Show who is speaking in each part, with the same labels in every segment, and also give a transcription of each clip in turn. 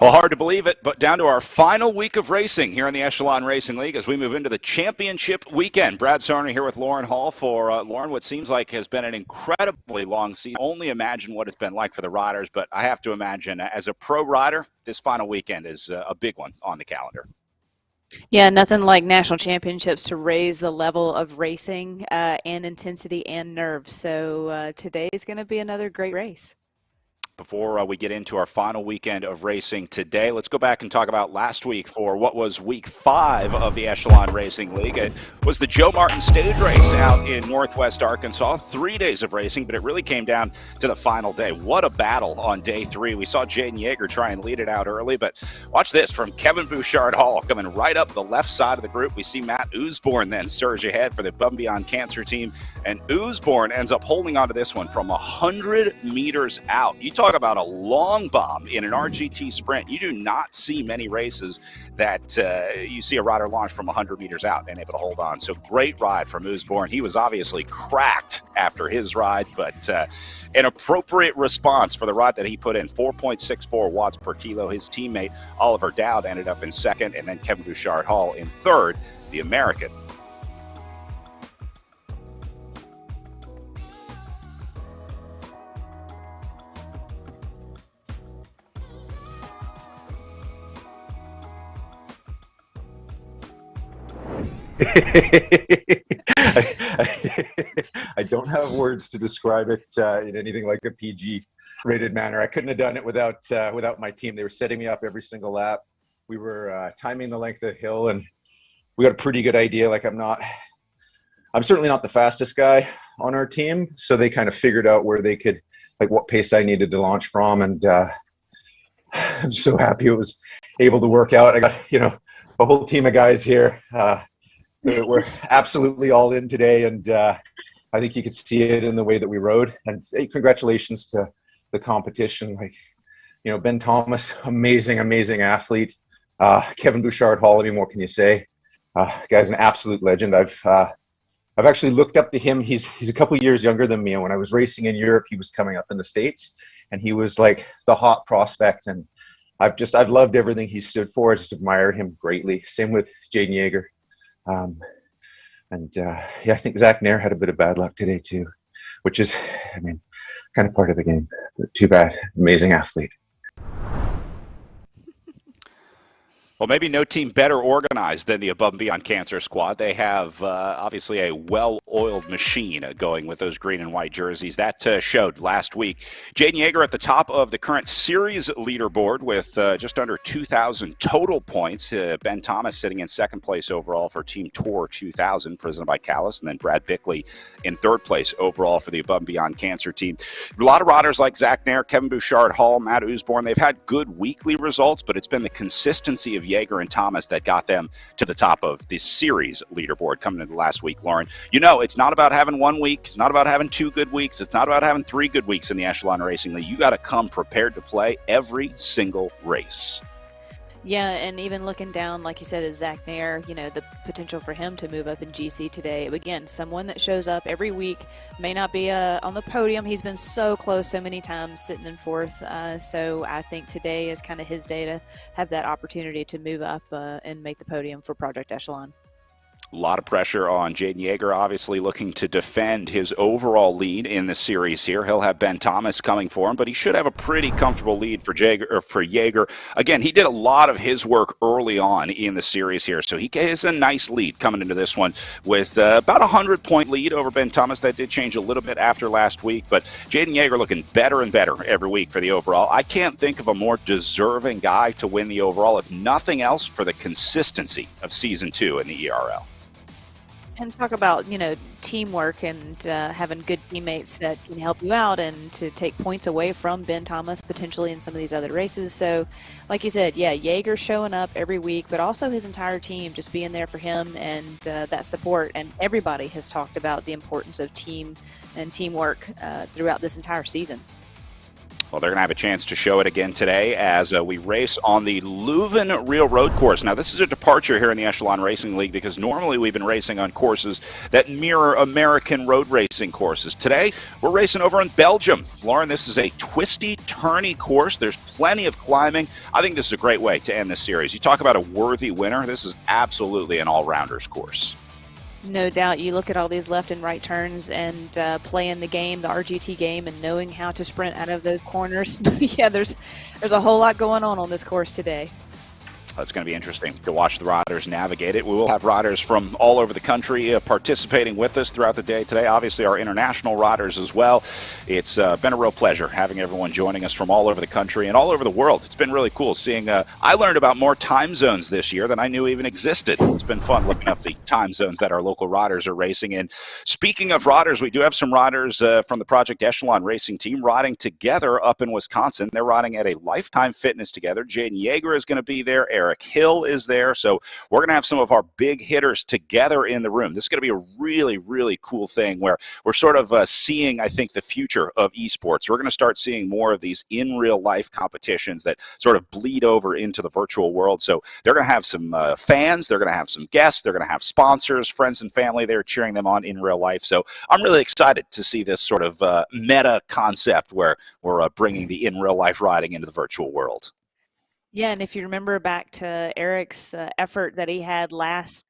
Speaker 1: Well, hard to believe it, but down to our final week of racing here in the Echelon Racing League as we move into the championship weekend. Brad Sarner here with Lauren Hall for Lauren, what seems like has been an incredibly long season. Only imagine what it's been like for the riders, but I have to imagine as a pro rider, this final weekend is a big one on the calendar.
Speaker 2: Yeah, nothing like national championships to raise the level of racing and intensity and nerve. So today is going to be another great race.
Speaker 1: Before we get into our final weekend of racing today, let's go back and talk about last week for what was week 5 of the Echelon Racing League. It was the Joe Martin stage race out in northwest Arkansas. 3 days of racing, but it really came down to the final day. What a battle on day 3. We saw Jaden Yeager try and lead it out early, but watch this from Kevin Bouchard Hall coming right up the left side of the group. We see Matt Usborne then surge ahead for the Above and Beyond Cancer team, and Usborne ends up holding onto this one from 100 meters out. You talk about a long bomb in an RGT sprint. You do not see many races that you see a rider launch from 100 meters out and able to hold on. So great ride from Usborne. He was obviously cracked after his ride, but an appropriate response for the ride that he put in. 4.64 watts per kilo. His teammate Oliver Dowd ended up in second, and then Kevin Bouchard Hall in third, the American.
Speaker 3: I don't have words to describe it in anything like a PG-rated manner. I couldn't have done it without my team. They were setting me up every single lap. We were timing the length of the hill, and we got a pretty good idea. I'm certainly not the fastest guy on our team, so they kind of figured out where they could, what pace I needed to launch from, and I'm so happy it was able to work out. I got a whole team of guys here. We're absolutely all in today, and I think you could see it in the way that we rode. And hey, congratulations to the competition. Ben Thomas, amazing athlete. Kevin Bouchard Hall, what more can you say? Guy's an absolute legend. I've actually looked up to him. He's a couple years younger than me, and when I was racing in Europe, he was coming up in the States, and he was like the hot prospect. And I've loved everything he stood for. I just admire him greatly. Same with Jaden Yeager. I think Zach Nair had a bit of bad luck today too, which is, kind of part of the game. But too bad. Amazing athlete.
Speaker 1: Well, maybe no team better organized than the Above and Beyond Cancer squad. They have obviously a well-oiled machine going with those green and white jerseys. That showed last week. Jaden Yeager at the top of the current series leaderboard with just under 2,000 total points. Ben Thomas sitting in second place overall for Team Tour 2000, presented by Callis, and then Brad Bickley in third place overall for the Above and Beyond Cancer team. A lot of riders like Zach Nair, Kevin Bouchard Hall, Matt Usborne, they've had good weekly results, but it's been the consistency of Yeager and Thomas that got them to the top of the series leaderboard coming into last week, Lauren. It's not about having 1 week. It's not about having 2 good weeks. It's not about having 3 good weeks in the Echelon Racing League. You got to come prepared to play every single race.
Speaker 2: Yeah, and even looking down, like you said, is Zach Nair, the potential for him to move up in GC today. Again, someone that shows up every week, may not be on the podium. He's been so close so many times sitting in fourth. So I think today is kind of his day to have that opportunity to move up and make the podium for Project Echelon.
Speaker 1: A lot of pressure on Jaden Yeager, obviously looking to defend his overall lead in the series here. He'll have Ben Thomas coming for him, but he should have a pretty comfortable lead for Yeager. Again, he did a lot of his work early on in the series here, so he has a nice lead coming into this one with about a 100-point lead over Ben Thomas. That did change a little bit after last week, but Jaden Yeager looking better and better every week for the overall. I can't think of a more deserving guy to win the overall, if nothing else, for the consistency of Season 2 in the ERL.
Speaker 2: And talk about, teamwork and having good teammates that can help you out and to take points away from Ben Thomas potentially in some of these other races. So, like you said, yeah, Yeager showing up every week, but also his entire team just being there for him and that support. And everybody has talked about the importance of team and teamwork throughout this entire season.
Speaker 1: Well, they're going to have a chance to show it again today as we race on the Leuven Real Road Course. Now, this is a departure here in the Echelon Racing League because normally we've been racing on courses that mirror American road racing courses. Today, we're racing over in Belgium. Lauren, this is a twisty, turny course. There's plenty of climbing. I think this is a great way to end this series. You talk about a worthy winner. This is absolutely an all-rounders course.
Speaker 2: No doubt. You look at all these left and right turns and playing the game, the RGT game, and knowing how to sprint out of those corners. Yeah, there's a whole lot going on this course today.
Speaker 1: It's going to be interesting to watch the riders navigate it. We will have riders from all over the country participating with us throughout the day today. Obviously, our international riders as well. It's been a real pleasure having everyone joining us from all over the country and all over the world. It's been really cool seeing. I learned about more time zones this year than I knew even existed. It's been fun looking up the time zones that our local riders are racing in. Speaking of riders, we do have some riders from the Project Echelon racing team riding together up in Wisconsin. They're riding at a Lifetime Fitness together. Jaden Yeager is going to be there. Eric Hill is there. So we're going to have some of our big hitters together in the room. This is going to be a really, really cool thing where we're sort of seeing, I think, the future of esports. We're going to start seeing more of these in real life competitions that sort of bleed over into the virtual world. So they're going to have some fans. They're going to have some guests. They're going to have sponsors, friends and family. They're cheering them on in real life. So I'm really excited to see this sort of meta concept where we're bringing the in real life riding into the virtual world.
Speaker 2: Yeah, and if you remember back to Eric's effort that he had last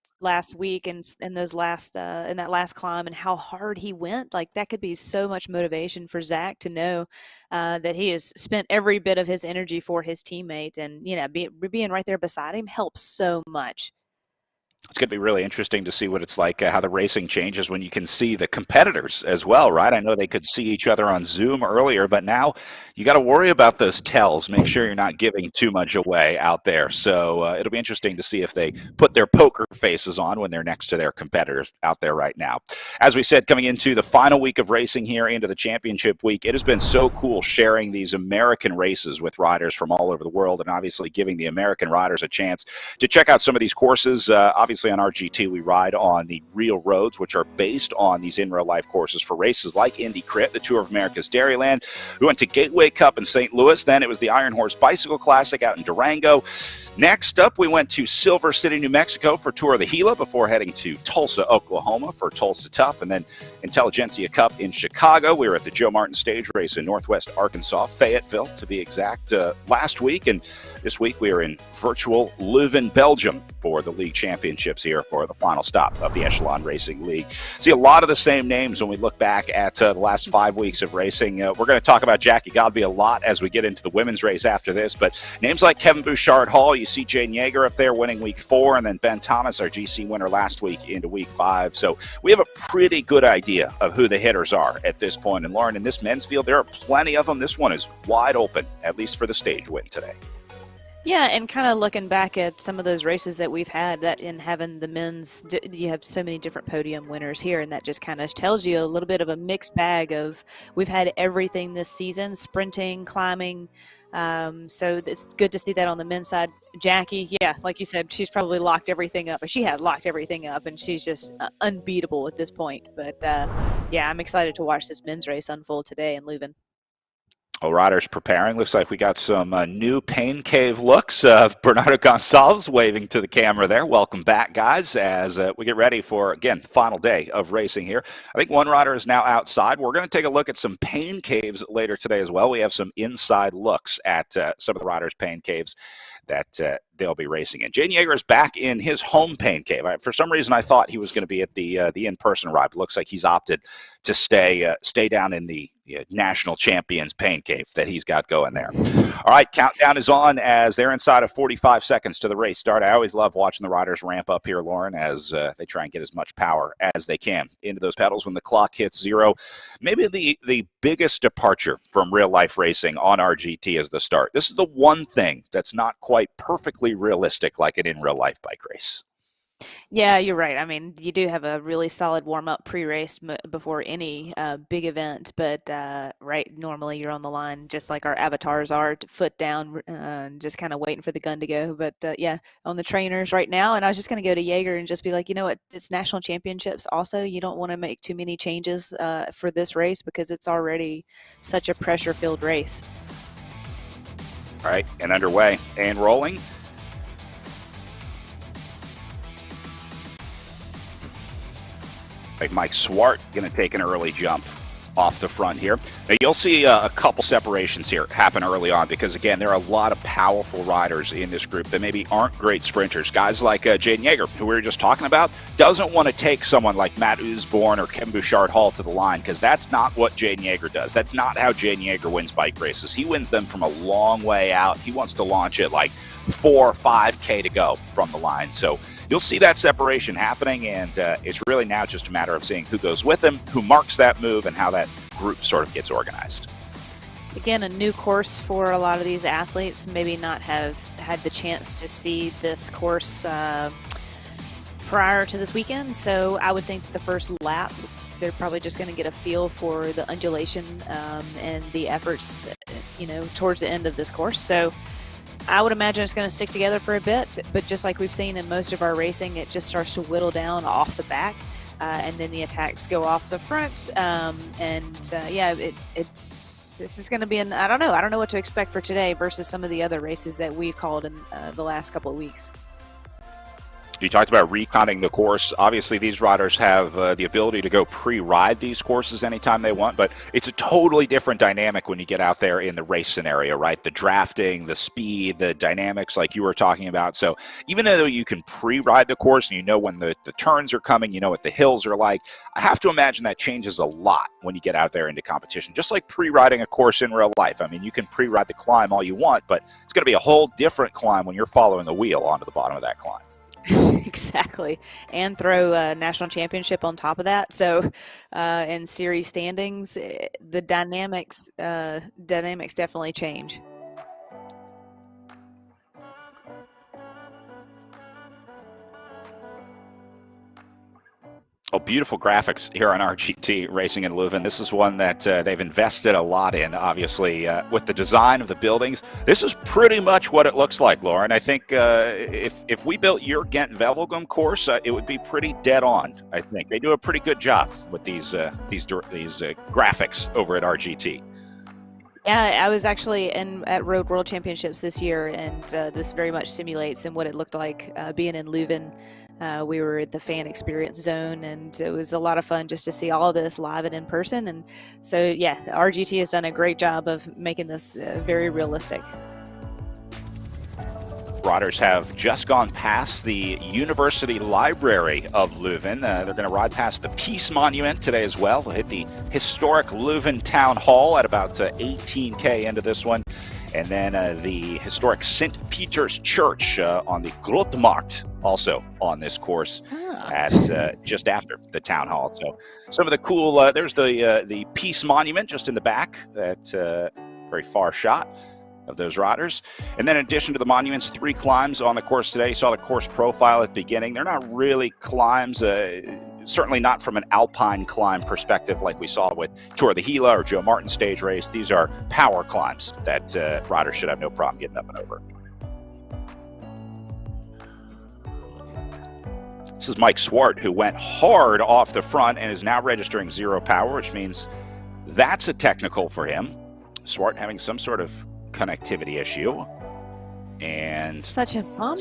Speaker 2: week and in those last in that last climb and how hard he went, like that could be so much motivation for Zach to know that he has spent every bit of his energy for his teammate, and being right there beside him helps so much.
Speaker 1: It's going to be really interesting to see what it's like, how the racing changes when you can see the competitors as well, right? I know they could see each other on Zoom earlier, but now you got to worry about those tells. Make sure you're not giving too much away out there. So it'll be interesting to see if they put their poker faces on when they're next to their competitors out there right now. As we said, coming into the final week of racing here into the championship week, it has been so cool sharing these American races with riders from all over the world and obviously giving the American riders a chance to check out some of these courses. Obviously, on RGT, we ride on the real roads, which are based on these in real life courses for races like Indy Crit, the Tour of America's Dairyland. We went to Gateway Cup in St. Louis. Then it was the Iron Horse Bicycle Classic out in Durango. Next up, we went to Silver City, New Mexico for Tour of the Gila before heading to Tulsa, Oklahoma for Tulsa Tough, and then Intelligentsia Cup in Chicago. We were at the Joe Martin Stage Race in Northwest Arkansas, Fayetteville to be exact, last week. And this week we are in virtual Leuven, Belgium for the league championships here for the final stop of the Echelon Racing League. See a lot of the same names when we look back at the last 5 weeks of racing. We're going to talk about Jackie Godby a lot as we get into the women's race after this, but names like Kevin Bouchard-Hall, you see Jaden Yeager up there winning week 4, and then Ben Thomas, our GC winner last week, into week 5. So we have a pretty good idea of who the hitters are at this point. And Lauren, in this men's field, there are plenty of them. This one is wide open, at least for the stage win today.
Speaker 2: Yeah, and kind of looking back at some of those races that we've had, that in having the men's, you have so many different podium winners here, and that just kind of tells you a little bit of a mixed bag of we've had everything this season, sprinting, climbing. So it's good to see that on the men's side. Jackie, yeah, like you said, she's probably locked everything up, or she has locked everything up, and she's just unbeatable at this point. But yeah, I'm excited to watch this men's race unfold today in Leuven.
Speaker 1: Well, riders preparing. Looks like we got some new Pain Cave looks. Bernardo Gonçalves waving to the camera there. Welcome back, guys, as we get ready for, again, the final day of racing here. I think one rider is now outside. We're going to take a look at some Pain Caves later today as well. We have some inside looks at some of the riders' Pain Caves that they'll be racing in. Jaden Yeager is back in his home Pain Cave. For some reason, I thought he was going to be at the in-person ride. But looks like he's opted to stay down in the National Champions Pain Cave that he's got going there. All right, countdown is on as they're inside of 45 seconds to the race start. I always love watching the riders ramp up here, Lauren, as they try and get as much power as they can into those pedals when the clock hits 0. Maybe the biggest departure from real-life racing on RGT is the start. This is the one thing that's not quite perfectly realistic like an in-real-life bike race.
Speaker 2: Yeah, you're right. I mean, you do have a really solid warm-up pre-race before any big event, but right, normally you're on the line just like our avatars are, foot down, just kind of waiting for the gun to go. But yeah, on the trainers right now, and I was just going to go to Yeager and just be like, you know what, it's national championships also. You don't want to make too many changes for this race because it's already such a pressure-filled race.
Speaker 1: All right, and underway and rolling. Like Mike Swart going to take an early jump off the front here. Now you'll see a couple separations here happen early on because, again, there are a lot of powerful riders in this group that maybe aren't great sprinters. Guys like Jaden Yeager, who we were just talking about, doesn't want to take someone like Matt Usborne or Kevin Bouchard-Hall to the line because that's not what Jaden Yeager does. That's not how Jaden Yeager wins bike races. He wins them from a long way out. He wants to launch it like 4 or 5K to go from the line. So you'll see that separation happening, and it's really now just a matter of seeing who goes with him, who marks that move, and how that group sort of gets organized.
Speaker 2: Again, a new course for a lot of these athletes, maybe not have had the chance to see this course prior to this weekend. So I would think the first lap, they're probably just going to get a feel for the undulation and the efforts, towards the end of this course. So I would imagine it's going to stick together for a bit, but just like we've seen in most of our racing, it just starts to whittle down off the back, and then the attacks go off the front. This is going to be I don't know what to expect for today versus some of the other races that we've called in the last couple of weeks.
Speaker 1: You talked about reconning the course. Obviously, these riders have the ability to go pre-ride these courses anytime they want, but it's a totally different dynamic when you get out there in the race scenario, right? The drafting, the speed, the dynamics like you were talking about. So even though you can pre-ride the course and you know when the turns are coming, you know what the hills are like, I have to imagine that changes a lot when you get out there into competition, just like pre-riding a course in real life. I mean, you can pre-ride the climb all you want, but it's going to be a whole different climb when you're following a wheel onto the bottom of that climb.
Speaker 2: Exactly, and throw a national championship on top of that. So, in series standings, the dynamics definitely change.
Speaker 1: Oh, beautiful graphics here on RGT Racing in Leuven. This is one that they've invested a lot in, obviously, with the design of the buildings. This is pretty much what it looks like, Lauren. I think if we built your Ghent-Wevelgem course, it would be pretty dead on, I think. They do a pretty good job with these graphics over at RGT.
Speaker 2: Yeah, I was actually at Road World Championships this year, and this very much simulates and what it looked like being in Leuven. We were at the fan experience zone, and it was a lot of fun just to see all of this live and in person. And so, yeah, RGT has done a great job of making this very realistic.
Speaker 1: Riders have just gone past the University Library of Leuven. They're going to ride past the Peace Monument today as well. They'll hit the historic Leuven Town Hall at about 18K into this one. And then the historic St. Peter's Church on the Grotemarkt, also on this course at just after the town hall. So some of the cool, there's the Peace Monument just in the back, that very far shot of those riders. And then in addition to the monuments, 3 climbs on the course today. You saw the course profile at the beginning. They're not really climbs, certainly not from an alpine climb perspective like we saw with Tour of the Gila or Joe Martin stage race. These are power climbs that riders should have no problem getting up and over. This is Mike Swart, who went hard off the front and is now registering 0 power, which means that's a technical for him. Swart having some sort of connectivity issue, and
Speaker 2: such a bummer.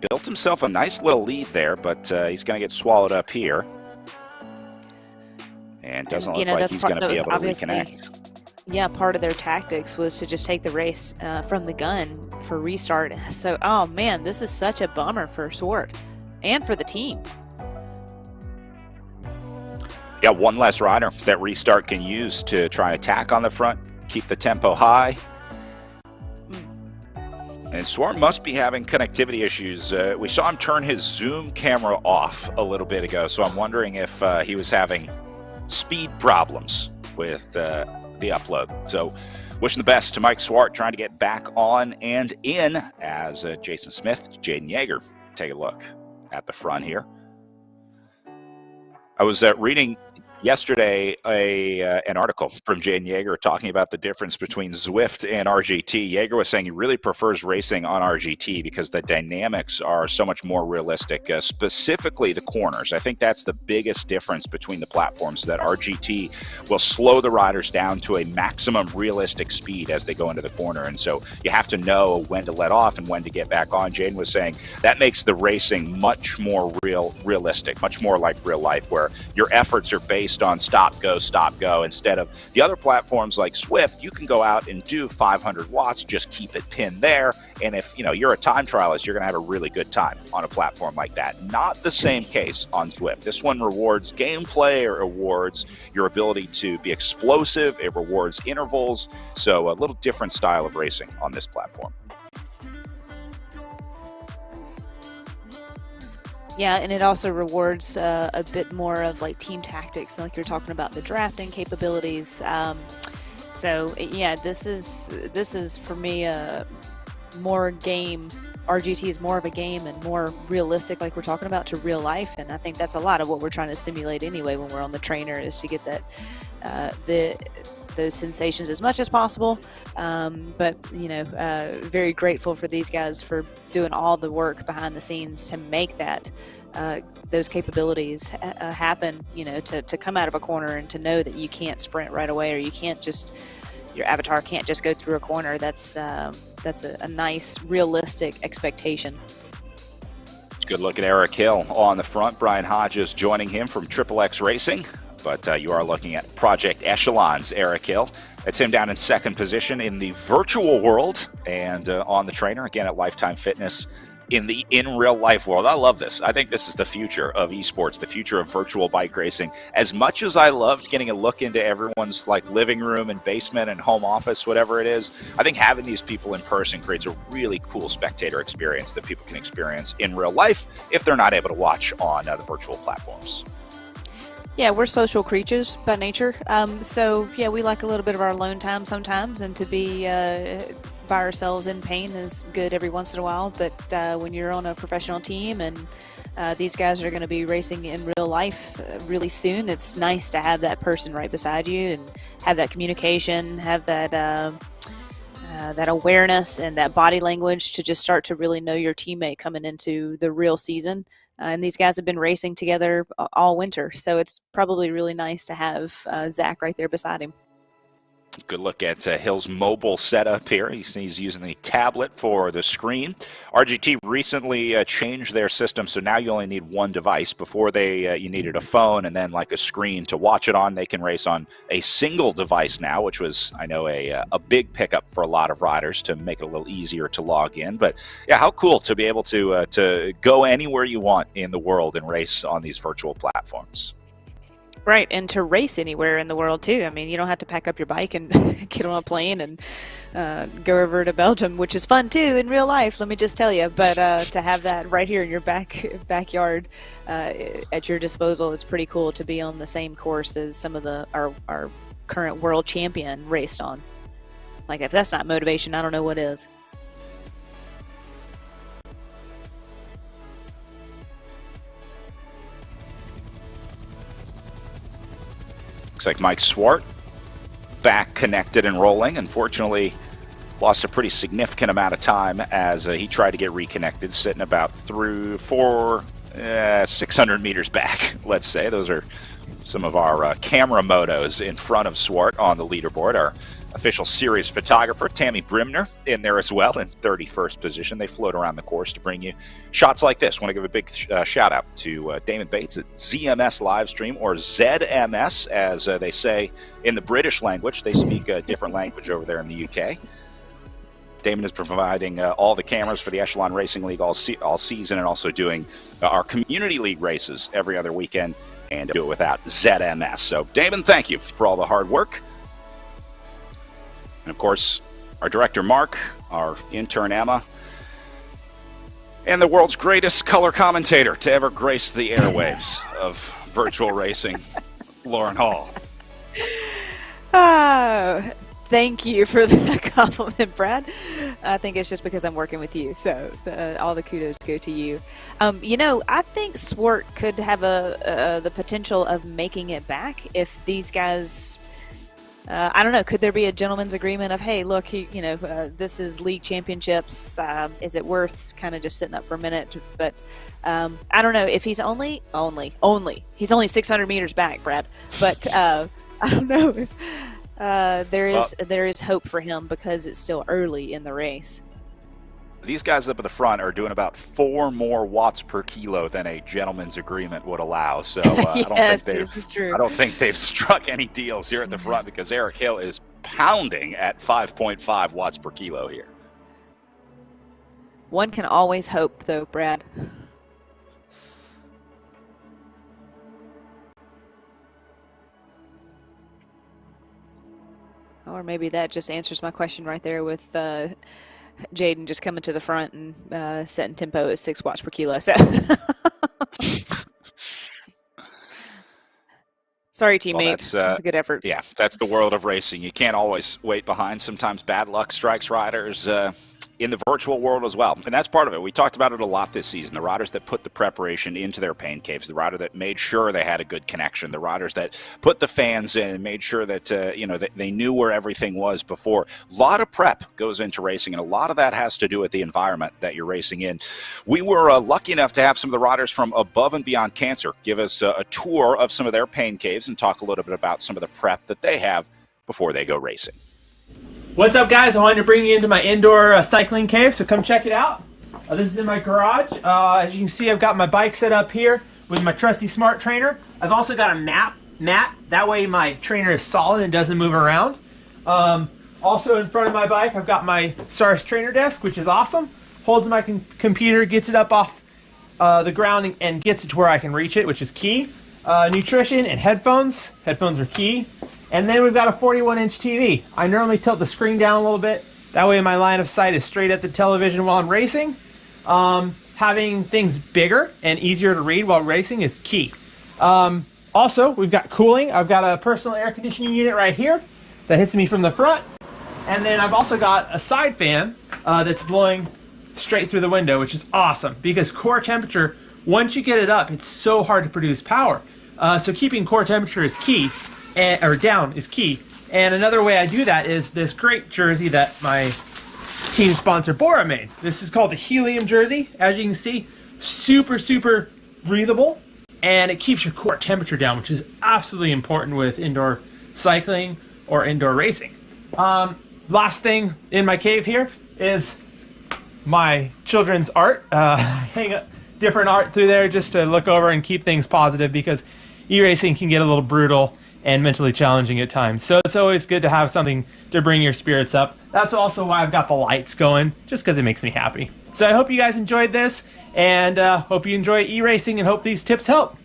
Speaker 1: Built himself a nice little lead there, but he's going to get swallowed up here, and doesn't look like he's going to be able to reconnect.
Speaker 2: Yeah, part of their tactics was to just take the race from the gun for restart. So, oh man, this is such a bummer for Swart and for the team.
Speaker 1: Yeah, one less rider that restart can use to try and attack on the front, keep the tempo high. And Swart must be having connectivity issues. We saw him turn his Zoom camera off a little bit ago, so I'm wondering if he was having speed problems with the upload. So wishing the best to Mike Swart, trying to get back on and in as Jason Smith, Jaden Yeager take a look at the front here. I was reading yesterday an article from Jane Yeager talking about the difference between Zwift and RGT. Yeager was saying he really prefers racing on RGT because the dynamics are so much more realistic, specifically the corners. I think that's the biggest difference between the platforms, that RGT will slow the riders down to a maximum realistic speed as they go into the corner. And so you have to know when to let off and when to get back on. Jane was saying that makes the racing much more realistic, much more like real life, where your efforts are based on stop, go, instead of the other platforms like Zwift. You can go out and do 500 watts, just keep it pinned there. And if you're a time trialist, you're going to have a really good time on a platform like that. Not the same case on Zwift. This one rewards gameplay, it rewards your ability to be explosive, it rewards intervals. So a little different style of racing on this platform.
Speaker 2: Yeah, and it also rewards a bit more of like team tactics, like you're talking about the drafting capabilities. So yeah, this is for me a more game. RGT is more of a game and more realistic, like we're talking about, to real life, and I think that's a lot of what we're trying to simulate anyway when we're on the trainer, is to get that those sensations as much as possible. But very grateful for these guys for doing all the work behind the scenes to make that those capabilities happen. To come out of a corner and to know that you can't sprint right away, or you can't just, your avatar can't just go through a corner. That's a nice realistic expectation.
Speaker 1: Good look at Eric Hill on the front. Brian Hodges joining him from Triple X Racing. But you are looking at Project Echelon's Eric Hill. That's him down in second position in the virtual world, and on the trainer, again, at Lifetime Fitness in the in-real-life world. I love this. I think this is the future of esports, the future of virtual bike racing. As much as I loved getting a look into everyone's living room and basement and home office, whatever it is, I think having these people in person creates a really cool spectator experience that people can experience in real life if they're not able to watch on the virtual platforms.
Speaker 2: Yeah, we're social creatures by nature. So, yeah, we like a little bit of our alone time sometimes, and to be by ourselves in pain is good every once in a while. But when you're on a professional team and these guys are going to be racing in real life really soon, it's nice to have that person right beside you and have that communication, have that that awareness and that body language to just start to really know your teammate coming into the real season. And these guys have been racing together all winter, so it's probably really nice to have Zach right there beside him.
Speaker 1: Good look at Hill's mobile setup here. He's using the tablet for the screen. RGT recently changed their system, so now you only need one device. Before you needed a phone and then a screen to watch it on. They can race on a single device now, which was, I know, a big pickup for a lot of riders to make it a little easier to log in. But yeah, how cool to be able to go anywhere you want in the world and race on these virtual platforms.
Speaker 2: Right, and to race anywhere in the world, too. I mean, you don't have to pack up your bike and get on a plane and go over to Belgium, which is fun, too, in real life, let me just tell you. But to have that right here in your backyard at your disposal, it's pretty cool to be on the same course as some of our current world champion raced on. If that's not motivation, I don't know what is.
Speaker 1: Looks like Mike Swart back connected and rolling. Unfortunately, lost a pretty significant amount of time as he tried to get reconnected, sitting about 600 meters back, let's say. Those are some of our camera motos in front of Swart on the leaderboard. Our official series photographer, Tammy Brimner, in there as well in 31st position. They float around the course to bring you shots like this. Want to give a big shout out to Damon Bates at ZMS Livestream, or ZMS, as they say in the British language. They speak a different language over there in the UK. Damon is providing all the cameras for the Echelon Racing League all season, and also doing our Community League races every other weekend, and do it without ZMS. So, Damon, thank you for all the hard work. And, of course, our director, Mark, our intern, Emma, and the world's greatest color commentator to ever grace the airwaves of virtual racing, Lauren Hall.
Speaker 2: Thank you for the compliment, Brad. I think it's just because I'm working with you, so all the kudos go to you. I think Swart could have the potential of making it back if these guys. I don't know. Could there be a gentleman's agreement of, hey, look, this is league championships. Is it worth kind of just sitting up for a minute? But I don't know if he's only he's only 600 meters back, Brad. But I don't know if there is hope for him because it's still early in the race.
Speaker 1: These guys up at the front are doing about 4 more watts per kilo than a gentleman's agreement would allow. So
Speaker 2: yes, I
Speaker 1: don't think they've struck any deals here at the front because Eric Hill is pounding at 5.5 watts per kilo here.
Speaker 2: One can always hope, though, Brad. Or maybe that just answers my question right there with Jaden just coming to the front and setting tempo at 6 watts per kilo. So, sorry, teammate. Well, that's a good effort.
Speaker 1: Yeah, that's the world of racing. You can't always wait behind. Sometimes bad luck strikes riders in the virtual world as well. And that's part of it. We talked about it a lot this season. The riders that put the preparation into their pain caves, the rider that made sure they had a good connection, the riders that put the fans in and made sure that, that they knew where everything was before. A lot of prep goes into racing, and a lot of that has to do with the environment that you're racing in. We were lucky enough to have some of the riders from Above and Beyond Cancer give us a tour of some of their pain caves and talk a little bit about some of the prep that they have before they go racing.
Speaker 4: What's up, guys? I wanted to bring you into my indoor cycling cave, so come check it out. This is in my garage. As you can see, I've got my bike set up here with my trusty smart trainer. I've also got a mat. That way my trainer is solid and doesn't move around. Also in front of my bike, I've got my SARS trainer desk, which is awesome. Holds my computer, gets it up off the ground and gets it to where I can reach it, which is key. Nutrition and headphones. Headphones are key. And then we've got a 41-inch TV. I normally tilt the screen down a little bit. That way my line of sight is straight at the television while I'm racing. Having things bigger and easier to read while racing is key. Also, we've got cooling. I've got a personal air conditioning unit right here that hits me from the front. And then I've also got a side fan that's blowing straight through the window, which is awesome because core temperature, once you get it up, it's so hard to produce power. So keeping core temperature is key. Or down is key. And another way I do that is this great jersey that my team sponsor Bora made. This is called the Helium jersey. As you can see, super breathable, and it keeps your core temperature down, which is absolutely important with indoor cycling or indoor racing. Last thing in my cave here is my children's art. Hang up different art through there just to look over and keep things positive because e-racing can get a little brutal and mentally challenging at times. So it's always good to have something to bring your spirits up. That's also why I've got the lights going, just because it makes me happy. So I hope you guys enjoyed this, and hope you enjoy e-racing, and hope these tips help.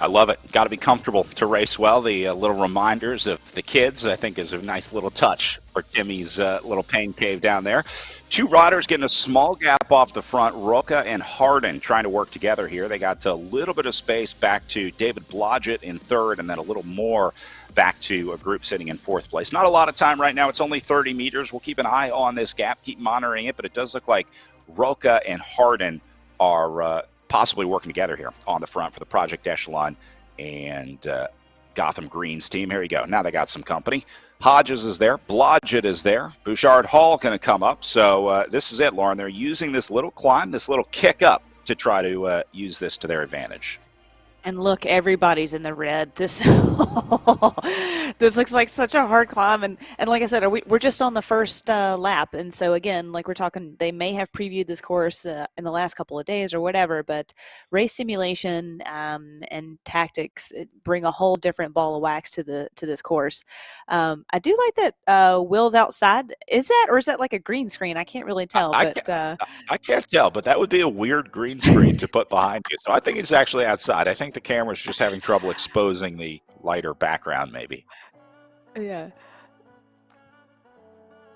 Speaker 1: I love it. Got to be comfortable to race well. The little reminders of the kids, I think, is a nice little touch for Timmy's little pain cave down there. 2 riders getting a small gap off the front. Roca and Hardin trying to work together here. They got a little bit of space back to David Blodgett in 3rd, and then a little more back to a group sitting in 4th place. Not a lot of time right now. It's only 30 meters. We'll keep an eye on this gap, keep monitoring it, but it does look like Roca and Hardin are possibly working together here on the front for the Project Echelon and Gotham Greens team. Here you go. Now they got some company. Hodges is there. Blodgett is there. Bouchard Hall going to come up. So this is it, Lauren. They're using this little climb, this little kick up to try to use this to their advantage.
Speaker 2: And look, everybody's in the red. This this looks like such a hard climb. And like I said, we're just on the first lap. And so, again, like we're talking, they may have previewed this course in the last couple of days or whatever. But race simulation and tactics bring a whole different ball of wax to this course. I do like that Will's outside. Is that like a green screen? I can't really tell.
Speaker 1: I can't tell, but that would be a weird green screen to put behind you. So I think it's actually outside. I think the camera's just having trouble exposing the lighter background, maybe.
Speaker 2: Yeah.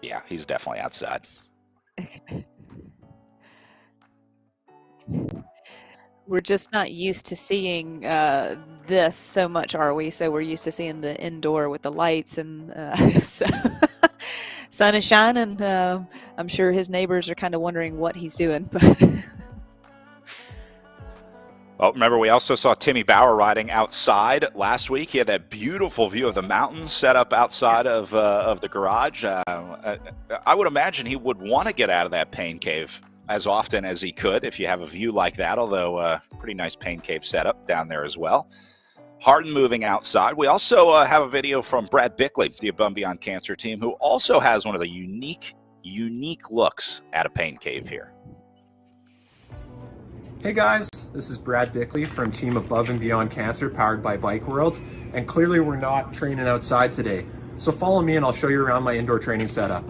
Speaker 1: Yeah, he's definitely outside.
Speaker 2: We're just not used to seeing this so much, are we? So we're used to seeing the indoor with the lights and so sun is shining. I'm sure his neighbors are kind of wondering what he's doing. But
Speaker 1: well, remember, we also saw Timmy Bauer riding outside last week. He had that beautiful view of the mountains set up outside of the garage. I would imagine he would want to get out of that pain cave as often as he could if you have a view like that, although pretty nice pain cave setup down there as well. Hardin moving outside. We also have a video from Brad Bickley, the Above and Beyond Cancer team, who also has one of the unique looks at a pain cave here.
Speaker 5: Hey guys, this is Brad Bickley from Team Above and Beyond Cancer, powered by Bike World, and clearly we're not training outside today. So follow me and I'll show you around my indoor training setup.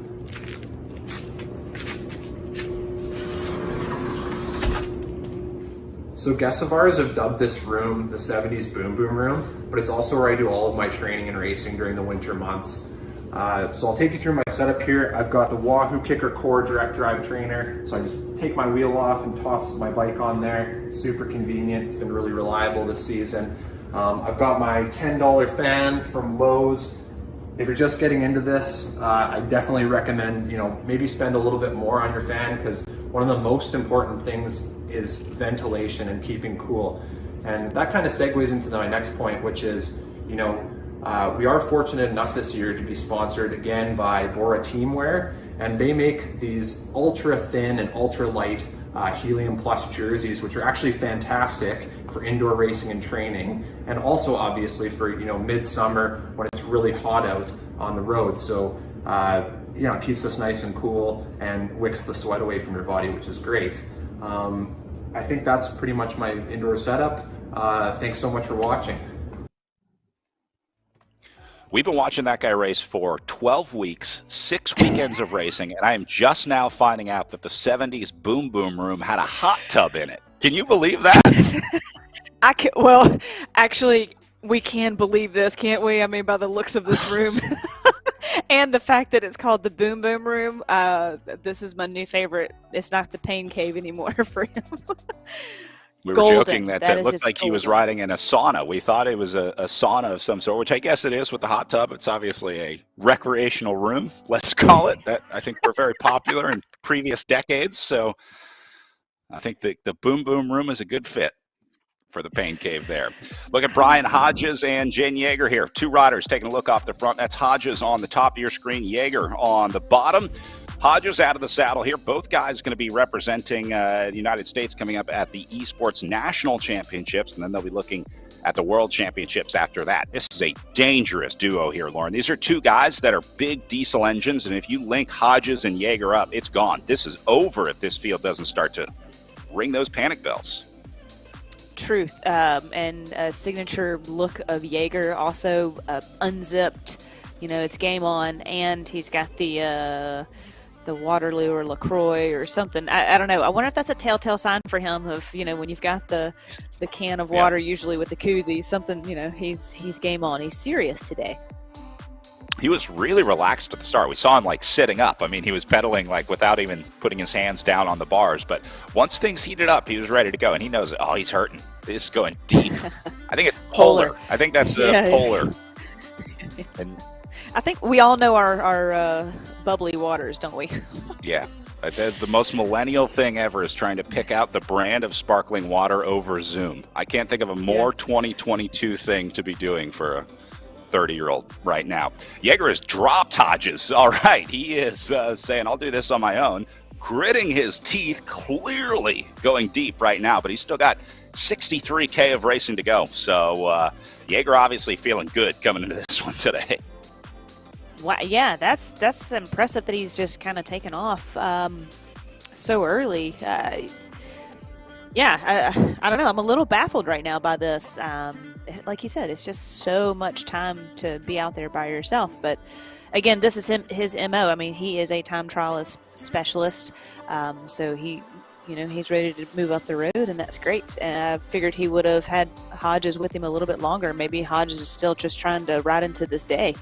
Speaker 5: So guests of ours have dubbed this room the 70s Boom Boom Room, but it's also where I do all of my training and racing during the winter months. So I'll take you through my setup here. I've got the Wahoo Kicker Core direct drive trainer. So I just take my wheel off and toss my bike on there. Super convenient. It's been really reliable this season. I've got my $10 fan from Lowe's. If you're just getting into this, I definitely recommend, maybe spend a little bit more on your fan, because one of the most important things is ventilation and keeping cool. And that kind of segues into my next point, which is, we are fortunate enough this year to be sponsored again by Bora Teamwear, and they make these ultra thin and ultra light Helium Plus jerseys, which are actually fantastic for indoor racing and training, and also obviously for midsummer when it's really hot out on the road. So it keeps us nice and cool and wicks the sweat away from your body, which is great. I think that's pretty much my indoor setup. Thanks so much for watching.
Speaker 1: We've been watching that guy race for 12 weeks, 6 weekends of racing, and I am just now finding out that the 70s Boom Boom Room had a hot tub in it. Can you believe that?
Speaker 2: Well, actually, we can believe this, can't we? I mean, by the looks of this room. And the fact that it's called the Boom Boom Room, this is my new favorite. It's not the pain cave anymore for him.
Speaker 1: We were
Speaker 2: Golden.
Speaker 1: joking that it looked like he was riding in a sauna. We thought it was a sauna of some sort, which I guess it is with the hot tub. It's obviously a recreational room, let's call it. That I think were very popular in previous decades. So I think the Boom Boom Room is a good fit for the pain cave there. Look at Brian Hodges and Jen Yeager here. Two riders taking a look off the front. That's Hodges on the top of your screen, Yeager on the bottom. Hodges out of the saddle here. Both guys going to be representing the United States coming up at the Esports National Championships, and then they'll be looking at the World Championships after that. This is a dangerous duo here, Lauren. These are two guys that are big diesel engines, and if you link Hodges and Yeager up, it's gone. This is over if this field doesn't start to ring those panic bells.
Speaker 2: Truth. And a signature look of Yeager, also unzipped. It's game on, and he's got the Waterloo or LaCroix or something. I don't know. I wonder if that's a telltale sign for him of, when you've got the can of water, usually with the koozie, something, he's game on. He's serious today.
Speaker 1: He was really relaxed at the start. We saw him sitting up. I mean, he was pedaling without even putting his hands down on the bars. But once things heated up, he was ready to go. And he knows, he's hurting. This is going deep. I think it's polar. I think that's polar. And
Speaker 2: I think we all know our bubbly waters, don't we?
Speaker 1: Yeah. The most millennial thing ever is trying to pick out the brand of sparkling water over Zoom. I can't think of a more 2022 thing to be doing for a 30-year-old right now. Yeager has dropped Hodges. All right. He is saying, I'll do this on my own. Gritting his teeth, clearly going deep right now, but he's still got 63K of racing to go. So Yeager obviously feeling good coming into this one today.
Speaker 2: Wow, yeah, that's impressive that he's just kind of taken off so early. I don't know. I'm a little baffled right now by this. Like you said, it's just so much time to be out there by yourself. But again, this is his MO. I mean, he is a time trialist specialist, so he's ready to move up the road, and that's great. I figured he would have had Hodges with him a little bit longer. Maybe Hodges is still just trying to ride into this day.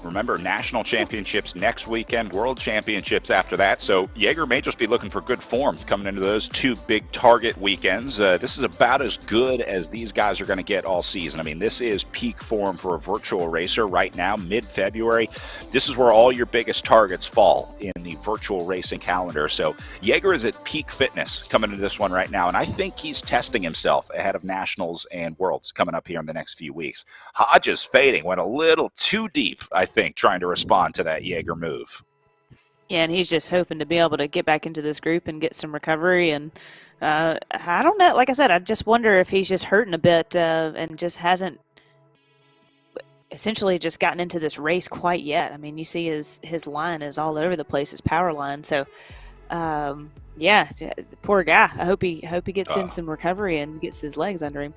Speaker 1: Remember, national championships next weekend, world championships after that. So Jaeger may just be looking for good form coming into those 2 big target weekends. This is about as good as these guys are going to get all season. I mean, this is peak form for a virtual racer right now, mid-February. This is where all your biggest targets fall in the virtual racing calendar. So Jaeger is at peak fitness coming into this one right now, and I think he's testing himself ahead of nationals and worlds coming up here in the next few weeks. Hodge is fading, went a little too deep, I think, trying to respond to that Jaeger move.
Speaker 2: Yeah, and he's just hoping to be able to get back into this group and get some recovery. And I don't know. Like I said, I just wonder if he's just hurting a bit and just hasn't essentially just gotten into this race quite yet. I mean, you see his line is all over the place, his power line. So, yeah, the poor guy. I hope he gets in some recovery and gets his legs under him.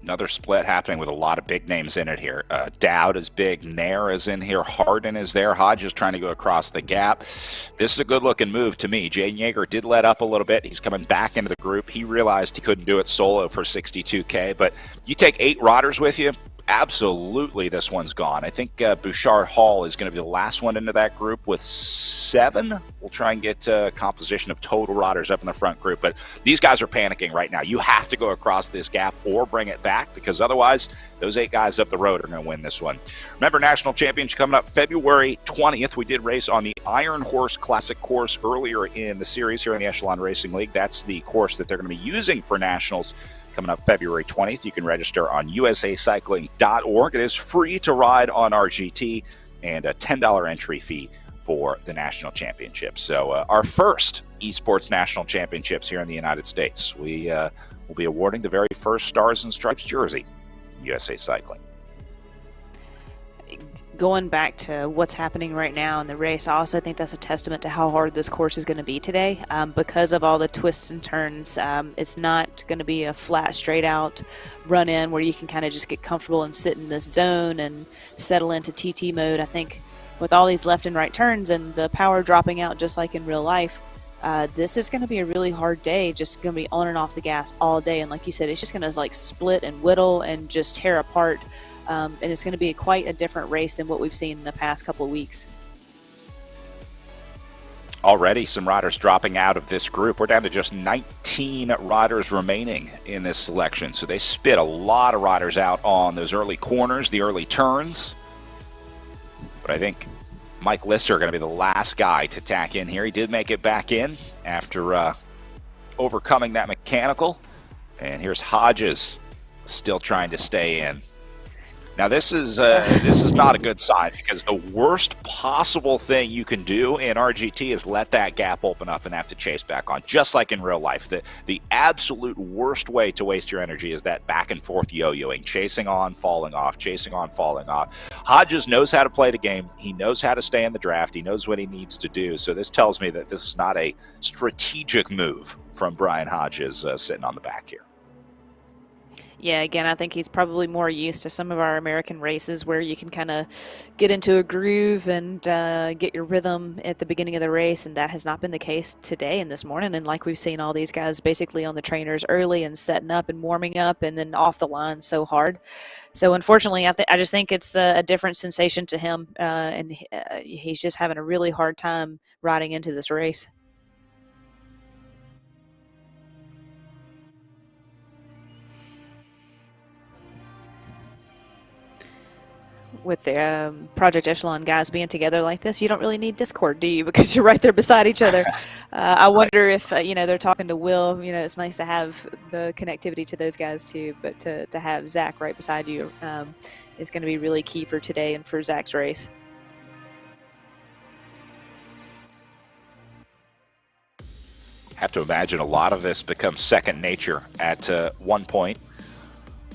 Speaker 1: Another split happening with a lot of big names in it here. Dowd is big. Nair is in here. Harden is there. Hodge is trying to go across the gap. This is a good-looking move to me. Jay Jaeger did let up a little bit. He's coming back into the group. He realized he couldn't do it solo for 62K, but you take 8 riders with you, absolutely this one's gone. I think Bouchard Hall is going to be the last one into that group with 7. We'll try and get a composition of total riders up in the front group, but these guys are panicking right now. You have to go across this gap or bring it back, because otherwise those 8 guys up the road are going to win this one. Remember, National Championship coming up February 20th. We did race on the Iron Horse Classic course earlier in the series here in the Echelon Racing League. That's the course that they're going to be using for nationals coming up February 20th. You can register on usacycling.org. It is free to ride on RGT and a $10 entry fee for the national championship. So our first esports national championships here in the United States. We will be awarding the very first Stars and Stripes jersey, USA Cycling.
Speaker 2: Going back to what's happening right now in the race, I also think that's a testament to how hard this course is going to be today. Because of all the twists and turns, it's not going to be a flat, straight-out run-in where you can kind of just get comfortable and sit in this zone and settle into TT mode. I think with all these left and right turns and the power dropping out just like in real life, this is going to be a really hard day, just going to be on and off the gas all day. And like you said, it's just going to like split and whittle and just tear apart. And it's going to be quite a different race than what we've seen in the past couple of weeks.
Speaker 1: Already some riders dropping out of this group. We're down to just 19 riders remaining in this selection. So they spit a lot of riders out on those early corners, the early turns. But I think Mike Lister going to be the last guy to tack in here. He did make it back in after overcoming that mechanical. And here's Hodges still trying to stay in. Now this is not a good sign, because the worst possible thing you can do in RGT is let that gap open up and have to chase back on, just like in real life. The absolute worst way to waste your energy is that back and forth yo-yoing, chasing on, falling off, chasing on, falling off. Hodges knows how to play the game. He knows how to stay in the draft. He knows what he needs to do. So this tells me that this is not a strategic move from Brian Hodges sitting on the back here.
Speaker 2: Yeah, again, I think he's probably more used to some of our American races where you can kind of get into a groove and get your rhythm at the beginning of the race, and that has not been the case today and this morning. And like we've seen all these guys basically on the trainers early and setting up and warming up and then off the line so hard. So unfortunately, I just think it's a different sensation to him, and he's just having a really hard time riding into this race. With the Project Echelon guys being together like this, you don't really need Discord, do you? Because you're right there beside each other. I wonder if, they're talking to Will. It's nice to have the connectivity to those guys too, but to have Zach right beside you is going to be really key for today and for Zach's race.
Speaker 1: Have to imagine a lot of this becomes second nature at one point.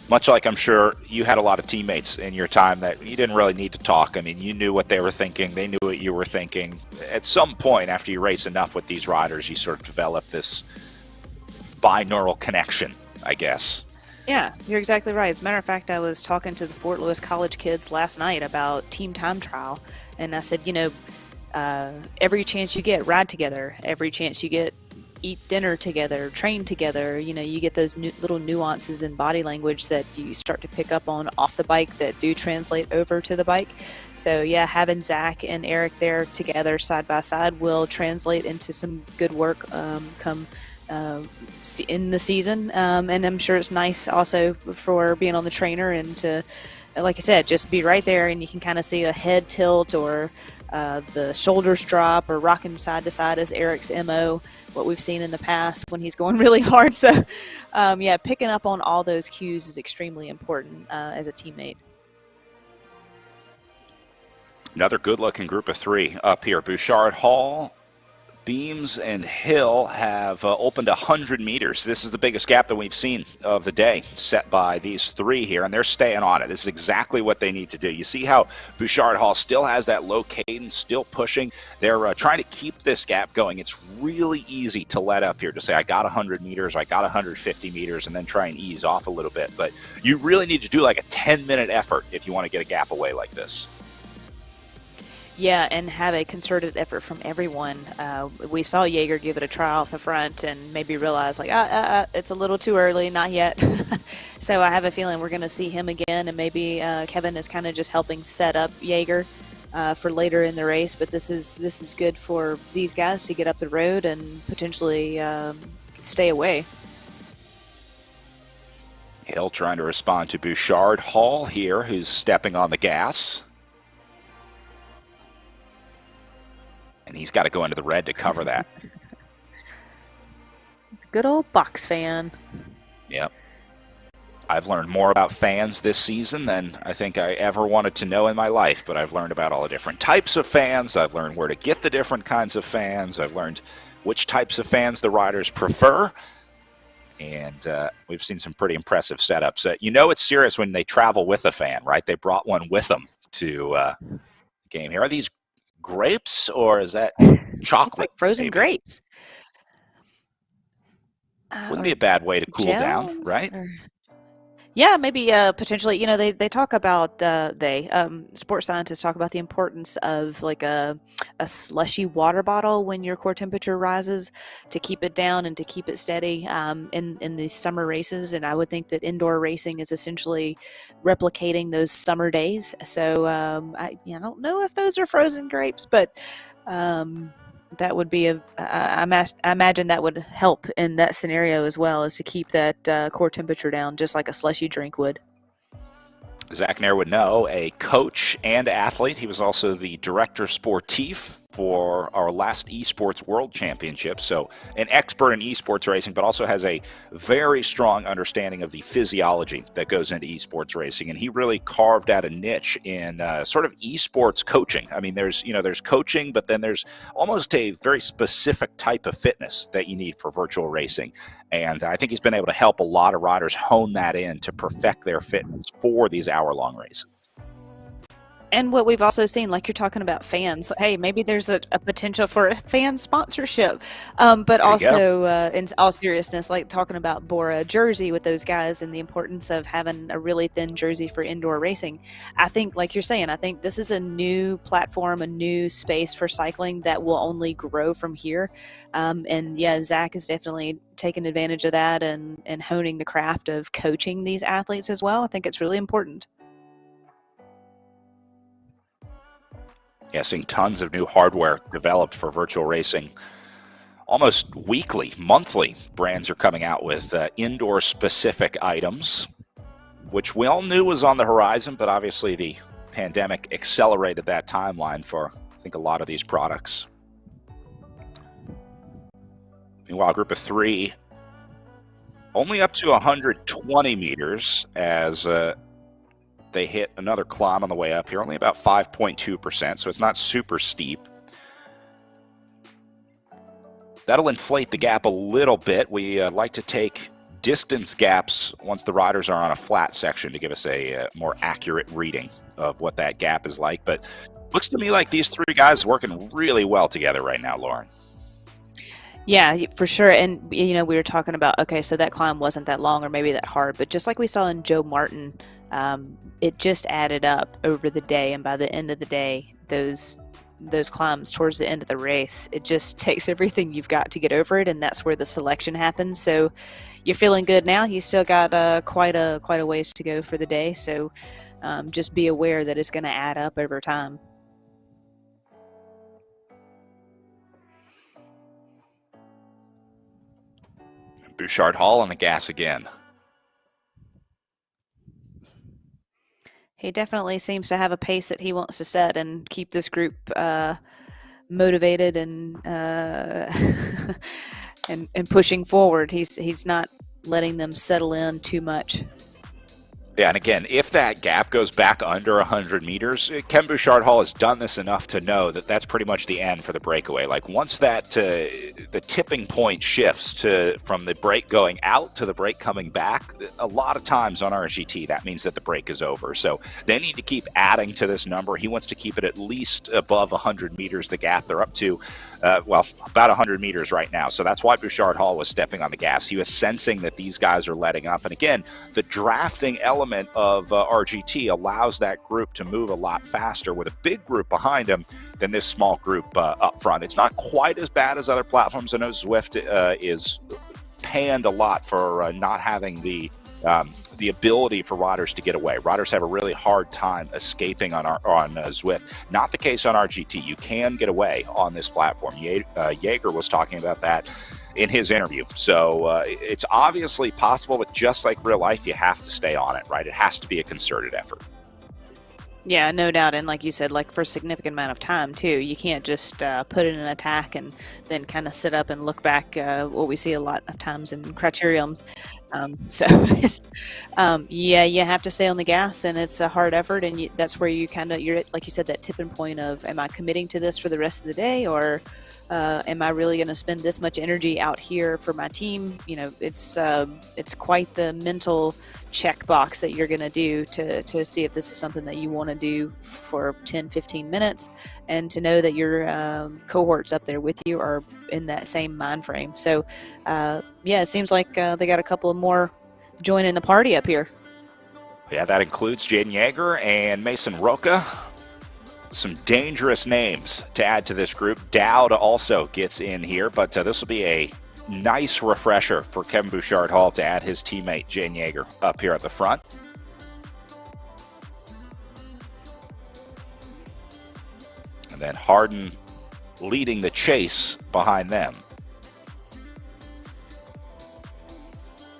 Speaker 1: Much like I'm sure you had a lot of teammates in your time that you didn't really need to talk. I mean, you knew what they were thinking. They knew what you were thinking. At some point, after you race enough with these riders, you sort of develop this binaural connection, I guess.
Speaker 2: Yeah, you're exactly right. As a matter of fact, I was talking to the Fort Lewis College kids last night about team time trial. And I said, every chance you get, ride together. Every chance you get, eat dinner together, train together. You get those little nuances in body language that you start to pick up on off the bike that do translate over to the bike. So yeah, having Zach and Eric there together side by side will translate into some good work come in the season. And I'm sure it's nice also for being on the trainer and to, like I said, just be right there and you can kind of see a head tilt or the shoulders drop or rocking side to side as Eric's MO, what we've seen in the past when he's going really hard. So yeah, picking up on all those cues is extremely important as a teammate.
Speaker 1: Another good-looking group of three up here. Bouchard, Hall, Beams, and Hill have opened 100 meters. This is the biggest gap that we've seen of the day set by these three here, and they're staying on it. This is exactly what they need to do. You see how Bouchard Hall still has that low cadence, still pushing. They're trying to keep this gap going. It's really easy to let up here, to say I got 100 meters, I got 150 meters, and then try and ease off a little bit. But you really need to do like a 10-minute effort if you want to get a gap away like this.
Speaker 2: Yeah, and have a concerted effort from everyone. We saw Jaeger give it a try off the front and maybe realize, like, it's a little too early, not yet. So I have a feeling we're going to see him again, and maybe Kevin is kind of just helping set up Jaeger for later in the race. But this is good for these guys to get up the road and potentially stay away.
Speaker 1: Hill trying to respond to Bouchard. Hall here, who's stepping on the gas. And he's got to go into the red to cover that.
Speaker 2: Good old box fan.
Speaker 1: Yep. I've learned more about fans this season than I think I ever wanted to know in my life, but I've learned about all the different types of fans. I've learned where to get the different kinds of fans. I've learned which types of fans the riders prefer. And we've seen some pretty impressive setups. You know it's serious when they travel with a fan, right? They brought one with them to the game here. Are these grapes, or is that chocolate?
Speaker 2: Like frozen grapes.
Speaker 1: Wouldn't be a bad way to cool down, right?
Speaker 2: Yeah, maybe potentially. They talk about sports scientists talk about the importance of like a slushy water bottle when your core temperature rises to keep it down and to keep it steady in these summer races. And I would think that indoor racing is essentially replicating those summer days. So I don't know if those are frozen grapes, but that would be I imagine that would help in that scenario as well, is to keep that core temperature down, just like a slushy drink would.
Speaker 1: Zach Nair would know, a coach and athlete. He was also the director sportif for our last esports world championship. So an expert in esports racing, but also has a very strong understanding of the physiology that goes into esports racing. And he really carved out a niche in sort of esports coaching. I mean, there's coaching, but then there's almost a very specific type of fitness that you need for virtual racing. And I think he's been able to help a lot of riders hone that in to perfect their fitness for these hour-long races.
Speaker 2: And what we've also seen, like you're talking about fans, hey, maybe there's a potential for a fan sponsorship. But also, in all seriousness, like talking about Bora jersey with those guys and the importance of having a really thin jersey for indoor racing. I think, like you're saying, I think this is a new platform, a new space for cycling that will only grow from here. And yeah, Zach is definitely taking advantage of that and honing the craft of coaching these athletes as well. I think it's really important.
Speaker 1: Yeah, seeing tons of new hardware developed for virtual racing. Almost weekly, monthly, brands are coming out with indoor-specific items, which we all knew was on the horizon, but obviously the pandemic accelerated that timeline for, I think, a lot of these products. Meanwhile, group of three, only up to 120 meters as they hit another climb on the way up here, only about 5.2%, so it's not super steep. That'll inflate the gap a little bit. We like to take distance gaps once the riders are on a flat section to give us a more accurate reading of what that gap is like. But looks to me like these three guys are working really well together right now, Lauren.
Speaker 2: Yeah, for sure. And, we were talking about, okay, so that climb wasn't that long or maybe that hard, but just like we saw in Joe Martin, it just added up over the day. And by the end of the day, those those climbs towards the end of the race, it just takes everything you've got to get over it, and that's where the selection happens. So you're feeling good now. You still got quite a ways to go for the day, so just be aware that it's going to add up over time.
Speaker 1: Bouchard Hall on the gas again.
Speaker 2: He definitely seems to have a pace that he wants to set and keep this group motivated and and pushing forward. He's not letting them settle in too much.
Speaker 1: Yeah, and again, if that gap goes back under 100 meters, Ken Bouchard Hall has done this enough to know that that's pretty much the end for the breakaway. Like once that the tipping point shifts from the break going out to the break coming back, a lot of times on RGT that means that the break is over. So they need to keep adding to this number. He wants to keep it at least above 100 meters, the gap. They're up to about 100 meters right now. So that's why Bouchard Hall was stepping on the gas. He was sensing that these guys are letting up. And again, the drafting element of RGT allows that group to move a lot faster with a big group behind him than this small group up front. It's not quite as bad as other platforms. I know Zwift is panned a lot for not having the ability for riders to get away. Riders have a really hard time escaping on Zwift. Not the case on RGT. You can get away on this platform. Jaeger was talking about that in his interview. So it's obviously possible, but just like real life, you have to stay on it, right? It has to be a concerted effort.
Speaker 2: Yeah, no doubt. And like you said, like for a significant amount of time too, you can't just put in an attack and then kind of sit up and look back, what we see a lot of times in criteriums. Yeah, you have to stay on the gas, and it's a hard effort, and that's where you're like you said, that tipping point of, am I committing to this for the rest of the day, or am I really going to spend this much energy out here for my team? You know, it's quite the mental checkbox that you're going to do to see if this is something that you want to do for 10-15 minutes, and to know that your cohorts up there with you are in that same mind frame. So yeah, it seems like they got a couple of more joining the party up here.
Speaker 1: Yeah, that includes Jaden Yeager and Mason Roca. Some dangerous names to add to this group. Dowd also gets in here, but this will be a nice refresher for Kevin Bouchard Hall to add his teammate Jaden Yeager up here at the front. And then Harden leading the chase behind them.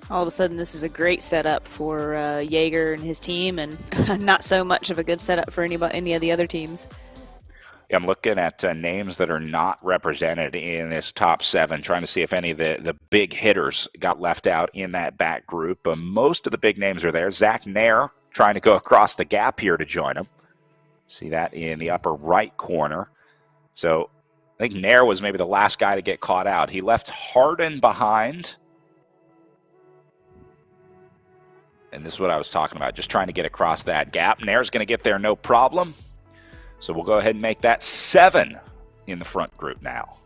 Speaker 2: All of a sudden, this is a great setup for Jaeger and his team, and not so much of a good setup for any of the other teams.
Speaker 1: Yeah, I'm looking at names that are not represented in this top 7, trying to see if any of the big hitters got left out in that back group. Most of the big names are there. Zach Nair trying to go across the gap here to join him. See that in the upper right corner. So I think Nair was maybe the last guy to get caught out. He left Harden behind. And this is what I was talking about, just trying to get across that gap. Nair's going to get there no problem. So we'll go ahead and make that 7 in the front group now.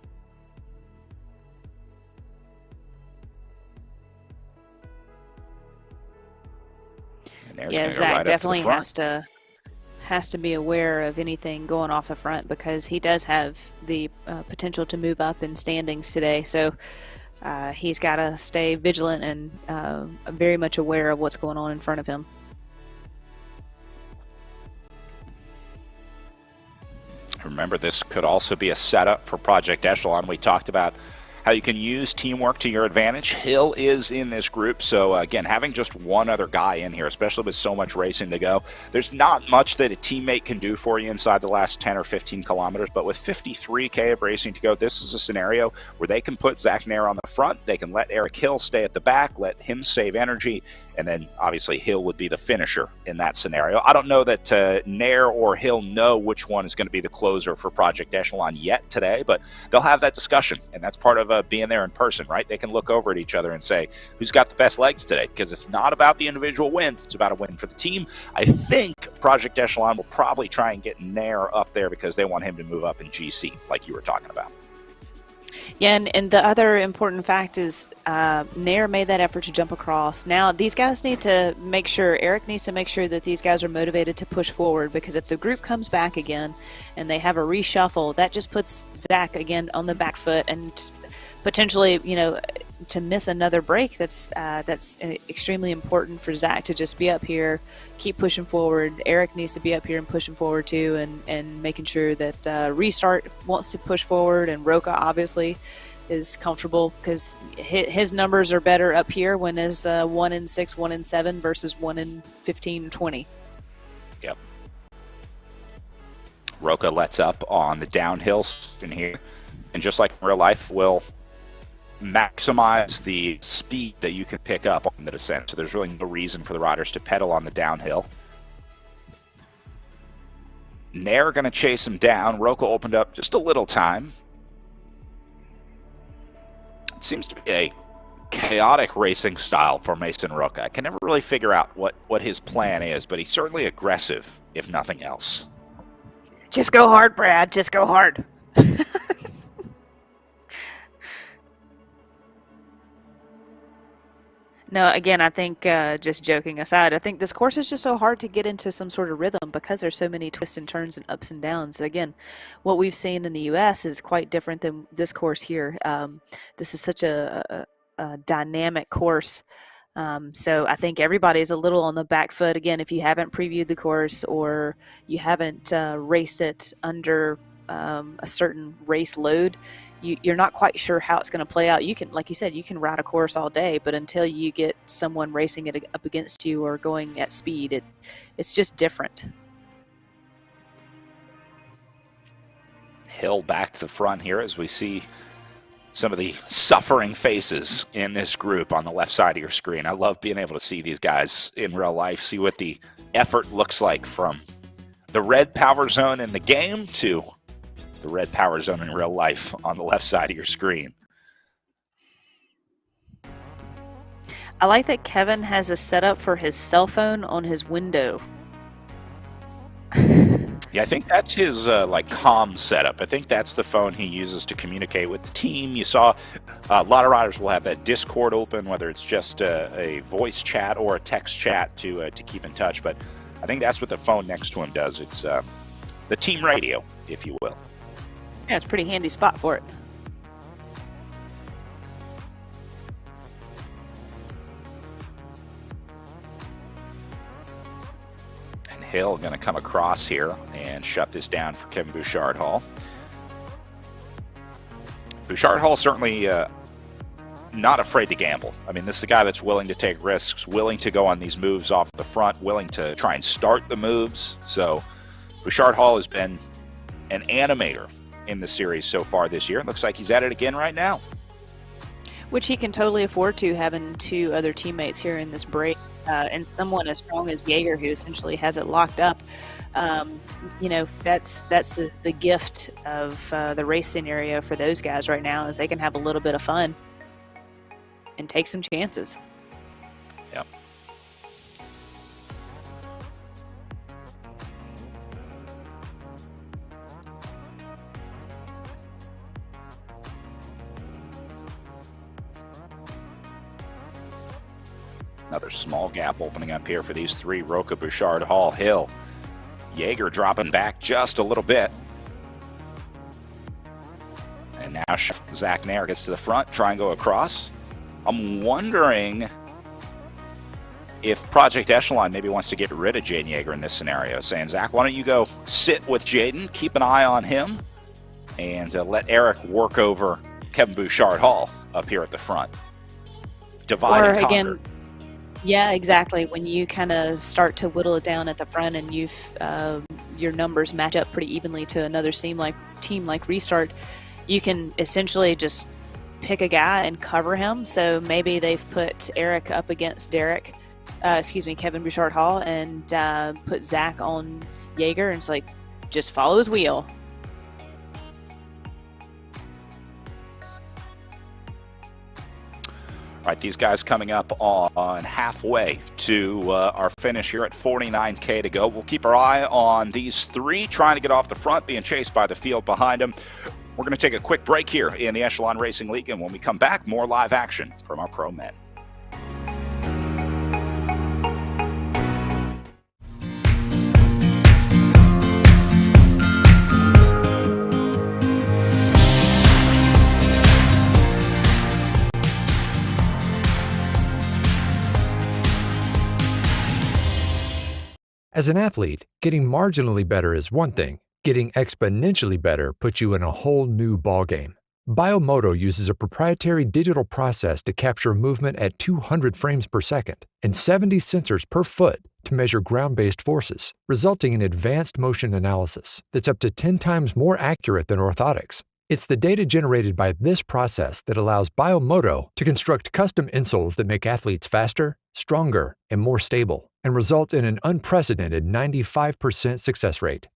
Speaker 2: Yeah, Zach definitely has to be aware of anything going off the front, because he does have the potential to move up in standings today. So he's got to stay vigilant and very much aware of what's going on in front of him.
Speaker 1: Remember, this could also be a setup for Project Echelon. We talked about how you can use teamwork to your advantage. Hill is in this group, so again, having just one other guy in here, especially with so much racing to go, there's not much that a teammate can do for you inside the last 10 or 15 kilometers, but with 53K of racing to go, this is a scenario where they can put Zach Nair on the front, they can let Eric Hill stay at the back, let him save energy, and then obviously Hill would be the finisher in that scenario. I don't know that Nair or Hill know which one is going to be the closer for Project Echelon yet today, but they'll have that discussion, and that's part of being there in person, right? They can look over at each other and say, who's got the best legs today? Because it's not about the individual win, it's about a win for the team. I think Project Echelon will probably try and get Nair up there because they want him to move up in GC, like you were talking about.
Speaker 2: Yeah, and the other important fact is Nair made that effort to jump across. Now, these guys need to make sure, Eric needs to make sure that these guys are motivated to push forward, because if the group comes back again and they have a reshuffle, that just puts Zach again on the back foot and potentially, to miss another break. That's extremely important for Zach to just be up here, keep pushing forward. Eric needs to be up here and pushing forward too, and making sure that Restart wants to push forward, and Roca obviously is comfortable because his numbers are better up here when is 1 in 6, 1 in 7 versus 1 in 15, 20.
Speaker 1: Yep. Roca lets up on the downhill in here, and just like in real life, will maximize the speed that you can pick up on the descent. So there's really no reason for the riders to pedal on the downhill. Nair going to chase him down. Roca opened up just a little time. It seems to be a chaotic racing style for Mason Roca. I can never really figure out what his plan is, but he's certainly aggressive, if nothing else.
Speaker 2: Just go hard, Brad. Just go hard. No, again, I think, just joking aside, I think this course is just so hard to get into some sort of rhythm because there's so many twists and turns and ups and downs. Again, what we've seen in the U.S. is quite different than this course here. This is such a dynamic course. So I think everybody's a little on the back foot. Again, if you haven't previewed the course or you haven't raced it under a certain race load, you're not quite sure how it's going to play out. You can, like you said, you can ride a course all day, but until you get someone racing it up against you or going at speed, it's just different.
Speaker 1: Hill back to the front here as we see some of the suffering faces in this group on the left side of your screen. I love being able to see these guys in real life, see what the effort looks like from the red power zone in the game to the red power zone in real life on the left side of your screen.
Speaker 2: I like that Kevin has a setup for his cell phone on his window.
Speaker 1: Yeah, I think that's his comm setup. I think that's the phone he uses to communicate with the team. You saw a lot of riders will have that Discord open, whether it's just a voice chat or a text chat to keep in touch. But I think that's what the phone next to him does. It's the team radio, if you will.
Speaker 2: Yeah, it's a pretty handy spot for it.
Speaker 1: And Hill going to come across here and shut this down for Kevin Bouchard-Hall. Bouchard-Hall certainly not afraid to gamble. I mean, this is a guy that's willing to take risks, willing to go on these moves off the front, willing to try and start the moves. So Bouchard-Hall has been an animator in the series so far this year. It looks like he's at it again right now.
Speaker 2: Which he can totally afford to, having two other teammates here in this break, and someone as strong as Jaeger, who essentially has it locked up. That's the gift of the race scenario for those guys right now, is they can have a little bit of fun and take some chances.
Speaker 1: Yep. Another small gap opening up here for these three, Roca, Bouchard, Hall, Hill. Jaeger dropping back just a little bit. And now Zach Nair gets to the front, try and go across. I'm wondering if Project Echelon maybe wants to get rid of Jaden Jaeger in this scenario, saying, Zach, why don't you go sit with Jaden, keep an eye on him, and let Eric work over Kevin Bouchard-Hall up here at the front. Divide and conquer.
Speaker 2: Again, yeah, exactly. When you kind of start to whittle it down at the front and your numbers match up pretty evenly to another team like Restart, you can essentially just pick a guy and cover him. So maybe they've put Eric up against Kevin Bouchard-Hall, and put Zach on Jaeger, and it's like, just follow his wheel.
Speaker 1: All right, these guys coming up on halfway to our finish here at 49K to go. We'll keep our eye on these three trying to get off the front, being chased by the field behind them. We're going to take a quick break here in the Echelon Racing League, and when we come back, more live action from our pro men.
Speaker 6: As an athlete, getting marginally better is one thing. Getting exponentially better puts you in a whole new ballgame. Biomoto uses a proprietary digital process to capture movement at 200 frames per second and 70 sensors per foot to measure ground-based forces, resulting in advanced motion analysis that's up to 10 times more accurate than orthotics. It's the data generated by this process that allows Biomoto to construct custom insoles that make athletes faster, stronger, and more stable, and result in an unprecedented 95% success rate.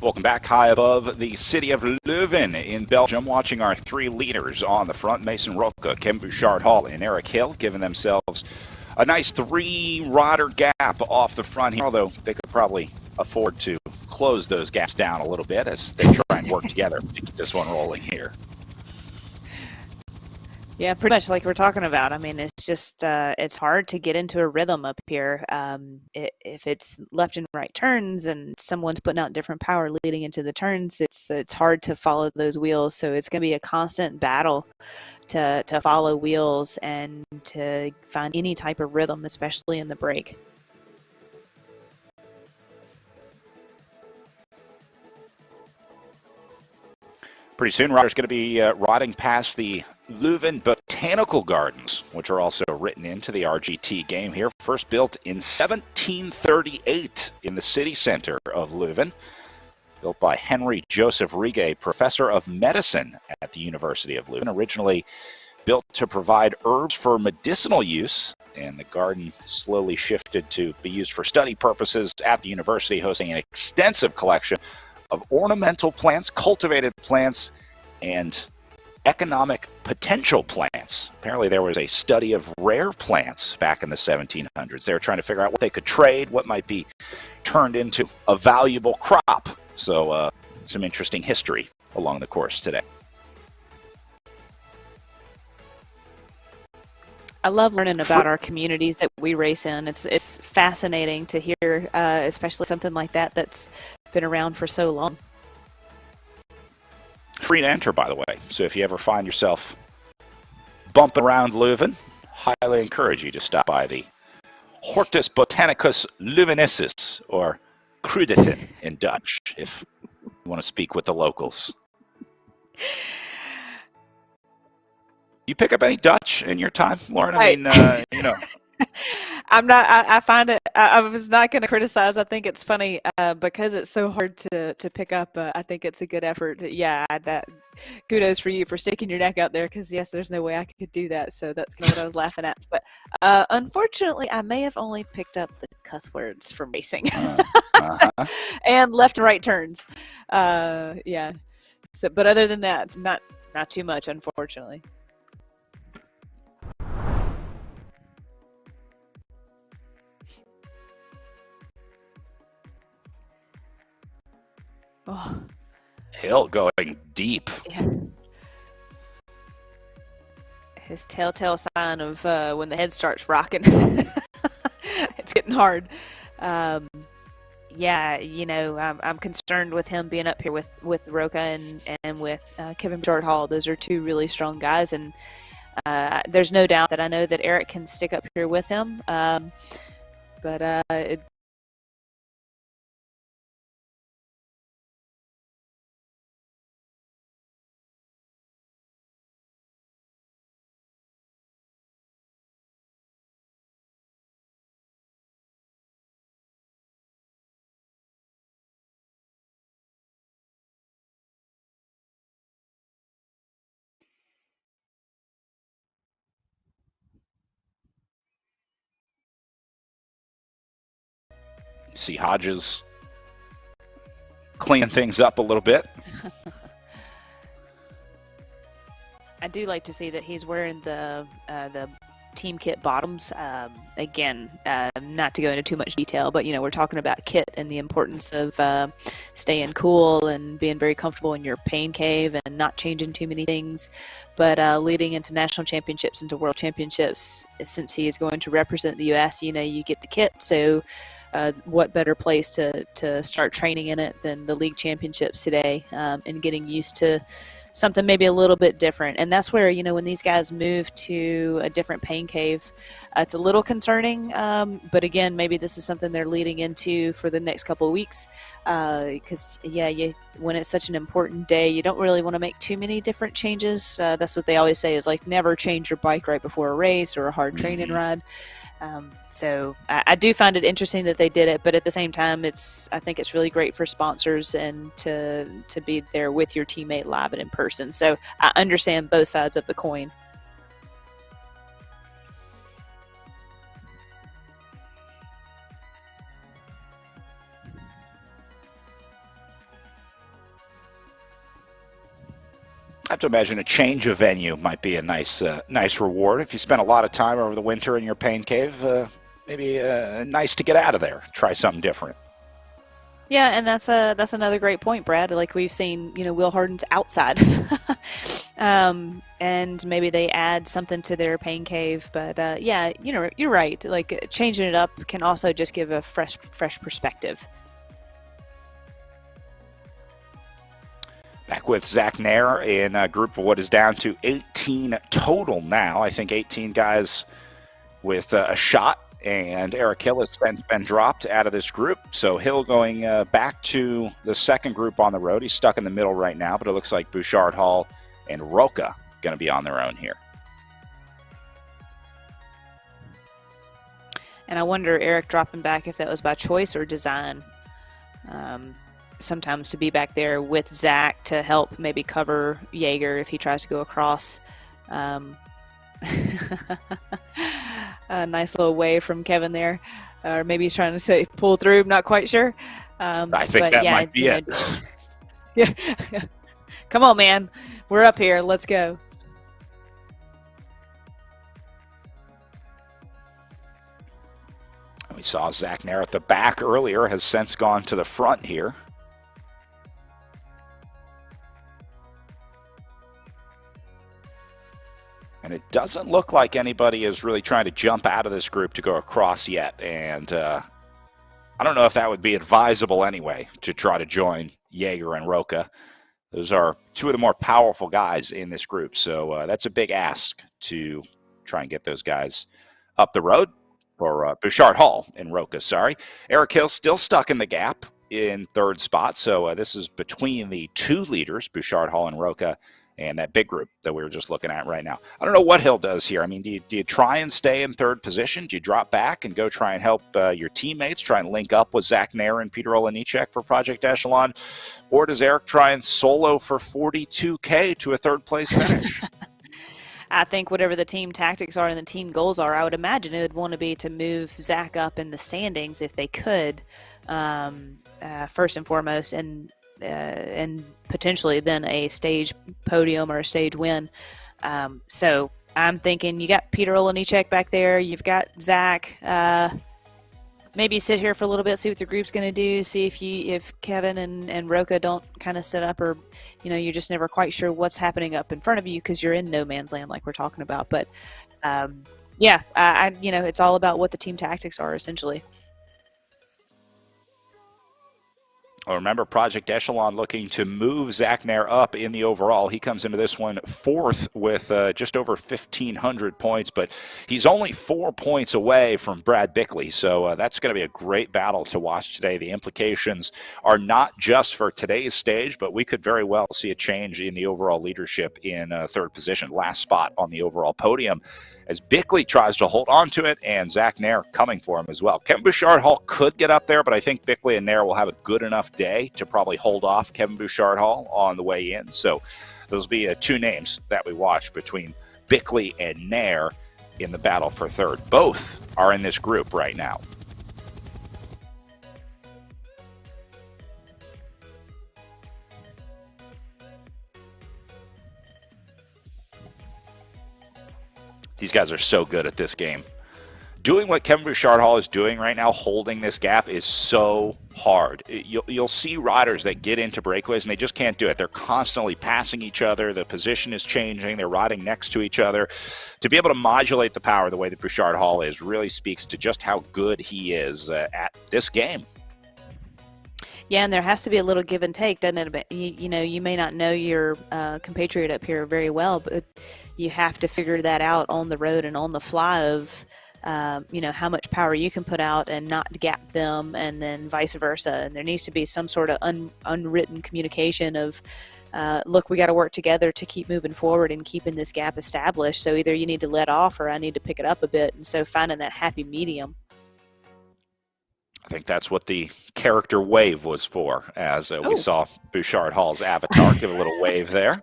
Speaker 1: Welcome back high above the city of Leuven in Belgium, watching our three leaders on the front, Mason Roca, Ken Bouchard-Hall, and Eric Hill, giving themselves a nice three-rider gap off the front here, although they could probably afford to close those gaps down a little bit as they try and work together to keep this one rolling here.
Speaker 2: Yeah, pretty much like we're talking about. I mean, it's just it's hard to get into a rhythm up here. If it's left and right turns and someone's putting out different power leading into the turns, it's hard to follow those wheels. So it's going to be a constant battle to follow wheels and to find any type of rhythm, especially in the break.
Speaker 1: Pretty soon, riders going to be riding past the Leuven Botanical Gardens, which are also written into the RGT game here. First built in 1738 in the city center of Leuven. Built by Henry Joseph Rigue, professor of medicine at the University of Leuven. Originally built to provide herbs for medicinal use, and the garden slowly shifted to be used for study purposes at the university, hosting an extensive collection of ornamental plants, cultivated plants, and economic potential plants. Apparently there was a study of rare plants back in the 1700s. They were trying to figure out what they could trade, what might be turned into a valuable crop. So some interesting history along the course today.
Speaker 2: I love learning about our communities that we race in. It's fascinating to hear, especially something like that that's been around for so long.
Speaker 1: Free to enter, by the way. So if you ever find yourself bumping around Leuven, highly encourage you to stop by the Hortus Botanicus Leuvenensis, or Cruditen in Dutch, if you want to speak with the locals. You pick up any Dutch in your time, Lauren? I mean, you know.
Speaker 2: I'm not. I find it. I was not going to criticize. I think it's funny because it's so hard to pick up. I think it's a good effort. Yeah, that kudos for you for sticking your neck out there. Because yes, there's no way I could do that. So that's kind of what I was laughing at. But unfortunately, I may have only picked up the cuss words from racing and left and right turns. Yeah. So, but other than that, not too much, unfortunately. Oh.
Speaker 1: Hill going deep.
Speaker 2: Yeah. His telltale sign of when the head starts rocking. It's getting hard. yeah, I'm concerned with him being up here with Roca and with Kevin Bouchard Hall. Those are two really strong guys, and there's no doubt that I know that Eric can stick up here with him. But
Speaker 1: See Hodges cleaning things up a little bit.
Speaker 2: I do like to see that he's wearing the team kit bottoms. Again, not to go into too much detail, but we're talking about kit and the importance of staying cool and being very comfortable in your pain cave and not changing too many things. But leading into national championships, into world championships, since he is going to represent the U.S., you get the kit. So what better place to start training in it than the league championships today, and getting used to something maybe a little bit different. And that's where, when these guys move to a different pain cave, it's a little concerning. But again, maybe this is something they're leading into for the next couple of weeks. Because, when it's such an important day, you don't really want to make too many different changes. That's what they always say is like never change your bike right before a race or a hard training ride. So I do find it interesting that they did it, but at the same time, I think it's really great for sponsors and to be there with your teammate live and in person. So I understand both sides of the coin.
Speaker 1: I have to imagine a change of venue might be a nice reward. If you spend a lot of time over the winter in your pain cave, maybe nice to get out of there, try something different.
Speaker 2: Yeah, and that's another great point, Brad. Like we've seen, Will Harden's outside, and maybe they add something to their pain cave. But you're right. Like changing it up can also just give a fresh perspective.
Speaker 1: Back with Zach Nair in a group of what is down to 18 total now. I think 18 guys with a shot, and Eric Hill has since been dropped out of this group. So Hill going back to the second group on the road. He's stuck in the middle right now, but it looks like Bouchard Hall and Roca going to be on their own here.
Speaker 2: And I wonder, Eric dropping back, if that was by choice or design. Sometimes to be back there with Zach to help maybe cover Jaeger if he tries to go across. A nice little wave from Kevin there. Or maybe he's trying to say pull through, I'm not quite sure.
Speaker 1: I think that might be it.
Speaker 2: Yeah. Come on, man. We're up here. Let's go.
Speaker 1: We saw Zach Nair at the back earlier, has since gone to the front here. And it doesn't look like anybody is really trying to jump out of this group to go across yet. And I don't know if that would be advisable anyway, to try to join Jaeger and Roca. Those are two of the more powerful guys in this group. So that's a big ask to try and get those guys up the road. Or Bouchard Hall and Roca, sorry. Eric Hill still stuck in the gap in third spot. So this is between the two leaders, Bouchard Hall and Roca, and that big group that we were just looking at right now. I don't know what Hill does here. I mean, do you try and stay in third position? Do you drop back and go try and help your teammates, try and link up with Zach Nair and Peter Olenichek for Project Echelon? Or does Eric try and solo for 42K to a third-place finish?
Speaker 2: I think whatever the team tactics are and the team goals are, I would imagine it would want to be to move Zach up in the standings if they could, first and foremost, and potentially then a stage podium or a stage win. So I'm thinking you got Peter Olenichek back there. You've got Zach. Maybe sit here for a little bit, see what the group's going to do, see if Kevin and Roca don't kind of set up, or you're just never quite sure what's happening up in front of you because you're in no man's land like we're talking about. But it's all about what the team tactics are essentially.
Speaker 1: Remember, Project Echelon looking to move Zach Nair up in the overall. He comes into this one fourth with just over 1,500 points, but he's only 4 points away from Brad Bickley. So that's going to be a great battle to watch today. The implications are not just for today's stage, but we could very well see a change in the overall leadership in third position, last spot on the overall podium, as Bickley tries to hold on to it, and Zach Nair coming for him as well. Kevin Bouchard-Hall could get up there, but I think Bickley and Nair will have a good enough day to probably hold off Kevin Bouchard-Hall on the way in. So those will be two names that we watch between Bickley and Nair in the battle for third. Both are in this group right now. These guys are so good at this game. Doing what Kevin Bouchard-Hall is doing right now, holding this gap, is so hard. You'll see riders that get into breakaways and they just can't do it. They're constantly passing each other. The position is changing. They're riding next to each other. To be able to modulate the power the way that Bouchard-Hall is really speaks to just how good he is at this game.
Speaker 2: Yeah, and there has to be a little give and take, doesn't it? You may not know your compatriot up here very well, but you have to figure that out on the road and on the fly of, how much power you can put out and not gap them, and then vice versa. And there needs to be some sort of unwritten communication of, look, we got to work together to keep moving forward and keeping this gap established. So either you need to let off or I need to pick it up a bit. And so finding that happy medium.
Speaker 1: I think that's what the character wave was for, as we saw Bouchard-Hall's avatar give a little wave there.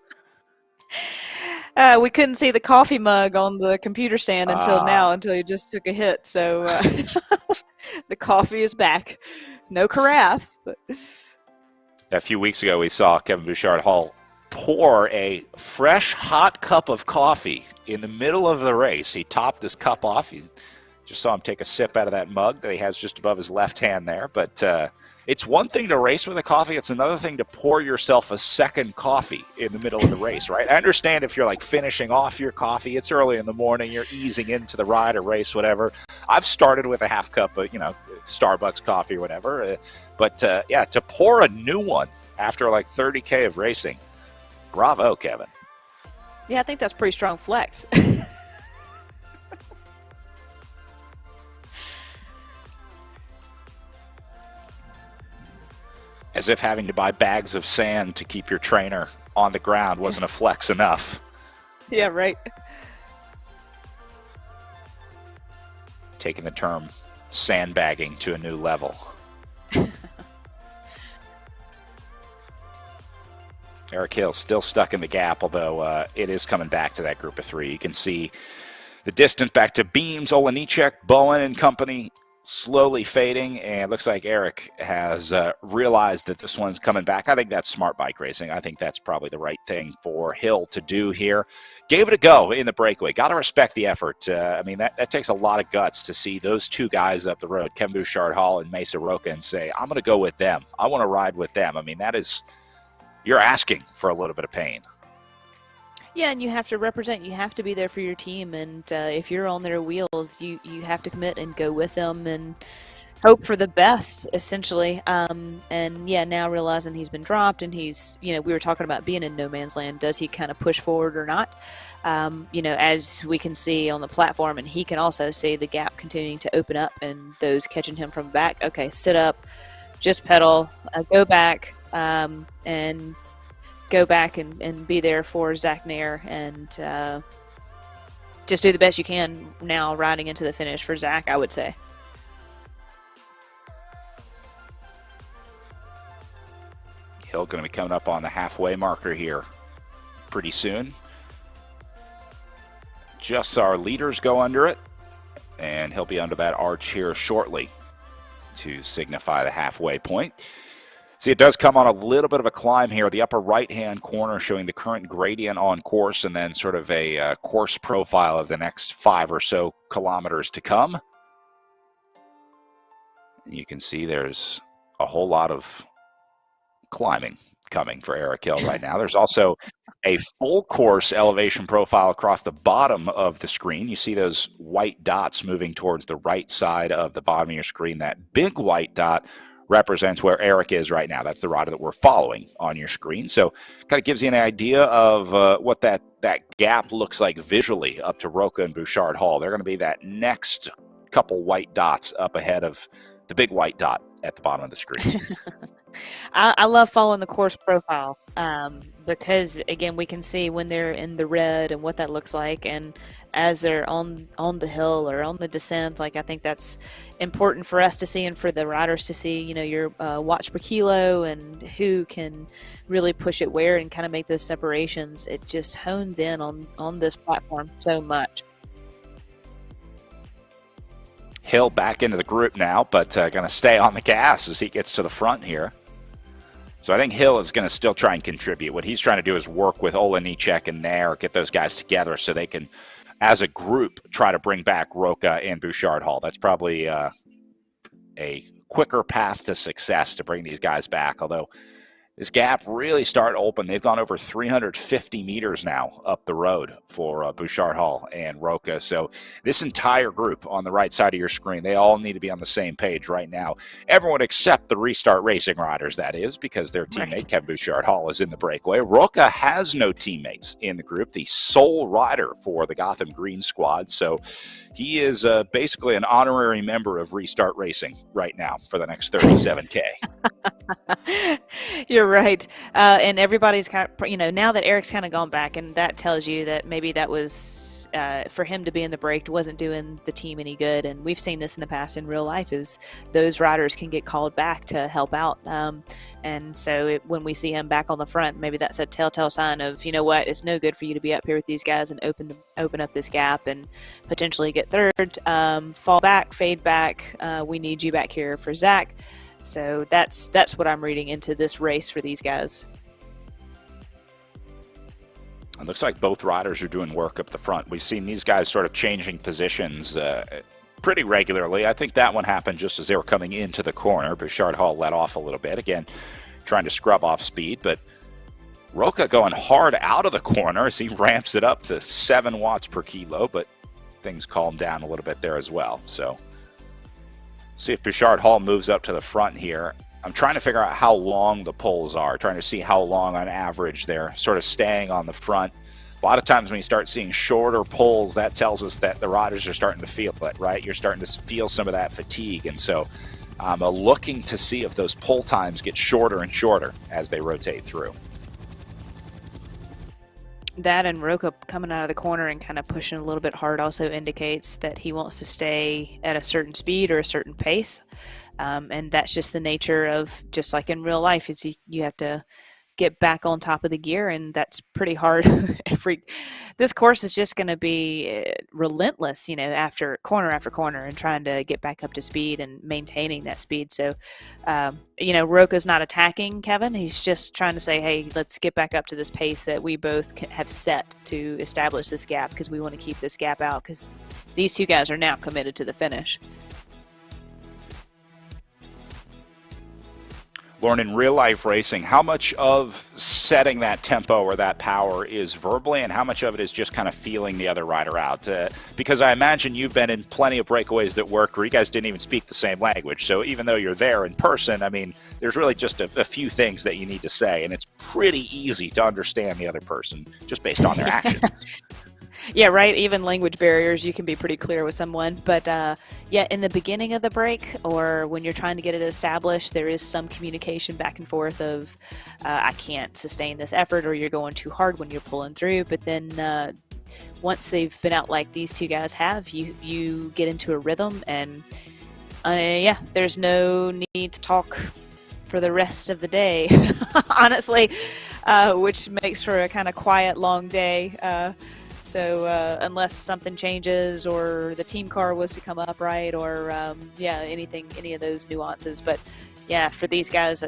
Speaker 2: We couldn't see the coffee mug on the computer stand until you just took a hit. So the coffee is back. No carafe. But
Speaker 1: a few weeks ago, we saw Kevin Bouchard-Hall pour a fresh, hot cup of coffee in the middle of the race. He topped his cup off. He just saw him take a sip out of that mug that he has just above his left hand there. But it's one thing to race with a coffee. It's another thing to pour yourself a second coffee in the middle of the race, right? I understand if you're like finishing off your coffee, it's early in the morning, you're easing into the ride or race, whatever. I've started with a half cup of, Starbucks coffee or whatever. But to pour a new one after like 30K of racing, bravo, Kevin.
Speaker 2: yeah, I think that's pretty strong flex.
Speaker 1: As if having to buy bags of sand to keep your trainer on the ground wasn't a flex enough.
Speaker 2: Yeah, right.
Speaker 1: Taking the term sandbagging to a new level. Eric Hill still stuck in the gap, although it is coming back to that group of three. You can see the distance back to Beams, Olenichek, Bowen and company slowly fading, and it looks like Eric has realized that this one's coming back. I think that's smart bike racing. I think that's probably the right thing for Hill to do here. Gave it a go in the breakaway. Got to respect the effort. That takes a lot of guts to see those two guys up the road, Kevin Bouchard-Hall and Mesa Roca, and say, I'm going to go with them. I want to ride with them. That is, you're asking for a little bit of pain.
Speaker 2: Yeah, and you have to represent. You have to be there for your team, and if you're on their wheels, you have to commit and go with them and hope for the best, essentially. And yeah, now realizing he's been dropped, and he's, we were talking about being in no man's land. Does he kind of push forward or not? As we can see on the platform, and he can also see the gap continuing to open up, and those catching him from back. Okay, sit up, just pedal, go back, and go back and be there for Zach Nair, and just do the best you can now riding into the finish for Zach, I would say.
Speaker 1: Hill going to be coming up on the halfway marker here pretty soon. Just saw our leaders go under it, and he'll be under that arch here shortly to signify the halfway point. See, it does come on a little bit of a climb here. The upper right-hand corner showing the current gradient on course, and then sort of a course profile of the next 5 or so kilometers to come. You can see there's a whole lot of climbing coming for Eric Hill right now. There's also a full course elevation profile across the bottom of the screen. You see those white dots moving towards the right side of the bottom of your screen. That big white dot represents where Eric is right now. That's the rider that we're following on your screen. So kind of gives you an idea of what that gap looks like visually up to Roca and Bouchard Hall. They're going to be that next couple white dots up ahead of the big white dot at the bottom of the screen.
Speaker 2: I love following the course profile because, again, we can see when they're in the red and what that looks like. And as they're on the hill or on the descent, like, I think that's important for us to see and for the riders to see, you know, your watts per kilo and who can really push it where and kind of make those separations. It just hones in on this platform so much.
Speaker 1: Hill back into the group now, but going to stay on the gas as he gets to the front here. So I think Hill is going to still try and contribute. What he's trying to do is work with Olenichek and Nair, get those guys together so they can, as a group, try to bring back Roca and Bouchard Hall. That's probably a quicker path to success to bring these guys back, although this gap really started to open. They've gone over 350 meters now up the road for Bouchard Hall and Roca. So this entire group on the right side of your screen, they all need to be on the same page right now. Everyone except the Restart Racing riders, that is, because their teammate, Kevin Bouchard Hall, is in the breakaway. Roca has no teammates in the group, the sole rider for the Gotham Green squad. So he is basically an honorary member of Restart Racing right now for the next 37K.
Speaker 2: You're right. And everybody's kind of, you know, now that Eric's kind of gone back, and that tells you that maybe that was, for him to be in the break wasn't doing the team any good. And we've seen this in the past in real life, is those riders can get called back to help out. And so when we see him back on the front, maybe that's a telltale sign of, you know what, it's no good for you to be up here with these guys and open up this gap and potentially get third, fall back, fade back. We need you back here for Zach. So that's what I'm reading into this race for these guys.
Speaker 1: It looks like both riders are doing work up the front. We've seen these guys sort of changing positions pretty regularly. I think that one happened just as they were coming into the corner. Bouchard Hall let off a little bit, again, trying to scrub off speed, but Roca going hard out of the corner as he ramps it up to 7 watts per kilo, but things calm down a little bit there as well. So see if Bouchard Hall moves up to the front here. I'm trying to figure out how long the poles are, trying to see how long on average they're sort of staying on the front. A lot of times when you start seeing shorter poles, that tells us that the riders are starting to feel it, right? You're starting to feel some of that fatigue. And so I'm looking to see if those pull times get shorter and shorter as they rotate through.
Speaker 2: That and Roca coming out of the corner and kind of pushing a little bit hard also indicates that he wants to stay at a certain speed or a certain pace. And that's just the nature of, just like in real life, is you have to get back on top of the gear, and that's pretty hard. This course is just going to be relentless, you know, after corner, and trying to get back up to speed and maintaining that speed. So, you know, Roca's not attacking Kevin. He's just trying to say, hey, let's get back up to this pace that we both have set to establish this gap, because we want to keep this gap out, because these two guys are now committed to the finish.
Speaker 1: Lauren, in real life racing, how much of setting that tempo or that power is verbally, and how much of it is just kind of feeling the other rider out? Because I imagine you've been in plenty of breakaways that worked where you guys didn't even speak the same language. So even though you're there in person, I mean, there's really just a few things that you need to say, and it's pretty easy to understand the other person just based on their actions.
Speaker 2: Yeah, right. Even language barriers, you can be pretty clear with someone. But yeah, in the beginning of the break, or when you're trying to get it established, there is some communication back and forth of, I can't sustain this effort, or you're going too hard when you're pulling through. But then once they've been out like these two guys have, you get into a rhythm, and yeah, there's no need to talk for the rest of the day, honestly, which makes for a kind of quiet, long day. So unless something changes, or the team car was to come up, right, or yeah, any of those nuances. But yeah, for these guys,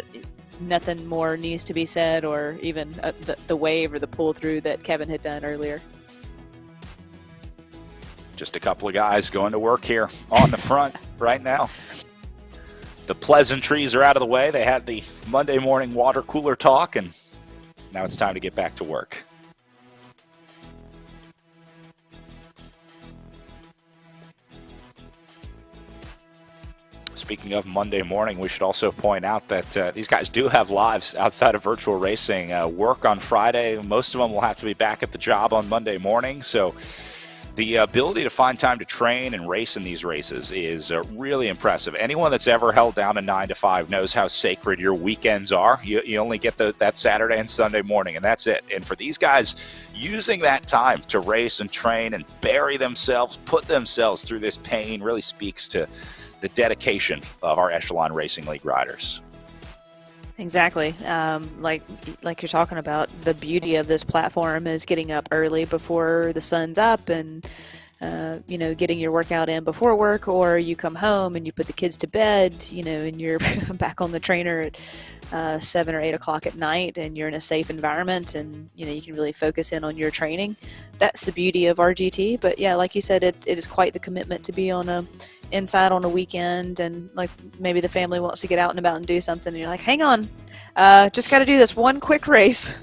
Speaker 2: nothing more needs to be said, or even the wave or the pull through that Kevin had done earlier.
Speaker 1: Just a couple of guys going to work here on the front right now. The pleasantries are out of the way. They had the Monday morning water cooler talk, and now it's time to get back to work. speaking of Monday morning, we should also point out that these guys do have lives outside of virtual racing. Work on Friday. Most of them will have to be back at the job on Monday morning. So the ability to find time to train and race in these races is really impressive. Anyone that's ever held down a 9 to 5 knows how sacred your weekends are. You only get that Saturday and Sunday morning, and that's it. And for these guys, using that time to race and train and bury themselves, put themselves through this pain really speaks to the dedication of our Echelon Racing League riders.
Speaker 2: Exactly. Like you're talking about, the beauty of this platform is getting up early before the sun's up and, getting your workout in before work, or you come home and you put the kids to bed, and you're back on the trainer at 7 or 8 o'clock at night, and you're in a safe environment, and, you can really focus in on your training. That's the beauty of RGT. But yeah, like you said, it is quite the commitment to be inside on a weekend, and like maybe the family wants to get out and about and do something, and you're like, hang on, just got to do this one quick race.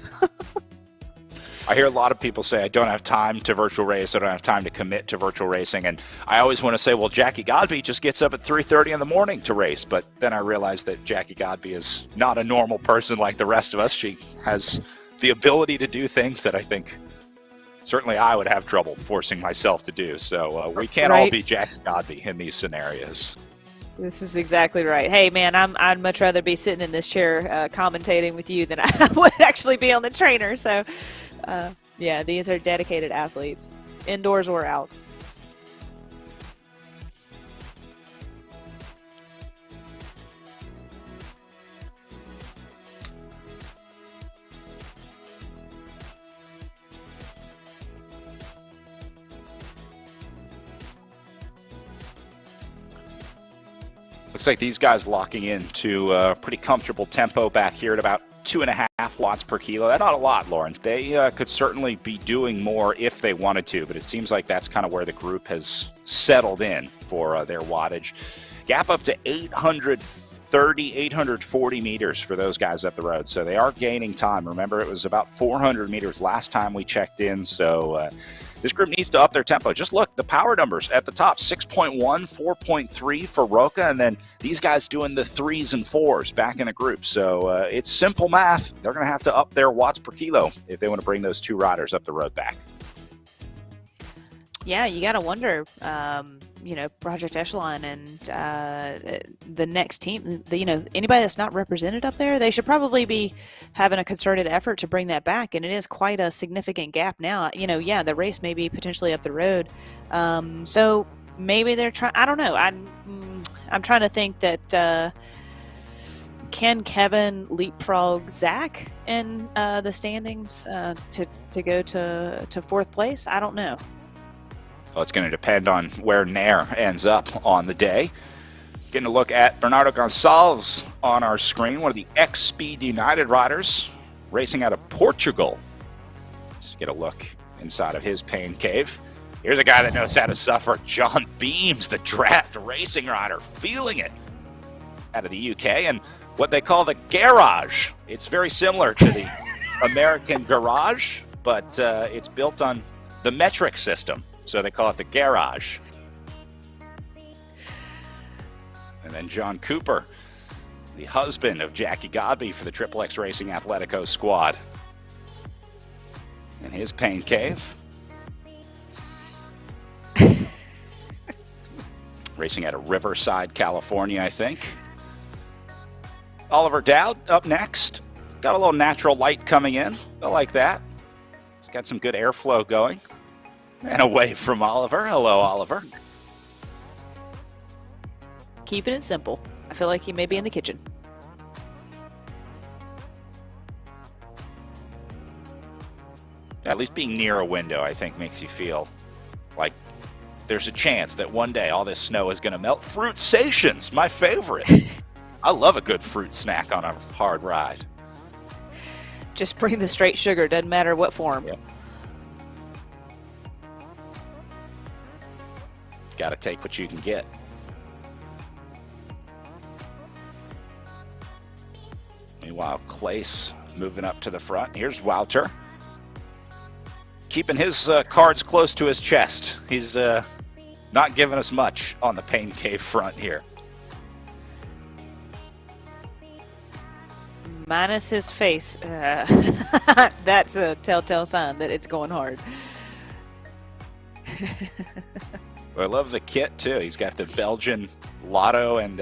Speaker 1: I hear a lot of people say, I don't have time to virtual race, I don't have time to commit to virtual racing, and I always want to say, well, Jackie Godby just gets up at 3:30 in the morning to race, but then I realized that Jackie Godby is not a normal person like the rest of us. She has the ability to do things that I think certainly I would have trouble forcing myself to do. So we can't all be Jackie Godby in these scenarios.
Speaker 2: This is exactly right. Hey, man, I'd much rather be sitting in this chair commentating with you than I would actually be on the trainer. So, yeah, these are dedicated athletes, indoors or out.
Speaker 1: Looks like these guys locking into a pretty comfortable tempo back here at about 2.5 watts per kilo. That's not a lot, Lauren. They could certainly be doing more if they wanted to, but it seems like that's kind of where the group has settled in for their wattage. Gap up to 830, 840 meters for those guys up the road. So they are gaining time. Remember, it was about 400 meters last time we checked in. So this group needs to up their tempo. Just look, the power numbers at the top, 6.1, 4.3 for Roca, and then these guys doing the 3s and 4s back in the group. So it's simple math. They're going to have to up their watts per kilo if they want to bring those two riders up the road back.
Speaker 2: Yeah, you got to wonder, Project Echelon and the next team, anybody that's not represented up there, they should probably be having a concerted effort to bring that back. And it is quite a significant gap now. The race may be potentially up the road. So maybe they're trying, I don't know. I'm trying to think that can Kevin leapfrog Zach in the standings to go to fourth place? I don't know.
Speaker 1: Well, it's going to depend on where Nair ends up on the day. Getting a look at Bernardo Gonçalves on our screen, one of the ex-Speed United riders racing out of Portugal. Let's get a look inside of his pain cave. Here's a guy that knows how to suffer. John Beams, the draft racing rider, feeling it out of the UK and what they call the garage. It's very similar to the American garage, but it's built on the metric system. So they call it the garage. And then John Cooper, the husband of Jackie Godby for the Triple X Racing Athletico squad. In his pain cave. Racing out of Riverside, California, I think. Oliver Dowd up next. Got a little natural light coming in. I like that. It's got some good airflow going. And away from Oliver. Hello, Oliver.
Speaker 2: Keeping it simple. I feel like he may be in the kitchen.
Speaker 1: At least being near a window, I think, makes you feel like there's a chance that one day all this snow is going to melt. Fruitsations, my favorite. I love a good fruit snack on a hard ride.
Speaker 2: Just bring the straight sugar, doesn't matter what form.
Speaker 1: Yep. Got to take what you can get. Meanwhile, Clace moving up to the front. Here's Wouter. Keeping his cards close to his chest. He's not giving us much on the pain cave front here.
Speaker 2: minus his face. That's a telltale sign that it's going hard.
Speaker 1: I love the kit too. He's got the Belgian Lotto and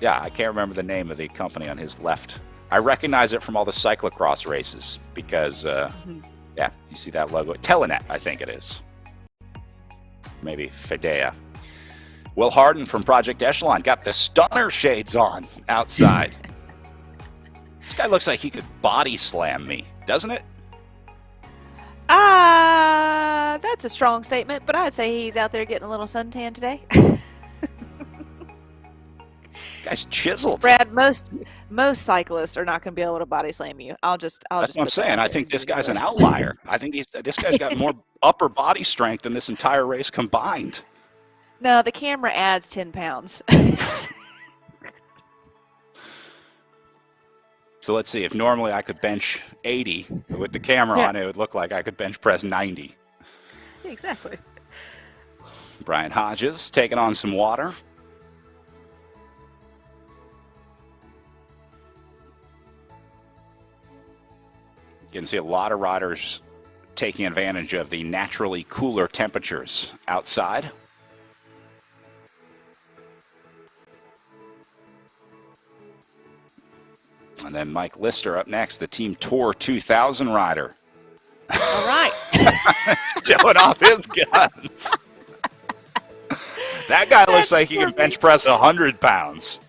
Speaker 1: yeah, I can't remember the name of the company on his left. I recognize it from all the cyclocross races because yeah, you see that logo. Telenet, I think it is. Maybe Fidea. Will Harden from Project Echelon got the stunner shades on outside. This guy looks like he could body slam me, doesn't it?
Speaker 2: That's a strong statement, but I'd say he's out there getting a little suntan today.
Speaker 1: Guy's chiseled.
Speaker 2: Brad, most cyclists are not going to be able to body slam you.
Speaker 1: That's what I'm saying. I think this guy's an outlier. I think this guy's got more upper body strength than this entire race combined.
Speaker 2: No, the camera adds 10 pounds.
Speaker 1: So let's see. If normally I could bench 80 with the camera on, it would look like I could bench press 90.
Speaker 2: Exactly.
Speaker 1: Brian Hodges taking on some water. You can see a lot of riders taking advantage of the naturally cooler temperatures outside. And then Mike Lister up next, the Team Tour 2000 rider.
Speaker 2: All right.
Speaker 1: Showing off his guns. That guy looks like he can bench press 100 pounds.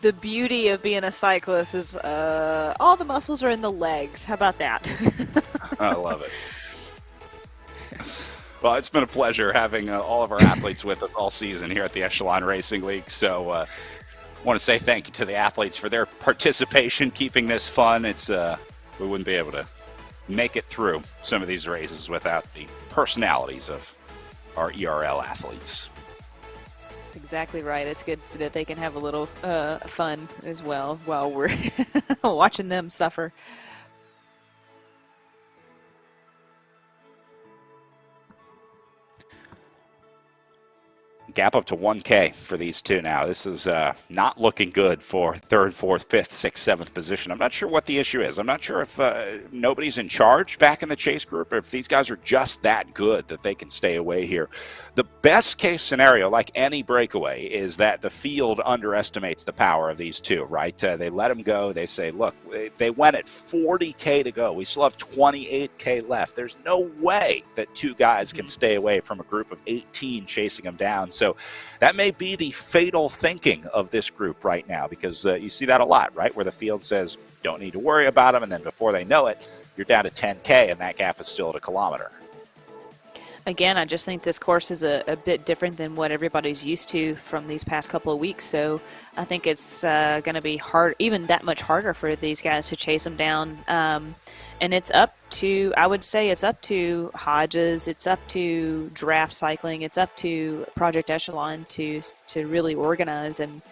Speaker 2: The beauty of being a cyclist is all the muscles are in the legs. How about that?
Speaker 1: I love it. Well, it's been a pleasure having all of our athletes with us all season here at the Echelon Racing League. So I want to say thank you to the athletes for their participation, keeping this fun. It's we wouldn't be able to make it through some of these races without the personalities of our ERL athletes.
Speaker 2: That's exactly right. It's good that they can have a little fun as well while we're watching them suffer.
Speaker 1: Gap up to 1K for these two now. This is not looking good for third, fourth, fifth, sixth, seventh position. I'm not sure what the issue is. I'm not sure if nobody's in charge back in the chase group or if these guys are just that good that they can stay away here. The best case scenario, like any breakaway, is that the field underestimates the power of these two, right? They let them go. They say, look, they went at 40K to go. We still have 28K left. There's no way that two guys can stay away from a group of 18 chasing them down. So that may be the fatal thinking of this group right now, because you see that a lot, right? Where the field says, don't need to worry about them. And then before they know it, you're down to 10K and that gap is still at a kilometer.
Speaker 2: Again, I just think this course is a bit different than what everybody's used to from these past couple of weeks. So I think it's going to be hard, even that much harder for these guys to chase them down. And it's up to, I would say it's up to Hodges, it's up to Draft Cycling, it's up to Project Echelon to really organize and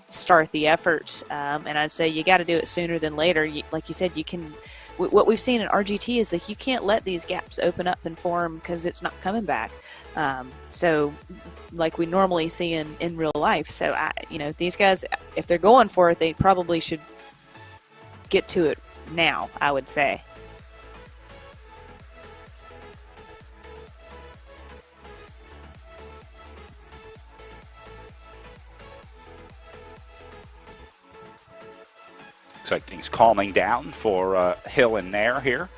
Speaker 2: start the effort. And I'd say you got to do it sooner than later. Like you said, you can. What we've seen in RGT is that you can't let these gaps open up and form because it's not coming back. So, like we normally see in real life. So, these guys, if they're going for it, they probably should get to it now, I would say.
Speaker 1: Looks like things calming down for Hill and Nair here.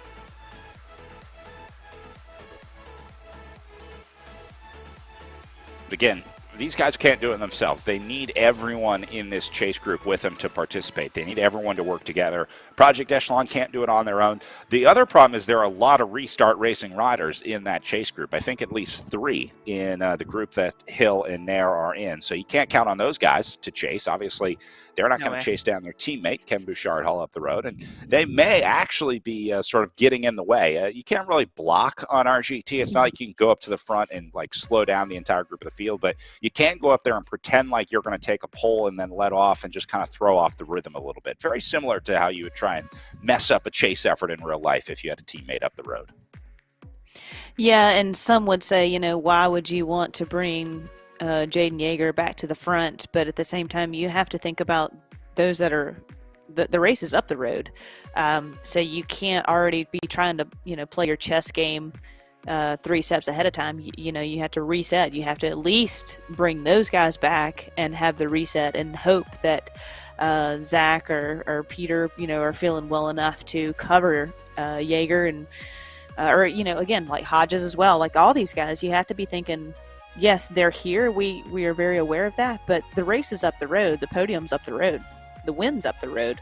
Speaker 1: But again, these guys can't do it themselves. They need everyone in this chase group with them to participate. They need everyone to work together. Project Echelon can't do it on their own. The other problem is there are a lot of Restart Racing riders in that chase group. I think at least 3 in the group that Hill and Nair are in. So you can't count on those guys to chase. Obviously, they're not going to chase down their teammate, Ken Bouchard, Hall up the road. And they may actually be sort of getting in the way. You can't really block on RGT. It's not like you can go up to the front and like slow down the entire group of the field, but you can go up there and pretend like you're going to take a pole and then let off and just kind of throw off the rhythm a little bit. Very similar to how you would try and mess up a chase effort in real life if you had a teammate up the road.
Speaker 2: Yeah, and some would say, why would you want to bring Jaden Yeager back to the front? But at the same time, you have to think about those that are the race is up the road. So you can't already be trying to, play your chess game 3 steps ahead of time. You have to reset. You have to at least bring those guys back and have the reset and hope that Zach or Peter, are feeling well enough to cover Yeager and or again, like Hodges as well. Like all these guys, you have to be thinking, yes, they're here. We are very aware of that, but the race is up the road. The podium's up the road. The win's up the road.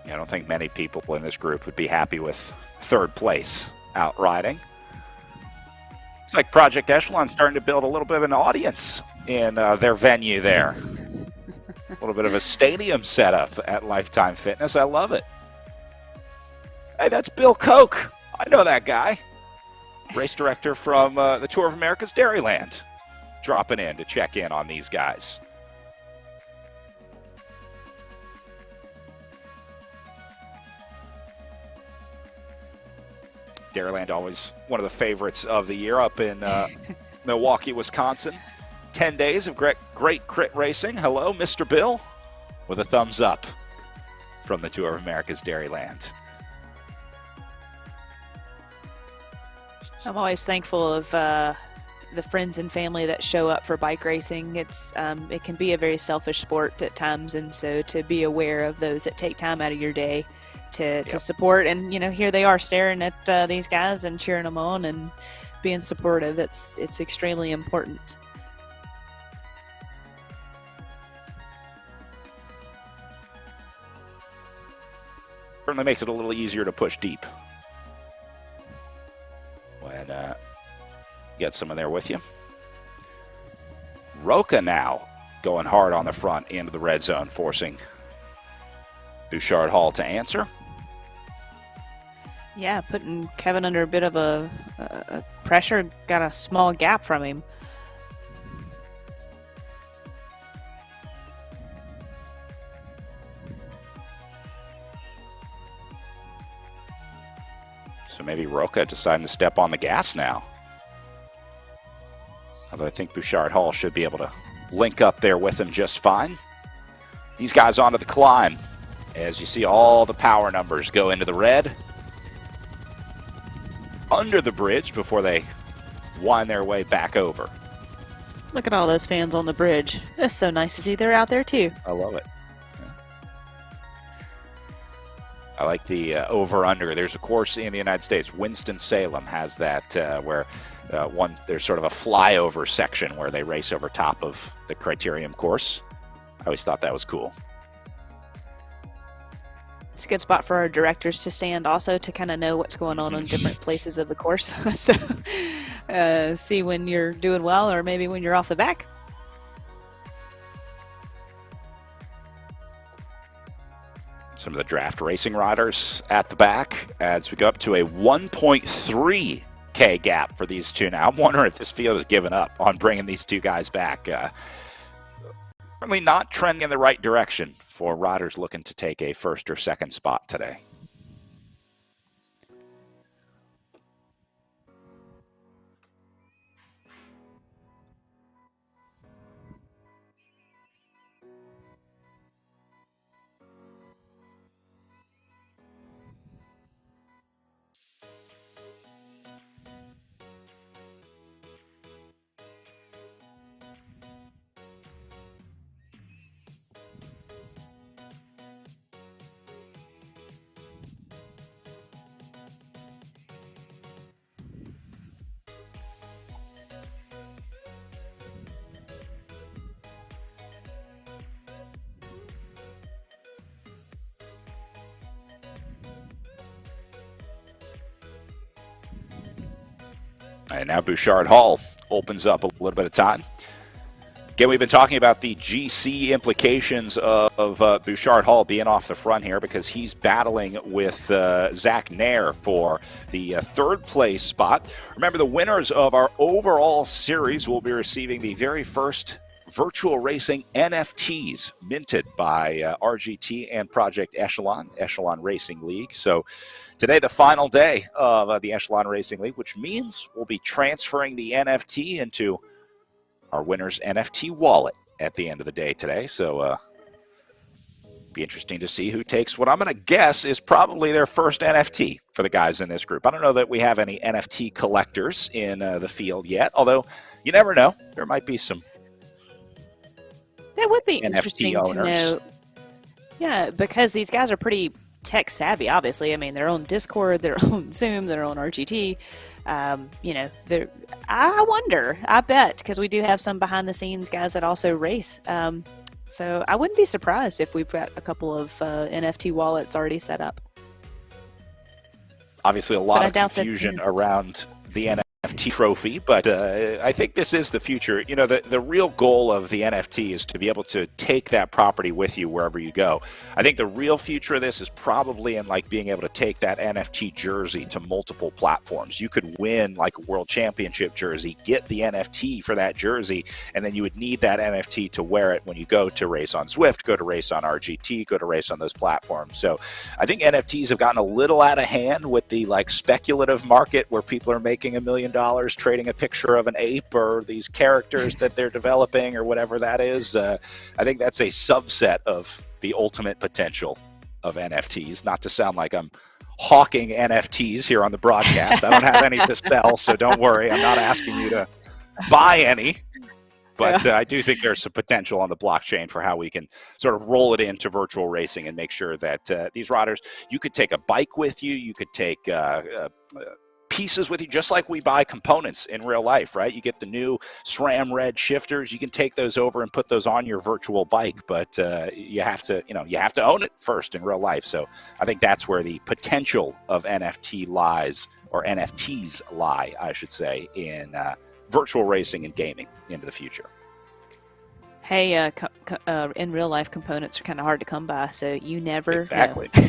Speaker 1: I don't think many people in this group would be happy with third place out riding. It's like Project Echelon's starting to build a little bit of an audience in their venue there. A little bit of a stadium setup at Lifetime Fitness. I love it. Hey, that's Bill Koch. I know that guy. Race director from the Tour of America's Dairyland. Dropping in to check in on these guys. Dairyland, always one of the favorites of the year up in Milwaukee, Wisconsin. 10 days of great crit racing. Hello, Mr. Bill, with a thumbs up from the Tour of America's Dairyland.
Speaker 2: I'm always thankful of the friends and family that show up for bike racing. It can be a very selfish sport at times, and so to be aware of those that take time out of your day to support, and here they are staring at these guys and cheering them on and being supportive. It's extremely important.
Speaker 1: Certainly makes it a little easier to push deep when get someone there with you. Roca now going hard on the front into the red zone, forcing Bouchard Hall to answer.
Speaker 2: Yeah, putting Kevin under a bit of a pressure. Got a small gap from him.
Speaker 1: So maybe Roca deciding to step on the gas now. Although I think Bouchard Hall should be able to link up there with him just fine. These guys onto the climb. As you see all the power numbers go into the red. Under the bridge before they wind their way back over.
Speaker 2: Look at all those fans on the bridge. It's so nice to see they're out there too.
Speaker 1: I love it. I like the over-under. There's a course in the United States, Winston-Salem has that where there's sort of a flyover section where they race over top of the Criterium course. I always thought that was cool.
Speaker 2: It's a good spot for our directors to stand also to kind of know what's going on in different places of the course. So see when you're doing well or maybe when you're off the back.
Speaker 1: Some of the draft racing riders at the back as we go up to a 1.3K gap for these two now. I'm wondering if this field has given up on bringing these two guys back. Certainly not trending in the right direction for riders looking to take a first or second spot today. And now Bouchard Hall opens up a little bit of time. Again, we've been talking about the GC implications of Bouchard Hall being off the front here because he's battling with Zach Nair for the third place spot. Remember, the winners of our overall series will be receiving the very first virtual racing NFTs minted by RGT and Project Echelon Racing League. So today, the final day of the Echelon Racing League, which means we'll be transferring the NFT into our winner's NFT wallet at the end of the day today. So be interesting to see who takes what I'm going to guess is probably their first NFT for the guys in this group. I don't know that we have any NFT collectors in the field yet, although you never know. There might be some
Speaker 2: That would be
Speaker 1: NFT
Speaker 2: interesting
Speaker 1: owners.
Speaker 2: to know. Yeah, because these guys are pretty tech savvy, obviously. I mean, their own Discord, their own Zoom, their own RGT. I wonder, I bet, because we do have some behind the scenes guys that also race. So I wouldn't be surprised if we've got a couple of NFT wallets already set up.
Speaker 1: Obviously, a lot of confusion around the NFT trophy, but I think this is the future. You know, the real goal of the NFT is to be able to take that property with you wherever you go. I think the real future of this is probably in like being able to take that NFT jersey to multiple platforms. You could win like a world championship jersey, get the NFT for that jersey, and then you would need that NFT to wear it when you go to race on Zwift, go to race on RGT, go to race on those platforms. So I think NFTs have gotten a little out of hand with the like speculative market where people are making $1 million trading a picture of an ape or these characters that they're developing or whatever that is. I think that's a subset of the ultimate potential of NFTs. Not to sound like I'm hawking NFTs here on the broadcast. I don't have any to sell, so don't worry. I'm not asking you to buy any. But I do think there's some potential on the blockchain for how we can sort of roll it into virtual racing and make sure that these riders, you could take a bike with you, you could take pieces with you, just like we buy components in real life, right? You get the new SRAM red shifters, you can take those over and put those on your virtual bike, but you have to own it first in real life. So I think that's where the potential of NFT lies, or NFTs lie, I should say, in virtual racing and gaming into the future.
Speaker 2: Hey, in real life, components are kind of hard to come by, so you never
Speaker 1: Exactly.
Speaker 2: know.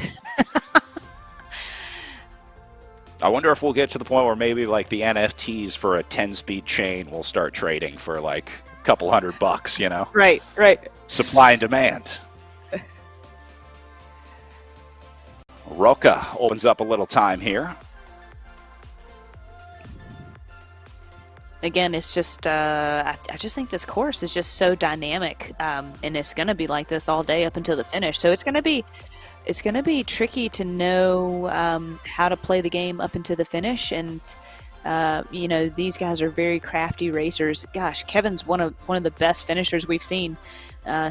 Speaker 1: I wonder if we'll get to the point where maybe like the NFTs for a 10-speed chain will start trading for like a couple $100, you know?
Speaker 2: Right.
Speaker 1: Supply and demand. Roca opens up a little time here.
Speaker 2: Again, it's just, I just think this course is just so dynamic, and it's going to be like this all day up until the finish. So it's going to be tricky to know how to play the game up into the finish. And these guys are very crafty racers. Gosh, Kevin's one of the best finishers we've seen.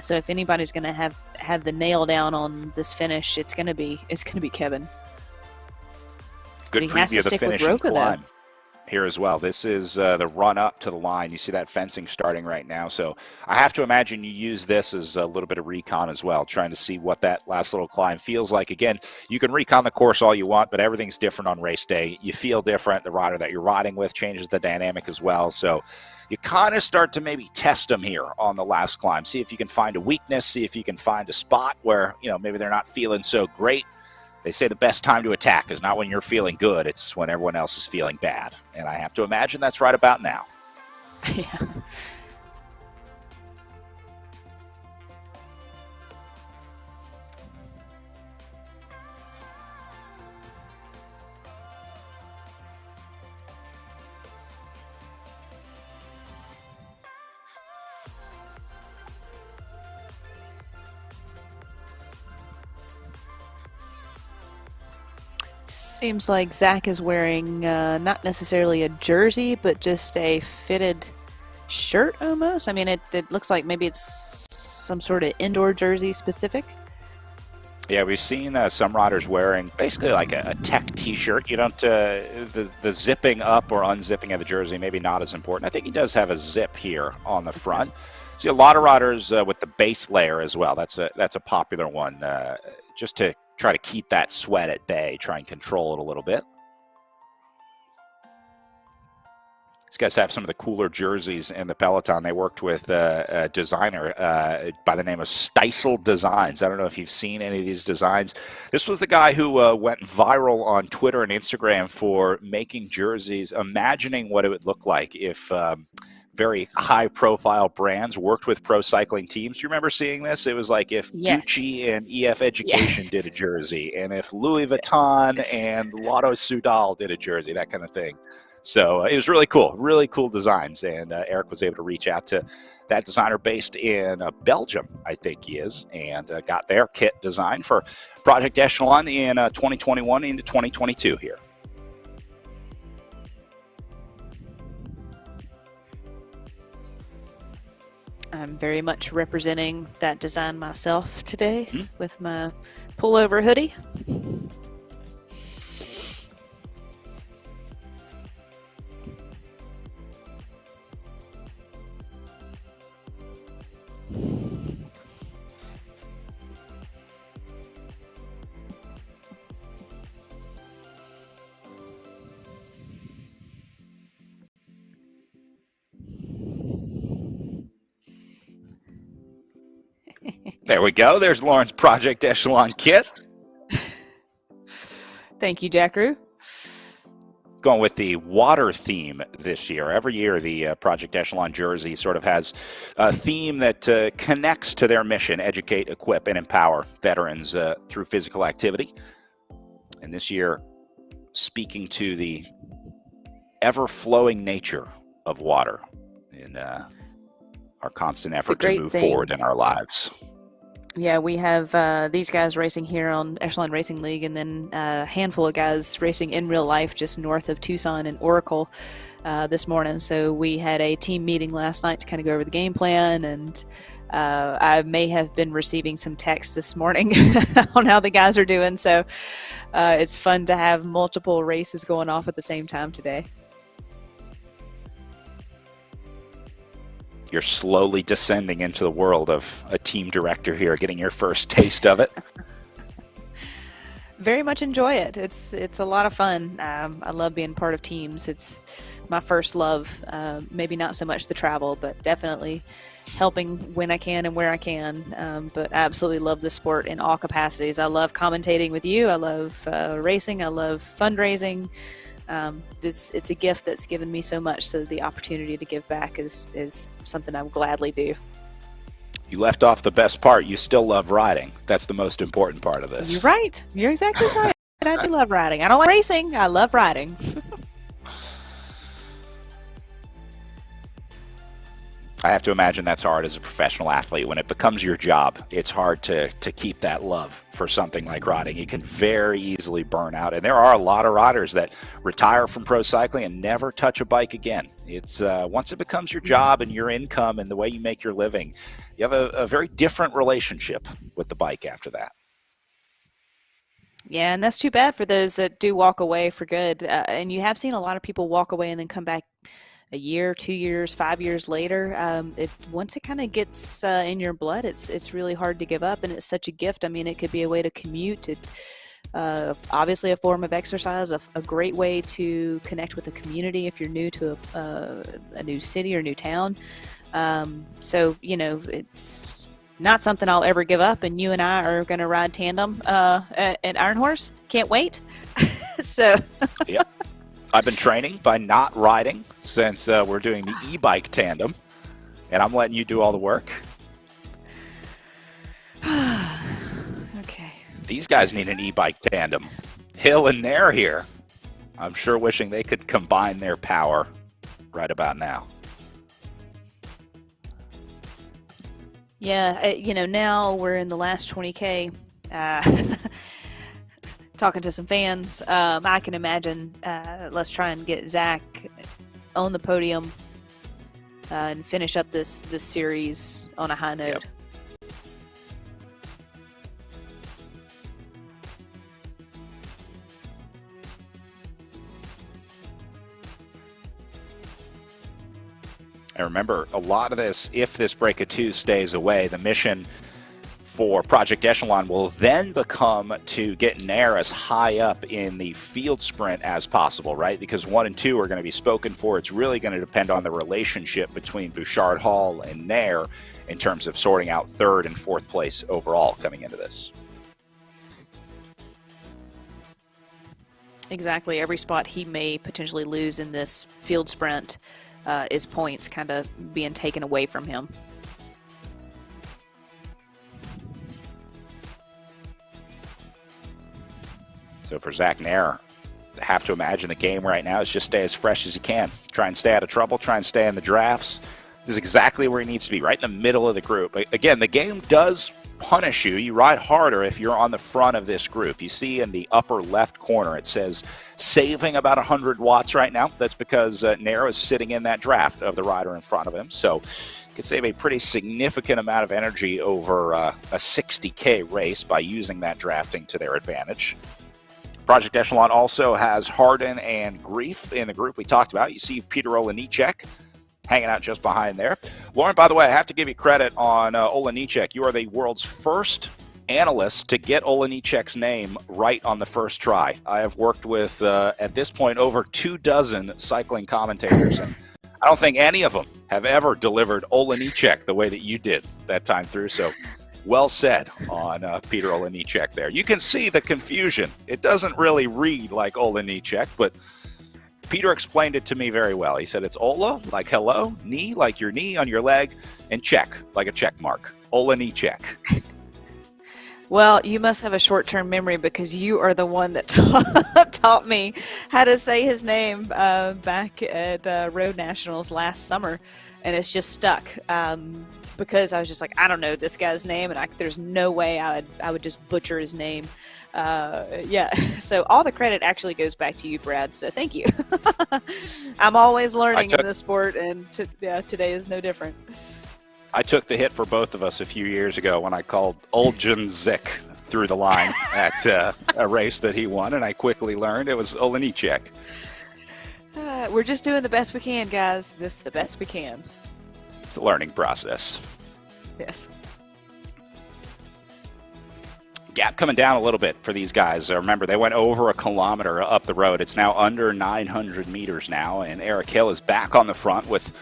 Speaker 2: So if anybody's going to have the nail down on this finish, it's going to be Kevin.
Speaker 1: Good preview of the finishing climb here as well. This is the run up to the line. You see that fencing starting right now. So I have to imagine you use this as a little bit of recon as well, trying to see what that last little climb feels like. Again, you can recon the course all you want, but everything's different on race day. You feel different. The rider that you're riding with changes the dynamic as well. So you kind of start to maybe test them here on the last climb. See if you can find a weakness, see if you can find a spot where, maybe they're not feeling so great. They say the best time to attack is not when you're feeling good, it's when everyone else is feeling bad. And I have to imagine that's right about now.
Speaker 2: Yeah. Seems like Zach is wearing not necessarily a jersey, but just a fitted shirt almost. I mean, it looks like maybe it's some sort of indoor jersey specific.
Speaker 1: Yeah, we've seen some riders wearing basically like a tech t-shirt. You don't, the zipping up or unzipping of the jersey, maybe not as important. I think he does have a zip here on the front. See a lot of riders with the base layer as well. That's a popular one, just to try to keep that sweat at bay, try and control it a little bit. These guys have some of the cooler jerseys in the peloton. They worked with a designer by the name of Steisel Designs. I don't know if you've seen any of these designs. This was the guy who went viral on Twitter and Instagram for making jerseys, imagining what it would look like if very high-profile brands worked with pro cycling teams. Do you remember seeing this? It was like if
Speaker 2: Yes.
Speaker 1: Gucci and EF Education did a jersey, and if Louis Vuitton and Lotto Soudal did a jersey, that kind of thing. So it was really cool designs, and Eric was able to reach out to that designer based in Belgium, I think he is, and got their kit designed for Project Echelon in 2021 into 2022 here.
Speaker 2: I'm very much representing that design myself today with my pullover hoodie.
Speaker 1: There we go. There's Lauren's Project Echelon kit.
Speaker 2: Thank you, Jackaroo.
Speaker 1: Going with the water theme this year. Every year, the Project Echelon jersey sort of has a theme that connects to their mission: educate, equip, and empower veterans through physical activity. And this year, speaking to the ever-flowing nature of water in our constant effort to move forward in our lives.
Speaker 2: Yeah, we have these guys racing here on Echelon Racing League, and then a handful of guys racing in real life just north of Tucson and Oracle this morning. So we had a team meeting last night to kind of go over the game plan, and I may have been receiving some texts this morning on how the guys are doing. So it's fun to have multiple races going off at the same time today.
Speaker 1: You're slowly descending into the world of a team director here, getting your first taste of it.
Speaker 2: Very much enjoy it. It's a lot of fun. I love being part of teams. It's my first love. Maybe not so much the travel, but definitely helping when I can and where I can. But I absolutely love the sport in all capacities. I love commentating with you. I love racing. I love fundraising. It's a gift that's given me so much, so the opportunity to give back is something I would gladly do.
Speaker 1: You left off the best part. You still love riding. That's the most important part of this.
Speaker 2: You're right. You're exactly right. I do love riding. I don't like racing. I love riding.
Speaker 1: I have to imagine that's hard as a professional athlete. When it becomes your job, it's hard to keep that love for something like riding. You can very easily burn out. And there are a lot of riders that retire from pro cycling and never touch a bike again. It's once it becomes your job and your income and the way you make your living, you have a very different relationship with the bike after that.
Speaker 2: Yeah, and that's too bad for those that do walk away for good. And you have seen a lot of people walk away and then come back a year, 2 years, 5 years later. Once it kind of gets in your blood, it's really hard to give up, and it's such a gift. I mean, it could be a way to commute. Obviously a form of exercise, a great way to connect with the community if you're new to a new city or new town. So, it's not something I'll ever give up, and you and I are going to ride tandem at Iron Horse. Can't wait. So
Speaker 1: yeah. I've been training by not riding since we're doing the e-bike tandem, and I'm letting you do all the work.
Speaker 2: Okay.
Speaker 1: These guys need an e-bike tandem. Hill and Nair here. I'm sure wishing they could combine their power right about now.
Speaker 2: Yeah, now we're in the last 20K. Talking to some fans, I can imagine. Let's try and get Zach on the podium and finish up this series on a high note.
Speaker 1: Yep. And remember, a lot of this, if this break of two stays away, the mission for Project Echelon will then become to get Nair as high up in the field sprint as possible, right? Because 1 and 2 are going to be spoken for. It's really going to depend on the relationship between Bouchard Hall and Nair in terms of sorting out 3rd and 4th place overall coming into this.
Speaker 2: Exactly. Every spot he may potentially lose in this field sprint is points kind of being taken away from him.
Speaker 1: So for Zach Nair, I have to imagine the game right now is just stay as fresh as you can. Try and stay out of trouble. Try and stay in the drafts. This is exactly where he needs to be, right in the middle of the group. Again, the game does punish you. You ride harder if you're on the front of this group. You see in the upper left corner, it says saving about 100 watts right now. That's because Nair is sitting in that draft of the rider in front of him. So you could save a pretty significant amount of energy over a 60K race by using that drafting to their advantage. Project Echelon also has Hardin and Grief in the group we talked about. You see Peter Olenicek hanging out just behind there. Lauren, by the way, I have to give you credit on Olenicek. You are the world's first analyst to get Olenicek's name right on the first try. I have worked with, at this point, over 24 cycling commentators, and I don't think any of them have ever delivered Olenicek the way that you did that time through. So well said on Peter Olenicek there. You can see the confusion. It doesn't really read like Olenicek, but Peter explained it to me very well. He said it's Ola, like hello, knee, like your knee on your leg, and check, like a check mark. Olenicek.
Speaker 2: Well, you must have a short-term memory because you are the one that taught me how to say his name back at Road Nationals last summer, and it's just stuck because I was just like, I don't know this guy's name, and there's no way I would just butcher his name. Yeah, so all the credit actually goes back to you, Brad, so thank you. I'm always learning in this sport, and today is no different.
Speaker 1: I took the hit for both of us a few years ago when I called Oljanzik through the line at a race that he won, and I quickly learned it was Olenicek.
Speaker 2: We're just doing the best we can, guys. This is the best we can.
Speaker 1: It's a learning process.
Speaker 2: Yes.
Speaker 1: Gap coming down a little bit for these guys. Remember, they went over a kilometer up the road. It's now under 900 meters now, and Eric Hill is back on the front with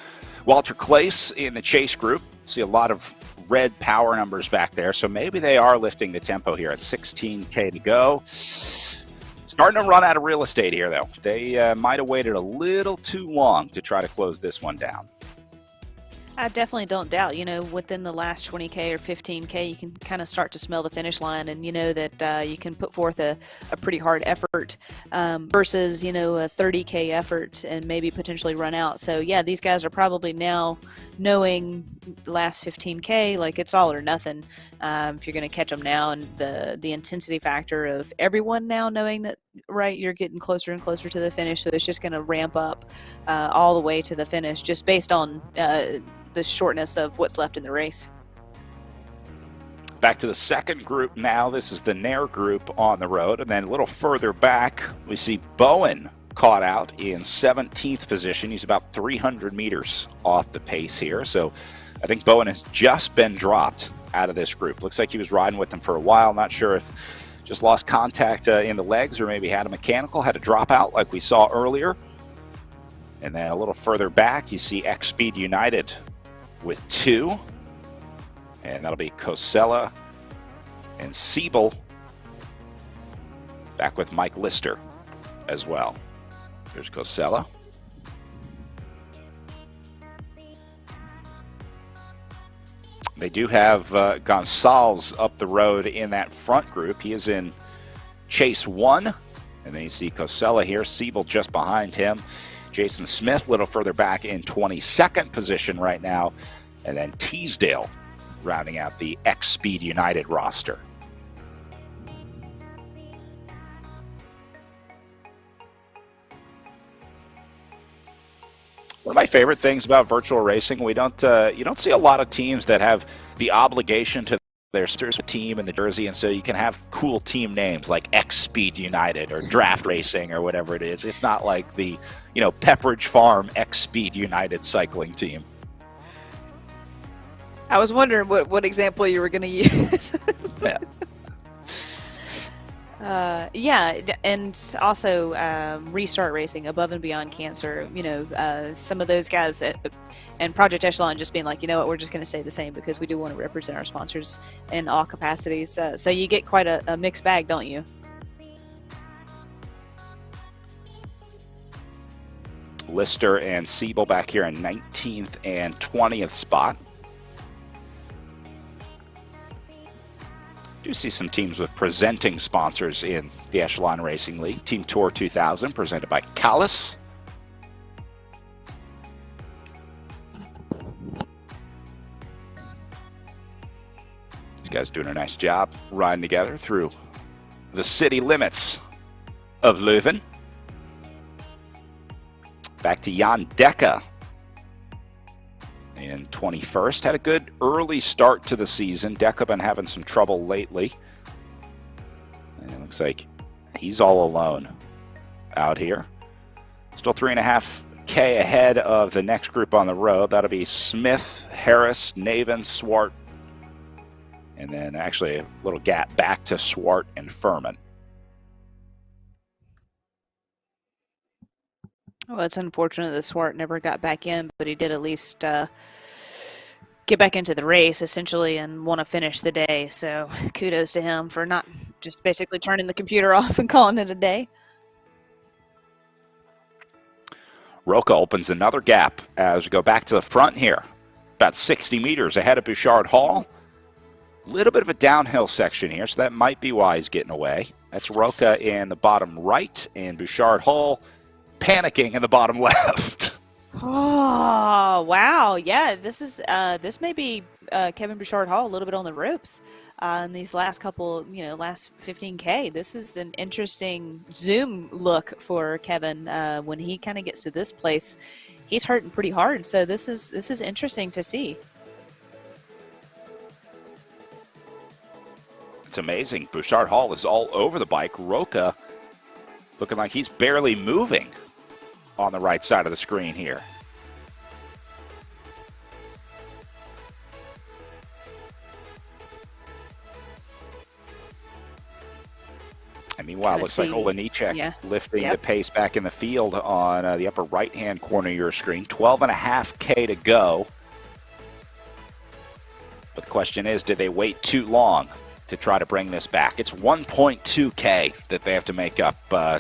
Speaker 1: Walter Claes in the chase group. See a lot of red power numbers back there, so maybe they are lifting the tempo here at 16K to go. Starting to run out of real estate here, though. They might have waited a little too long to try to close this one down.
Speaker 2: I definitely don't doubt, within the last 20K or 15K, you can kind of start to smell the finish line, and you know that you can put forth a pretty hard effort versus, a 30K effort and maybe potentially run out. So, yeah, these guys are probably now knowing the last 15K, like it's all or nothing if you're going to catch them now, and the intensity factor of everyone now knowing that, right, you're getting closer and closer to the finish, so it's just going to ramp up all the way to the finish just based on the shortness of what's left in the race.
Speaker 1: Back to the second group now. This is the Nair group on the road, and then a little further back we see Bowen caught out in 17th position. He's about 300 meters off the pace here, so I think Bowen has just been dropped out of this group. Looks like he was riding with them for a while. Not sure if just lost contact in the legs or maybe had a mechanical, had a dropout like we saw earlier. And then a little further back you see X Speed United with 2, and that'll be Kosella and Siebel, back with Mike Lister as well. Here's Kosella. They do have Gonçalves up the road in that front group. He is in Chase 1, and then you see Kosella here, Siebel just behind him. Jason Smith a little further back in 22nd position right now, and then Teasdale rounding out the X Speed United roster. One of my favorite things about virtual racing, you don't see a lot of teams that have the obligation to their team in the jersey, and so you can have cool team names like X Speed United or Draft Racing or whatever it is. It's not like the Pepperidge Farm X Speed United cycling team.
Speaker 2: I was wondering what example you were going to use. Yeah, and also Restart Racing, Above and Beyond Cancer, some of those guys and Project Echelon just being like, you know what, we're just going to stay the same because we do want to represent our sponsors in all capacities. So you get quite a mixed bag, don't you?
Speaker 1: Lister and Siebel back here in 19th and 20th spot. Do see some teams with presenting sponsors in the Echelon Racing League. Team Tour 2000 presented by Callis. These guys doing a nice job riding together through the city limits of Leuven. Back to Jan Dekke in 21st. Had a good early start to the season. Dekke been having some trouble lately. And it looks like he's all alone out here. Still 3.5K ahead of the next group on the road. That'll be Smith, Harris, Naven, Swart, and then actually a little gap back to Swart and Furman.
Speaker 2: Well, it's unfortunate that Swart never got back in, but he did at least get back into the race, essentially, and want to finish the day. So kudos to him for not just basically turning the computer off and calling it a day.
Speaker 1: Roca opens another gap as we go back to the front here. About 60 meters ahead of Bouchard Hall. A little bit of a downhill section here, so that might be why he's getting away. That's Roca in the bottom right, and Bouchard Hall panicking in the bottom left.
Speaker 2: Oh, wow. Yeah, this may be Kevin Bouchard Hall a little bit on the ropes in these last couple, last 15K. This is an interesting zoom look for Kevin when he kind of gets to this place. He's hurting pretty hard, so this is interesting to see.
Speaker 1: It's amazing. Bouchard Hall is all over the bike. Roca looking like he's barely moving on the right side of the screen here. And meanwhile, it looks like Olenicek lifting the pace back in the field on the upper right-hand corner of your screen. 12.5K to go. But the question is, did they wait too long to try to bring this back? It's 1.2K that they have to make up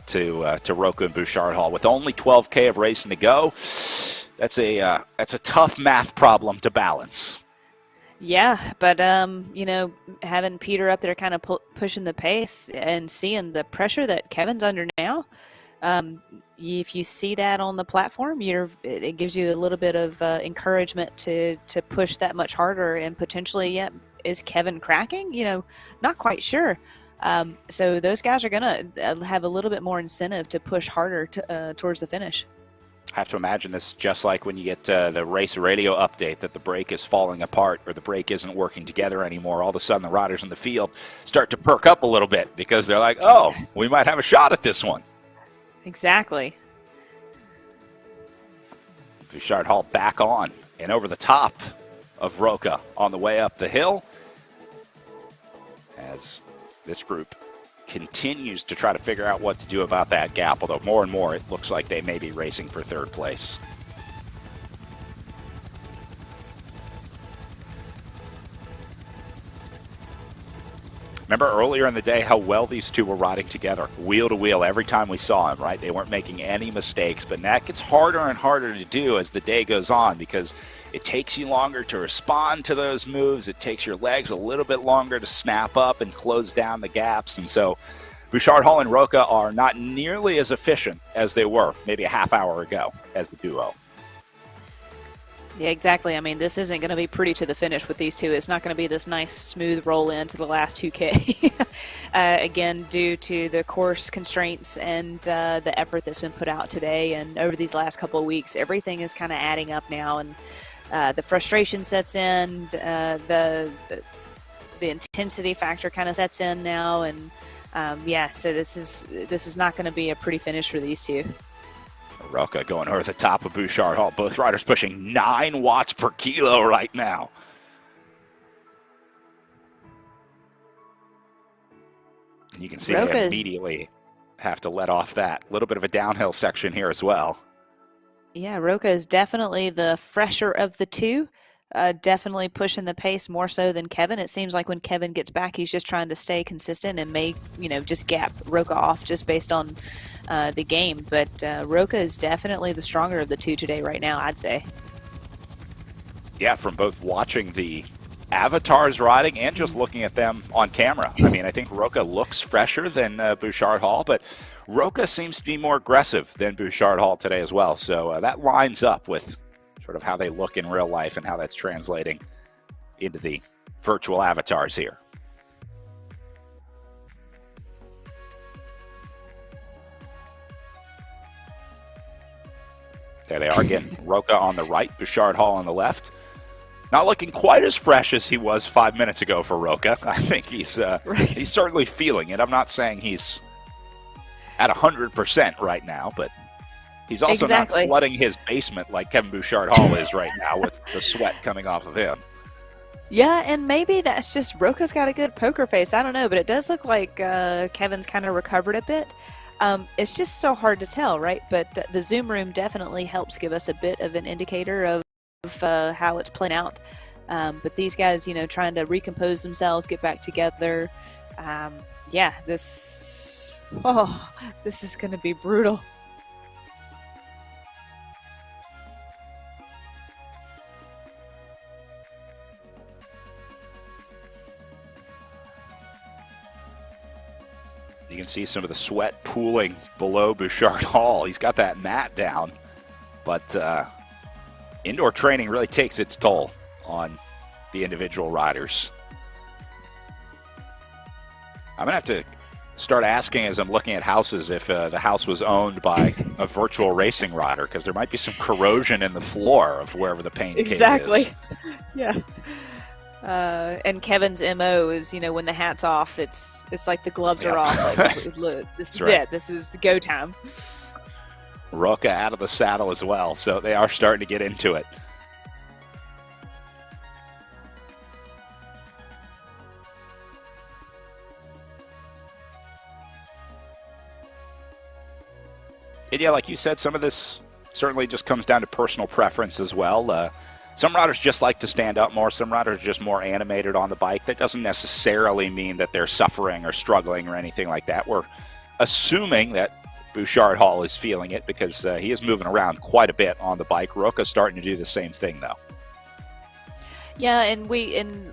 Speaker 1: to Roca and Bouchard Hall. With only 12K of racing to go, that's a tough math problem to balance.
Speaker 2: Yeah, but having Peter up there kind of pushing the pace and seeing the pressure that Kevin's under now, if you see that on the platform, it gives you a little bit of encouragement to push that much harder and potentially, is Kevin cracking? Not quite sure. So those guys are going to have a little bit more incentive to push harder towards the finish.
Speaker 1: I have to imagine this just like when you get the race radio update that the brake is falling apart or the brake isn't working together anymore. All of a sudden the riders in the field start to perk up a little bit because they're like, oh, we might have a shot at this one.
Speaker 2: Exactly.
Speaker 1: Bouchard Hall back on and over the top of Roca on the way up the hill as this group continues to try to figure out what to do about that gap, although more and more it looks like they may be racing for third place. Remember earlier in the day how well these two were riding together, wheel to wheel, every time we saw them, right? They weren't making any mistakes, but that gets harder and harder to do as the day goes on because it takes you longer to respond to those moves. It takes your legs a little bit longer to snap up and close down the gaps. And so Bouchard Hall and Roca are not nearly as efficient as they were maybe a half hour ago as the duo.
Speaker 2: Yeah, exactly. I mean, this isn't going to be pretty to the finish with these two. It's not going to be this nice, smooth roll into the last 2K. Again, due to the course constraints and the effort that's been put out today and over these last couple of weeks, everything is kind of adding up now, and the frustration sets in, the intensity factor kind of sets in now, and so this is not going to be a pretty finish for these two.
Speaker 1: Roca going over the top of Bouchard Hall. Both riders pushing 9 watts per kilo right now. And you can see they immediately have to let off that. A little bit of a downhill section here as well.
Speaker 2: Yeah, Roca is definitely the fresher of the two. Definitely pushing the pace more so than Kevin. It seems like when Kevin gets back, he's just trying to stay consistent and may, just gap Roca off just based on the game. But Roca is definitely the stronger of the two today right now, I'd say.
Speaker 1: Yeah, from both watching the avatars riding and just looking at them on camera. I mean, I think Roca looks fresher than Bouchard Hall, but Roca seems to be more aggressive than Bouchard Hall today as well. So that lines up with sort of how they look in real life and how that's translating into the virtual avatars here. There they are again. Roca on the right, Bouchard Hall on the left. Not looking quite as fresh as he was 5 minutes ago for Roca. I think he's
Speaker 2: Right.
Speaker 1: he's certainly feeling it. I'm not saying he's at 100% right now, but he's also
Speaker 2: Exactly.
Speaker 1: not flooding his basement like Kevin Bouchard Hall is right now with the sweat coming off of him.
Speaker 2: Yeah, and maybe that's just Roca's got a good poker face. I don't know, but it does look like Kevin's kind of recovered a bit. It's just so hard to tell, right? But the Zoom room definitely helps give us a bit of an indicator of how it's playing out. But these guys, you know, trying to recompose themselves, get back together. Yeah, this is going to be brutal.
Speaker 1: You can see some of the sweat pooling below Bouchard Hall. He's got that mat down, but indoor training really takes its toll on the individual riders. I'm going to have to start asking as I'm looking at houses if the house was owned by a virtual racing rider, because there might be some corrosion in the floor of wherever the paint
Speaker 2: Exactly.
Speaker 1: cave is.
Speaker 2: Yeah. And Kevin's MO is, you know, when the hat's off, it's like the gloves are off. Like, look, this is
Speaker 1: right.
Speaker 2: it. This is the go time.
Speaker 1: Roca out of the saddle as well, so they are starting to get into it. And yeah, like you said, some of this certainly just comes down to personal preference as well. Some riders just like to stand up more. Some riders are just more animated on the bike. That doesn't necessarily mean that they're suffering or struggling or anything like that. We're assuming that Bouchard Hall is feeling it because he is moving around quite a bit on the bike. Roca's starting to do the same thing, though.
Speaker 2: Yeah, and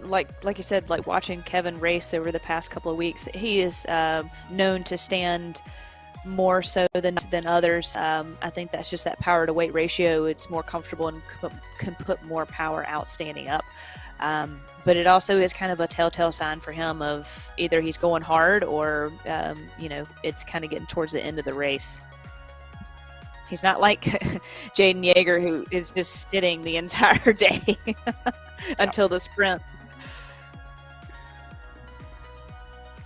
Speaker 2: like you said, like watching Kevin race over the past couple of weeks, he is known to stand more so than others. I think that's just that power to weight ratio. It's more comfortable and can put more power out standing up. But it also is kind of a telltale sign for him of either he's going hard or, you know, it's kind of getting towards the end of the race. He's not like Jaden Yeager, who is just sitting the entire day until the sprint.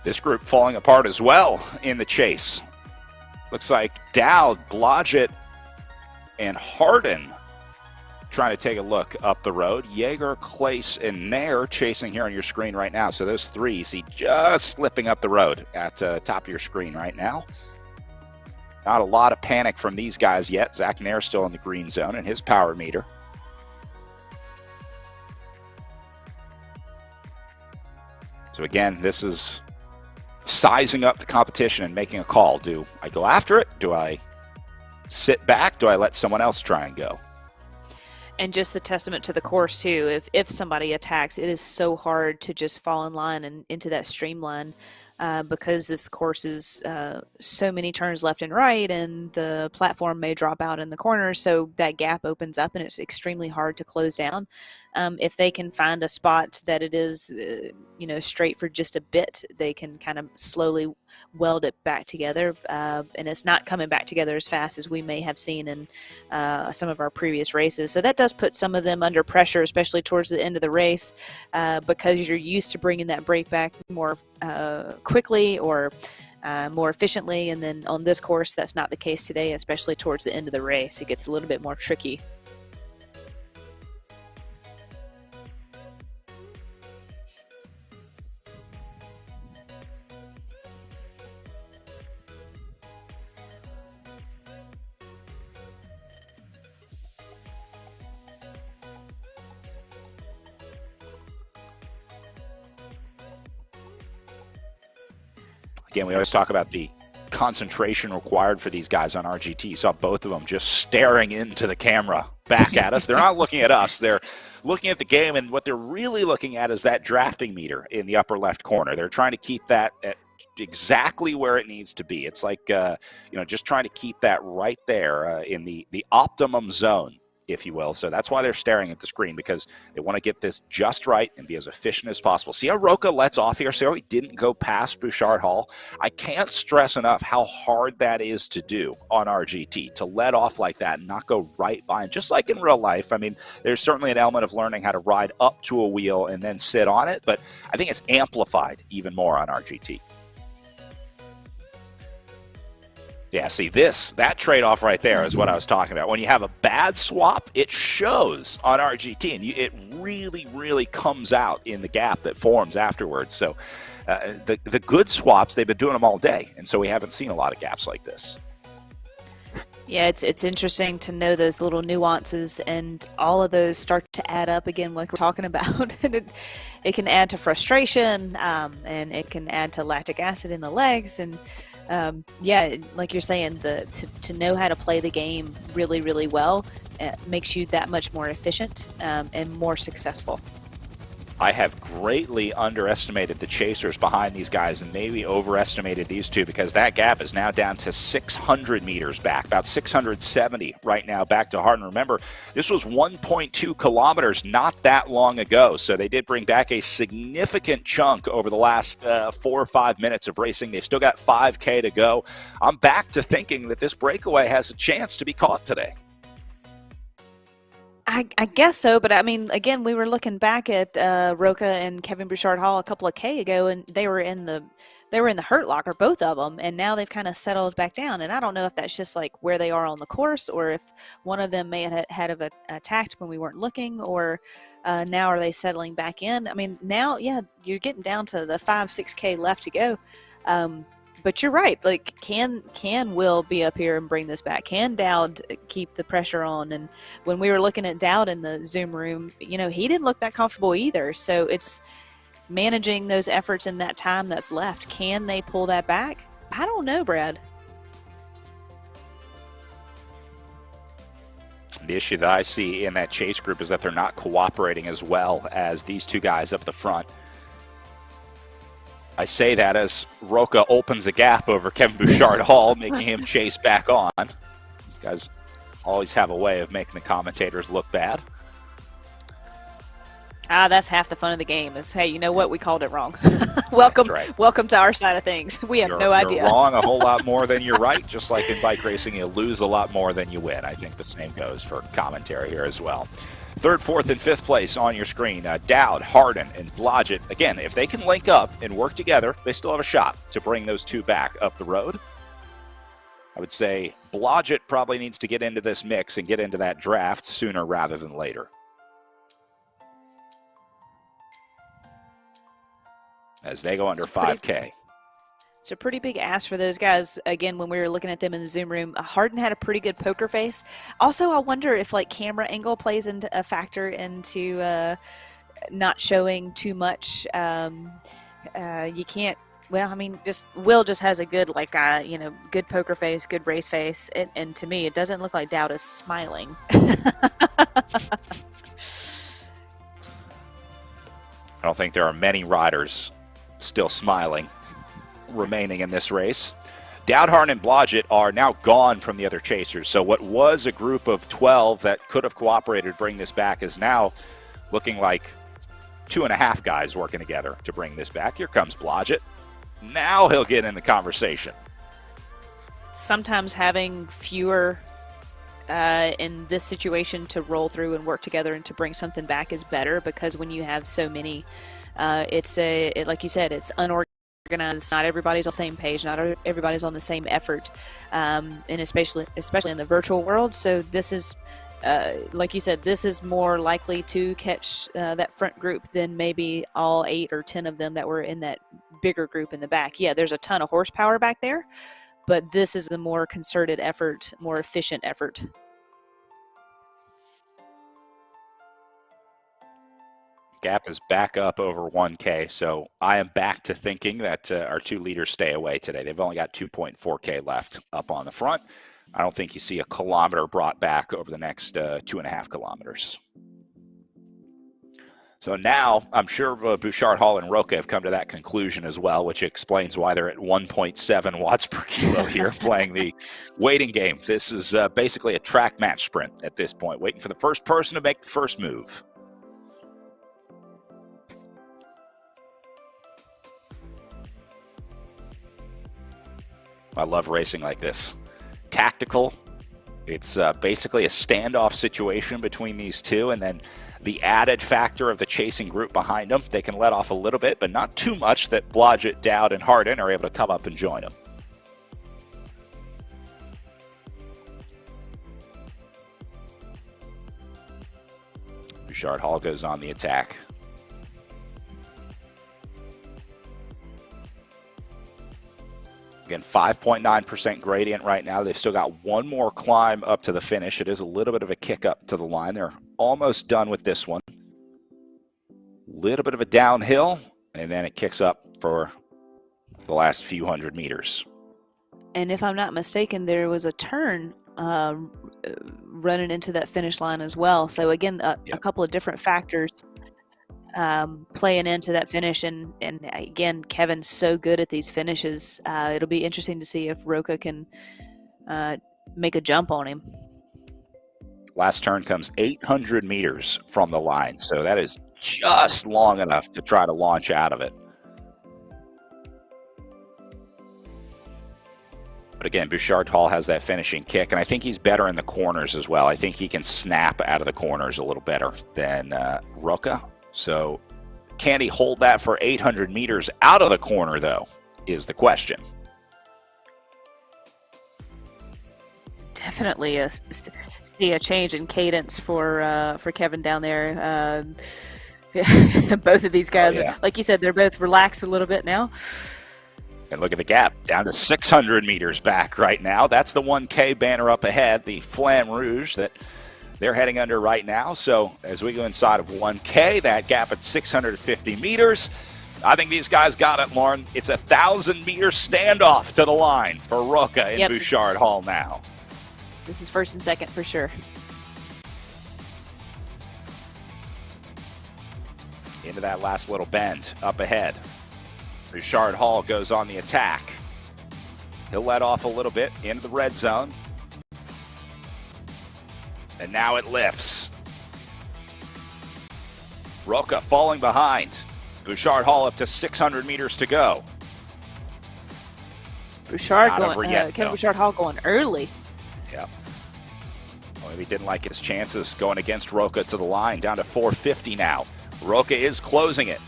Speaker 1: This group falling apart as well in the chase. Looks like Dowd, Blodgett, and Hardin trying to take a look up the road. Yeager, Clace, and Nair chasing here on your screen right now. So those three you see just slipping up the road at top of your screen right now. Not a lot of panic from these guys yet. Zach Nair still in the green zone and his power meter. So again, this is sizing up the competition and making a call. Do I go after it? Do I sit back? Do I let someone else try and go?
Speaker 2: And just the testament to the course too. If somebody attacks, it is so hard to just fall in line and into that streamline because this course is so many turns left and right, and the platform may drop out in the corner, so that gap opens up, and it's extremely hard to close down. If they can find a spot that it is, you know, straight for just a bit, they can kind of slowly weld it back together, and it's not coming back together as fast as we may have seen in some of our previous races. So that does put some of them under pressure, especially towards the end of the race, because you're used to bringing that brake back more quickly or more efficiently, and then on this course that's not the case today, especially towards the end of the race. It gets a little bit more tricky.
Speaker 1: Again, we always talk about the concentration required for these guys on RGT. You saw both of them just staring into the camera back at us. They're not looking at us. They're looking at the game, and what they're really looking at is that drafting meter in the upper left corner. They're trying to keep that at exactly where it needs to be. It's like, just trying to keep that right there in the optimum zone, if you will. So that's why they're staring at the screen, because they want to get this just right and be as efficient as possible. See how Roca lets off here? See how he didn't go past Bouchard Hall? I can't stress enough how hard that is to do on RGT, to let off like that and not go right by him. Just like in real life, I mean, there's certainly an element of learning how to ride up to a wheel and then sit on it, but I think it's amplified even more on RGT. Yeah, see, that trade-off right there is what I was talking about. When you have a bad swap, it shows on RGT, and it really, really comes out in the gap that forms afterwards. So the good swaps, they've been doing them all day, and so we haven't seen a lot of gaps like this.
Speaker 2: Yeah, it's interesting to know those little nuances, and all of those start to add up again, like we're talking about. And it can add to frustration, and it can add to lactic acid in the legs, and like you're saying, to know how to play the game really, really well makes you that much more efficient and more successful.
Speaker 1: I have greatly underestimated the chasers behind these guys and maybe overestimated these two, because that gap is now down to 600 meters back, about 670 right now back to Hardin. Remember, this was 1.2 kilometers not that long ago, so they did bring back a significant chunk over the last 4 or 5 minutes of racing. They've still got 5K to go. I'm back to thinking that this breakaway has a chance to be caught today.
Speaker 2: I guess so, but I mean, again, we were looking back at Roca and Kevin Bouchard Hall a couple of K ago, and they were in the hurt locker, both of them, and now they've kind of settled back down. And I don't know if that's just like where they are on the course, or if one of them may have had attacked when we weren't looking, or now are they settling back in? I mean, now, yeah, you're getting down to the 5-6K left to go. But you're right. Like, can Will be up here and bring this back? Can Dowd keep the pressure on? And when we were looking at Dowd in the Zoom room, he didn't look that comfortable either. So it's managing those efforts in that time that's left. Can they pull that back? I don't know, Brad.
Speaker 1: The issue that I see in that chase group is that they're not cooperating as well as these two guys up the front. I say that as Roca opens a gap over Kevin Bouchard Hall, making him chase back on. These guys always have a way of making the commentators look bad.
Speaker 2: That's half the fun of the game is, hey, you know what? We called it wrong. Welcome to our side of things. We have no idea.
Speaker 1: You're wrong a whole lot more than you're right. Just like in bike racing, you lose a lot more than you win. I think the same goes for commentary here as well. Third, fourth, and fifth place on your screen. Dowd, Hardin, and Blodgett. Again, if they can link up and work together, they still have a shot to bring those two back up the road. I would say Blodgett probably needs to get into this mix and get into that draft sooner rather than later. As they go under 5K.
Speaker 2: It's a pretty big ask for those guys. Again, when we were looking at them in the Zoom room, Hardin had a pretty good poker face. Also, I wonder if camera angle plays into a factor into not showing too much. You can't. Well, I mean, Will just has a good good poker face, good race face, and to me, it doesn't look like Dowd is smiling.
Speaker 1: I don't think there are many riders still smiling remaining in this race. Dowd, Hardin, and Blodgett are now gone from the other chasers. So what was a group of 12 that could have cooperated to bring this back is now looking like 2.5 guys working together to bring this back. Here comes Blodgett. Now he'll get in the conversation.
Speaker 2: Sometimes having fewer in this situation to roll through and work together and to bring something back is better, because when you have so many, like you said, it's unorganized. Not everybody's on the same page. Not everybody's on the same effort, and especially in the virtual world. So this is, like you said, this is more likely to catch that front group than maybe all 8 or 10 of them that were in that bigger group in the back. Yeah, there's a ton of horsepower back there, but this is a more concerted effort, more efficient effort.
Speaker 1: Gap is back up over 1K, so I am back to thinking that our two leaders stay away today. They've only got 2.4K left up on the front. I don't think you see a kilometer brought back over the next 2.5 kilometers. So now I'm sure Bouchard, Hall, and Roca have come to that conclusion as well, which explains why they're at 1.7 watts per kilo here playing the waiting game. This is basically a track match sprint at this point, waiting for the first person to make the first move. I love racing like this. Tactical. It's basically a standoff situation between these two, and then the added factor of the chasing group behind them. They can let off a little bit, but not too much that Blodgett, Dowd, and Hardin are able to come up and join them. Bouchard Hall goes on the attack. Again, 5.9% gradient right now. They've still got one more climb up to the finish. It is a little bit of a kick up to the line. They're almost done with this one. Little bit of a downhill, and then it kicks up for the last few hundred meters.
Speaker 2: And if I'm not mistaken, there was a turn running into that finish line as well. So again, a couple of different factors playing into that finish, and again, Kevin's so good at these finishes. It'll be interesting to see if Roca can make a jump on him.
Speaker 1: Last turn comes 800 meters from the line, so that is just long enough to try to launch out of it. But again, Bouchard Hall has that finishing kick, and I think he's better in the corners as well. I think he can snap out of the corners a little better than Roca. So can he hold that for 800 meters out of the corner, though, is the question.
Speaker 2: Definitely see a change in cadence for Kevin down there. Both of these guys, are, like you said, they're both relaxed a little bit now.
Speaker 1: And look at the gap, down to 600 meters back right now. That's the 1K banner up ahead, the Flamme Rouge that they're heading under right now. So as we go inside of 1K, that gap at 650 meters, I think these guys got it, Lauren. It's a 1,000-meter standoff to the line for Roca and Bouchard Hall now.
Speaker 2: This is first and second for sure.
Speaker 1: Into that last little bend up ahead. Bouchard Hall goes on the attack. He'll let off a little bit into the red zone. And now it lifts. Roca falling behind. Bouchard Hall up to 600 meters to go.
Speaker 2: Kevin Bouchard Hall going early.
Speaker 1: Yep. Well, maybe didn't like his chances going against Roca to the line. Down to 450 now. Roca is closing it.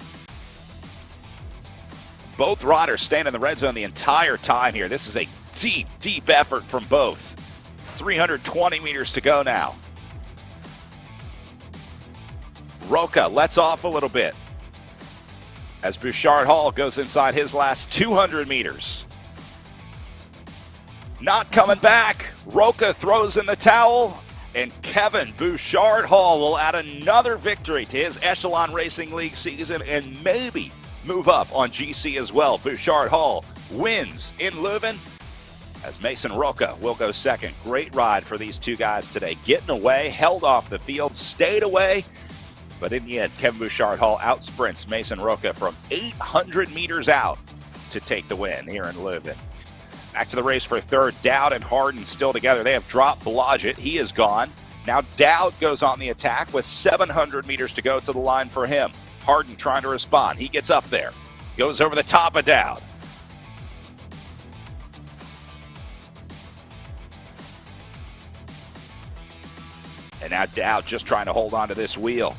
Speaker 1: Both riders staying in the red zone the entire time here. This is a deep, deep effort from both. 320 meters to go now. Roca lets off a little bit as Bouchard Hall goes inside his last 200 meters. Not coming back. Roca throws in the towel, and Kevin Bouchard Hall will add another victory to his Echelon Racing League season and maybe move up on GC as well. Bouchard Hall wins in Leuven as Mason Roca will go second. Great ride for these two guys today. Getting away, held off the field, stayed away. But in the end, Kevin Bouchard Hall outsprints Mason Roca from 800 meters out to take the win here in Leuven. Back to the race for third. Dowd and Hardin still together. They have dropped Blodgett. He is gone. Now Dowd goes on the attack with 700 meters to go to the line for him. Hardin trying to respond. He gets up there. Goes over the top of Dowd. And now Dowd just trying to hold on to this wheel.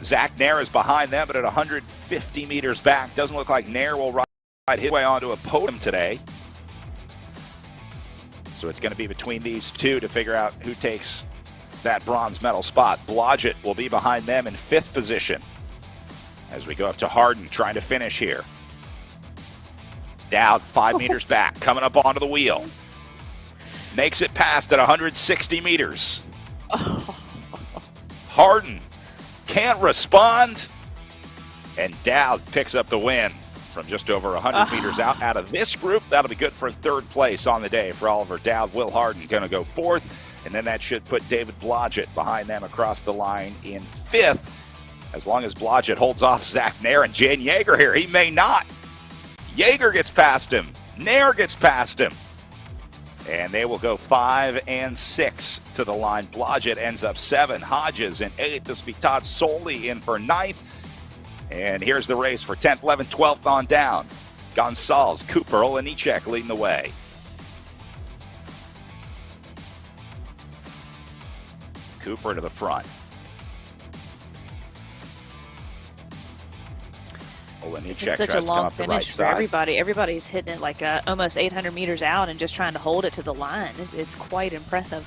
Speaker 1: Zach Nair is behind them, but at 150 meters back. Doesn't look like Nair will ride his way onto a podium today. So it's going to be between these two to figure out who takes that bronze medal spot. Blodgett will be behind them in 5th position as we go up to Hardin trying to finish here. Dowd 5 meters back, coming up onto the wheel. Makes it past at 160 meters. Hardin can't respond. And Dowd picks up the win from just over 100 meters out of this group. That'll be good for third place on the day for Oliver Dowd. Will Harden going to go fourth, and then that should put David Blodgett behind them across the line in fifth. As long as Blodgett holds off Zach Nair and Jan Yeager here, he may not. Yeager gets past him. Nair gets past him. And they will go 5 and 6 to the line. Blodgett ends up 7. Hodges in 8th. This will be Todd Soley in for 9th. And here's the race for 10th, 11th, 12th on down. Gonzalez, Cooper, Olenichek leading the way. Cooper to the front.
Speaker 2: This is such a long finish for everybody. Everybody's hitting it like almost 800 meters out and just trying to hold it to the line. It's quite impressive.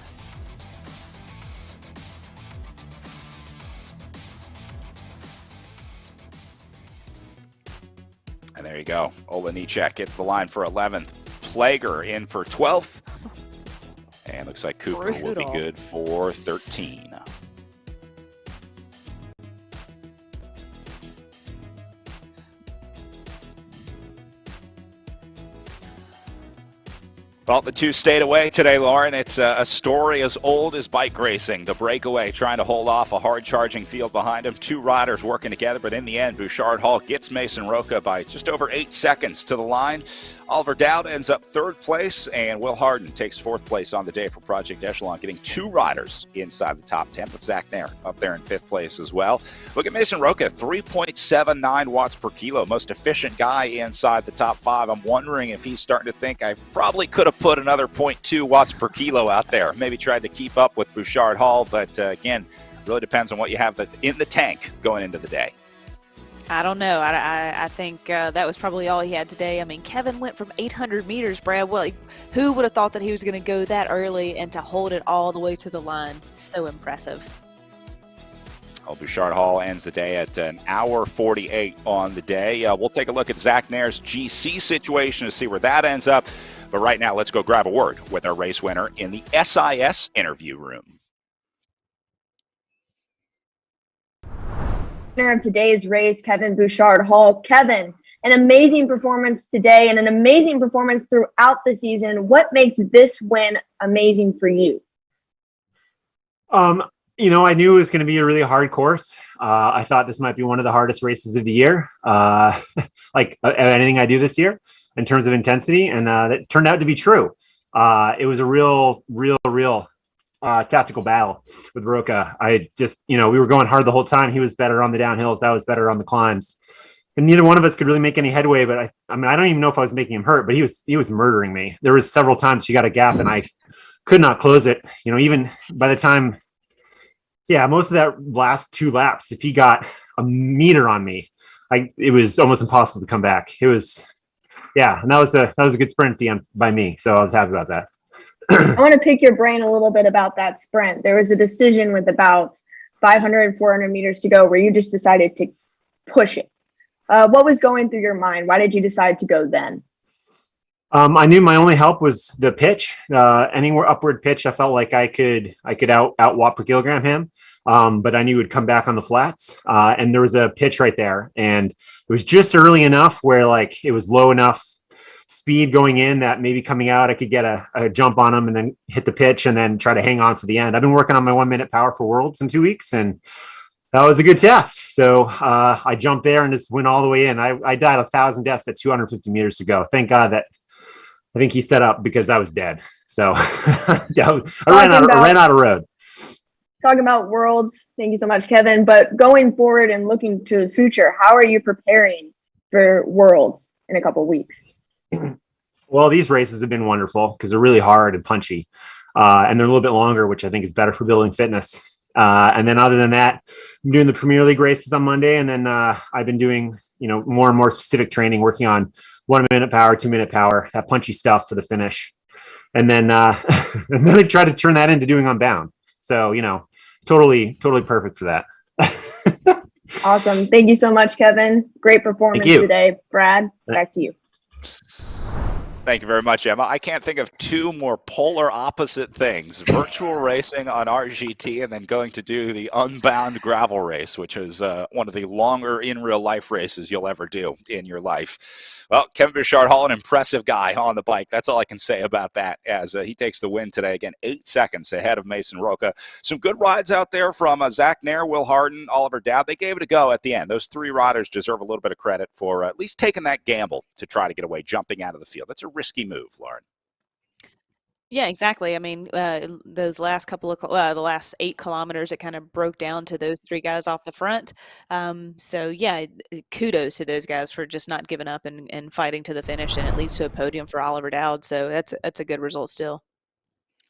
Speaker 1: And there you go. Olenichek gets the line for 11th. Plager in for 12th. And looks like Cooper will be good for 13. Well, the two stayed away today, Lauren. It's a story as old as bike racing. The breakaway trying to hold off a hard-charging field behind him. Two riders working together, but in the end, Bouchard Hall gets Mason Roca by just over 8 seconds to the line. Oliver Dowd ends up third place, and Will Harden takes fourth place on the day for Project Echelon, getting 2 riders inside the top 10, but Zach Nair up there in fifth place as well. Look at Mason Roca, 3.79 watts per kilo, most efficient guy inside the top 5. I'm wondering if he's starting to think I probably could have put another 0.2 watts per kilo out there. Maybe tried to keep up with Bouchard Hall, but again, really depends on what you have in the tank going into the day.
Speaker 2: I don't know. I think that was probably all he had today. I mean, Kevin went from 800 meters, Brad. Well, who would have thought that he was going to go that early and to hold it all the way to the line? So impressive.
Speaker 1: Well, Bouchard Hall ends the day at an hour 48 on the day. We'll take a look at Zach Nair's GC situation to see where that ends up. But right now, let's go grab a word with our race winner in the SIS interview room.
Speaker 7: Winner of today's race, Kevin Bouchard Hall. Kevin, an amazing performance today and an amazing performance throughout the season. What makes this win amazing for you?
Speaker 8: You know, I knew it was going to be a really hard course. I thought this might be one of the hardest races of the year, like anything I do this year in terms of intensity. And that turned out to be true. It was a real tactical battle with Roca. I just, we were going hard the whole time. He was better on the downhills. I was better on the climbs. And neither one of us could really make any headway, but I mean, I don't even know if I was making him hurt, but he was murdering me. There was several times he got a gap and I could not close it. Even by the time, most of that last 2 laps, if he got a meter on me, it was almost impossible to come back. It was, and that was a good sprint at the end by me. So I was happy about that.
Speaker 7: I want to pick your brain a little bit about that sprint. There was a decision with about 500, 400 meters to go where you just decided to push it. What was going through your mind? Why did you decide to go then?
Speaker 8: I knew my only help was the pitch. Anywhere upward pitch, I felt like I could out watt per kilogram him. But I knew he would come back on the flats. And there was a pitch right there. And it was just early enough where it was low enough speed going in that maybe coming out, I could get a jump on him and then hit the pitch and then try to hang on for the end. I've been working on my 1 minute power for Worlds in 2 weeks, and that was a good test. So I jumped there and just went all the way in. I died 1,000 deaths at 250 meters to go. Thank God that I think he set up because I was dead. So I ran out of road.
Speaker 7: Talking about Worlds, thank you so much, Kevin. But going forward and looking to the future, how are you preparing for Worlds in a couple of weeks?
Speaker 8: Well, these races have been wonderful because they're really hard and punchy, and they're a little bit longer, which I think is better for building fitness. And then other than that, I'm doing the Premier League races on Monday, and then I've been doing more and more specific training, working on 1 minute power, 2 minute power, that punchy stuff for the finish, and then and then I try to turn that into doing Unbound. So totally perfect for that.
Speaker 7: Awesome. Thank you so much, Kevin. Great performance today. Brad, back to you.
Speaker 1: Thank you very much, Emma. I can't think of two more polar opposite things: virtual racing on RGT and then going to do the Unbound gravel race, which is one of the longer in real life races you'll ever do in your life. Well, Kevin Bouchard-Hall, an impressive guy on the bike. That's all I can say about that, as he takes the win today. Again, 8 seconds ahead of Mason Roca. Some good rides out there from Zach Nair, Will Harden, Oliver Dowd. They gave it a go at the end. Those three riders deserve a little bit of credit for at least taking that gamble to try to get away, jumping out of the field. That's a risky move, Lauren.
Speaker 2: Yeah, exactly. I mean, those last couple of the last 8 kilometers, it kind of broke down to those 3 guys off the front. So yeah, kudos to those guys for just not giving up and fighting to the finish, and it leads to a podium for Oliver Dowd. So that's a good result still.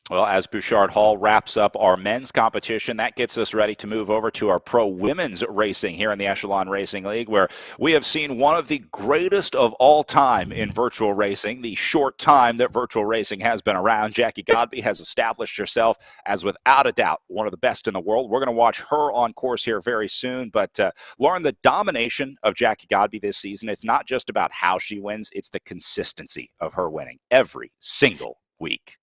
Speaker 1: Well, as Bouchard-Hall wraps up our men's competition, that gets us ready to move over to our pro women's racing here in the Echelon Racing League, where we have seen one of the greatest of all time in virtual racing. The short time that virtual racing has been around, Jackie Godby has established herself as, without a doubt, one of the best in the world. We're going to watch her on course here very soon. But Lauren, the domination of Jackie Godby this season, it's not just about how she wins, it's the consistency of her winning every single week.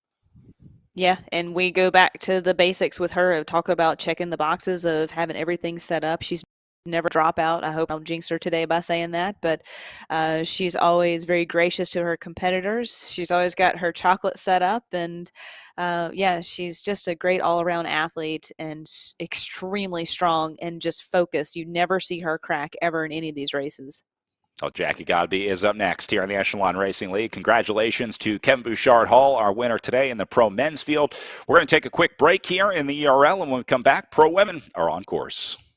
Speaker 2: Yeah, and we go back to the basics with her of talk about checking the boxes of having everything set up. She's never drop out. I hope I'll jinx her today by saying that, but she's always very gracious to her competitors. She's always got her chocolate set up, and yeah, she's just a great all-around athlete and extremely strong and just focused. You never see her crack ever in any of these races.
Speaker 1: Well, Jackie Godby is up next here in the Echelon Racing League. Congratulations to Kevin Bouchard-Hall, our winner today in the pro men's field. We're going to take a quick break here in the ERL, and when we come back, pro women are on course.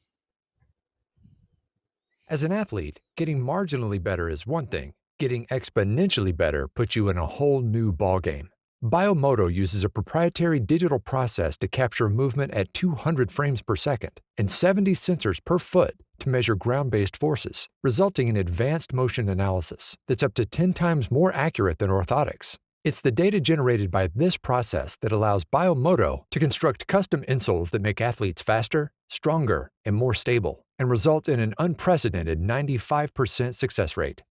Speaker 6: As an athlete, getting marginally better is one thing. Getting exponentially better puts you in a whole new ballgame. Biomoto uses a proprietary digital process to capture movement at 200 frames per second and 70 sensors per foot to measure ground-based forces, resulting in advanced motion analysis that's up to 10 times more accurate than orthotics. It's the data generated by this process that allows Biomoto to construct custom insoles that make athletes faster, stronger, and more stable, and result in an unprecedented 95% success rate.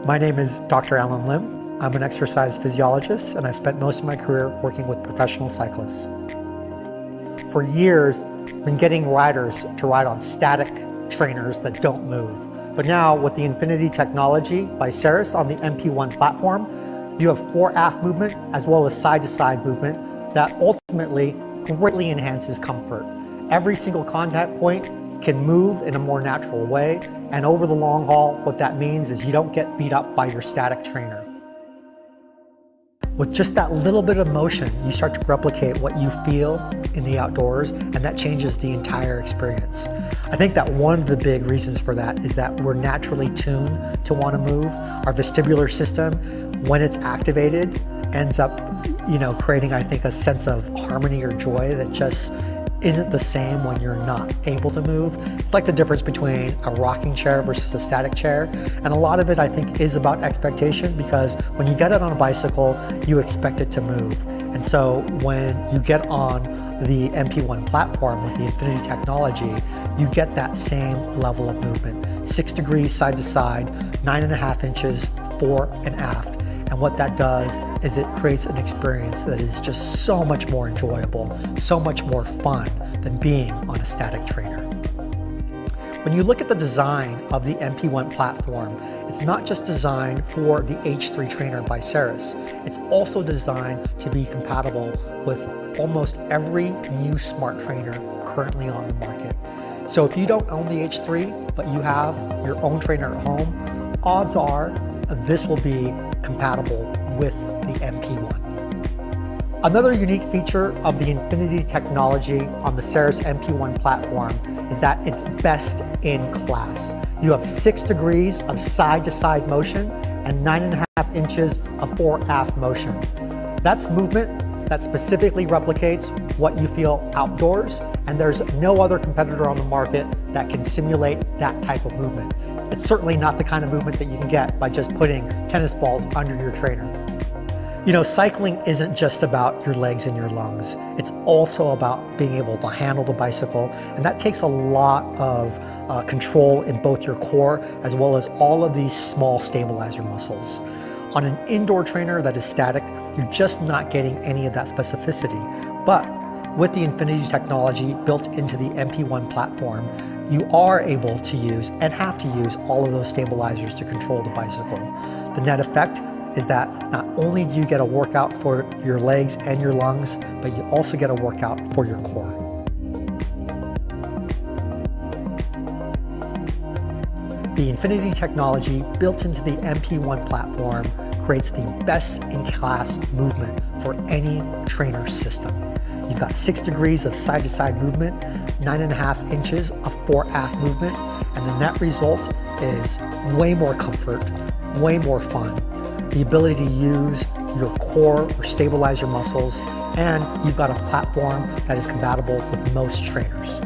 Speaker 9: My name is Dr. Alan Lim. I'm an exercise physiologist, and I've spent most of my career working with professional cyclists. For years, I've been getting riders to ride on static trainers that don't move. But now, with the Infinity technology by Ceres on the MP1 platform, you have fore-aft movement as well as side-to-side movement that ultimately greatly enhances comfort. Every single contact point can move in a more natural way, and over the long haul, what that means is you don't get beat up by your static trainer. With just that little bit of motion, you start to replicate what you feel in the outdoors, and that changes the entire experience. I think that one of the big reasons for that is that we're naturally tuned to want to move. Our vestibular system, when it's activated, ends up, creating, I think, a sense of harmony or joy that just isn't the same when you're not able to move. It's like the difference between a rocking chair versus a static chair. And a lot of it, I think, is about expectation, because when you get it on a bicycle, you expect it to move. And so when you get on the MP1 platform with the Infinity technology, you get that same level of movement. 6 degrees side to side, 9.5 inches fore and aft. And what that does is it creates an experience that is just so much more enjoyable, so much more fun than being on a static trainer. When you look at the design of the MP1 platform, it's not just designed for the H3 trainer by Ceres. It's also designed to be compatible with almost every new smart trainer currently on the market. So if you don't own the H3, but you have your own trainer at home, odds are this will be compatible with the MP1. Another unique feature of the Infinity technology on the Ceres MP1 platform is that it's best in class. You have 6 degrees of side-to-side motion and 9.5 inches of fore-aft motion. That's movement that specifically replicates what you feel outdoors, and there's no other competitor on the market that can simulate that type of movement. It's certainly not the kind of movement that you can get by just putting tennis balls under your trainer. Cycling isn't just about your legs and your lungs. It's also about being able to handle the bicycle, and that takes a lot of control in both your core as well as all of these small stabilizer muscles. On an indoor trainer that is static, you're just not getting any of that specificity. But with the Infinity technology built into the MP1 platform, you are able to use and have to use all of those stabilizers to control the bicycle. The net effect is that not only do you get a workout for your legs and your lungs, but you also get a workout for your core. The Infinity technology built into the MP1 platform creates the best-in-class movement for any trainer system. You've got 6 degrees of side-to-side movement, 9.5 inches of fore-aft movement, and the net result is way more comfort, way more fun, the ability to use your core or stabilizer muscles, and you've got a platform that is compatible with most trainers.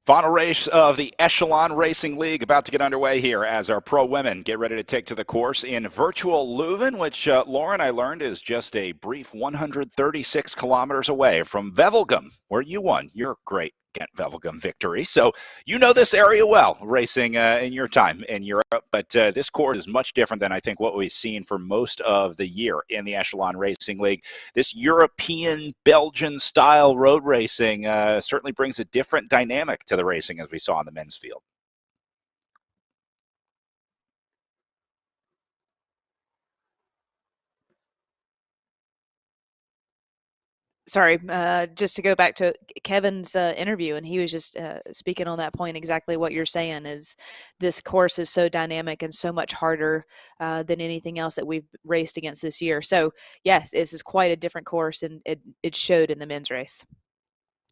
Speaker 1: Final race of the Echelon Racing League about to get underway here as our pro women get ready to take to the course in virtual Leuven, which, Lauren, I learned is just a brief 136 kilometers away from Wevelgem, where you won your great Ghent-Wevelgem victory. So you know this area well, racing in your time in Europe, but this course is much different than I think what we've seen for most of the year in the Echelon Racing League. This European Belgian-style road racing certainly brings a different dynamic to the racing as we saw in the men's field.
Speaker 2: Sorry, just to go back to Kevin's interview, and he was just speaking on that point, exactly what you're saying is this course is so dynamic and so much harder than anything else that we've raced against this year. So, yes, this is quite a different course, and it showed in the men's race.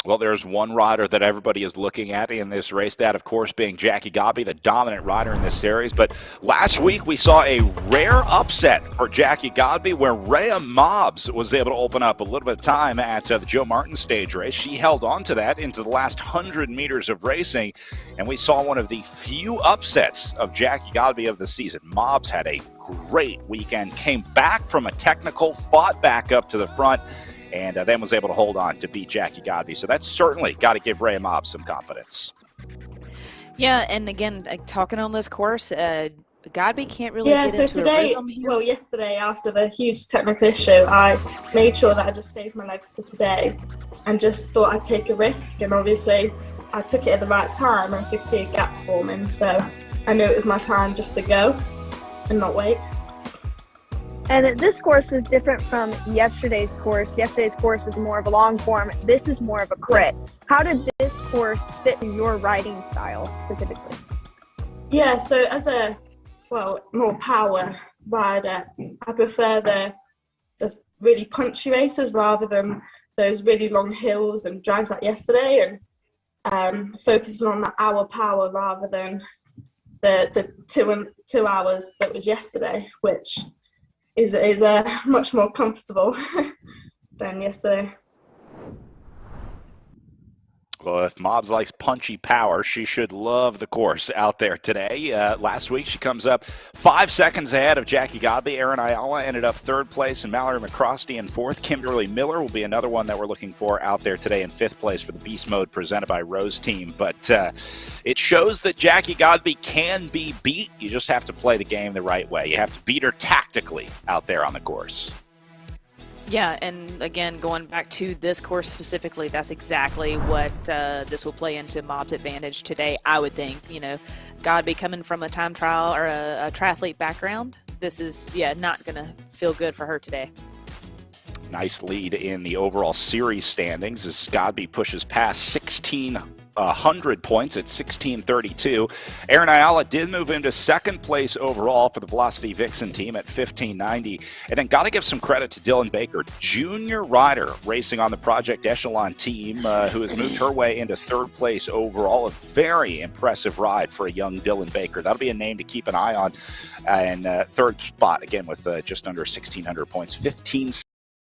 Speaker 1: Well, there's one rider that everybody is looking at in this race, that, of course, being Jackie Godby, the dominant rider in this series. But last week, we saw a rare upset for Jackie Godby where Rhea Mobbs was able to open up a little bit of time at the Joe Martin stage race. She held on to that into the last 100 meters of racing, and we saw one of the few upsets of Jackie Godby of the season. Mobbs had a great weekend, came back from a technical, fought back up to the front, and then was able to hold on to beat Jackie Godby. So that's certainly got to give Rhea Mobbs some confidence.
Speaker 2: Yeah, and again, talking on this course, Godby can't really get into
Speaker 10: today,
Speaker 2: a rhythm here.
Speaker 10: well, yesterday after the huge technical issue, I made sure that I just saved my legs for today and just thought I'd take a risk. And obviously, I took it at the right time. I could see a gap forming, so I knew it was my time just to go and not wait.
Speaker 7: And this course was different from yesterday's course. Yesterday's course was more of a long form. This is more of a crit. How did this course fit in your riding style specifically?
Speaker 10: Yeah, so as a, more power rider, I prefer the really punchy races rather than those really long hills and drags like yesterday, and focusing on the hour power rather than the 2 hours that was yesterday, which is much more comfortable than yesterday.
Speaker 1: Well, if Mobbs likes punchy power, she should love the course out there today. Last week, she comes up 5 seconds ahead of Jackie Godby. Erin Ayala ended up third place, and Mallory McCrosty in fourth. Kimberly Miller will be another one that we're looking for out there today in fifth place for the Beast Mode presented by Rose Team. But it shows that Jackie Godby can be beat. You just have to play the game the right way. You have to beat her tactically out there on the course.
Speaker 2: Yeah, and again, going back to this course specifically, that's exactly what this will play into Mobbs' advantage today, I would think. You know, Godby coming from a time trial or a triathlete background, this is, not going to feel good for her today.
Speaker 1: Nice lead in the overall series standings as Godby pushes past 1,600 points at 1632. Erin Ayala did move into second place overall for the Velocity Vixen team at 1590. And then got to give some credit to Dylan Baker, junior rider racing on the Project Echelon team, who has moved her way into third place overall. A very impressive ride for a young Dylan Baker. That'll be a name to keep an eye on. And third spot, again, with just under 1,600 points, 15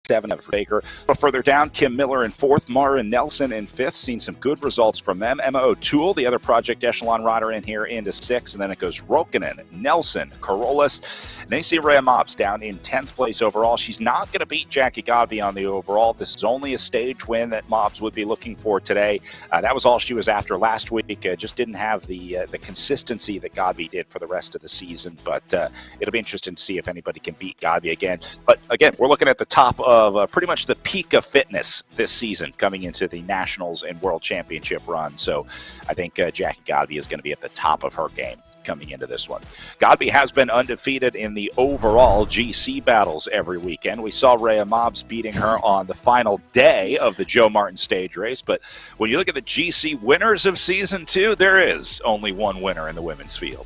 Speaker 1: 7 for Baker. A little further down, Kim Miller in fourth, Mara Nelson in fifth. Seen some good results from them. Emma O'Toole, the other Project Echelon rider, in here into sixth. And then it goes Rokkanen, Nelson, Carolus. And then you see Rhea Mobbs down in 10th place overall. She's not going to beat Jackie Godby on the overall. This is only a stage win that Mobbs would be looking for today. That was all she was after last week. Just didn't have the consistency that Godby did for the rest of the season. But it'll be interesting to see if anybody can beat Godby again. But again, we're looking at the top of pretty much the peak of fitness this season coming into the Nationals and World Championship run. So I think Jackie Godby is going to be at the top of her game coming into this one. Godby has been undefeated in the overall GC battles every weekend. We saw Rhea Mobbs beating her on the final day of the Joe Martin stage race. But when you look at the GC winners of season 2, there is only one winner in the women's field.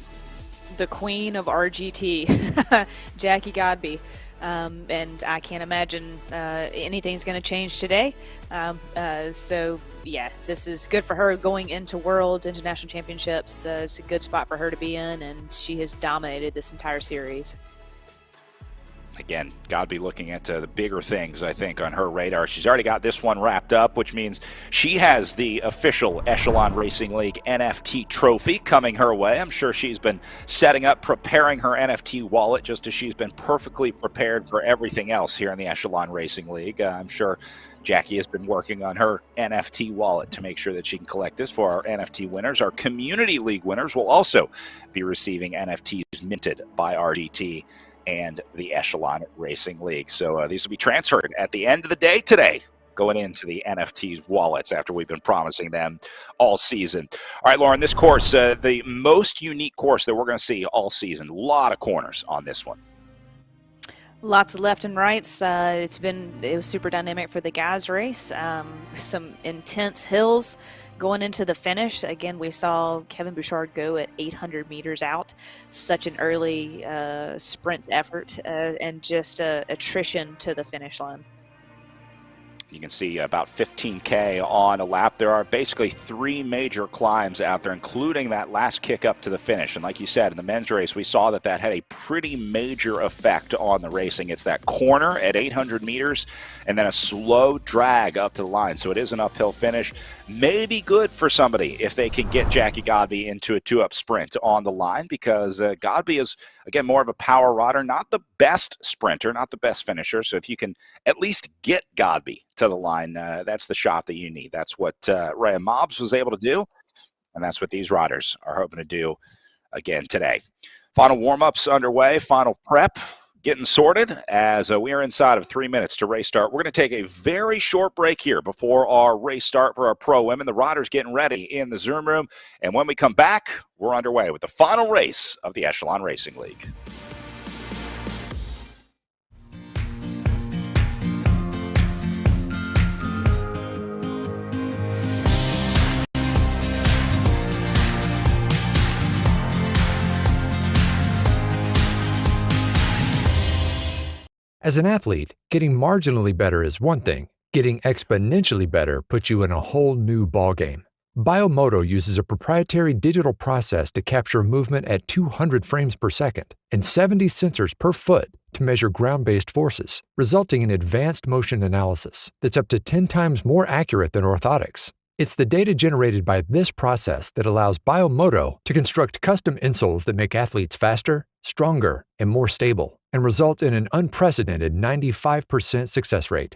Speaker 2: The queen of RGT, Jackie Godby. And I can't imagine anything's going to change today. So, yeah, this is good for her going into Worlds, International Championships. It's a good spot for her to be in, and she has dominated this entire series.
Speaker 1: again, got to be looking at the bigger things, I think, on her radar. She's already got this one wrapped up, which means she has the official Echelon Racing League NFT trophy coming her way. I'm sure she's been setting up, preparing her NFT wallet just as she's been perfectly prepared for everything else here in the Echelon Racing League. I'm sure Jackie has been working on her NFT wallet to make sure that she can collect this for our NFT winners. Our Community League winners will also be receiving NFTs minted by RGT and the Echelon Racing League. So these will be transferred at the end of the day today, going into the NFTs wallets after we've been promising them all season. All right, Lauren, this course, the most unique course that we're going to see all season. A lot of corners on this one.
Speaker 2: Lots of left and rights. It was super dynamic for the guys race. Some intense hills going into the finish. Again, we saw Kevin Bouchard go at 800 meters out. Such an early sprint effort and just attrition to the finish line.
Speaker 1: You can see about 15K on a lap. There are basically 3 major climbs out there, including that last kick up to the finish. And like you said, in the men's race, we saw that had a pretty major effect on the racing. It's that corner at 800 meters and then a slow drag up to the line. So it is an uphill finish. Maybe good for somebody if they can get Jackie Godby into a 2-up sprint on the line, because Godby is, again, more of a power rider, not the best sprinter, not the best finisher. So if you can at least get Godby to the line, that's the shot that you need. That's what Ryan Mobbs was able to do, and that's what these riders are hoping to do again today. Final warm-ups underway, final prep getting sorted as we are inside of 3 minutes to race start. We're going to take a very short break here before our race start for our pro women. The riders getting ready in the Zoom room, and when we come back, we're underway with the final race of the Echelon Racing League.
Speaker 6: As an athlete, getting marginally better is one thing. Getting exponentially better puts you in a whole new ballgame. Biomoto uses a proprietary digital process to capture movement at 200 frames per second and 70 sensors per foot to measure ground-based forces, resulting in advanced motion analysis that's up to 10 times more accurate than orthotics. It's the data generated by this process that allows Biomoto to construct custom insoles that make athletes faster, stronger, and more stable, and result in an unprecedented 95% success rate.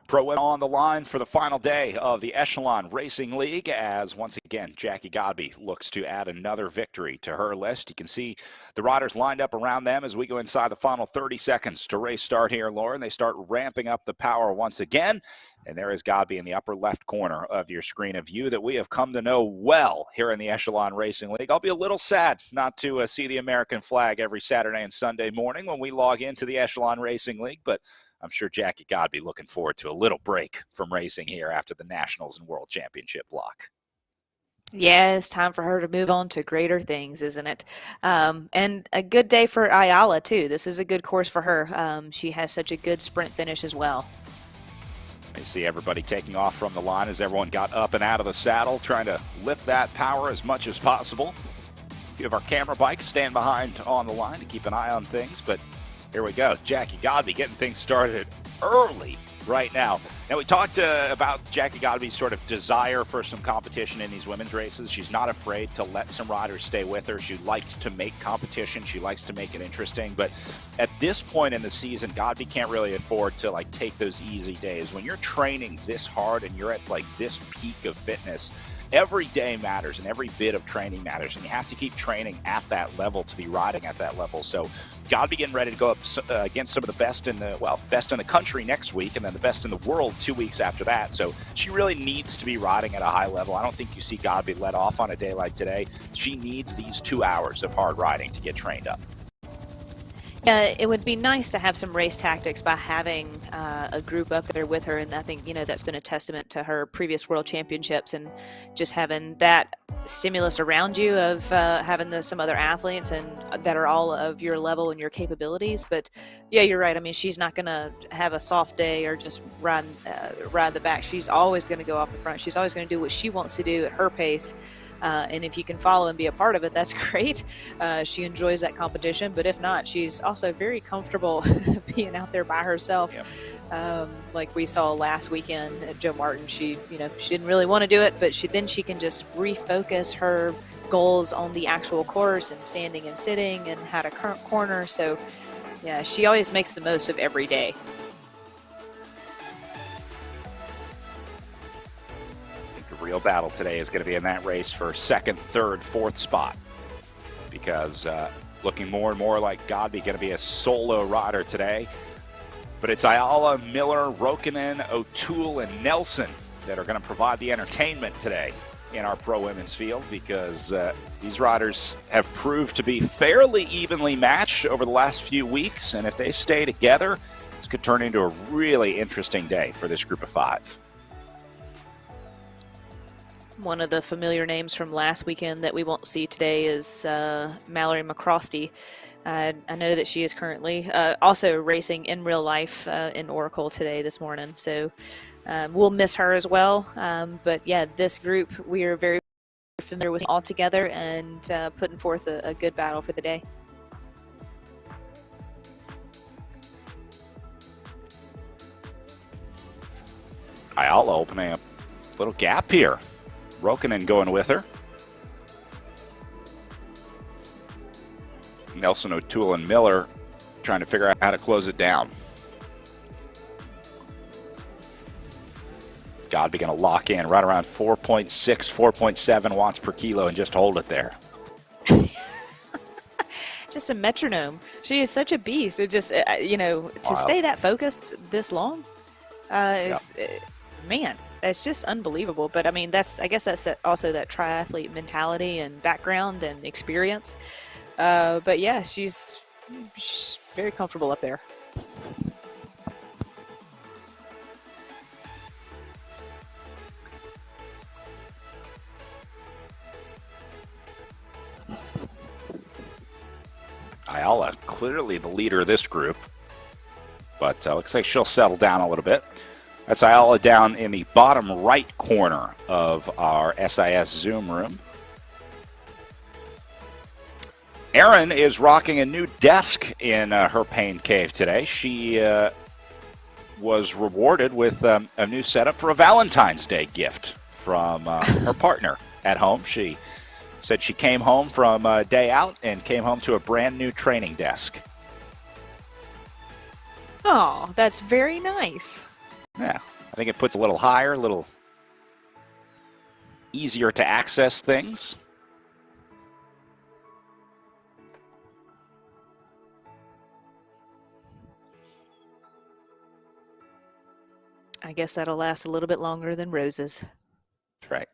Speaker 1: Pro win on the line for the final day of the Echelon Racing League, as once again Jackie Godby looks to add another victory to her list. You can see the riders lined up around them as we go inside the final 30 seconds to race start here, Lauren. They start ramping up the power once again, and there is Godby in the upper left corner of your screen, a view that we have come to know well here in the Echelon Racing League. I'll be a little sad not to see the American flag every Saturday and Sunday morning when we log into the Echelon Racing League, but I'm sure Jackie Godby looking forward to a little break from racing here after the Nationals and World Championship block.
Speaker 2: Yeah, it's time for her to move on to greater things, isn't it? And a good day for Ayala, too. This is a good course for her. She has such a good sprint finish as well.
Speaker 1: I see everybody taking off from the line as everyone got up and out of the saddle, trying to lift that power as much as possible. A few of our camera bikes stand behind on the line to keep an eye on things, but here we go. Jackie Godby getting things started early right now. Now, we talked about Jackie Godby's sort of desire for some competition in these women's races. She's not afraid to let some riders stay with her. She likes to make competition. She likes to make it interesting. But at this point in the season, Godby can't really afford to, like, take those easy days. When you're training this hard and you're at, like, this peak of fitness, every day matters and every bit of training matters, and you have to keep training at that level to be riding at that level. So Godby getting ready to go up against some of the best in the country next week, and then the best in the world 2 weeks after that. So she really needs to be riding at a high level. I don't think you see Godby let off on a day like today. She needs these 2 hours of hard riding to get trained up.
Speaker 2: Yeah, it would be nice to have some race tactics by having a group up there with her, and I think, that's been a testament to her previous world championships, and just having that stimulus around you of having some other athletes and that are all of your level and your capabilities. But yeah, you're right. I mean, she's not going to have a soft day or just ride the back. She's always going to go off the front. She's always going to do what she wants to do at her pace. And if you can follow and be a part of it, that's great. She enjoys that competition, but if not, she's also very comfortable being out there by herself. Yep. Like we saw last weekend at Joe Martin, she didn't really want to do it, but she can just refocus her goals on the actual course and standing and sitting and how to corner. So yeah, she always makes the most of every day.
Speaker 1: Real battle today is going to be in that race for second, third, fourth spot, because looking more and more like Godby going to be a solo rider today. But it's Ayala, Miller, Rokkanen, O'Toole, and Nelson that are going to provide the entertainment today in our pro women's field, because these riders have proved to be fairly evenly matched over the last few weeks, and if they stay together, this could turn into a really interesting day for this group of 5.
Speaker 2: One of the familiar names from last weekend that we won't see today is Mallory McCrosty. I know that she is currently also racing in real life in Oracle this morning. So we'll miss her as well. But yeah, this group, we are very familiar with all together and putting forth a good battle for the day.
Speaker 1: Ayala opening a little gap here. Rokkanen going with her. Nelson, O'Toole, and Miller trying to figure out how to close it down. Godby going to lock in right around 4.6, 4.7 watts per kilo and just hold it there.
Speaker 2: Just a metronome. She is such a beast. It just, to stay that focused this long man, it's just unbelievable. But I mean, I guess that's also that triathlete mentality and background and experience. But yeah, she's very comfortable up there.
Speaker 1: Ayala, clearly the leader of this group, but looks like she'll settle down a little bit. That's Ayala down in the bottom right corner of our SIS Zoom room. Erin is rocking a new desk in her pain cave today. She was rewarded with a new setup for a Valentine's Day gift from her partner at home. She said she came home from a day out and came home to a brand new training desk.
Speaker 2: Oh, that's very nice.
Speaker 1: Yeah, I think it puts a little higher, a little easier to access things.
Speaker 2: I guess that'll last a little bit longer than roses.
Speaker 1: That's right.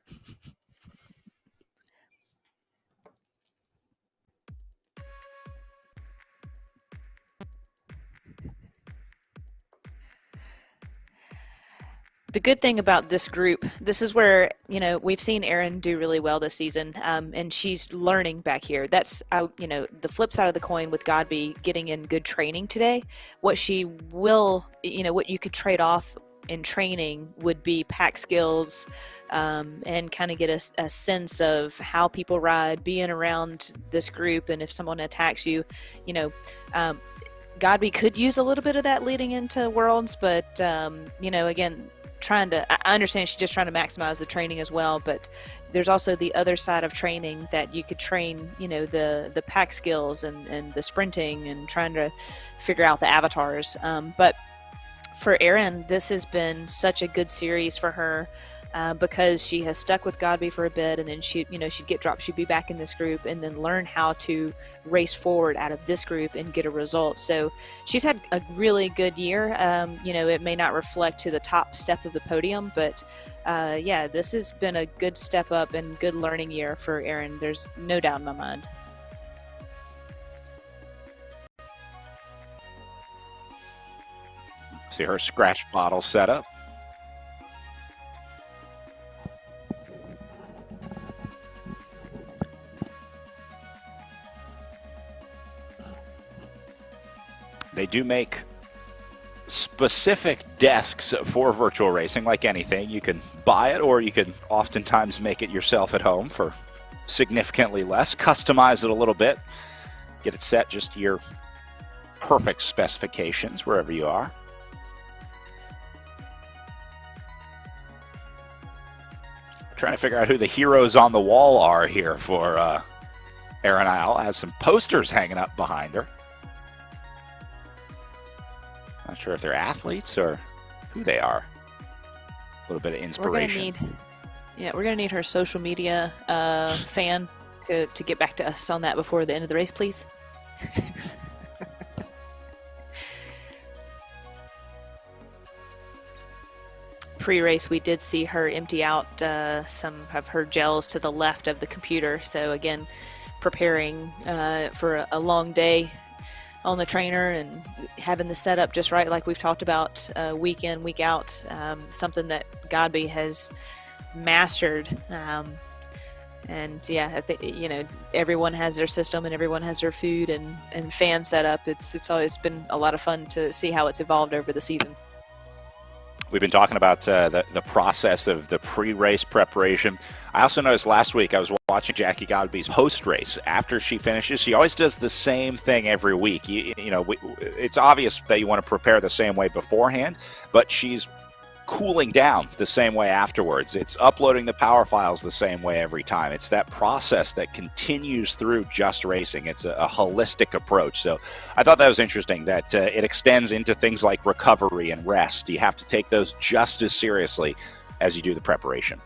Speaker 2: The good thing about this group, this is where, we've seen Erin do really well this season, and she's learning back here. That's, the flip side of the coin with Godby getting in good training today. What she will, what you could trade off in training would be pack skills, and kind of get a sense of how people ride, being around this group, and if someone attacks you, Godby could use a little bit of that leading into Worlds, but, again, I understand she's just trying to maximize the training as well, but there's also the other side of training that you could train, the pack skills and the sprinting and trying to figure out the avatars. But for Erin, this has been such a good series for her. Because she has stuck with Godby for a bit, and then she'd get dropped. She'd be back in this group, and then learn how to race forward out of this group and get a result. So she's had a really good year. It may not reflect to the top step of the podium, but this has been a good step up and good learning year for Erin. There's no doubt in my mind.
Speaker 1: See her scratch bottle set up. They do make specific desks for virtual racing, like anything. You can buy it, or you can oftentimes make it yourself at home for significantly less. Customize it a little bit. Get it set just to your perfect specifications wherever you are. Trying to figure out who the heroes on the wall are here for Erin Isle. Has some posters hanging up behind her. Not sure if they're athletes or who they are. A little bit of inspiration.
Speaker 2: We're gonna need her social media fan to get back to us on that before the end of the race, please. Pre-race, we did see her empty out some of her gels to the left of the computer. So again, preparing for a long day on the trainer and having the setup just right, like we've talked about week in, week out. Something that Godby has mastered. Everyone has their system and everyone has their food and fan setup. It's always been a lot of fun to see how it's evolved over the season.
Speaker 1: We've been talking about the process of the pre-race preparation. I also noticed last week I was watching Jackie Godby's post-race. After she finishes, she always does the same thing every week. It's obvious that you want to prepare the same way beforehand, but she's cooling down the same way afterwards. It's uploading the power files the same way every time. It's that process that continues through just racing. It's a holistic approach. So I thought that was interesting that it extends into things like recovery and rest. You have to take those just as seriously as you do the preparation.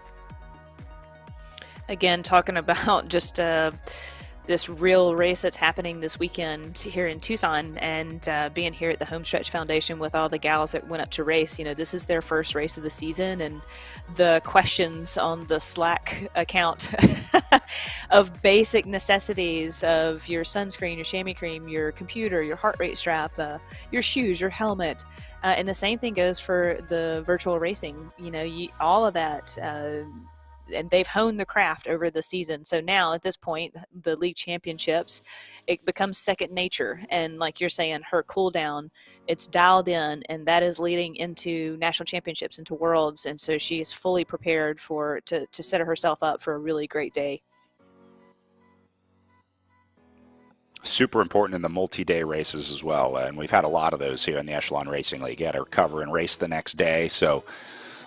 Speaker 2: Again, talking about just this real race that's happening this weekend here in Tucson, and being here at the Homestretch Foundation with all the gals that went up to race. This is their first race of the season, and the questions on the Slack account of basic necessities of your sunscreen, your chamois cream, your computer, your heart rate strap, your shoes, your helmet. And the same thing goes for the virtual racing. All of that. And they've honed the craft over the season. So now at this point, the league championships, it becomes second nature. And like you're saying, her cool down, it's dialed in, and that is leading into national championships, into worlds. And so she is fully prepared to set herself up for a really great day.
Speaker 1: Super important in the multi-day races as well. And we've had a lot of those here in the Echelon Racing League. You got to recover and race the next day. So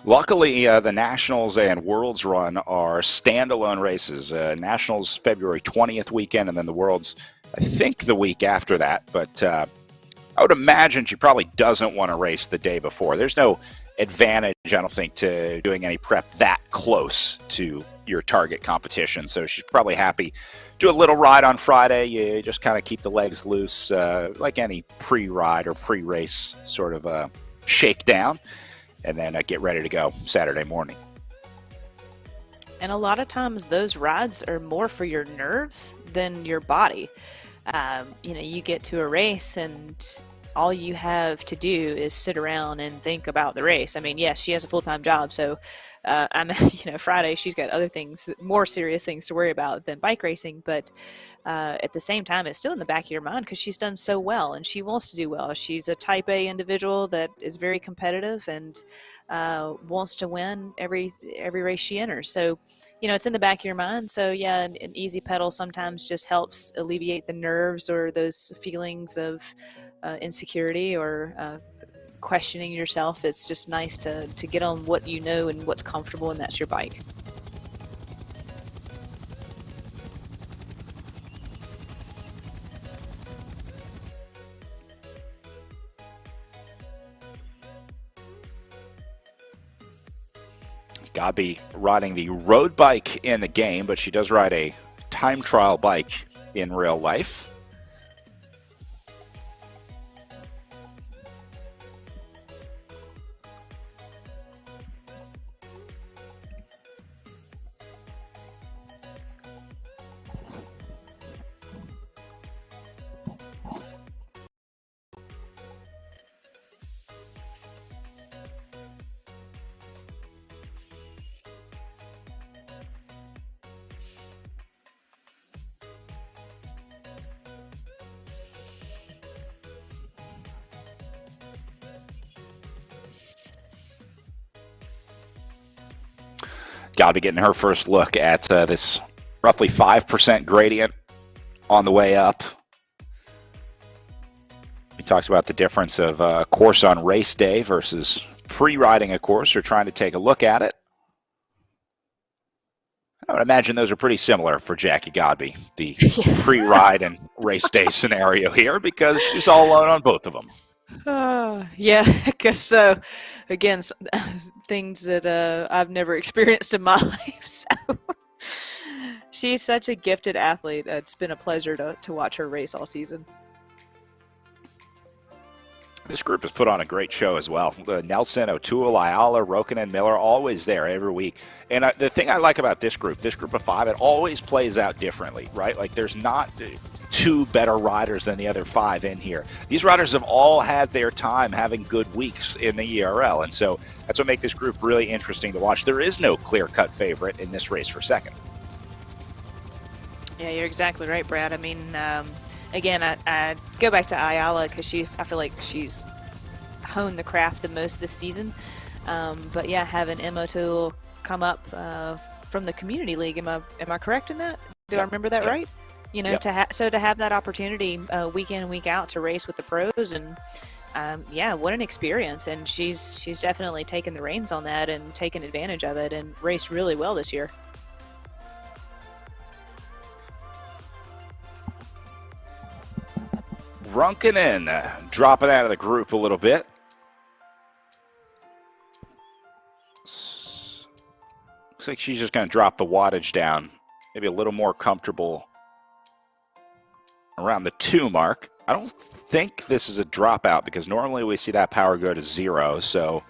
Speaker 1: luckily, the Nationals and Worlds run are standalone races. Nationals February 20th weekend, and then the Worlds, I think, the week after that. But I would imagine she probably doesn't want to race the day before. There's no advantage, I don't think, to doing any prep that close to your target competition. So she's probably happy. Do a little ride on Friday. You just kind of keep the legs loose, like any pre-ride or pre-race sort of shakedown. And then get ready to go Saturday morning.
Speaker 2: And a lot of times those rides are more for your nerves than your body. You get to a race and all you have to do is sit around and think about the race. I mean, yes, she has a full-time job, so Friday she's got other things, more serious things to worry about than bike racing. But at the same time, it's still in the back of your mind because she's done so well and she wants to do well. She's a type A individual that is very competitive and wants to win every race she enters. So, it's in the back of your mind. So yeah, an easy pedal sometimes just helps alleviate the nerves or those feelings of insecurity or questioning yourself. It's just nice to get on what you know and what's comfortable, and that's your bike.
Speaker 1: Godby riding the road bike in the game, but she does ride a time trial bike in real life. Godby getting her first look at this roughly 5% gradient on the way up. We talked about the difference of a course on race day versus pre-riding a course or trying to take a look at it. I would imagine those are pretty similar for Jackie Godby, the pre-ride and race day scenario here, because she's all alone on both of them.
Speaker 2: Yeah, I guess so. Again, things that I've never experienced in my life. So she's such a gifted athlete. It's been a pleasure to watch her race all season.
Speaker 1: This group has put on a great show as well. Nelson, O'Toole, Ayala, Rokkanen, Miller, always there every week. And the thing I like about this group of 5, it always plays out differently, right? Like there's not 2 better riders than the other 5 in here. These riders have all had their time having good weeks in the ERL, and so that's what makes this group really interesting to watch. There is no clear-cut favorite in this race for second.
Speaker 2: Yeah, you're exactly right, Brad. I mean, again, I go back to Ayala because I feel like she's honed the craft the most this season. But yeah, having Emma O'Toole come up from the community league, am I correct in that? Do I remember that right? You know, to have that opportunity week in and week out to race with the pros, and yeah, what an experience! And she's definitely taken the reins on that and taken advantage of it and raced really well this year.
Speaker 1: Runkanen dropping out of the group a little bit. Looks like she's just going to drop the wattage down, maybe a little more comfortable around the 2 mark. I don't think this is a dropout because normally we see that power go to 0. So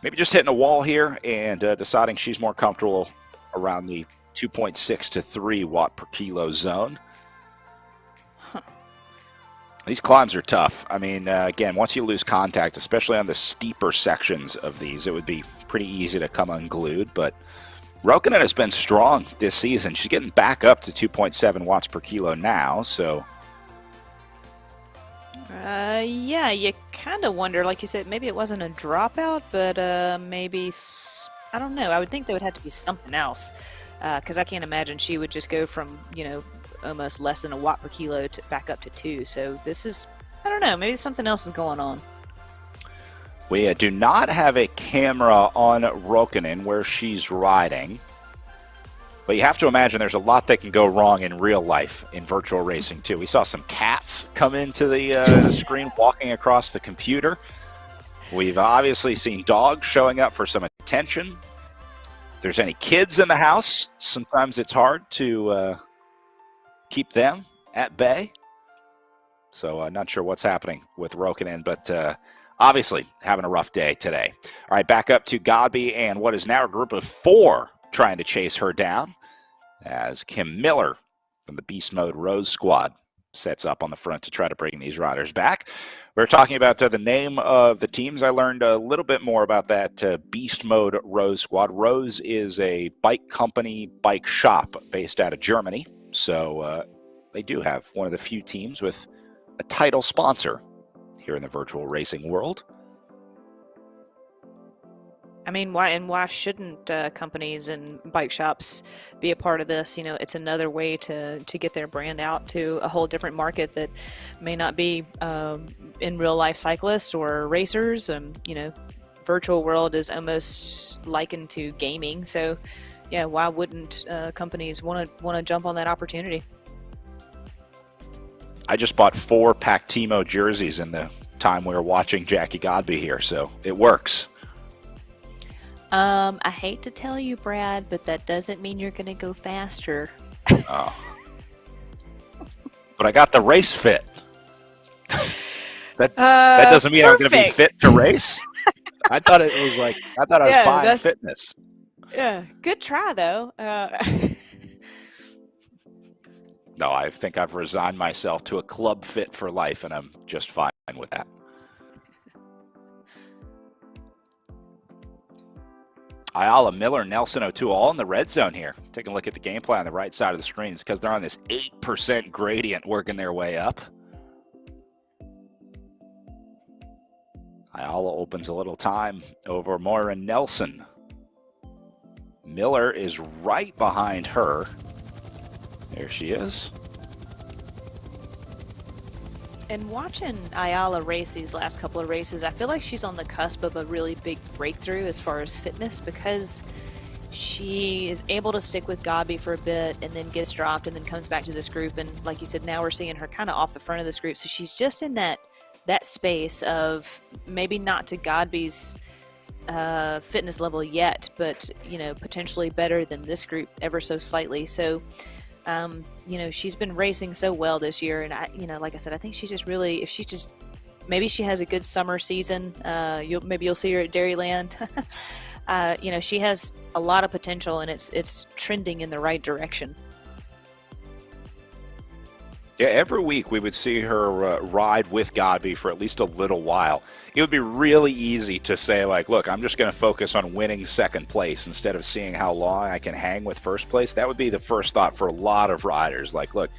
Speaker 1: maybe just hitting a wall here and deciding she's more comfortable around the 2.6 to 3 watt per kilo zone. These climbs are tough. I mean, again, once you lose contact, especially on the steeper sections of these, it would be pretty easy to come unglued. But Rokkanen has been strong this season. She's getting back up to 2.7 watts per kilo now, so.
Speaker 2: Yeah, you kind of wonder, like you said, maybe it wasn't a dropout, but maybe, I don't know. I would think there would have to be something else, because I can't imagine she would just go from, you know, almost less than a watt per kilo to back up to 2. So this is, I don't know, maybe something else is going on.
Speaker 1: We do not have a camera on Rokkanen where she's riding, but you have to imagine there's a lot that can go wrong in real life in virtual racing too. We saw some cats come into the screen walking across the computer. We've obviously seen dogs showing up for some attention. If there's any kids in the house, sometimes it's hard to keep them at bay. So I'm not sure what's happening with Rokkanen, but obviously having a rough day today. All right, back up to Godby and what is now a group of 4 trying to chase her down as Kim Miller from the Beast Mode Rose Squad sets up on the front to try to bring these riders back. We're talking about the name of the teams. I learned a little bit more about that Beast Mode Rose Squad. Rose is a bike company, bike shop based out of Germany. So they do have one of the few teams with a title sponsor here in the virtual racing world.
Speaker 2: I mean, why shouldn't companies and bike shops be a part of this? You know, it's another way to get their brand out to a whole different market that may not be in real life cyclists or racers. You know, virtual world is almost likened to gaming. So, yeah, why wouldn't companies want to jump on that opportunity?
Speaker 1: I just bought 4 Pactimo jerseys in the time we were watching Jackie Godby here, so it works.
Speaker 2: I hate to tell you, Brad, but that doesn't mean you're going to go faster.
Speaker 1: Oh. But I got the race fit. That doesn't mean I'm going to be fit to race. I thought I was buying fitness.
Speaker 2: Yeah, good try though.
Speaker 1: No, I think I've resigned myself to a club fit for life, and I'm just fine with that. Ayala, Miller, Nelson, O'Toole, all in the red zone here. Taking a look at the gameplay on the right side of the screen. It's because they're on this 8% gradient working their way up. Ayala opens a little time over Moira Nelson. Miller is right behind her. There she is.
Speaker 2: And watching Ayala race these last couple of races, I feel like she's on the cusp of a really big breakthrough as far as fitness, because she is able to stick with Godby for a bit and then gets dropped and then comes back to this group. And like you said, now we're seeing her kind of off the front of this group. So she's just in that space of maybe not to Godby's fitness level yet, but, you know, potentially better than this group ever so slightly. So, you know, she's been racing so well this year, and like I said, I think she's just really, if she just, maybe she has a good summer season, you'll see her at Dairyland. You know, she has a lot of potential, and it's trending in the right direction.
Speaker 1: Yeah, every week we would see her ride with Godby for at least a little while. It would be really easy to say, like, look, I'm just going to focus on winning second place instead of seeing how long I can hang with first place. That would be the first thought for a lot of riders. Like, look,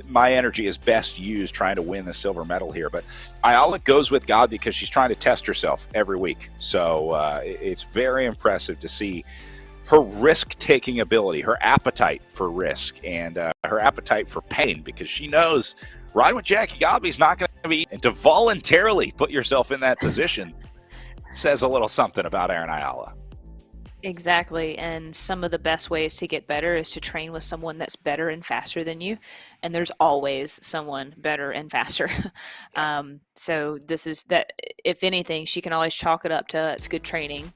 Speaker 1: my energy is best used trying to win the silver medal here. But Ayala goes with Godby because she's trying to test herself every week. So it's very impressive to see her risk-taking ability, her appetite for risk, and her appetite for pain, because she knows riding with Jackie Godby is not going to be, and to voluntarily put yourself in that position says a little something about Erin Ayala.
Speaker 2: Exactly, and some of the best ways to get better is to train with someone that's better and faster than you, and there's always someone better and faster. So this is that, if anything, she can always chalk it up to it's good training.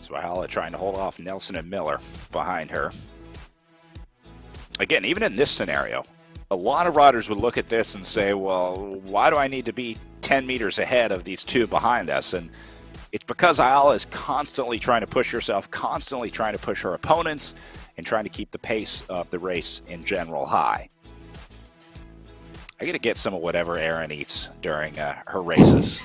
Speaker 1: So Ayala trying to hold off Nelson and Miller behind her. Again, even in this scenario, a lot of riders would look at this and say, well, why do I need to be 10 meters ahead of these two behind us? And it's because Ayala is constantly trying to push herself, constantly trying to push her opponents, and trying to keep the pace of the race in general high. I got to get some of whatever Erin eats during her races.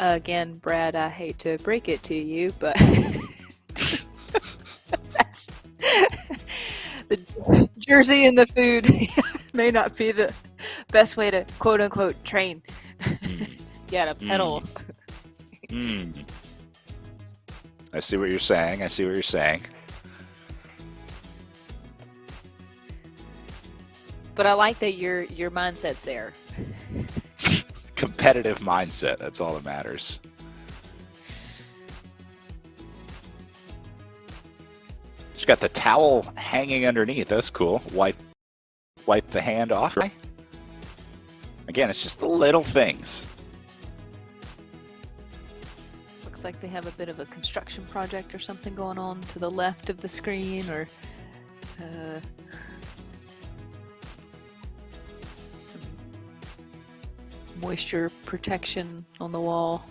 Speaker 2: Again, Brad, I hate to break it to you, but the jersey and the food may not be the best way to quote-unquote train. You gotta pedal.
Speaker 1: I see what you're saying. I see what you're saying.
Speaker 2: But I like that your mindset's there.
Speaker 1: Competitive mindset. That's all that matters. She's got the towel hanging underneath. That's cool. Wipe the hand off. Again, it's just the little things.
Speaker 2: Looks like they have a bit of a construction project or something going on to the left of the screen, or some moisture protection on the wall.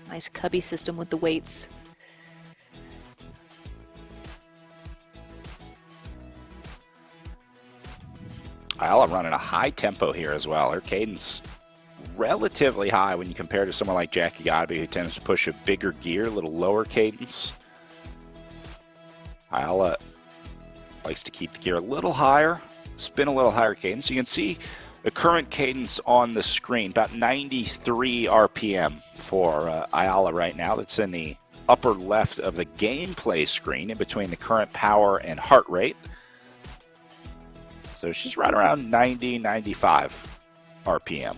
Speaker 2: Nice cubby system with the weights.
Speaker 1: Ayala running a high tempo here as well. Her cadence relatively high when you compare to someone like Jackie Godby, who tends to push a bigger gear, a little lower cadence. Ayala likes to keep the gear a little higher, spin a little higher cadence. You can see the current cadence on the screen, about 93 RPM for Ayala right now. That's in the upper left of the gameplay screen in between the current power and heart rate. So she's right around 90, 95 RPM.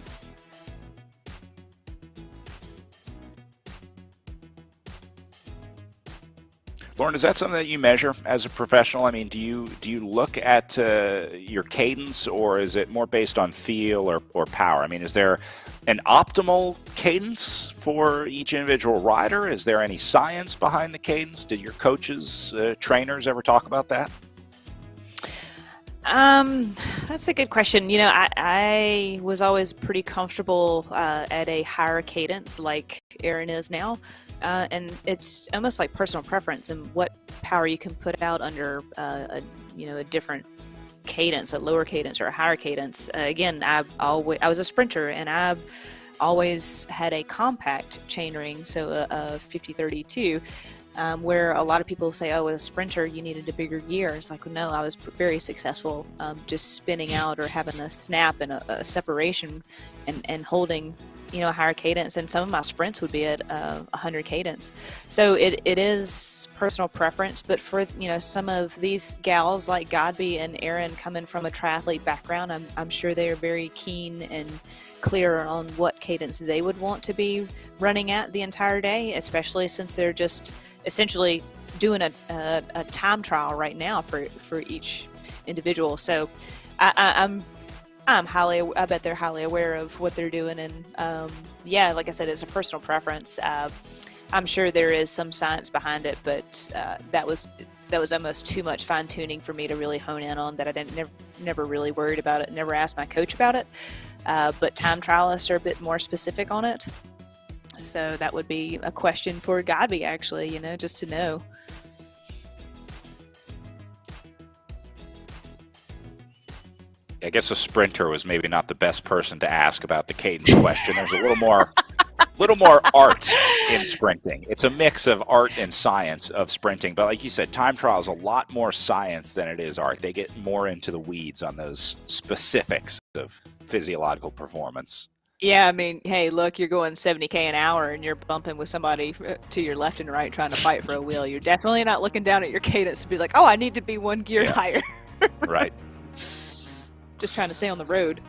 Speaker 1: Lauren, is that something that you measure as a professional? I mean, do you look at your cadence, or is it more based on feel or power? I mean, is there an optimal cadence for each individual rider? Is there any science behind the cadence? Did your coaches, trainers ever talk about that?
Speaker 2: That's a good question. You know, I was always pretty comfortable at a higher cadence like Aaron is now. And it's almost like personal preference and what power you can put out under a different cadence, a lower cadence or a higher cadence. Again, I was a sprinter, and I always had a compact chainring, so a 5032. Where a lot of people say, oh, as a sprinter, you needed a bigger gear. It's like, well, no, I was very successful just spinning out or having a snap and a separation and holding, a higher cadence. And some of my sprints would be at 100 cadence. So it is personal preference. But for, some of these gals like Godby and Erin coming from a triathlete background, I'm sure they are very keen and clear on what cadence they would want to be running at the entire day, especially since they're just essentially doing a time trial right now for each individual. So I bet they're highly aware of what they're doing, and like I said, it's a personal preference. I'm sure there is some science behind it, but that was almost too much fine tuning for me to really hone in on. That I never really worried about it. Never asked my coach about it. But time trialists are a bit more specific on it. So that would be a question for Godby, actually, just to know.
Speaker 1: I guess a sprinter was maybe not the best person to ask about the cadence question. There's a little more art in sprinting. It's a mix of art and science of sprinting. But like you said, time trial is a lot more science than it is art. They get more into the weeds on those specifics of physiological performance.
Speaker 2: Yeah, I mean, hey, look, you're going 70K an hour and you're bumping with somebody to your left and right trying to fight for a wheel. You're definitely not looking down at your cadence to be like, oh, I need to be one gear higher.
Speaker 1: Right.
Speaker 2: Just trying to stay on the road.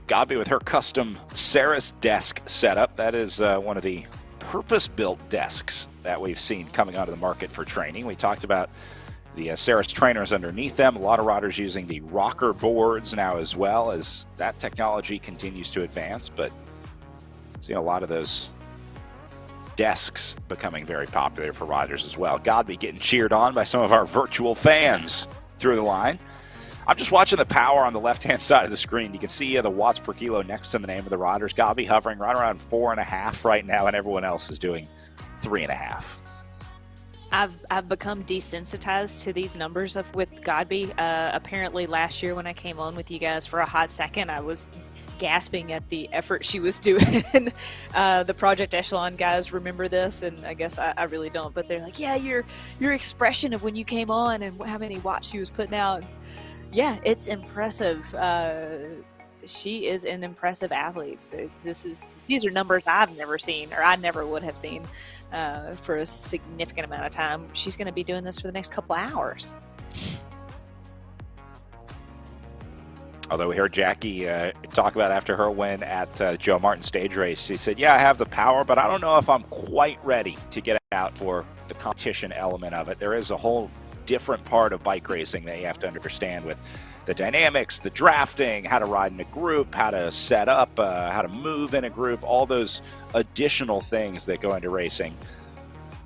Speaker 1: Godby with her custom Ceres desk setup. That is one of the purpose-built desks that we've seen coming onto the market for training. We talked about the Ceres trainers underneath them. A lot of riders using the rocker boards now as well, as that technology continues to advance, but seeing a lot of those desks becoming very popular for riders as well. Godby getting cheered on by some of our virtual fans through the line. I'm just watching the power on the left-hand side of the screen. You can see the watts per kilo next to the name of the riders. Godby hovering right around 4.5 right now, and everyone else is doing 3.5.
Speaker 2: I've become desensitized to these numbers with Godby. Apparently last year when I came on with you guys for a hot second, I was gasping at the effort she was doing. The Project Echelon guys remember this, and I guess I really don't, but they're like, yeah, your expression of when you came on and how many watts she was putting out. Yeah, it's impressive. She is an impressive athlete. So these are numbers I've never seen, or I never would have seen for a significant amount of time. She's going to be doing this for the next couple hours.
Speaker 1: Although we heard Jackie talk about after her win at Joe Martin stage race, she said, yeah, I have the power, but I don't know if I'm quite ready to get out for the competition element of it. There is a whole different part of bike racing that you have to understand with the dynamics, the drafting, how to ride in a group, how to set up, how to move in a group, all those additional things that go into racing.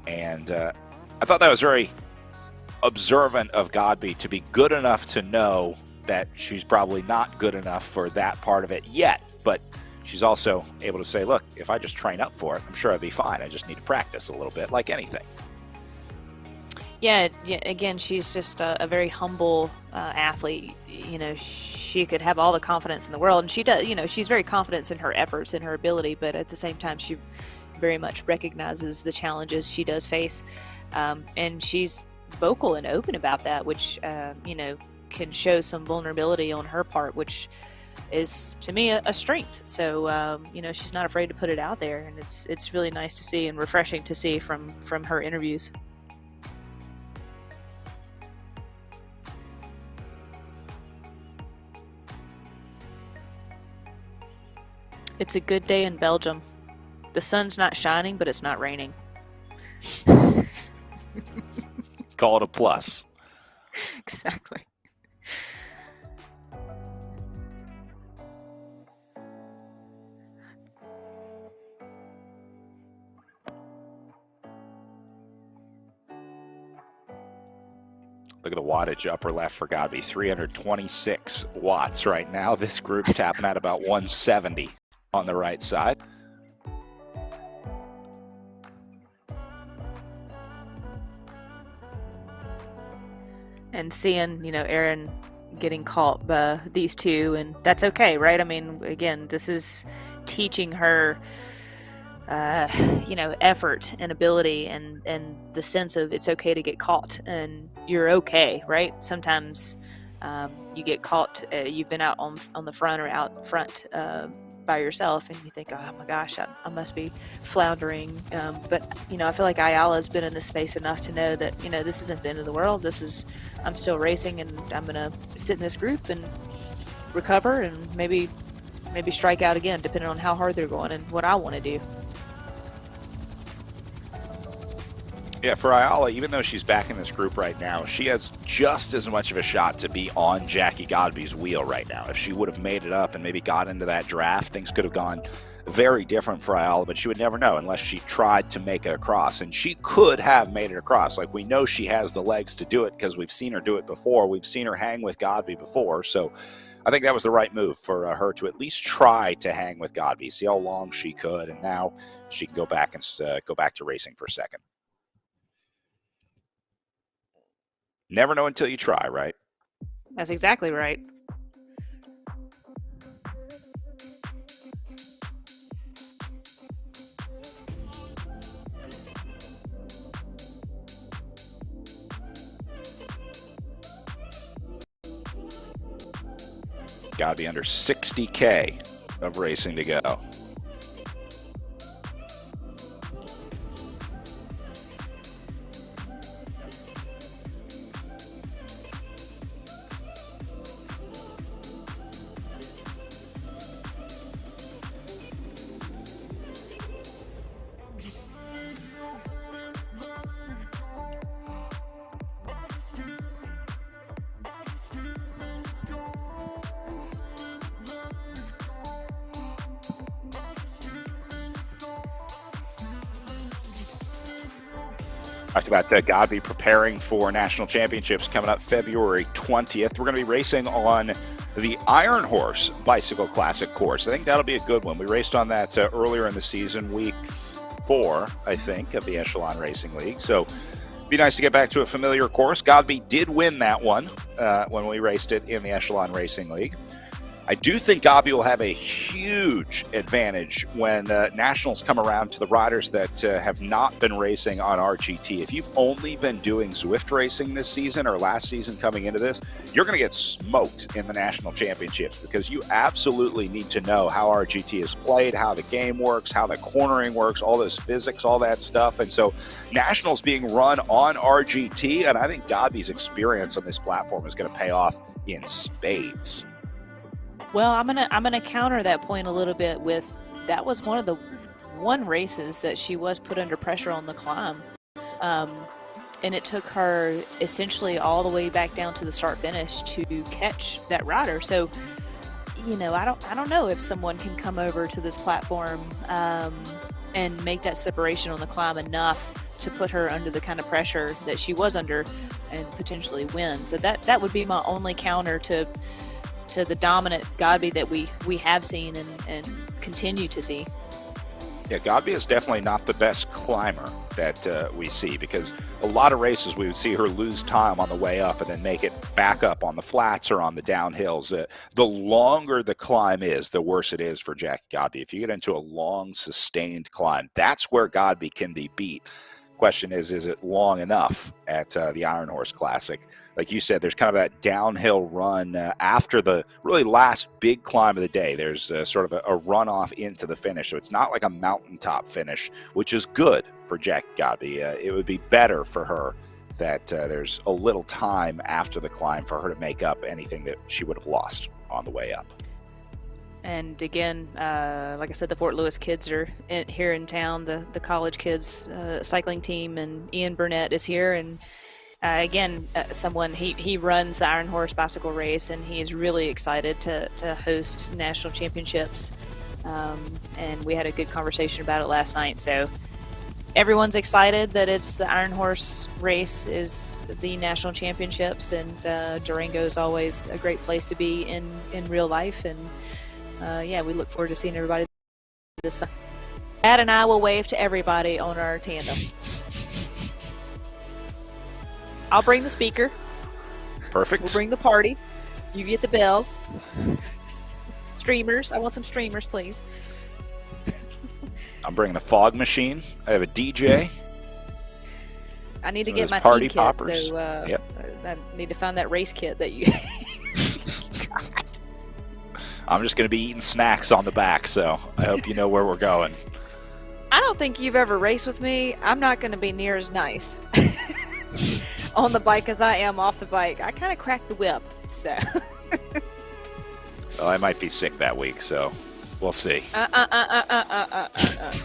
Speaker 1: And I thought that was very observant of Godby to be good enough to know that she's probably not good enough for that part of it yet, but she's also able to say, look, if I just train up for it, I'm sure I'll be fine. I just need to practice a little bit, like anything.
Speaker 2: Yeah, again, she's just a very humble athlete. She could have all the confidence in the world, and she does. She's very confident in her efforts and her ability, but at the same time, she very much recognizes the challenges she does face, and she's vocal and open about that, which can show some vulnerability on her part, which is to me a strength. So she's not afraid to put it out there, and it's really nice to see and refreshing to see from her interviews. It's a good day in Belgium. The sun's not shining, but it's not raining.
Speaker 1: Call it a plus.
Speaker 2: Exactly.
Speaker 1: Look at the wattage upper left for Godby, 326 watts right now. This group tapping at about 170 on the right side.
Speaker 2: And seeing, Aaron getting caught by these two, and that's okay, right? I mean, again, this is teaching her effort and ability and the sense of it's okay to get caught and you're okay, right? Sometimes you get caught, you've been out on the front or out front by yourself, and you think, oh my gosh, I must be floundering. But I feel like Ayala's been in this space enough to know that, this isn't the end of the world. I'm still racing, and I'm going to sit in this group and recover and maybe strike out again, depending on how hard they're going and what I want to do.
Speaker 1: Yeah, for Ayala, even though she's back in this group right now, she has just as much of a shot to be on Jackie Godby's wheel right now. If she would have made it up and maybe got into that draft, things could have gone very different for Ayala, but she would never know unless she tried to make it across. And she could have made it across. Like, we know she has the legs to do it because we've seen her do it before. We've seen her hang with Godby before. So I think that was the right move for her to at least try to hang with Godby, see how long she could, and now she can go back to racing for second. Never know until you try, right?
Speaker 2: That's exactly right.
Speaker 1: Got to be under 60K of racing to go. Talked about Godby preparing for national championships coming up February 20th. We're going to be racing on the Iron Horse Bicycle Classic course. I think that'll be a good one. We raced on that earlier in the season, week 4, I think, of the Echelon Racing League. So it'd be nice to get back to a familiar course. Godby did win that one when we raced it in the Echelon Racing League. I do think Godby will have a huge advantage when nationals come around to the riders that have not been racing on RGT. If you've only been doing Zwift racing this season or last season coming into this, you're going to get smoked in the national championships because you absolutely need to know how RGT is played, how the game works, how the cornering works, all those physics, all that stuff. And so nationals being run on RGT, and I think Godby's experience on this platform is going to pay off in spades.
Speaker 2: Well, I'm gonna counter that point a little bit with that was one of the races that she was put under pressure on the climb, and it took her essentially all the way back down to the start finish to catch that rider. So, I don't know if someone can come over to this platform and make that separation on the climb enough to put her under the kind of pressure that she was under and potentially win. So that would be my only counter to the dominant Godby that we have seen and continue to see.
Speaker 1: Yeah, Godby is definitely not the best climber that we see, because a lot of races we would see her lose time on the way up and then make it back up on the flats or on the downhills. The longer the climb is, the worse it is for Jackie Godby. If you get into a long, sustained climb, that's where Godby can be beat. Question is it long enough at the Iron Horse Classic? Like you said, there's kind of that downhill run after the really last big climb of the day. There's sort of a runoff into the finish, so it's not like a mountaintop finish, which is good for Jackie Godby. It would be better for her that there's a little time after the climb for her to make up anything that she would have lost on the way up.
Speaker 2: And again, like I said, the Fort Lewis kids are here in town, the college kids cycling team, and Ian Burnett is here. And again, he runs the Iron Horse bicycle race, and he is really excited to host national championships. And we had a good conversation about it last night. So everyone's excited that it's the Iron Horse race is the national championships, and Durango is always a great place to be in real life. And yeah, we look forward to seeing everybody this summer. Dad and I will wave to everybody on our tandem. I'll bring the speaker.
Speaker 1: Perfect.
Speaker 2: We'll bring the party. You get the bell. Streamers. I want some streamers, please.
Speaker 1: I'm bringing a fog machine. I have a DJ.
Speaker 2: I need to get my
Speaker 1: party
Speaker 2: team
Speaker 1: poppers.
Speaker 2: kit, so
Speaker 1: Yep.
Speaker 2: I need to find that race kit that you got.
Speaker 1: I'm just going to be eating snacks on the back, so I hope you know where we're going.
Speaker 2: I don't think you've ever raced with me. I'm not going to be near as nice on the bike as I am off the bike. I kind of cracked the whip, so.
Speaker 1: Well, I might be sick that week, so we'll see.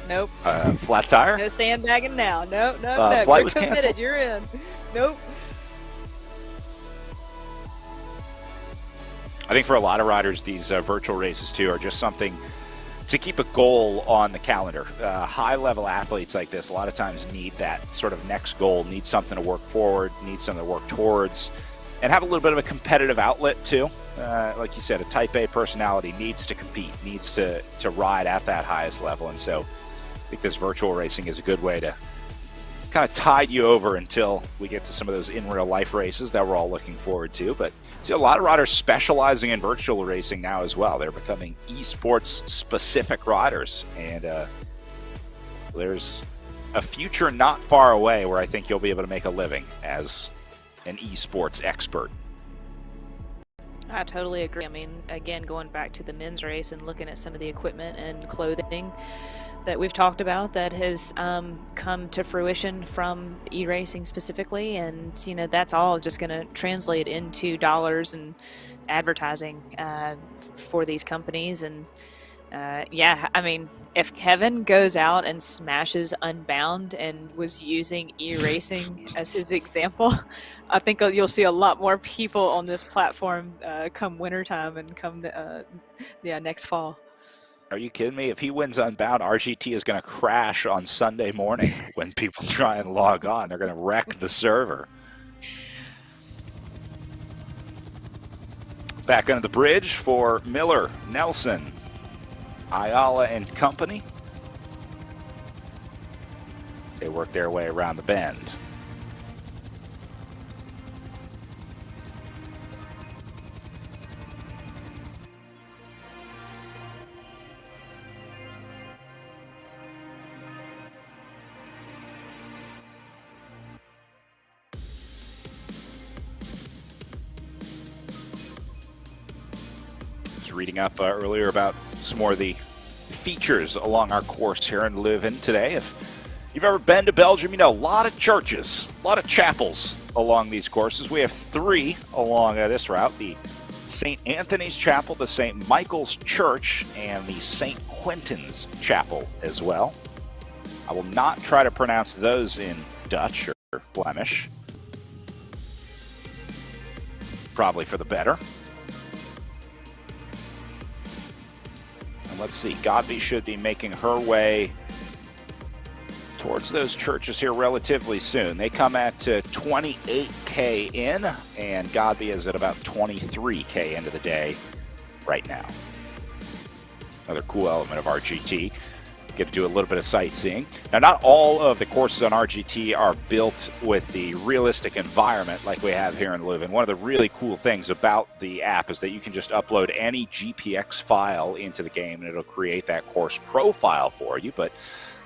Speaker 2: Nope.
Speaker 1: Flat tire?
Speaker 2: No sandbagging now. No.
Speaker 1: Flight
Speaker 2: You're
Speaker 1: was
Speaker 2: committed.
Speaker 1: canceled.
Speaker 2: You're in. Nope.
Speaker 1: I think for a lot of riders, these virtual races, too, are just something to keep a goal on the calendar. High-level athletes like this a lot of times need that sort of next goal, need something to work forward, need something to work towards, and have a little bit of a competitive outlet, too. Like you said, a Type A personality needs to compete, needs to ride at that highest level. And so I think this virtual racing is a good way to kind of tide you over until we get to some of those in real life races that we're all looking forward to. But see a lot of riders specializing in virtual racing now as well. They're becoming esports specific riders, and there's a future not far away where I think you'll be able to make a living as an esports expert.
Speaker 2: I totally agree. I mean, again, going back to the men's race and looking at some of the equipment and clothing that we've talked about that has come to fruition from e-racing specifically, and that's all just going to translate into dollars and advertising for these companies. And yeah, I mean, if Kevin goes out and smashes Unbound and was using e-racing as his example, I think you'll see a lot more people on this platform come wintertime and come next fall.
Speaker 1: Are you kidding me? If he wins Unbound, RGT is going to crash on Sunday morning when people try and log on. They're going to wreck the server. Back under the bridge for Miller, Nelson, Ayala and company. They work their way around the bend. Reading up earlier about some more of the features along our course here in Leuven today. If you've ever been to Belgium, you know a lot of churches, a lot of chapels along these courses. We have 3 along this route: the St. Anthony's Chapel, the St. Michael's Church, and the St. Quentin's Chapel as well. I will not try to pronounce those in Dutch or Flemish. Probably for the better. Let's see, Godby should be making her way towards those churches here relatively soon. They come at 28K in, and Godby is at about 23K into the day right now. Another cool element of RGT. get to do a little bit of sightseeing. Now, not all of the courses on RGT are built with the realistic environment like we have here in Leuven. One of the really cool things about the app is that you can just upload any GPX file into the game and it'll create that course profile for you. But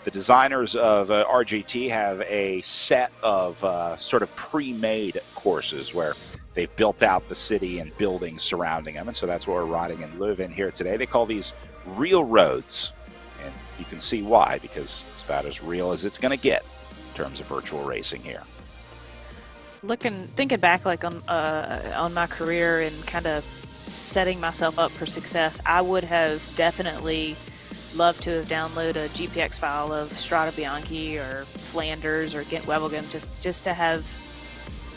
Speaker 1: the designers of RGT have a set of sort of pre-made courses where they've built out the city and buildings surrounding them, and so that's what we're riding in Leuven here today. They call these real roads, and you can see why, because it's about as real as it's going to get in terms of virtual racing here.
Speaker 2: Thinking back like on my career and kind of setting myself up for success, I would have definitely loved to have downloaded a GPX file of Strade Bianche or Flanders or Ghent-Wevelgem just to have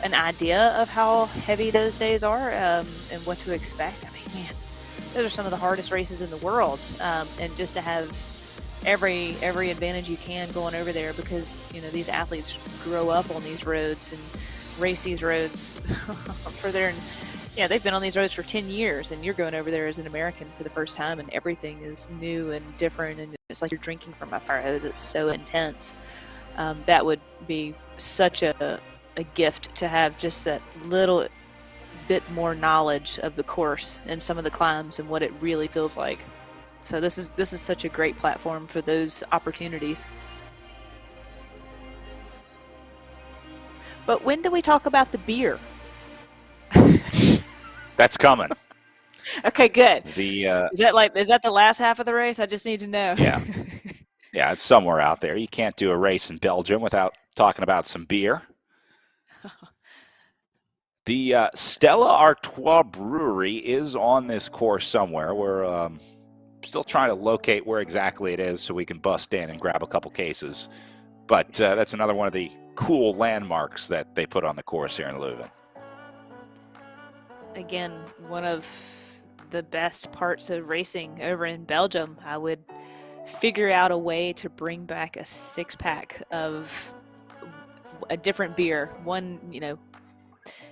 Speaker 2: an idea of how heavy those days are and what to expect. I mean, man, those are some of the hardest races in the world, and just to have every advantage you can going over there, because these athletes grow up on these roads and race these roads for their. Yeah, they've been on these roads for 10 years, and you're going over there as an American for the first time, and everything is new and different, and it's like you're drinking from a fire hose. It's so intense. That would be such a gift to have just that little bit more knowledge of the course and some of the climbs and what it really feels like. So this is such a great platform for those opportunities. But when do we talk about the beer?
Speaker 1: That's coming.
Speaker 2: Okay, good.
Speaker 1: Is
Speaker 2: that the last half of the race? I just need to know.
Speaker 1: Yeah. Yeah, it's somewhere out there. You can't do a race in Belgium without talking about some beer. The Stella Artois Brewery is on this course somewhere. We're still trying to locate where exactly it is so we can bust in and grab a couple cases. But that's another one of the cool landmarks that they put on the course here in Leuven.
Speaker 2: Again, one of the best parts of racing over in Belgium. I would figure out a way to bring back a 6-pack of a different beer,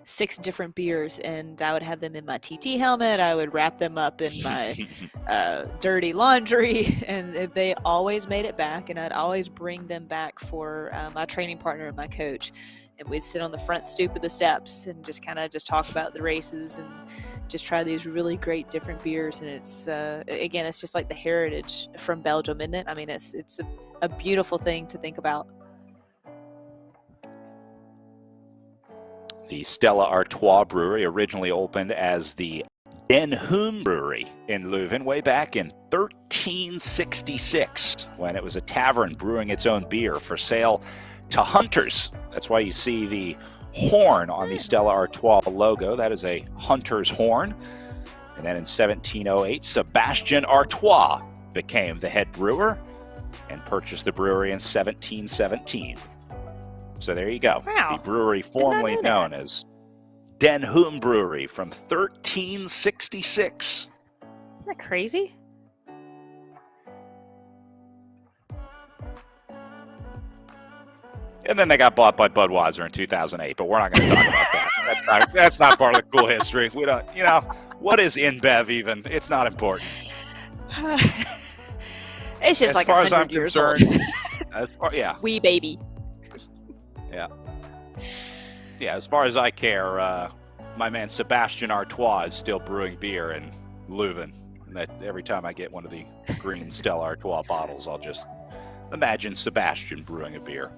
Speaker 2: 6 different beers, and I would have them in my TT helmet. I would wrap them up in my dirty laundry, and they always made it back, and I'd always bring them back for my training partner and my coach. And we'd sit on the front stoop of the steps and just talk about the races and just try these really great different beers. And it's again, it's just like the heritage from Belgium, isn't it? I mean, it's a beautiful thing to think about.
Speaker 1: The Stella Artois Brewery originally opened as the Den Hoom Brewery in Leuven way back in 1366, when it was a tavern brewing its own beer for sale to hunters. That's why you see the horn on the Stella Artois logo. That is a hunter's horn. And then in 1708, Sebastian Artois became the head brewer and purchased the brewery in 1717. So there you go.
Speaker 2: Wow.
Speaker 1: The brewery formerly known as Den Hoom Brewery from 1366.
Speaker 2: Isn't that crazy?
Speaker 1: And then they got bought by Budweiser in 2008, but we're not going to talk about that. That's not part of the cool history. We don't, what is InBev even? It's not important.
Speaker 2: It's just like 100 years old.
Speaker 1: Yeah.
Speaker 2: Wee baby.
Speaker 1: Yeah. Yeah, as far as I care, my man Sebastian Artois is still brewing beer in Leuven. And that every time I get one of the green Stella Artois bottles, I'll just imagine Sebastian brewing a beer.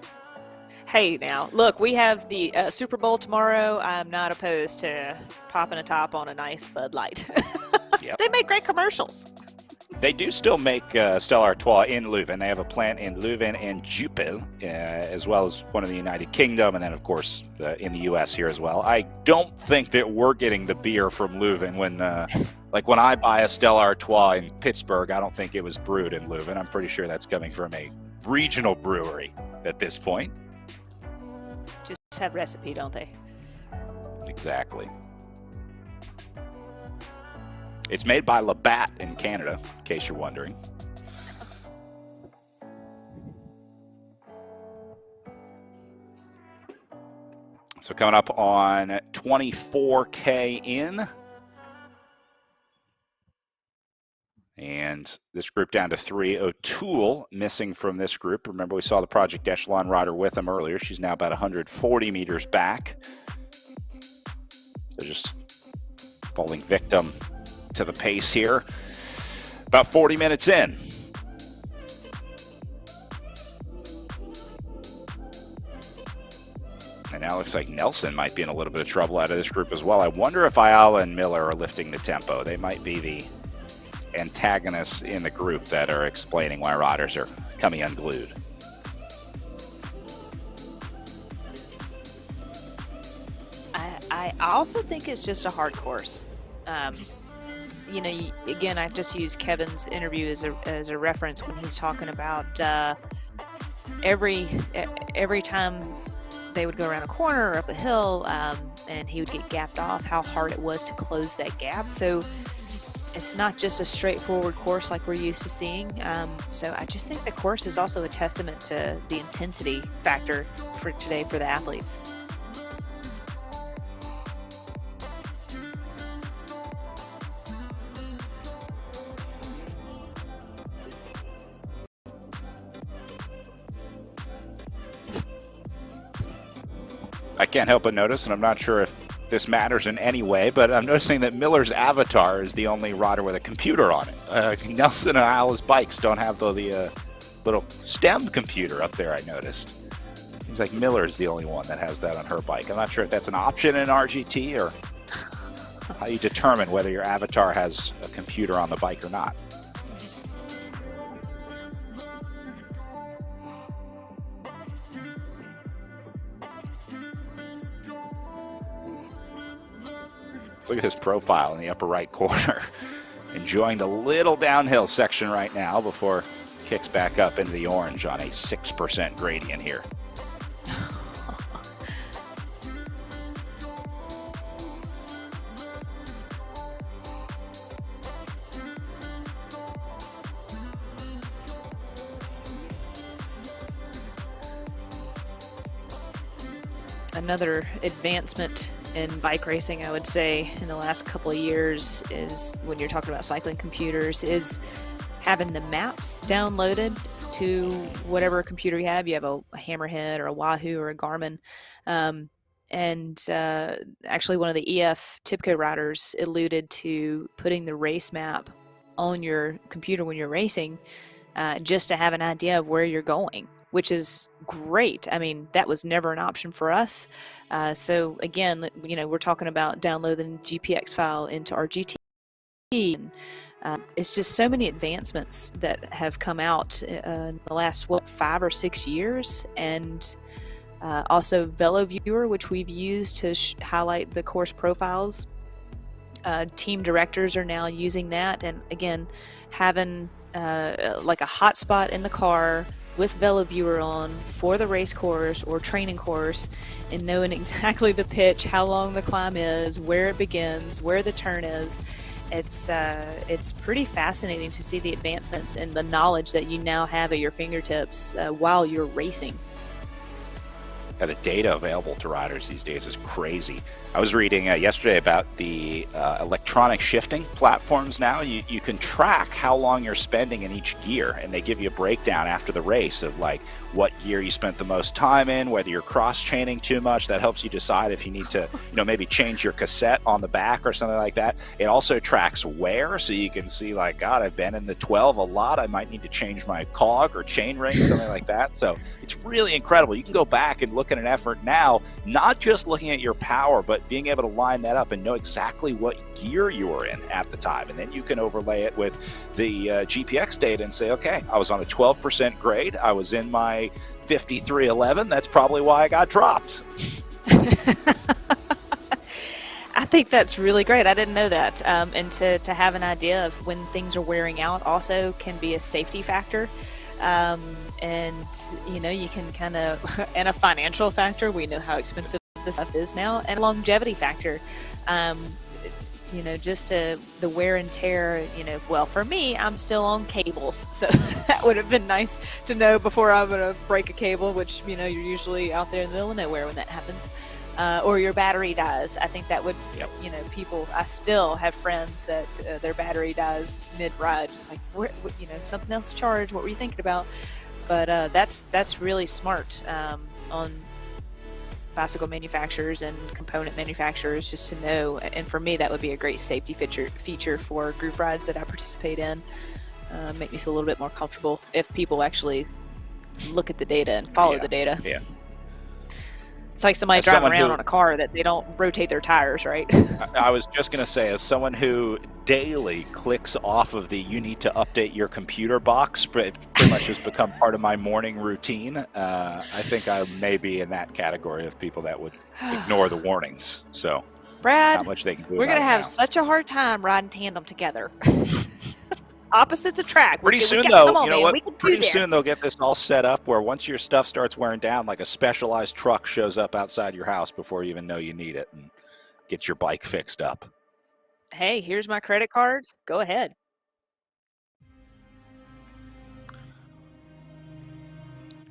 Speaker 2: Hey, now, look, we have the Super Bowl tomorrow. I'm not opposed to popping a top on a nice Bud Light.
Speaker 1: Yep.
Speaker 2: They make great commercials.
Speaker 1: They do still make Stella Artois in Leuven. They have a plant in Leuven and Jupel, as well as one in the United Kingdom, and then, of course, in the U.S. here as well. I don't think that we're getting the beer from Leuven when I buy a Stella Artois in Pittsburgh, I don't think it was brewed in Leuven. I'm pretty sure that's coming from a regional brewery at this point.
Speaker 2: Just have recipe, don't they?
Speaker 1: Exactly. It's made by Labatt in Canada, in case you're wondering. So coming up on 24K in. And this group down to 3. O'Toole missing from this group. Remember, we saw the Project Echelon rider with him earlier. She's now about 140 meters back. So just falling victim to the pace here. About 40 minutes in. And now it looks like Nelson might be in a little bit of trouble out of this group as well. I wonder if Ayala and Miller are lifting the tempo. They might be the antagonists in the group that are explaining why riders are coming unglued.
Speaker 2: I also think it's just a hard course. You know, again, I just use Kevin's interview as a reference when he's talking about every time they would go around a corner or up a hill, and he would get gapped off, how hard it was to close that gap. So it's not just a straightforward course like we're used to seeing. So I just think the course is also a testament to the intensity factor for today for the athletes.
Speaker 1: I can't help but notice, and I'm not sure if this matters in any way, but I'm noticing that Miller's avatar is the only rider with a computer on it. Nelson and Ayala's bikes don't have the little stemmed computer up there, I noticed. Seems like Miller's the only one that has that on her bike. I'm not sure if that's an option in RGT or how you determine whether your avatar has a computer on the bike or not. Look at his profile in the upper right corner. Enjoying the little downhill section right now before kicks back up into the orange on a 6% gradient here.
Speaker 2: Another advancement in bike racing, I would say, in the last couple of years is, when you're talking about cycling computers, is having the maps downloaded to whatever computer you have. You have a Hammerhead or a Wahoo or a Garmin. Actually, one of the EF Tipco riders alluded to putting the race map on your computer when you're racing, just to have an idea of where you're going, which is great. I mean, that was never an option for us. So again, you know, we're talking about downloading GPX file into RGT. And, it's just so many advancements that have come out in the last, 5 or 6 years. And also VeloViewer, which we've used to highlight the course profiles. Team directors are now using that. And again, having like a hotspot in the car with VeloViewer on for the race course or training course, and knowing exactly the pitch, how long the climb is, where it begins, where the turn is. It's pretty fascinating to see the advancements and the knowledge that you now have at your fingertips while you're racing.
Speaker 1: Yeah, the data available to riders these days is crazy. I was reading yesterday about the electronic shifting platforms now. You can track how long you're spending in each gear, and they give you a breakdown after the race of like what gear you spent the most time in, whether you're cross-chaining too much. That helps you decide if you need to, maybe change your cassette on the back or something like that. It also tracks wear, so you can see like, God, I've been in the 12 a lot. I might need to change my cog or chain ring, something like that. So it's really incredible. You can go back and look at an effort now, not just looking at your power, but being able to line that up and know exactly what gear you were in at the time. And then you can overlay it with the GPX data and say, okay, I was on a 12% grade. I was in my 5311. That's probably why I got dropped.
Speaker 2: I think that's really great. I didn't know that. And to have an idea of when things are wearing out also can be a safety factor. And you can kind of, and a financial factor. We know how expensive this stuff is now, and a longevity factor. Just the wear and tear. Well, for me, I'm still on cables, so that would have been nice to know before I'm going to break a cable, which you're usually out there in the middle of nowhere when that happens. or your battery dies. I think that would, people. I still have friends that their battery dies mid-ride. Just like, something else to charge. What were you thinking about? But that's really smart on bicycle manufacturers and component manufacturers just to know. And for me, that would be a great safety feature for group rides that I participate in. Make me feel a little bit more comfortable if people actually look at the data and follow the data.
Speaker 1: Yeah.
Speaker 2: It's like somebody driving around on a car that they don't rotate their tires, right?
Speaker 1: I was just going to say, as someone who daily clicks off of the "you need to update your computer" box, but it pretty much has become part of my morning routine. I think I may be in that category of people that would ignore the warnings. So,
Speaker 2: Brad,
Speaker 1: not much they can do
Speaker 2: we're going to have
Speaker 1: now.
Speaker 2: such a hard time riding tandem together. Opposites attract.
Speaker 1: Pretty soon, though, you know what? Pretty soon they'll get this all set up where once your stuff starts wearing down, like a specialized truck shows up outside your house before you even know you need it and gets your bike fixed up.
Speaker 2: Hey, here's my credit card. Go ahead.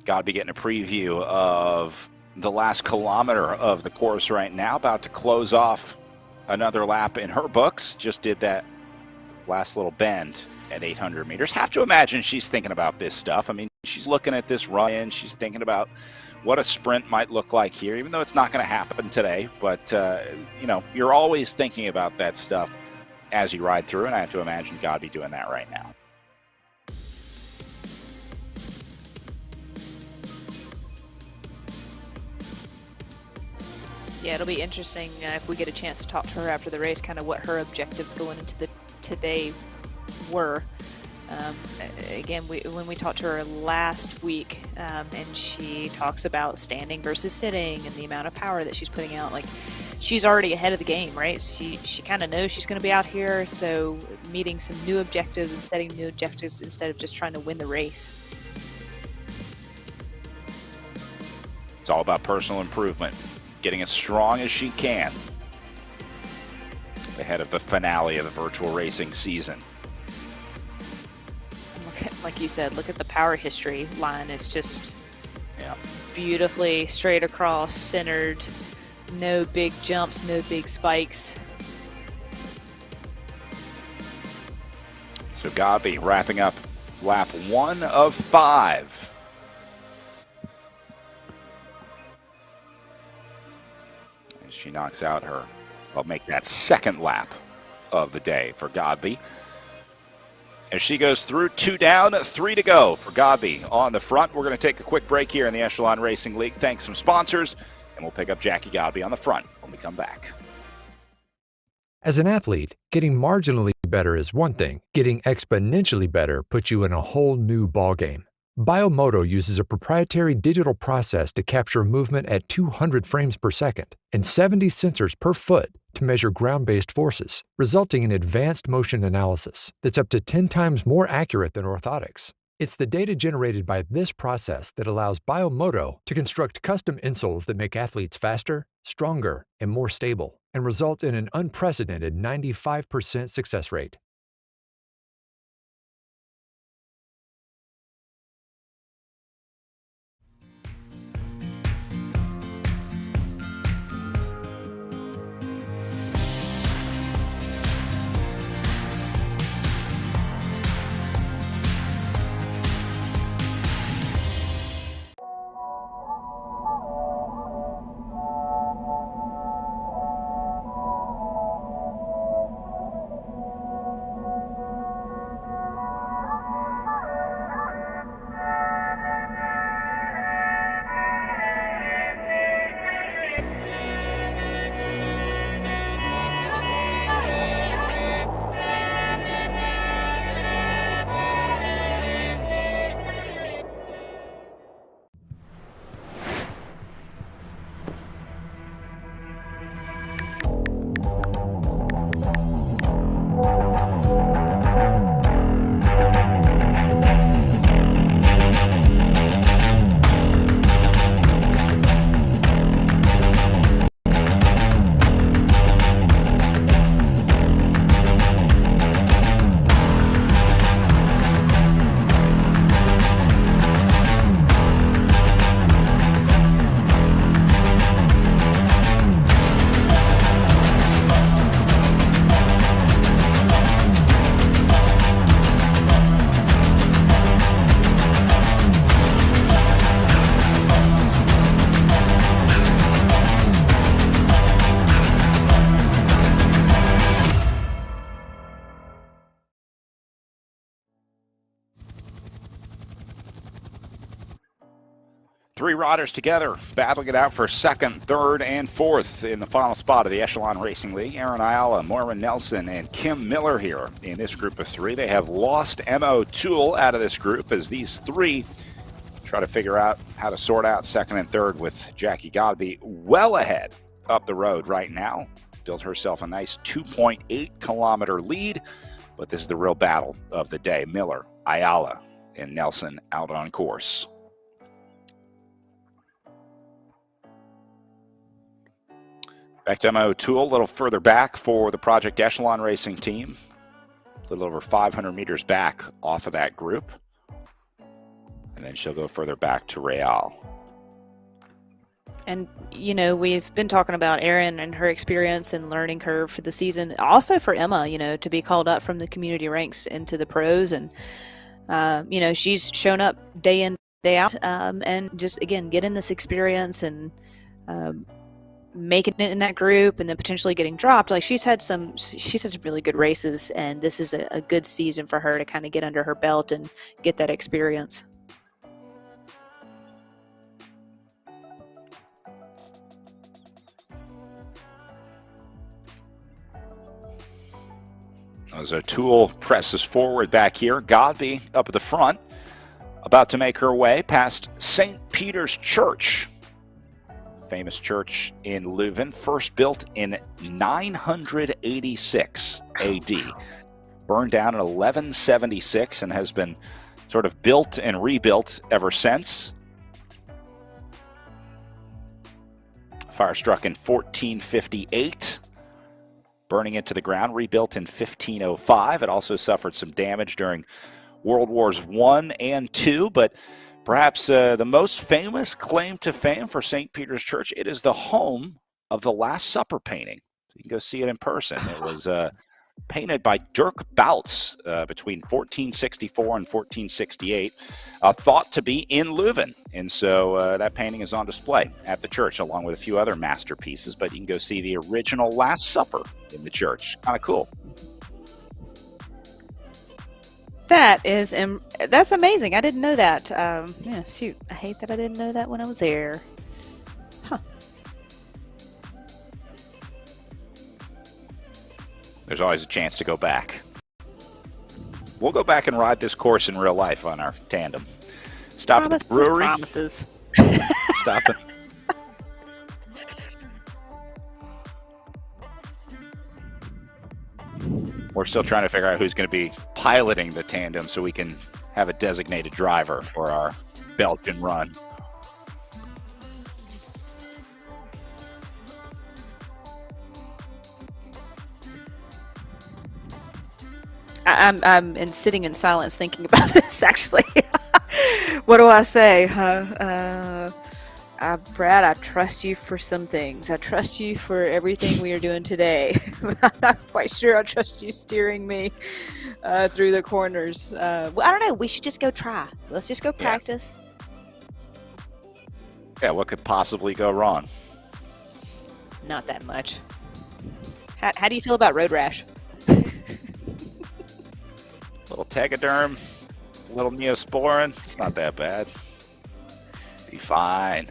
Speaker 1: Got to be getting a preview of the last kilometer of the course right now. About to close off another lap in her books. Just did that last little bend at 800 meters. Have to imagine she's thinking about this stuff. I mean, she's looking at this run-in. She's thinking about what a sprint might look like here, even though it's not going to happen today. But, you're always thinking about that stuff as you ride through, and I have to imagine God be doing that right now.
Speaker 2: Yeah, it'll be interesting if we get a chance to talk to her after the race, kind of what her objectives going into the today were. Again, when we talked to her last week, and she talks about standing versus sitting and the amount of power that she's putting out, like she's already ahead of the game, right? She kind of knows she's going to be out here, so meeting some new objectives and setting new objectives instead of just trying to win the race.
Speaker 1: It's all about personal improvement, getting as strong as she can ahead of the finale of the virtual racing season.
Speaker 2: Like you said, look at the power history line. It's just beautifully straight across, centered, no big jumps, no big spikes.
Speaker 1: So Gabi wrapping up lap 1 of 5. As she knocks out her, I'll make that second lap of the day for Gabi. As she goes through, 2 down, 3 to go for Gabi on the front. We're going to take a quick break here in the Echelon Racing League. Thanks some sponsors, and we'll pick up Jackie Gabi on the front when we come back.
Speaker 6: As an athlete, getting marginally better is one thing. Getting exponentially better puts you in a whole new ballgame. Biomoto uses a proprietary digital process to capture movement at 200 frames per second and 70 sensors per foot to measure ground-based forces, resulting in advanced motion analysis that's up to 10 times more accurate than orthotics. It's the data generated by this process that allows Biomoto to construct custom insoles that make athletes faster, stronger, and more stable, and result in an unprecedented 95% success rate.
Speaker 1: Three riders together, battling it out for second, third, and fourth in the final spot of the Echelon Racing League. Aaron Ayala, Moira Nelson, and Kim Miller here in this group of three. They have lost Emma O'Toole out of this group as these three try to figure out how to sort out second and third, with Jackie Godby well ahead up the road right now. Built herself a nice 2.8-kilometer lead, but this is the real battle of the day. Miller, Ayala, and Nelson out on course. Back to Emma O'Toole, a little further back for the Project Echelon Racing team. A little over 500 meters back off of that group. And then she'll go further back to Real.
Speaker 2: And, you know, we've been talking about Erin and her experience and learning curve for the season. Also for Emma, you know, to be called up from the community ranks into the pros. And, you know, she's shown up day in, day out. And just, again, getting this experience and making it in that group and then potentially getting dropped. Like she's had some really good races, and this is a good season for her to kind of get under her belt and get that experience.
Speaker 1: As O'Toole presses forward back here, Godby up at the front, about to make her way past St. Peter's Church. Famous church in Leuven, first built in 986 AD. Burned down in 1176 and has been sort of built and rebuilt ever since. Fire struck in 1458. Burning it to the ground, rebuilt in 1505. It also suffered some damage during World Wars I and II, but perhaps the most famous claim to fame for St. Peter's Church, it is the home of the Last Supper painting. You can go see it in person. It was painted by Dirk Boutz between 1464 and 1468, thought to be in Leuven. And so that painting is on display at the church, along with a few other masterpieces. But you can go see the original Last Supper in the church. Kind of cool.
Speaker 2: That's amazing. I didn't know that. Yeah, shoot. I hate that I didn't know that when I was there. Huh.
Speaker 1: There's always a chance to go back. We'll go back and ride this course in real life on our tandem. Stop at the brewery.
Speaker 2: Promises.
Speaker 1: Stop it. We're still trying to figure out who's going to be piloting the tandem so we can have a designated driver for our Belgian run.
Speaker 2: I'm sitting in silence thinking about this, actually. What do I say? Brad, I trust you for some things. I trust you for everything we are doing today. I'm not quite sure I trust you steering me through the corners. Well, I don't know. We should just go try. Let's just go practice.
Speaker 1: Yeah, what could possibly go wrong?
Speaker 2: Not that much. How do you feel about road rash?
Speaker 1: Little Tegaderm, little Neosporin. It's not that bad. Be fine.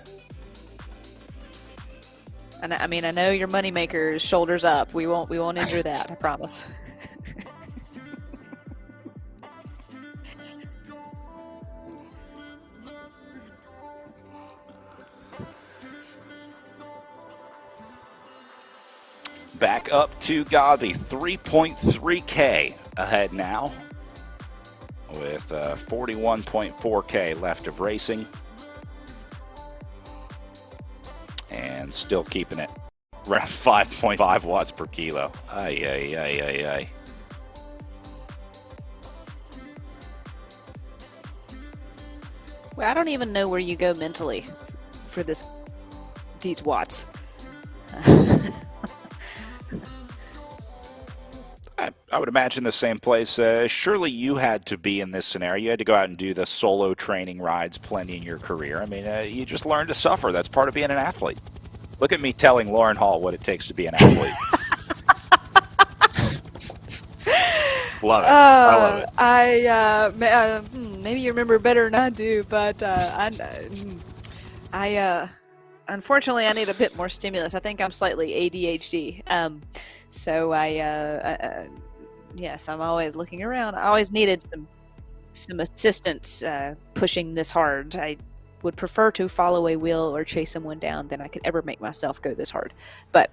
Speaker 2: And I mean, I know your moneymaker is shoulders up. We won't injure that. I promise.
Speaker 1: Back up to Godby, 3.3K ahead now, with 41.4K left of racing. And still keeping it around 5.5 watts per kilo. Ay, ay, ay, ay, ay.
Speaker 2: Well, I don't even know where you go mentally for these watts.
Speaker 1: I would imagine the same place. Surely you had to be in this scenario. You had to go out and do the solo training rides plenty in your career. I mean, you just learn to suffer. That's part of being an athlete. Look at me telling Lauren Hall what it takes to be an athlete. Love it. I love it.
Speaker 2: Maybe you remember better than I do, but Unfortunately, I need a bit more stimulus. I think I'm slightly ADHD. So yes, I'm always looking around. I always needed some assistance pushing this hard. I would prefer to follow a wheel or chase someone down than I could ever make myself go this hard. But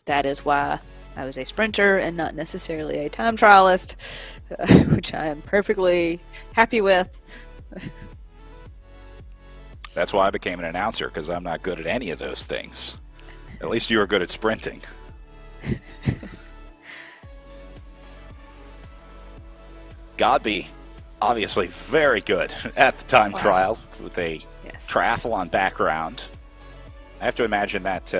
Speaker 2: that is why I was a sprinter and not necessarily a time trialist, which I am perfectly happy with.
Speaker 1: That's why I became an announcer, because I'm not good at any of those things. At least you were good at sprinting. Godby, obviously very good at the time trial with a triathlon background. I have to imagine that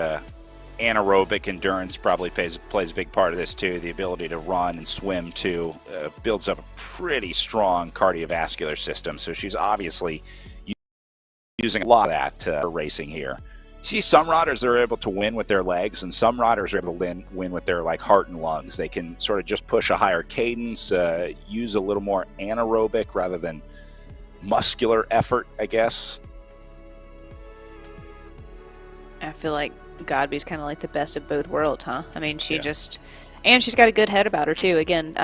Speaker 1: anaerobic endurance probably plays a big part of this too. The ability to run and swim too builds up a pretty strong cardiovascular system. So she's obviously using a lot of that for racing here. See, some riders are able to win with their legs, and some riders are able to win with their heart and lungs. They can sort of just push a higher cadence, use a little more anaerobic rather than muscular effort, I guess.
Speaker 2: I feel like Godby's kind of like the best of both worlds, huh? I mean, and she's got a good head about her too. Again,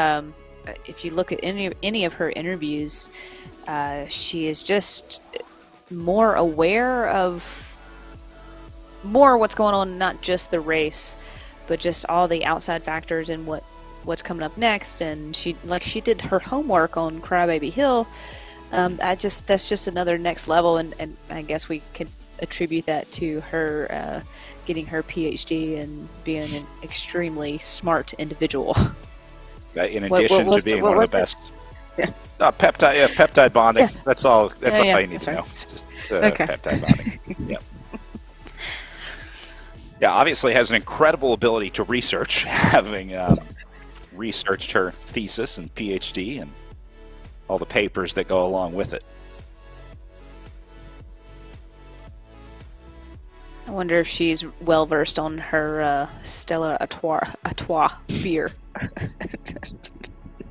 Speaker 2: if you look at any of her interviews, she is just more aware of what's going on, not just the race, but just all the outside factors and what's coming up next. And she did her homework on Crybaby Hill. That's just another next level, and I guess we could attribute that to her getting her PhD and being an extremely smart individual.
Speaker 1: In addition to being one of the best. Peptide bonding. Yeah. That's all you need to know. Just peptide bonding. Yeah, obviously has an incredible ability to research, having researched her thesis and PhD and all the papers that go along with it.
Speaker 2: I wonder if she's well versed on her Stella Artois beer,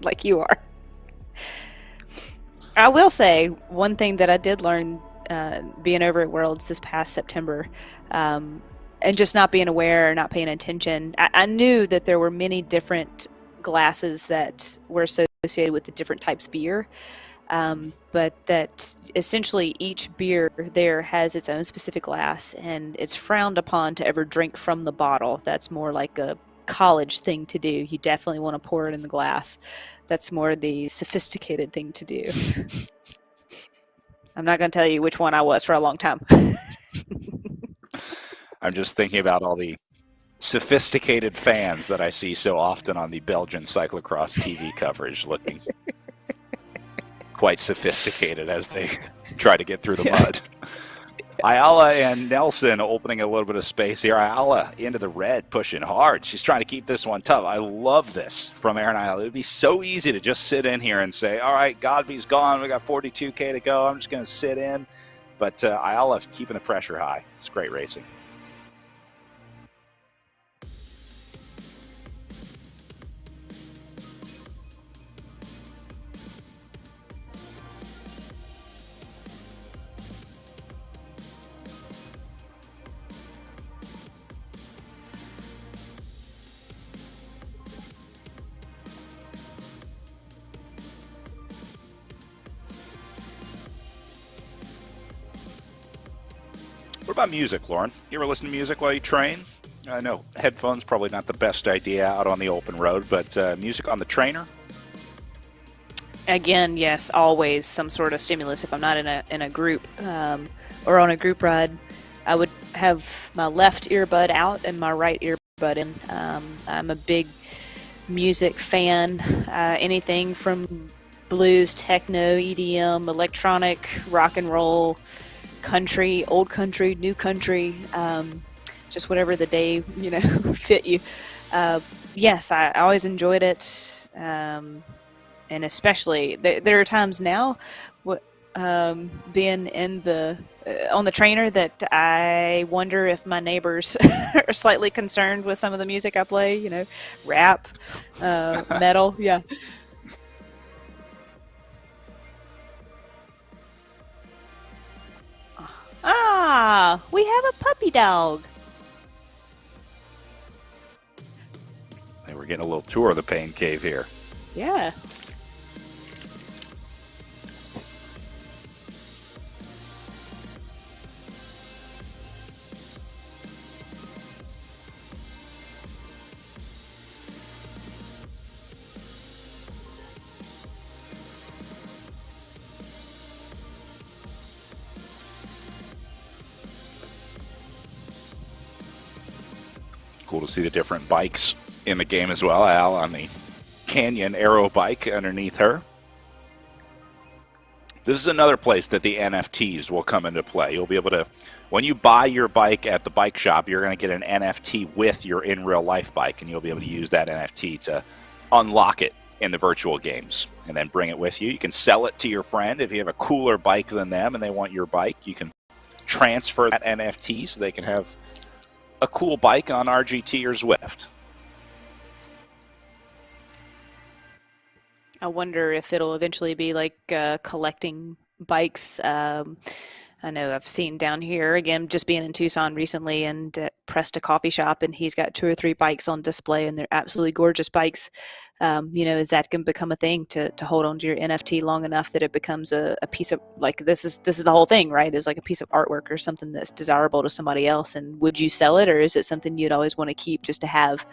Speaker 2: like you are. I will say one thing that I did learn being over at Worlds this past September, and just not being aware, not paying attention. I knew that there were many different glasses that were associated with the different types of beer, but that essentially each beer there has its own specific glass, and it's frowned upon to ever drink from the bottle. That's more like a college thing to do. You definitely want to pour it in the glass. That's more the sophisticated thing to do. I'm not going to tell you which one I was for a long time.
Speaker 1: I'm just thinking about all the sophisticated fans that I see so often on the Belgian cyclocross TV coverage, looking quite sophisticated as they try to get through the mud. Ayala and Nelson opening a little bit of space here. Ayala into the red, pushing hard. She's trying to keep this one tough. I love this from Erin Ayala. It would be so easy to just sit in here and say, all right, Godby's gone. We got 42K to go. I'm just going to sit in. But Ayala keeping the pressure high. It's great racing. What about music, Lauren? You ever listen to music while you train? I know headphones probably not the best idea out on the open road, but music on the trainer?
Speaker 2: Again, yes, always some sort of stimulus. If I'm not in a group or on a group ride, I would have my left earbud out and my right earbud in. I'm a big music fan. Anything from blues, techno, EDM, electronic, rock and roll, country, old country, new country, just whatever the day fit you. Yes, I always enjoyed it, and especially there are times now, being in on the trainer, that I wonder if my neighbors are slightly concerned with some of the music I play. Rap, metal, yeah. Yeah, we have a puppy dog.
Speaker 1: And we're getting a little tour of the pain cave here.
Speaker 2: Yeah.
Speaker 1: Cool to see the different bikes in the game as well. Al on the Canyon Aero bike underneath her. This is another place that the NFTs will come into play. You'll be able to, when you buy your bike at the bike shop, you're going to get an NFT with your in real life bike, and you'll be able to use that NFT to unlock it in the virtual games and then bring it with you. You can sell it to your friend if you have a cooler bike than them and they want your bike. You can transfer that NFT so they can have a cool bike on RGT or Zwift.
Speaker 2: I wonder if it'll eventually be like collecting bikes. I know I've seen down here, again, just being in Tucson recently and pressed a coffee shop, and he's got 2 or 3 bikes on display, and they're absolutely gorgeous bikes. Is that going to become a thing to hold on to your NFT long enough that it becomes a piece of, like, this is the whole thing, right? Is like a piece of artwork or something that's desirable to somebody else. And would you sell it, or is it something you'd always want to keep just to have?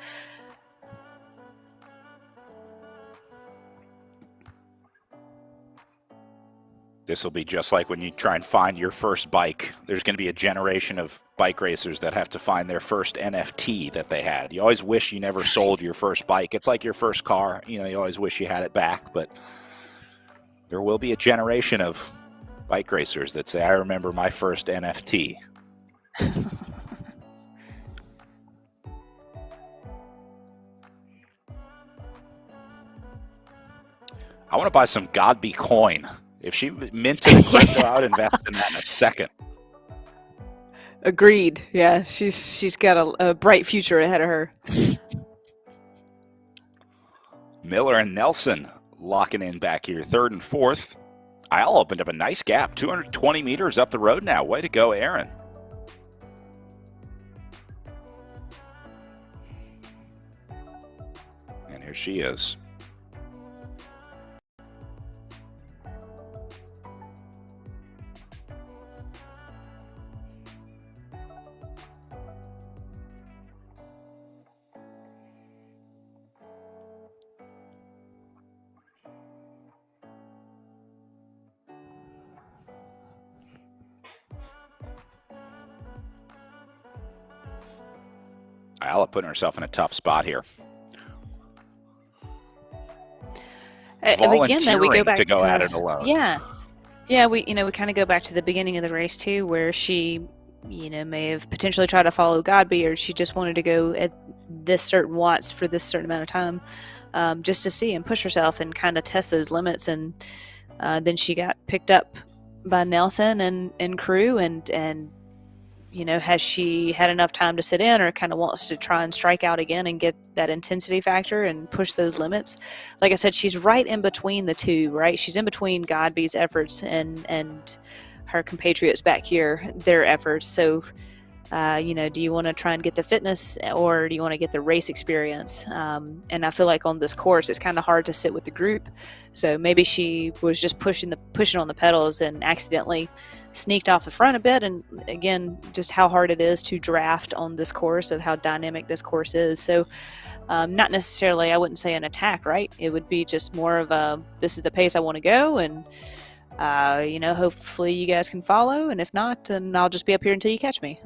Speaker 1: This will be just like when you try and find your first bike. There's going to be a generation of bike racers that have to find their first NFT that they had. You always wish you never sold your first bike. It's like your first car. You always wish you had it back, but there will be a generation of bike racers that say, I remember my first NFT. I want to buy some Godby coin. If she minted a crypto, I would invest in that in a second.
Speaker 2: Agreed. Yeah, she's got a bright future ahead of her.
Speaker 1: Miller and Nelson locking in back here, 3rd and 4th. Isle opened up a nice gap, 220 meters up the road now. Way to go, Aaron. And here she is. Ayala putting herself in a tough spot here.
Speaker 2: Again, though, we go back
Speaker 1: to go at it alone.
Speaker 2: Yeah. We kind of go back to the beginning of the race too, where she, may have potentially tried to follow Godby, or she just wanted to go at this certain watts for this certain amount of time, just to see and push herself and kind of test those limits. And then she got picked up by Nelson and crew, and has she had enough time to sit in, or kind of wants to try and strike out again and get that intensity factor and push those limits? Like I said, she's right in between the two, right? She's in between Godby's efforts and her compatriots back here, their efforts. So, do you want to try and get the fitness, or do you want to get the race experience? And I feel like on this course, it's kind of hard to sit with the group. So maybe she was just pushing on the pedals and accidentally sneaked off the front a bit. And again, just how hard it is to draft on this course, of how dynamic this course is. So not necessarily, I wouldn't say an attack, right? It would be just more of a, this is the pace I want to go, and hopefully you guys can follow, and if not, then I'll just be up here until you catch me.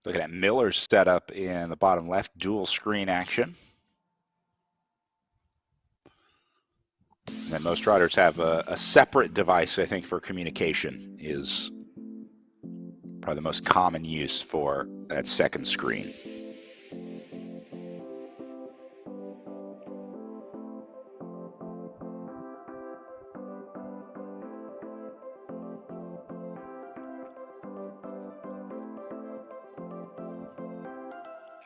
Speaker 1: Looking at Miller's setup in the bottom left, dual screen action. And then most riders have a separate device, I think, for communication is probably the most common use for that second screen.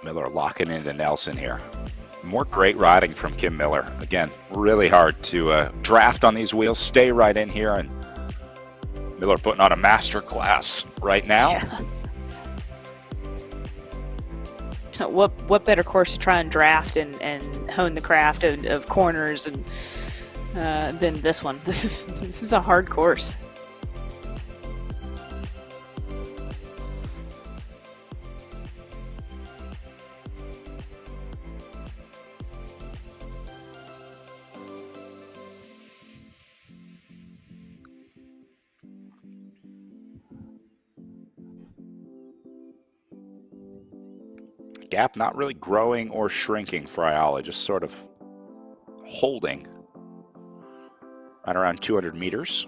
Speaker 1: Miller locking into Nelson here. More great riding from Kim Miller. Again, really hard to draft on these wheels. Stay right in here, and Miller putting on a master class right now.
Speaker 2: Yeah. What better course to try and draft and hone the craft of corners and than this one? This is a hard course.
Speaker 1: Gap not really growing or shrinking for Ayala, just sort of holding right around 200 meters.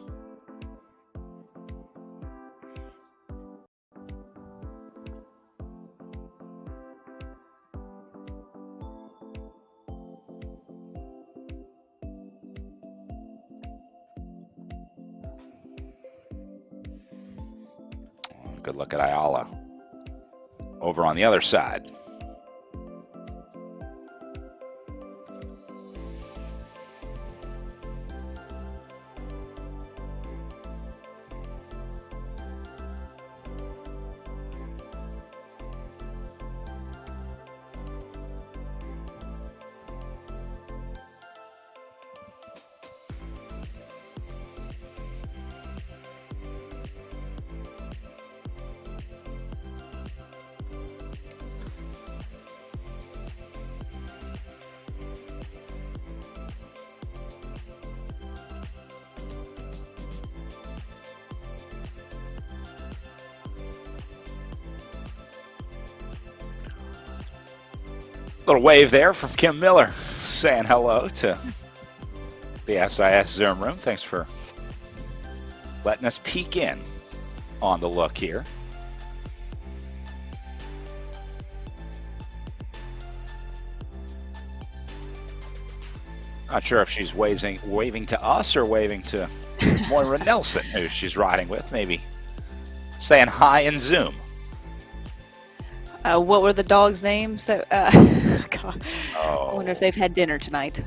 Speaker 1: Good look at Ayala over on the other side. Little wave there from Kim Miller saying hello to the SIS Zoom room. Thanks for letting us peek in on the look here. Not sure if she's waving to us or waving to Moira Nelson, who she's riding with, maybe saying hi in Zoom.
Speaker 2: What were the dogs' names? God. I wonder if they've had dinner tonight.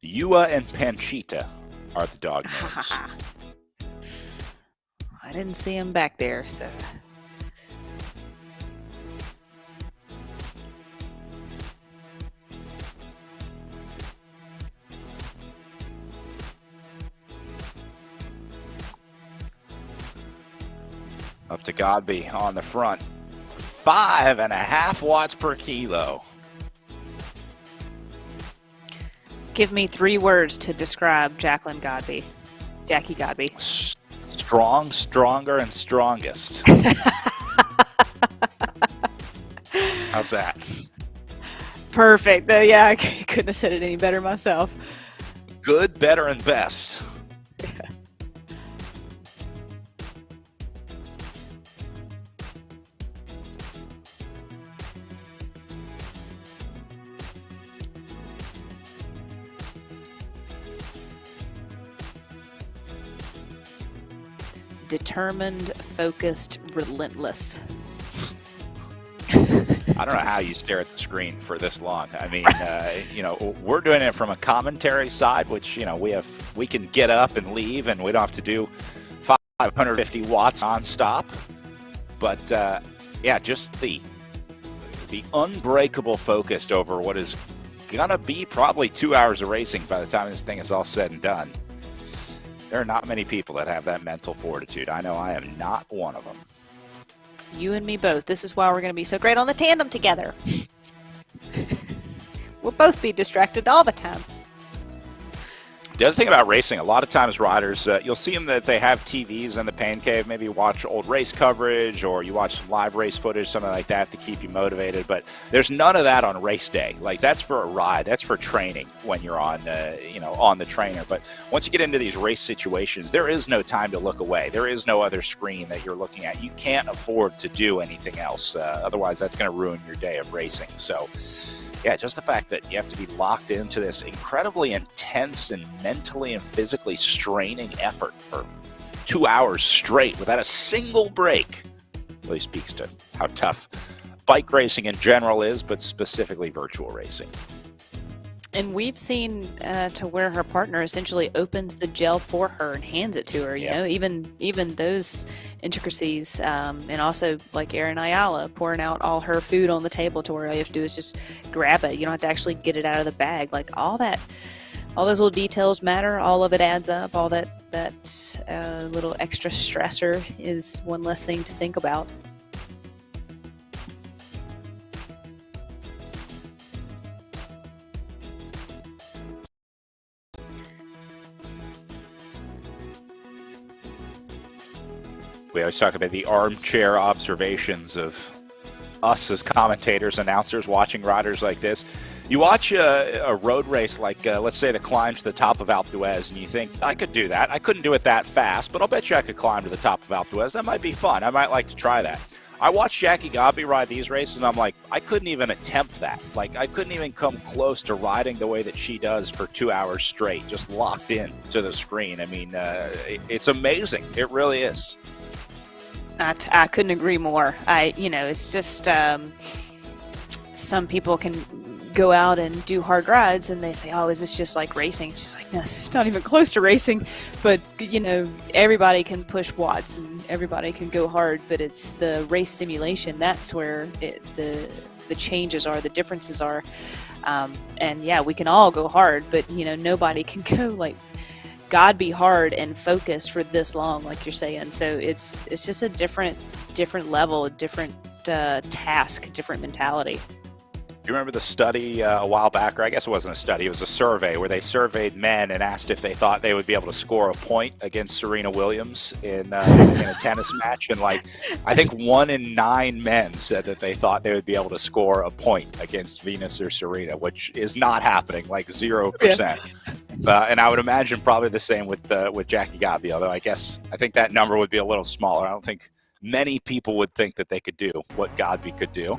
Speaker 1: Yua and Panchita are the dog names.
Speaker 2: I didn't see him back there, so.
Speaker 1: Up to Godby on the front. 5.5 watts per kilo.
Speaker 2: Give me 3 words to describe Jackie Godby.
Speaker 1: Strong, stronger, and strongest. How's that?
Speaker 2: Perfect. Yeah, I couldn't have said it any better myself.
Speaker 1: Good, better, and best.
Speaker 2: Determined, focused, relentless.
Speaker 1: I don't know how you stare at the screen for this long. I mean, we're doing it from a commentary side, which, we can get up and leave and we don't have to do 550 watts nonstop. But, just the unbreakable focus over what is going to be probably 2 hours of racing by the time this thing is all said and done. There are not many people that have that mental fortitude. I know I am not one of them.
Speaker 2: You and me both. This is why we're going to be so great on the tandem together. We'll both be distracted all the time.
Speaker 1: The other thing about racing, a lot of times riders, you'll see them that they have TVs in the pain cave, maybe you watch old race coverage or you watch some live race footage, something like that to keep you motivated. But there's none of that on race day. Like, that's for a ride. That's for training when you're on, on the trainer. But once you get into these race situations, there is no time to look away. There is no other screen that you're looking at. You can't afford to do anything else. Otherwise, that's going to ruin your day of racing. So, yeah, just the fact that you have to be locked into this incredibly intense and mentally and physically straining effort for 2 hours straight without a single break really speaks to how tough bike racing in general is, but specifically virtual racing.
Speaker 2: And we've seen to where her partner essentially opens the gel for her and hands it to her. You know, even those intricacies, and also like Erin Ayala pouring out all her food on the table to where all you have to do is just grab it. You don't have to actually get it out of the bag. Like all those little details matter. All of it adds up. All that little extra stressor is one less thing to think about.
Speaker 1: We always talk about the armchair observations of us as commentators, announcers, watching riders like this. You watch a road race like, let's say, the climb to the top of Alpe d'Huez, and you think, I could do that. I couldn't do it that fast, but I'll bet you I could climb to the top of Alpe d'Huez. That might be fun. I might like to try that. I watched Jackie Godby ride these races, and I'm like, I couldn't even attempt that. Like, I couldn't even come close to riding the way that she does for 2 hours straight, just locked in to the screen. I mean, it's amazing. It really is.
Speaker 2: I couldn't agree more. It's just some people can go out and do hard rides and they say, oh, is this just like racing? It's just like, no, it's not even close to racing. But, everybody can push watts and everybody can go hard, but it's the race simulation. That's where the changes are, the differences are. And yeah, we can all go hard, but, nobody can go like God be hard and focused for this long, like you're saying. So it's just a different level, a different task, different mentality.
Speaker 1: Do you remember the study a while back, or I guess it wasn't a study, it was a survey where they surveyed men and asked if they thought they would be able to score a point against Serena Williams in a tennis match? And I think 1 in 9 men said that they thought they would be able to score a point against Venus or Serena, which is not happening, like 0%. Yeah. And I would imagine probably the same with Jackie Godby, although I think that number would be a little smaller. I don't think many people would think that they could do what Godby could do,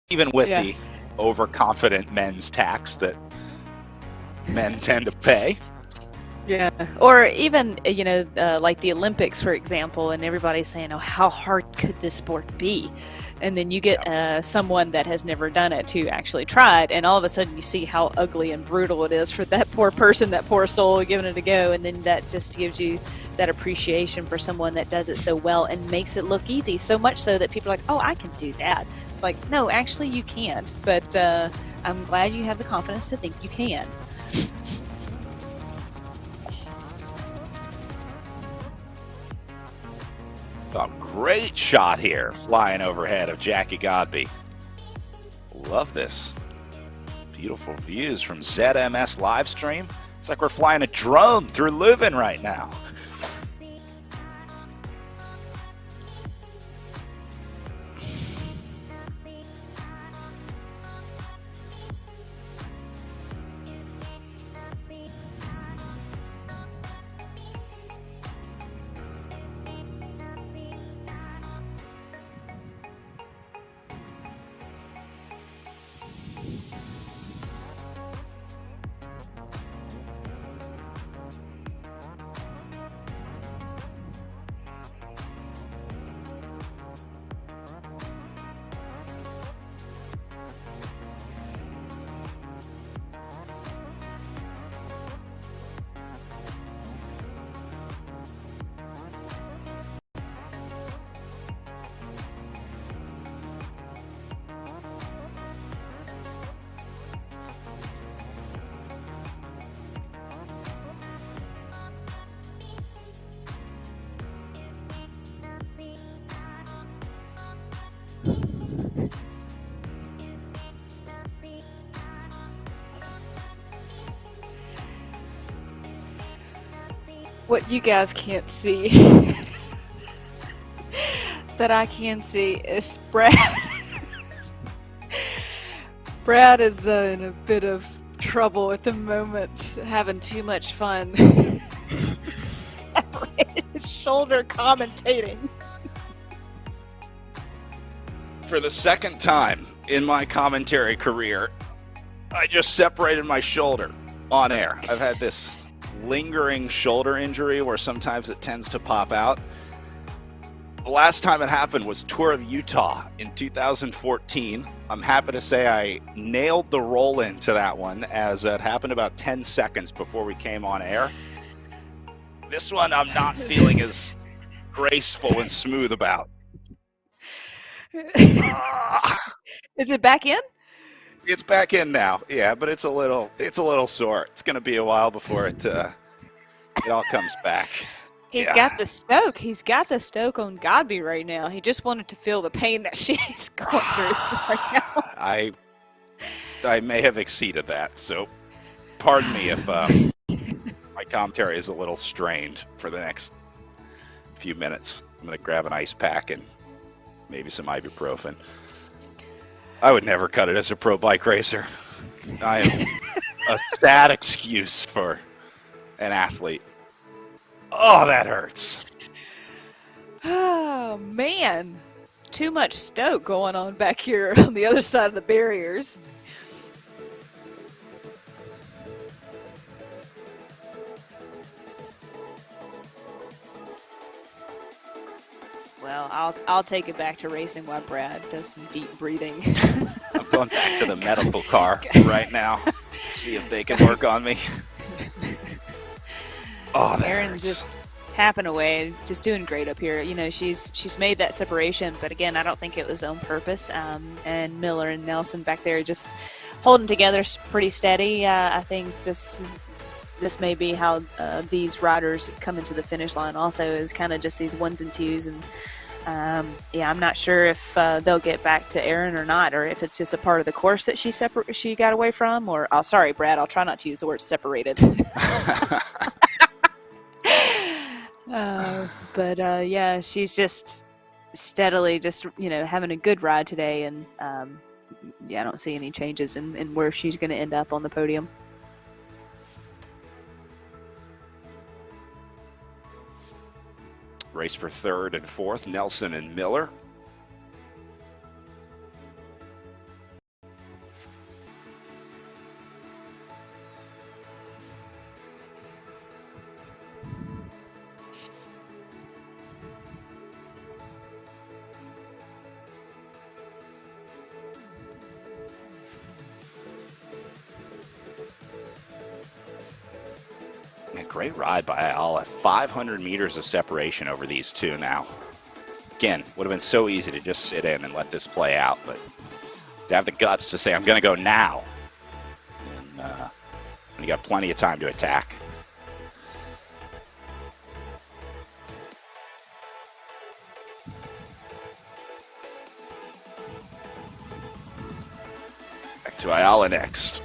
Speaker 1: even with the overconfident men's tax that men tend to pay.
Speaker 2: Yeah. Or even, like the Olympics, for example, and everybody's saying, oh, how hard could this sport be? And then you get someone that has never done it to actually try it, and all of a sudden you see how ugly and brutal it is for that poor person, that poor soul giving it a go, and then that just gives you that appreciation for someone that does it so well and makes it look easy, so much so that people are like, oh, I can do that. It's like, no, actually you can't, but I'm glad you have the confidence to think you can.
Speaker 1: Oh, great shot here, flying overhead of Jackie Godby. Love this. Beautiful views from ZMS Livestream. It's like we're flying a drone through Leuven right now.
Speaker 2: What you guys can't see that I can see is Brad. Brad is in a bit of trouble at the moment, having too much fun. His shoulder commentating.
Speaker 1: For the second time in my commentary career, I just separated my shoulder on air. I've had this lingering shoulder injury where sometimes it tends to pop out. The last time it happened was Tour of Utah in 2014. I'm happy to say I nailed the roll into that one, as it happened about 10 seconds before we came on air. This one I'm not feeling as graceful and smooth about.
Speaker 2: Is it back in?
Speaker 1: It's back in now, yeah, but it's a little sore. It's going to be a while before it all comes back.
Speaker 2: He's got the stoke. He's got the stoke on Godby right now. He just wanted to feel the pain that she's going through right now.
Speaker 1: I may have exceeded that, so pardon me if my commentary is a little strained for the next few minutes. I'm going to grab an ice pack and maybe some ibuprofen. I would never cut it as a pro bike racer. I am a sad excuse for an athlete. Oh, that hurts.
Speaker 2: Oh, man. Too much stoke going on back here on the other side of the barriers. Well, I'll take it back to racing while Brad does some deep breathing.
Speaker 1: I'm going back to the medical car right now. See if they can work on me. Oh, that
Speaker 2: Erin's
Speaker 1: hurts.
Speaker 2: just tapping away, just doing great up here. You know, she's made that separation, but again, I don't think it was on purpose. And Miller and Nelson back there just holding together pretty steady. I think this may be how these riders come into the finish line. Also, is kind of just these ones and twos, and I'm not sure if they'll get back to Erin or not, or if it's just a part of the course that she got away from. Or sorry, Brad, I'll try not to use the word separated. But she's just steadily having a good ride today, and I don't see any changes in where she's going to end up on the podium.
Speaker 1: Race for third and fourth, Nelson and Miller. A great ride by Ayala. 500 meters of separation over these two now. Again, would have been so easy to just sit in and let this play out, but to have the guts to say, I'm going to go now. And you got plenty of time to attack. Back to Ayala next.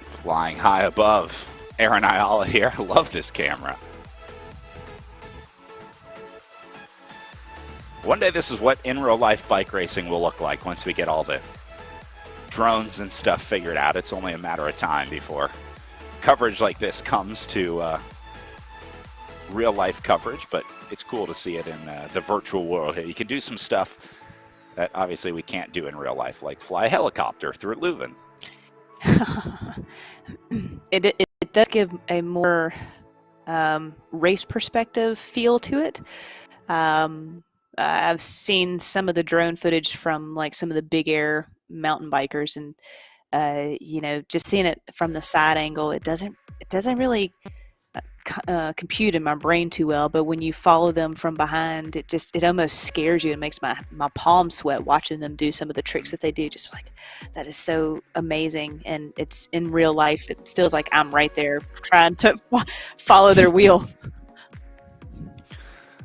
Speaker 1: Flying high above Aaron Ayala here. I love this camera. One day this is what in real life bike racing will look like once we get all the drones and stuff figured out. It's only a matter of time before coverage like this comes to real life coverage, but it's cool to see it in the virtual world here. You can do some stuff that obviously we can't do in real life, like fly a helicopter through Leuven.
Speaker 2: It does give a more race perspective feel to it. I've seen some of the drone footage from like some of the big air mountain bikers, and just seeing it from the side angle, it doesn't really compute in my brain too well, but when you follow them from behind, it almost scares you. It makes my palms sweat watching them do some of the tricks that they do. Just like, that is so amazing, and it's in real life. It feels like I'm right there trying to follow their wheel.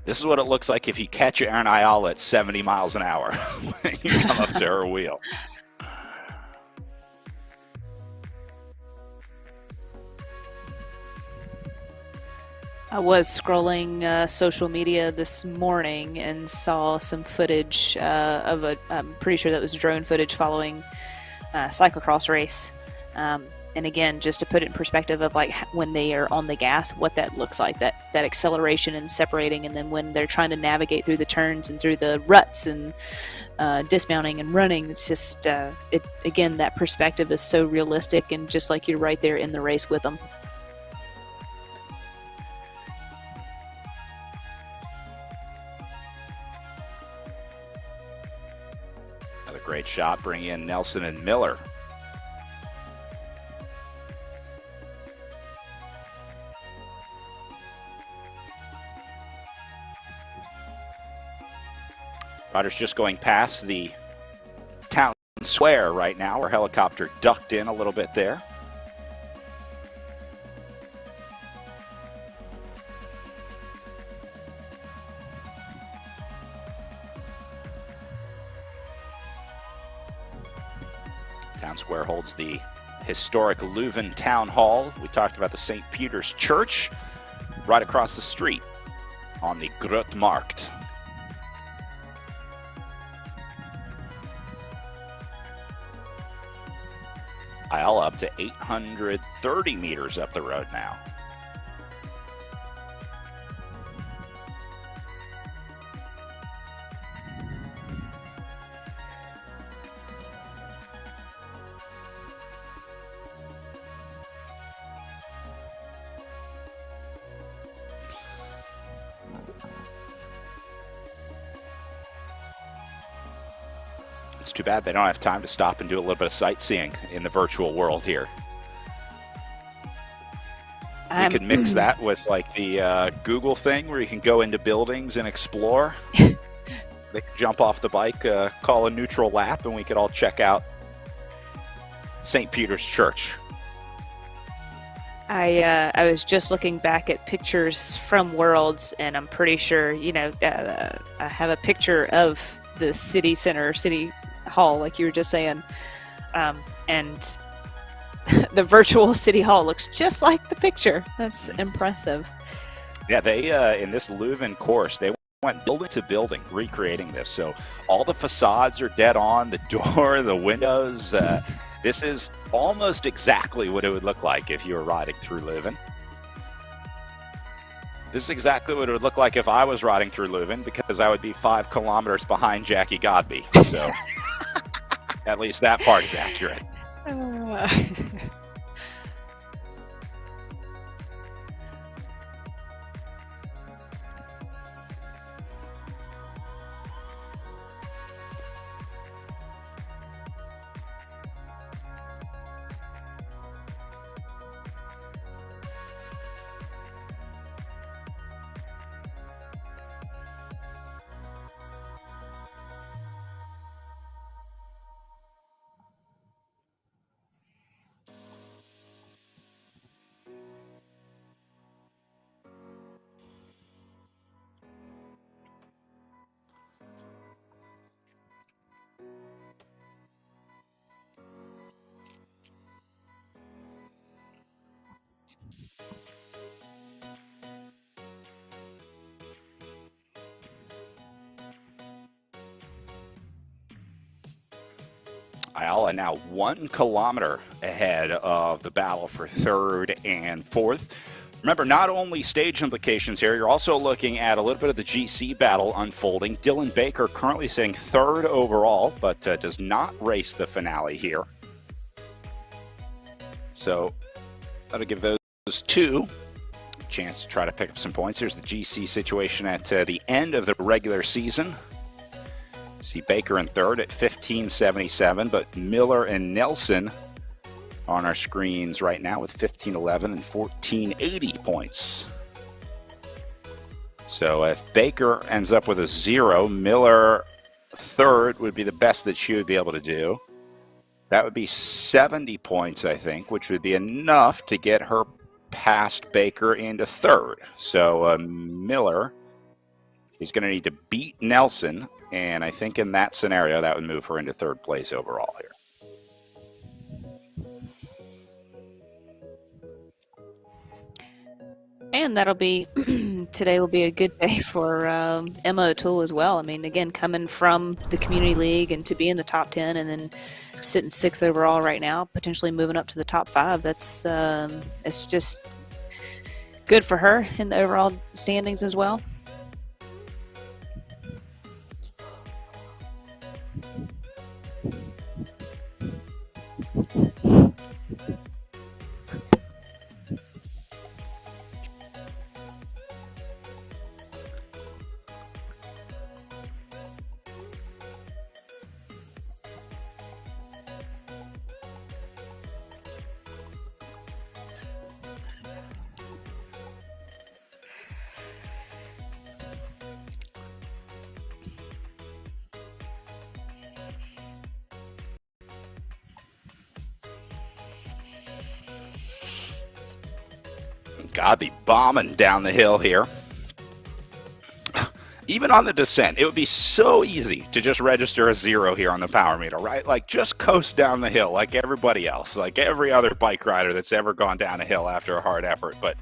Speaker 1: This is what it looks like if you catch Erin Ayala at 70 miles an hour when you come up to her wheel.
Speaker 2: I was scrolling social media this morning and saw some footage of I'm pretty sure that was drone footage following a cyclocross race. And again, just to put it in perspective of like when they are on the gas, what that looks like, that acceleration and separating, and then when they're trying to navigate through the turns and through the ruts and dismounting and running, it's just, again, that perspective is so realistic, and just like you're right there in the race with them.
Speaker 1: Another great shot, bringing in Nelson and Miller. Riders just going past the town square right now. Our helicopter ducked in a little bit there. Town square holds the historic Leuven Town Hall. We talked about the St. Peter's Church right across the street on the Grootmarkt. Ayala up to 830 meters up the road now. It's too bad they don't have time to stop and do a little bit of sightseeing in the virtual world here. We could mix that with like the Google thing where you can go into buildings and explore. They could jump off the bike, call a neutral lap, and we could all check out St. Peter's Church.
Speaker 2: I was just looking back at pictures from Worlds, and I'm pretty sure, I have a picture of the city center, city hall, like you were just saying, and the virtual city hall looks just like the picture. That's impressive.
Speaker 1: Yeah, they in this Leuven course, they went building to building recreating this. So all the facades are dead on, the door, the windows. This is almost exactly what it would look like if you were riding through Leuven. This is exactly what it would look like if I was riding through Leuven, because I would be 5 kilometers behind Jackie Godby. So at least that part is accurate. Ayala now 1 kilometer ahead of the battle for 3rd and 4th. Remember, not only stage implications here, you're also looking at a little bit of the GC battle unfolding. Dylan Baker currently sitting 3rd overall, but does not race the finale here. So that'll give those two a chance to try to pick up some points. Here's the GC situation at the end of the regular season. See Baker in 3rd at 1577, but Miller and Nelson on our screens right now with 1511 and 1480 points. So if Baker ends up with a 0, Miller third would be the best that she would be able to do. That would be 70 points, I think, which would be enough to get her past Baker into third. So Miller is going to need to beat Nelson, and I think in that scenario that would move her into third place overall here.
Speaker 2: And that'll be today will be a good day for Emma O'Toole as well. I mean, again, coming from the community league and to be in the top 10 and then sitting 6 overall right now, potentially moving up to the top 5. That's it's just good for her in the overall standings as well.
Speaker 1: Gotta be bombing down the hill here. Even on the descent, it would be so easy to just register a 0 here on the power meter, right? Like, just coast down the hill like everybody else, like every other bike rider that's ever gone down a hill after a hard effort. But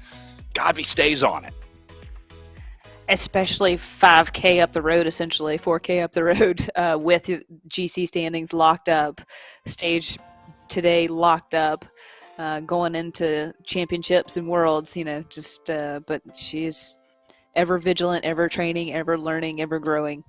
Speaker 1: Godby stays on it.
Speaker 2: Especially 5K up the road, essentially 4K up the road, with GC standings locked up, stage today locked up. Going into championships and worlds, but she's ever vigilant, ever training, ever learning, ever growing.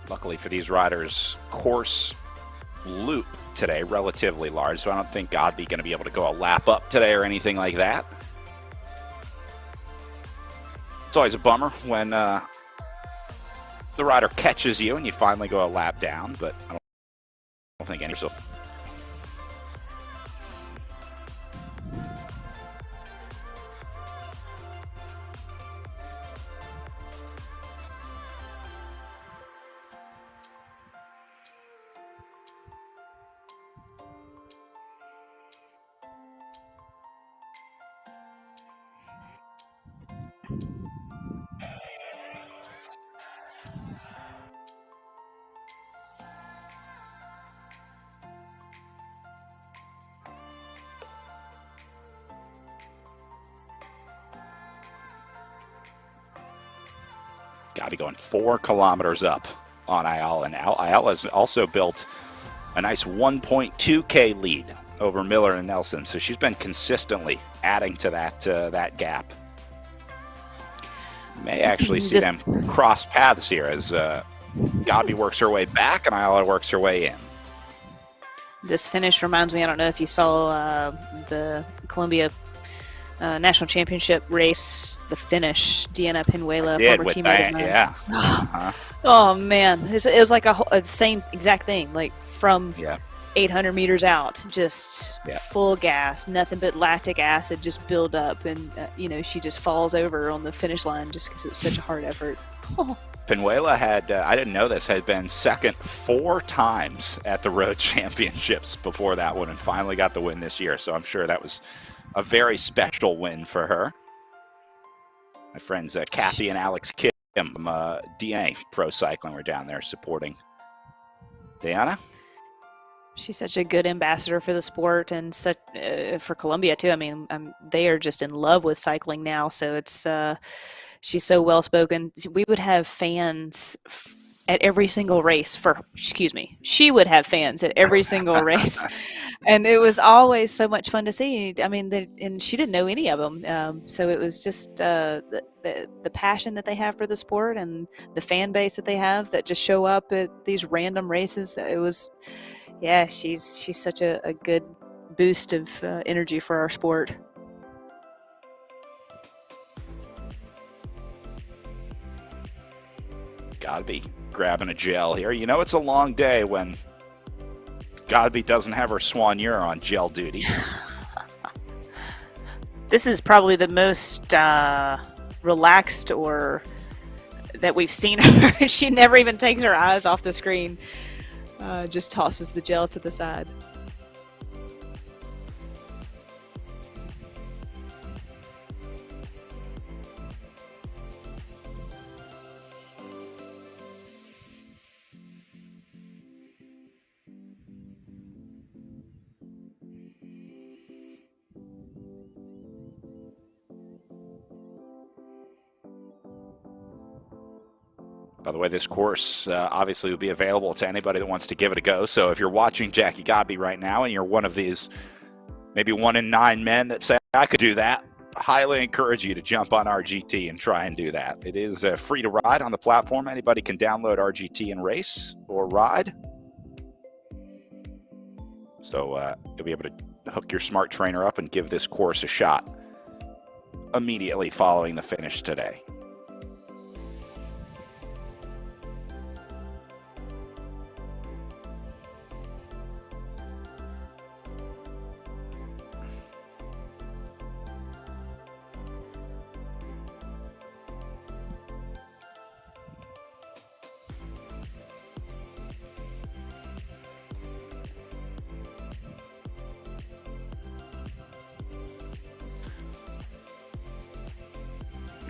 Speaker 1: Luckily for these riders, course loop today relatively large, so I don't think Godby going to be able to go a lap up today or anything like that. It's always a bummer when the rider catches you and you finally go a lap down, but I don't think any so. Got to be going 4 kilometers up on Ayala now. Ayala has also built a nice 1.2K lead over Miller and Nelson, so she's been consistently adding to that gap. May actually see them cross paths here as Godby works her way back and Ayala works her way in.
Speaker 2: This finish reminds me, I don't know if you saw the Columbia National Championship race, the finish, Deanna Penuela, former teammate of mine.
Speaker 1: Yeah. Uh-huh.
Speaker 2: Oh, man. It was like a same exact thing, like from 800 meters out, just full gas, nothing but lactic acid just build up. And, she just falls over on the finish line just because it was such a hard effort.
Speaker 1: Penuela had, I didn't know this, had been second 4 times at the Road Championships before that one and finally got the win this year. So I'm sure that was a very special win for her. My friends Kathy and Alex Kim from DNA Pro Cycling were down there supporting Diana.
Speaker 2: She's such a good ambassador for the sport and such for Columbia too. I mean, they are just in love with cycling now. So it's she's so well spoken. We would have fans at every single race she would have fans at every single race. And it was always so much fun to see. I mean, and she didn't know any of them. So it was just the passion that they have for the sport and the fan base that they have that just show up at these random races. It was, yeah, she's such a good boost of energy for our sport.
Speaker 1: Gotta be grabbing a gel here. You know it's a long day when Godby doesn't have her soigneur on gel duty.
Speaker 2: This is probably the most relaxed or that we've seen her. She never even takes her eyes off the screen. Just tosses the gel to the side.
Speaker 1: By the way, this course obviously will be available to anybody that wants to give it a go. So if you're watching Jackie Godby right now and you're one of these maybe 1 in 9 men that say, I could do that, highly encourage you to jump on RGT and try and do that. It is free to ride on the platform. Anybody can download RGT and race or ride. So you'll be able to hook your smart trainer up and give this course a shot immediately following the finish today.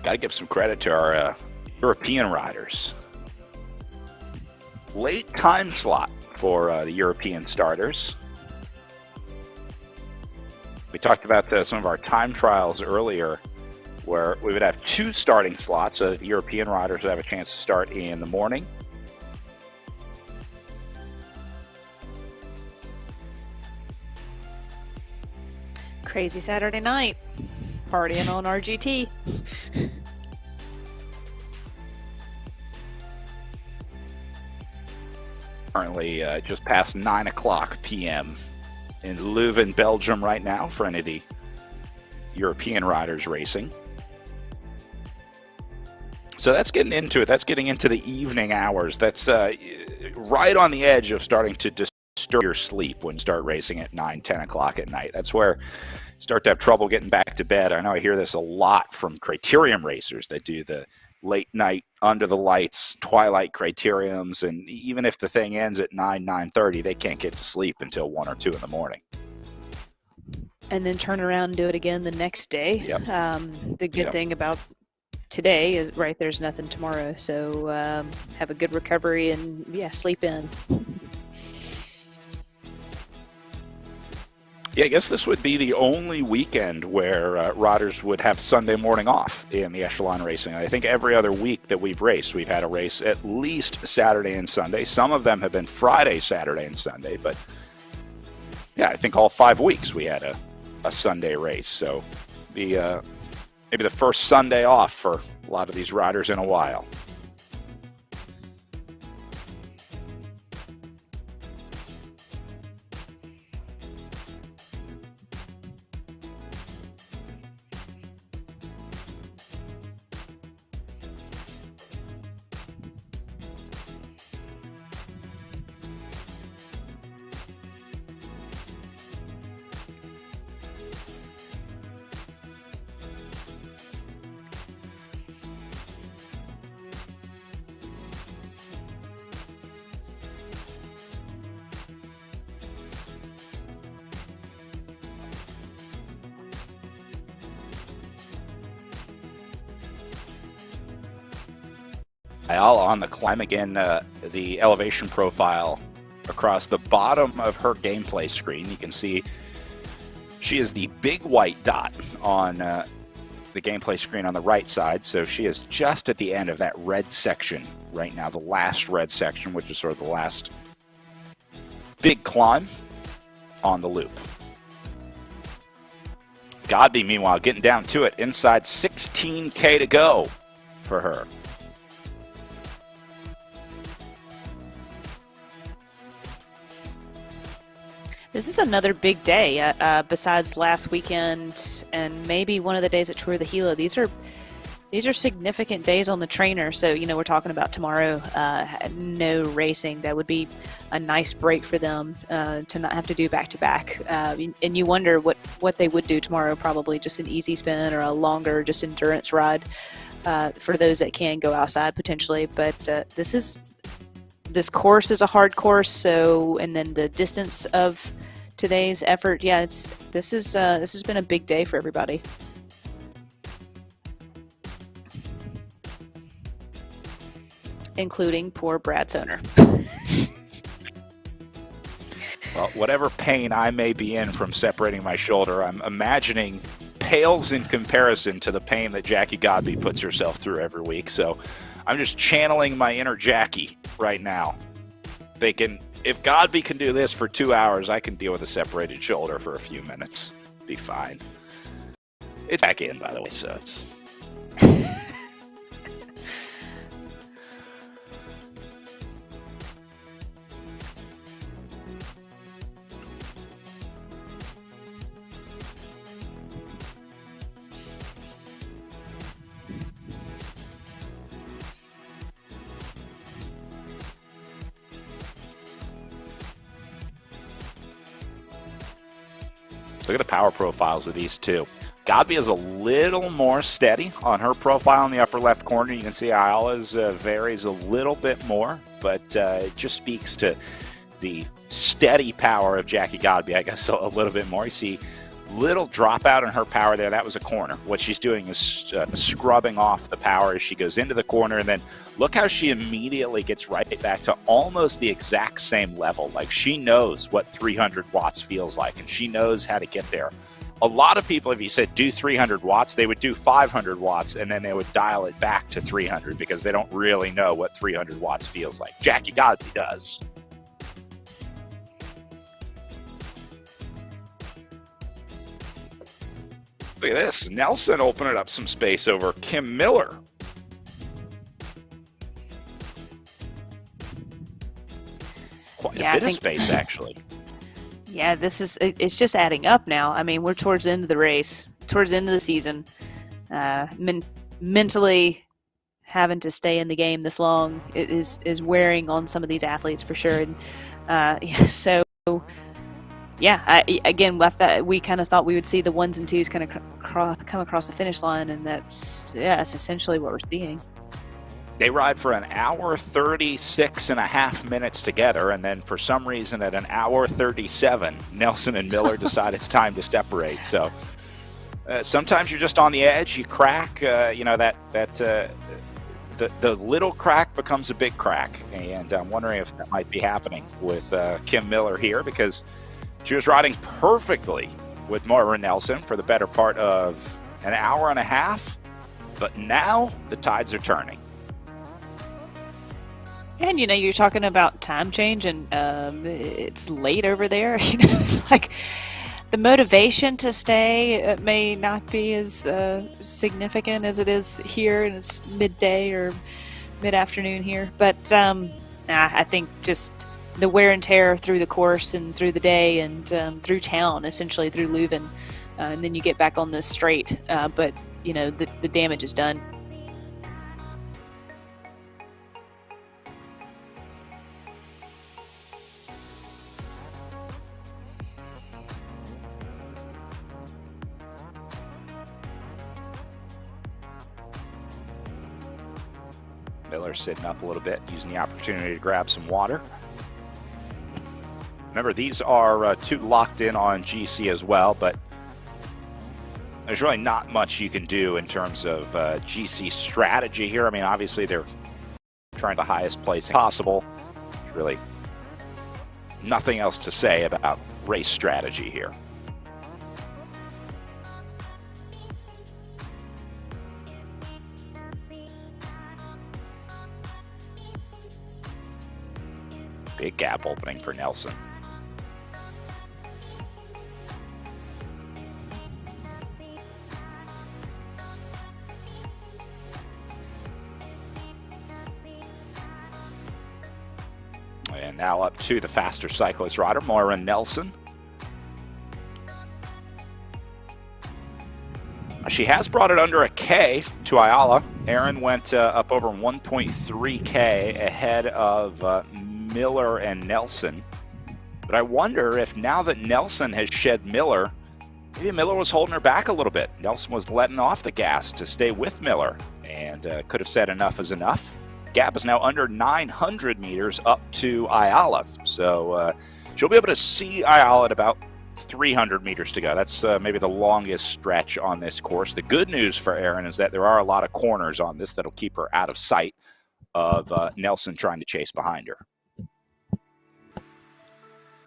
Speaker 1: Got to give some credit to our European riders. Late time slot for the European starters. We talked about some of our time trials earlier where we would have 2 starting slots so that the European riders would have a chance to start in the morning.
Speaker 2: Crazy Saturday night. Partying on RGT.
Speaker 1: Currently just past 9 o'clock p.m. in Leuven, Belgium right now for any of the European riders racing. So that's getting into it. That's getting into the evening hours. That's right on the edge of starting to disturb your sleep when you start racing at 9, 10 o'clock at night. That's where start to have trouble getting back to bed. I know I hear this a lot from criterium racers that do the late night under the lights twilight criteriums, and even if the thing ends at 9:30, they can't get to sleep until 1 or 2 in the morning.
Speaker 2: And then turn around and do it again the next day.
Speaker 1: Yep.
Speaker 2: The good thing about today is, right, there's nothing tomorrow, so have a good recovery and sleep in.
Speaker 1: Yeah, I guess this would be the only weekend where riders would have Sunday morning off in the Echelon racing. I think every other week that we've raced, we've had a race at least Saturday and Sunday. Some of them have been Friday, Saturday, and Sunday. But, yeah, I think all 5 weeks we had a Sunday race. So maybe the first Sunday off for a lot of these riders in a while. All on the climb again, the elevation profile across the bottom of her gameplay screen. You can see she is the big white dot on the gameplay screen on the right side, so she is just at the end of that red section right now, the last red section, which is sort of the last big climb on the loop. Godby, meanwhile, getting down to it, inside 16K to go for her.
Speaker 2: This is another big day besides last weekend and maybe one of the days at Tour of the Gila. These are significant days on the trainer. So, we're talking about tomorrow, no racing. That would be a nice break for them to not have to do back-to-back. And you wonder what they would do tomorrow, probably just an easy spin or a longer just endurance ride for those that can go outside potentially. But this course is a hard course, so, and then the distance of today's effort, yeah, this has been a big day for everybody. Including poor Brad Soner.
Speaker 1: Well, whatever pain I may be in from separating my shoulder, I'm imagining pales in comparison to the pain that Jackie Godby puts herself through every week. So I'm just channeling my inner Jackie right now. Thinking, if Godby can do this for 2 hours, I can deal with a separated shoulder for a few minutes. Be fine. It's back in, by the way, so it's... Look at the power profiles of these two. Godby is a little more steady on her profile in the upper left corner. You can see Ayala's varies a little bit more, but it just speaks to the steady power of Jackie Godby, I guess, a little bit more. You see little dropout in her power there. That was a corner. What she's doing is scrubbing off the power as she goes into the corner, and then look how she immediately gets right back to almost the exact same level. Like, she knows what 300 watts feels like, and she knows how to get there. A lot of people, if you said do 300 watts, they would do 500 watts, and then they would dial it back to 300 because they don't really know what 300 watts feels like. Jackie Godby does. Look at this. Nelson opening up some space over Kim Miller. Quite a bit of space, actually.
Speaker 2: Yeah, it's just adding up now. I mean, we're towards the end of the race, towards the end of the season. Mentally having to stay in the game this long is wearing on some of these athletes for sure. And so... Yeah, we kind of thought we would see the ones and twos kind of come across the finish line, and that's essentially what we're seeing.
Speaker 1: They ride for an hour 36 and a half minutes together, and then for some reason at an hour 37, Nelson and Miller decide it's time to separate. So sometimes you're just on the edge, you crack, the little crack becomes a big crack, and I'm wondering if that might be happening with Kim Miller here, because she was riding perfectly with Moira Nelson for the better part of an hour and a half, but now the tides are turning.
Speaker 2: And, you're talking about time change, and it's late over there. It's like the motivation to stay may not be as significant as it is here, and it's midday or mid-afternoon here. But I think just the wear and tear through the course and through the day and through town, essentially through Leuven, and then you get back on the straight. But the damage is done.
Speaker 1: Miller sitting up a little bit, using the opportunity to grab some water. Remember, these are two locked in on GC as well, but there's really not much you can do in terms of GC strategy here. I mean, obviously they're trying the highest placing possible. There's really nothing else to say about race strategy here. Big gap opening for Nelson. And now up to the faster cyclist rider, Moira Nelson. She has brought it under a K to Ayala. Erin went up over 1.3K ahead of Miller and Nelson. But I wonder if now that Nelson has shed Miller, maybe Miller was holding her back a little bit. Nelson was letting off the gas to stay with Miller and could have said enough is enough. Gap is now under 900 meters up to Ayala. So she'll be able to see Ayala at about 300 meters to go. That's maybe the longest stretch on this course. The good news for Erin is that there are a lot of corners on this that'll keep her out of sight of Nelson trying to chase behind her.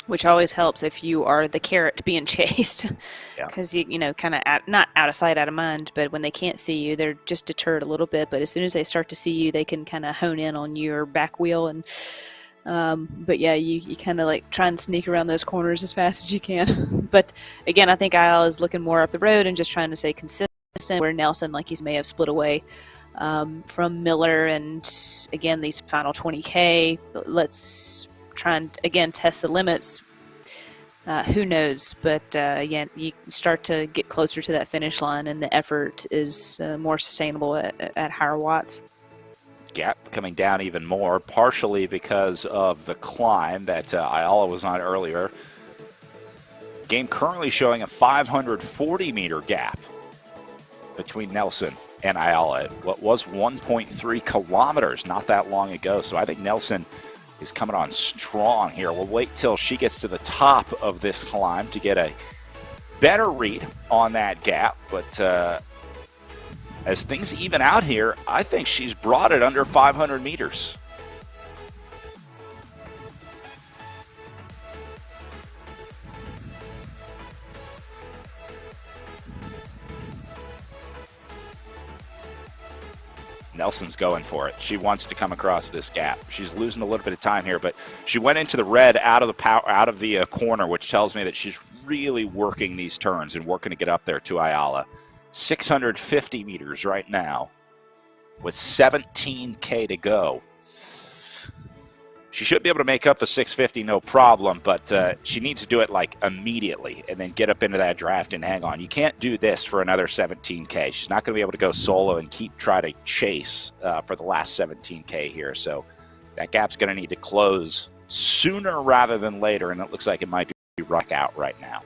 Speaker 2: Which always helps if you are the carrot being chased. Because, you know, kind of not out of sight, out of mind, but when they can't see you, they're just deterred a little bit. But as soon as they start to see you, they can kind of hone in on your back wheel. And but yeah, you kind of like try and sneak around those corners as fast as you can. But again, I think Ayala is looking more up the road and just trying to stay consistent, where Nelson, like he may have split away from Miller. And again, these final 20K, let's try and again test the limits. Who knows? But yeah, you start to get closer to that finish line, and the effort is more sustainable at higher watts.
Speaker 1: Gap coming down even more, partially because of the climb that Ayala was on earlier. Game currently showing a 540-meter gap between Nelson and Ayala. What was 1.3 kilometers not that long ago. So I think Nelson is coming on strong here. We'll wait till she gets to the top of this climb to get a better read on that gap. But as things even out here, I think she's brought it under 500 meters. Nelson's going for it. She wants to come across this gap. She's losing a little bit of time here, but she went into the red out of the corner, which tells me that she's really working these turns and working to get up there to Ayala. 650 meters right now with 17K to go. She should be able to make up the 650 no problem, but she needs to do it like immediately and then get up into that draft and hang on. You can't do this for another 17K. She's not going to be able to go solo and try to chase for the last 17K here. So that gap's going to need to close sooner rather than later, and it looks like it might be right out right now.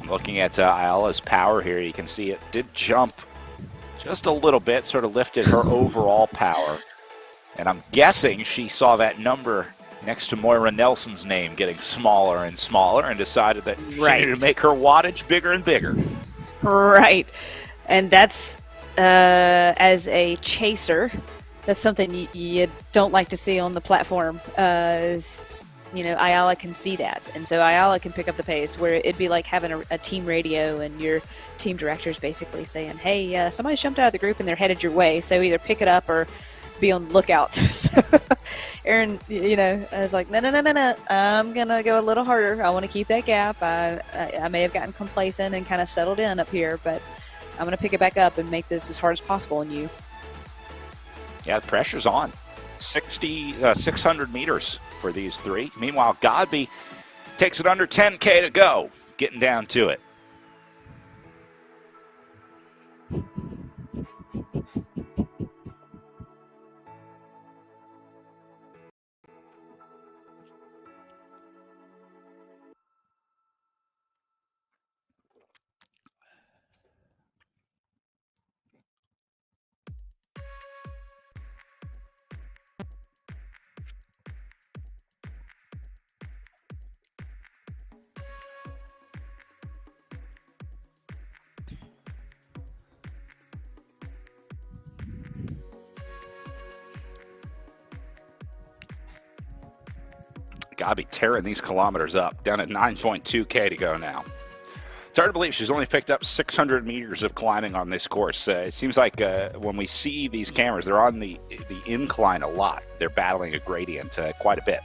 Speaker 1: Looking at Ayala's power here, you can see it did jump just a little bit, sort of lifted her overall power. And I'm guessing she saw that number next to Moira Nelson's name getting smaller and smaller and decided that she needed to make her wattage bigger and bigger.
Speaker 2: Right. And that's, as a chaser, that's something you don't like to see on the platform. You know, Ayala can see that. And so Ayala can pick up the pace, where it'd be like having a team radio and your team director's basically saying, hey, somebody's jumped out of the group and they're headed your way. So either pick it up or be on the lookout. So Erin, you know, I was like, no. I'm going to go a little harder. I want to keep that gap. I may have gotten complacent and kind of settled in up here, but I'm going to pick it back up and make this as hard as possible on you.
Speaker 1: Yeah, the pressure's on. 600 meters for these three. Meanwhile, Godby takes it under 10K to go, getting down to it. Gotta be tearing these kilometers up. Down at 9.2K to go now. It's hard to believe she's only picked up 600 meters of climbing on this course. It seems like when we see these cameras, they're on the incline a lot. They're battling a gradient quite a bit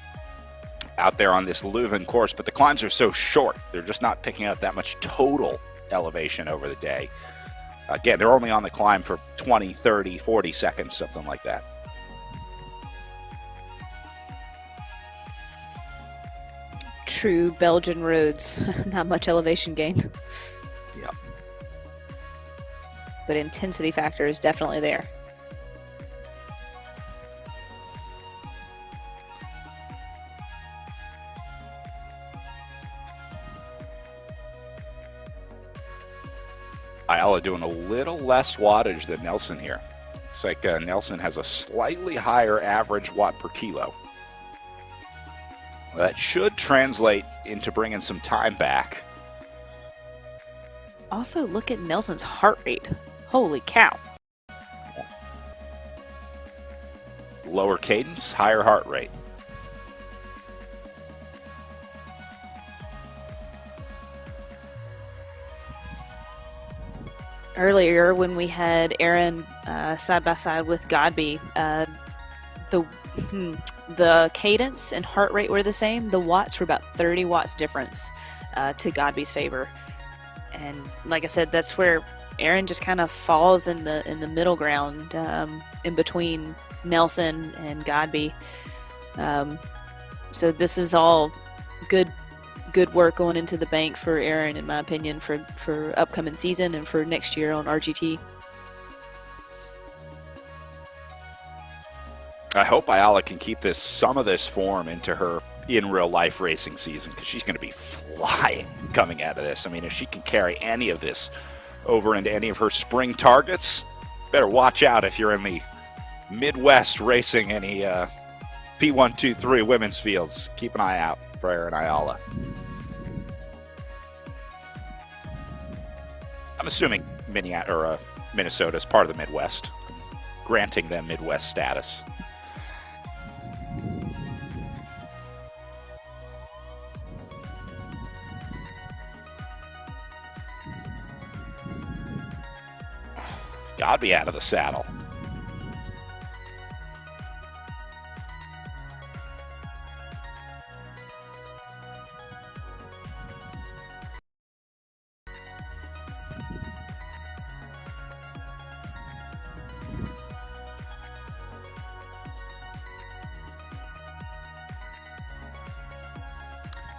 Speaker 1: out there on this Leuven course, but the climbs are so short. They're just not picking up that much total elevation over the day. Again, they're only on the climb for 20, 30, 40 seconds, something like that.
Speaker 2: True Belgian roads, not much elevation gain.
Speaker 1: Yep.
Speaker 2: But intensity factor is definitely there.
Speaker 1: Ayala doing a little less wattage than Nelson here. Looks like Nelson has a slightly higher average watt per kilo. Well, that should translate into bringing some time back.
Speaker 2: Also, look at Nelson's heart rate. Holy cow.
Speaker 1: Lower cadence, higher heart rate.
Speaker 2: Earlier, when we had Aaron side by side with Godby, the cadence and heart rate were the same. The watts were about 30 watts difference to Godby's favor. And like I said, that's where Aaron just kind of falls in the middle ground in between Nelson and Godby. So this is all good work going into the bank for Aaron, in my opinion, for upcoming season and for next year on RGT.
Speaker 1: I hope Ayala can keep some of this form into her in real life racing season, because she's going to be flying coming out of this. I mean, if she can carry any of this over into any of her spring targets, better watch out if you're in the Midwest racing any P1, 2, 3 women's fields. Keep an eye out for Aaron Ayala. I'm assuming Minnesota is part of the Midwest, granting them Midwest status. Godby out of the saddle.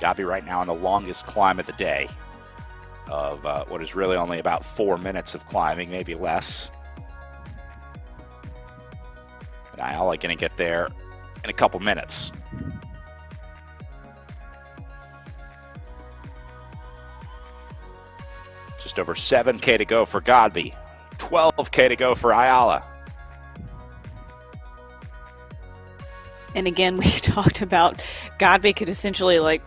Speaker 1: Godby right now on the longest climb of the day of what is really only about 4 minutes of climbing, maybe less. And Ayala going to get there in a couple minutes. Just over 7K to go for Godby. 12K to go for Ayala.
Speaker 2: And again, we talked about Godby could essentially like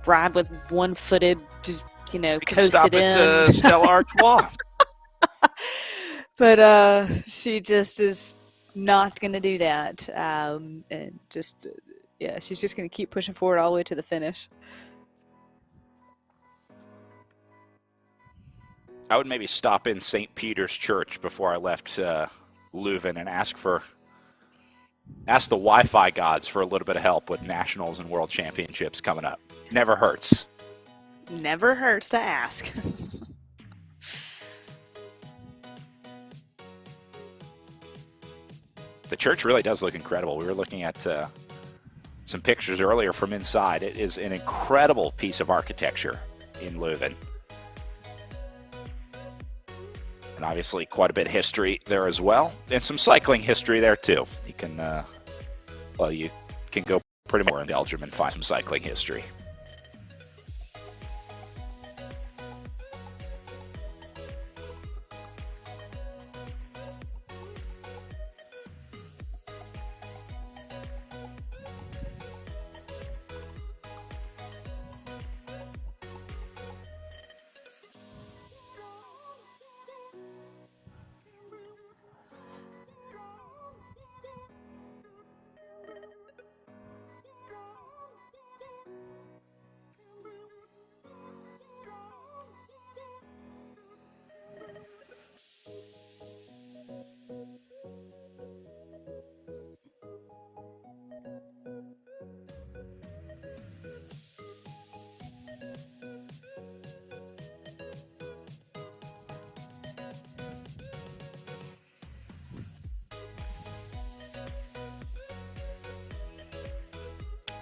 Speaker 2: ride with one-footed, just, you know, coast
Speaker 1: stop
Speaker 2: it in.
Speaker 1: At Stella Artois.
Speaker 2: But she just is not going to do that. And just, yeah, she's just going to keep pushing forward all the way to the finish.
Speaker 1: I would maybe stop in St. Peter's Church before I left Leuven and ask the Wi-Fi gods for a little bit of help with nationals and world championships coming up. Never hurts.
Speaker 2: Never hurts to ask.
Speaker 1: The church really does look incredible. We were looking at some pictures earlier from inside. It is an incredible piece of architecture in Leuven. And obviously quite a bit of history there as well. And some cycling history there too. You can, you can go pretty much in Belgium and find some cycling history.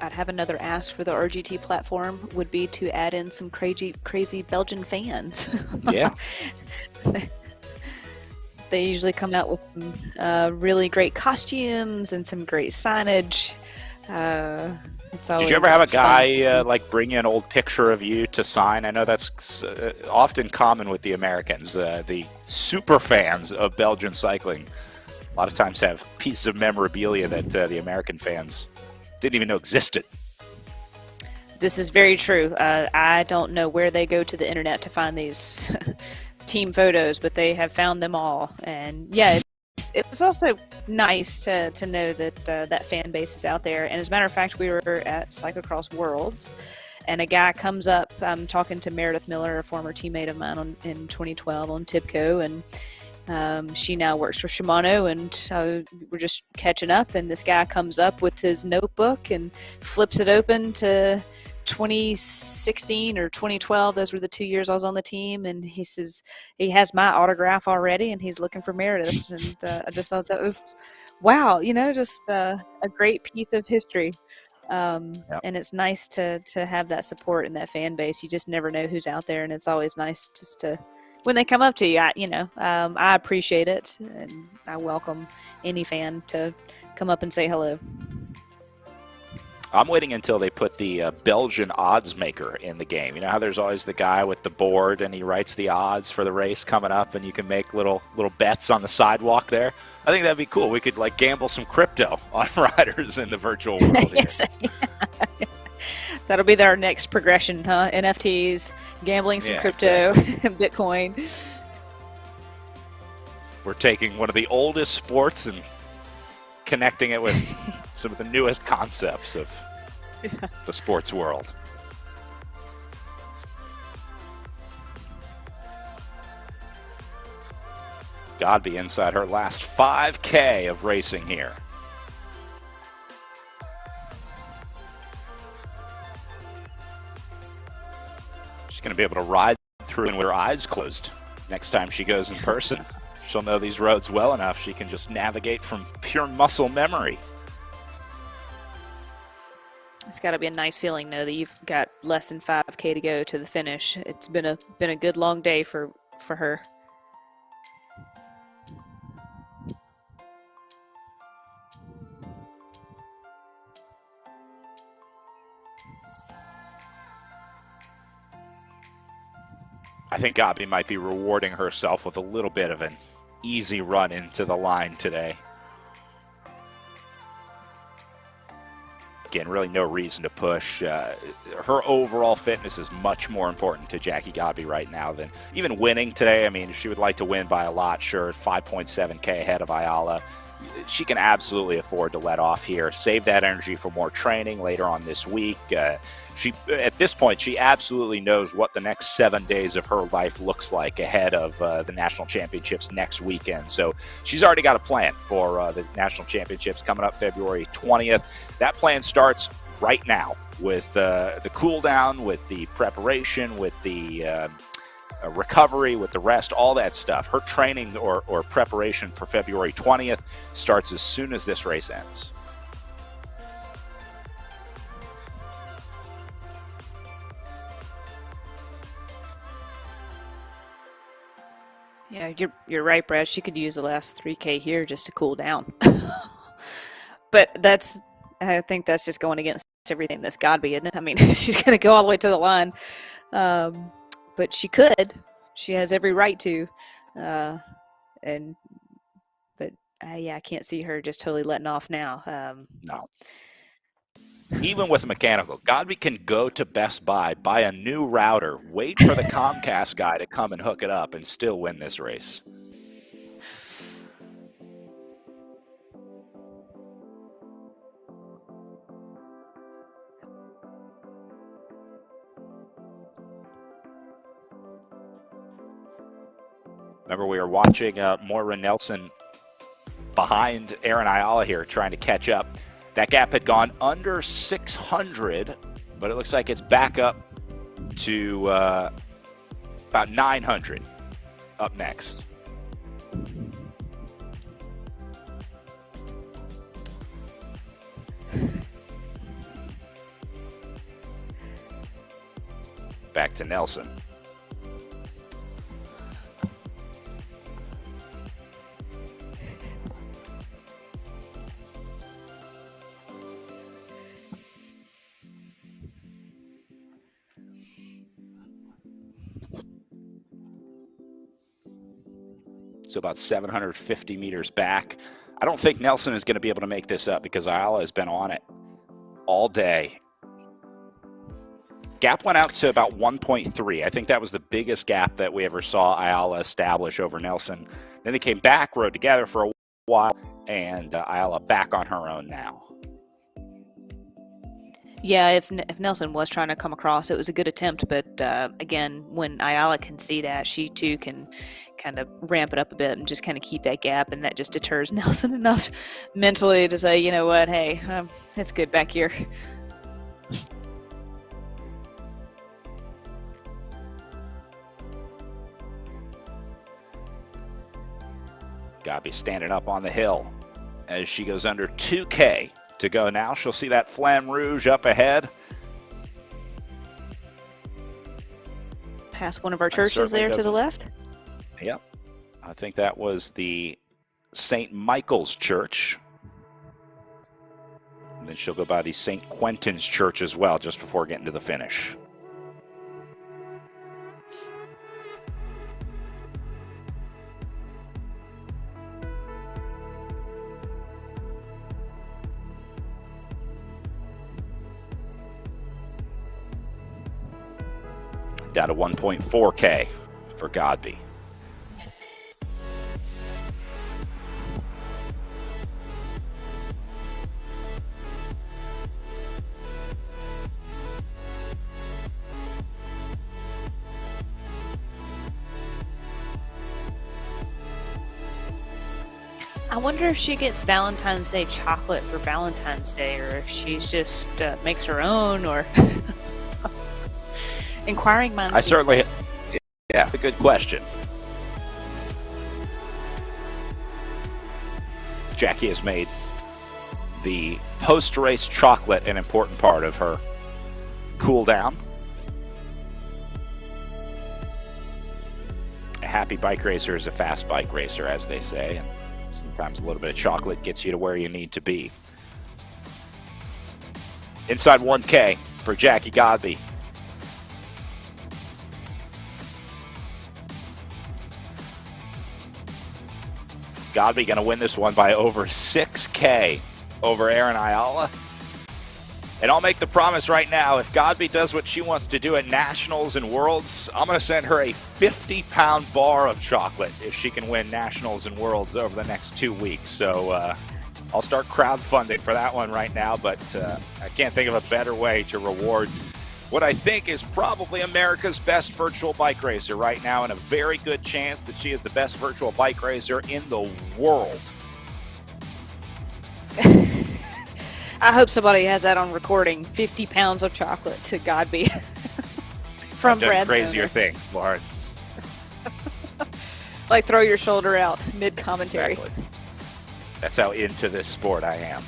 Speaker 2: I'd have another ask for the RGT platform would be to add in some crazy Belgian fans.
Speaker 1: Yeah.
Speaker 2: They usually come out with some really great costumes and some great signage.
Speaker 1: Did you ever have a guy like bring you an old picture of you to sign? I know that's often common with the Americans. The super fans of Belgian cycling a lot of times have pieces of memorabilia that the American fans didn't even know existed.
Speaker 2: This is very true. I don't know where they go to the internet to find these team photos, but they have found them all. And yeah, it's also nice to know that that fan base is out there. And as a matter of fact, we were at Cyclocross Worlds, and a guy comes up. I'm talking to Meredith Miller, a former teammate of mine in 2012 on Tibco, and she now works for Shimano, and we're just catching up. And this guy comes up with his notebook and flips it open to 2016 or 2012. Those were the 2 years I was on the team, and he says he has my autograph already and he's looking for Meredith. And I just thought that was wow, just a great piece of history. And it's nice to have that support and that fan base. You just never know who's out there, and it's always nice just to when they come up to you. I appreciate it, and I welcome any fan to come up and say hello.
Speaker 1: I'm waiting until they put the Belgian odds maker in the game. You know how there's always the guy with the board and he writes the odds for the race coming up, and you can make little bets on the sidewalk there? I think that'd be cool. We could like gamble some crypto on riders in the virtual world here.
Speaker 2: That'll be our next progression, huh? NFTs, gambling some crypto, Bitcoin.
Speaker 1: We're taking one of the oldest sports and connecting it with some of the newest concepts of the sports world. Godby inside her last 5K of racing here. She's going to be able to ride through with her eyes closed next time she goes in person. She'll know these roads well enough. She can just navigate from pure muscle memory.
Speaker 2: It's got to be a nice feeling, though, that you've got less than 5K to go to the finish. It's been a good long day for her.
Speaker 1: I think Godby might be rewarding herself with a little bit of an easy run into the line today. Again, really no reason to push. Her overall fitness is much more important to Jackie Godby right now than even winning today. I mean, she would like to win by a lot, sure, 5.7K ahead of Ayala. She can absolutely afford to let off here, save that energy for more training later on this week. At this point, she absolutely knows what the next 7 days of her life looks like ahead of the national championships next weekend. So she's already got a plan for the national championships coming up February 20th. That plan starts right now with the cool down, with the preparation, with the recovery, with the rest, all that stuff. Her training or preparation for February 20th starts as soon as this race ends.
Speaker 2: Yeah, you're right, Brad. She could use the last 3K here just to cool down. But I think that's just going against everything that's Godby, isn't it? I mean, she's going to go all the way to the line. But she could. She has every right to. But I can't see her just totally letting off now.
Speaker 1: No. Even with a mechanical, Godby can go to Best Buy, buy a new router, wait for the Comcast guy to come and hook it up, and still win this race. Remember, we were watching Moira Nelson behind Aaron Ayala here, trying to catch up. That gap had gone under 600, but it looks like it's back up to about 900 up next. back to Nelson. So about 750 meters back. I don't think Nelson is going to be able to make this up because Ayala has been on it all day. Gap went out to about 1.3. I think that was the biggest gap that we ever saw Ayala establish over Nelson. Then they came back, rode together for a while, and Ayala back on her own now.
Speaker 2: Yeah, if Nelson was trying to come across, it was a good attempt. But again, when Ayala can see that, she too can kind of ramp it up a bit and just kind of keep that gap. And that just deters Nelson enough mentally to say, you know what, hey, it's good back here.
Speaker 1: Gabi standing up on the hill as she goes under 2K to go now. She'll see that Flamme Rouge up ahead.
Speaker 2: Past one of our churches there to the left.
Speaker 1: Yep. I think that was the St. Michael's Church. And then she'll go by the St. Quentin's Church as well just before getting to the finish. Down to 1.4K for Gabi.
Speaker 2: I wonder if she gets Valentine's Day chocolate for Valentine's Day, or if she's just makes her own, or inquiring minds.
Speaker 1: I certainly, yeah, a good question. Jackie has made the post-race chocolate an important part of her cool down. A happy bike racer is a fast bike racer, as they say, and sometimes a little bit of chocolate gets you to where you need to be. Inside 1K for Jackie Gabi. Gabi going to win this one by over 6K over Erin Ayala. And I'll make the promise right now, if Gabi does what she wants to do at Nationals and Worlds, I'm going to send her a 50-pound bar of chocolate if she can win Nationals and Worlds over the next 2 weeks. So I'll start crowdfunding for that one right now, but I can't think of a better way to reward what I think is probably America's best virtual bike racer right now, and a very good chance that she is the best virtual bike racer in the world.
Speaker 2: I hope somebody has that on recording. 50 pounds of chocolate to Gabi from Brad.
Speaker 1: Crazier things, Lauren.
Speaker 2: Like throw your shoulder out mid-commentary.
Speaker 1: Exactly. That's how into this sport I am.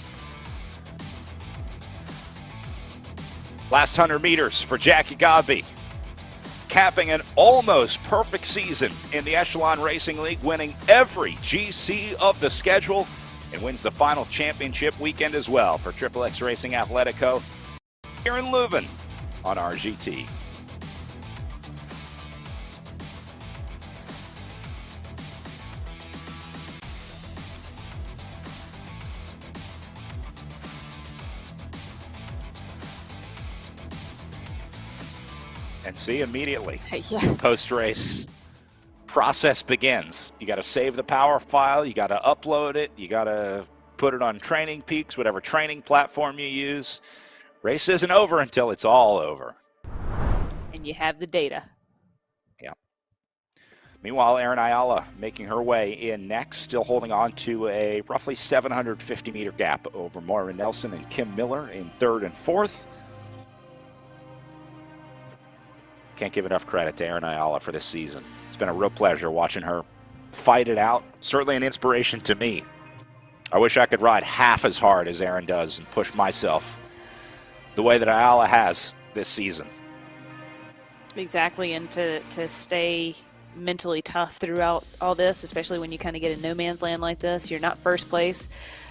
Speaker 1: Last 100 meters for Jackie Gabi, capping an almost perfect season in the Echelon Racing League, winning every GC of the schedule, and wins the final championship weekend as well for Triple X Racing Atletico here in Leuven on RGT. And see, immediately, post-race process begins. You got to save the power file, you got to upload it, you got to put it on Training Peaks, whatever training platform you use. Race isn't over until it's all over.
Speaker 2: And you have the data.
Speaker 1: Yeah. Meanwhile, Erin Ayala making her way in next, still holding on to a roughly 750-meter gap over Moira Nelson and Kim Miller in third and fourth. Can't give enough credit to Erin Ayala for this season. It's been a real pleasure watching her fight it out. Certainly an inspiration to me. I wish I could ride half as hard as Erin does and push myself the way that Ayala has this season.
Speaker 2: Exactly, and to stay mentally tough throughout all this, especially when you kind of get in no man's land like this. You're not first place,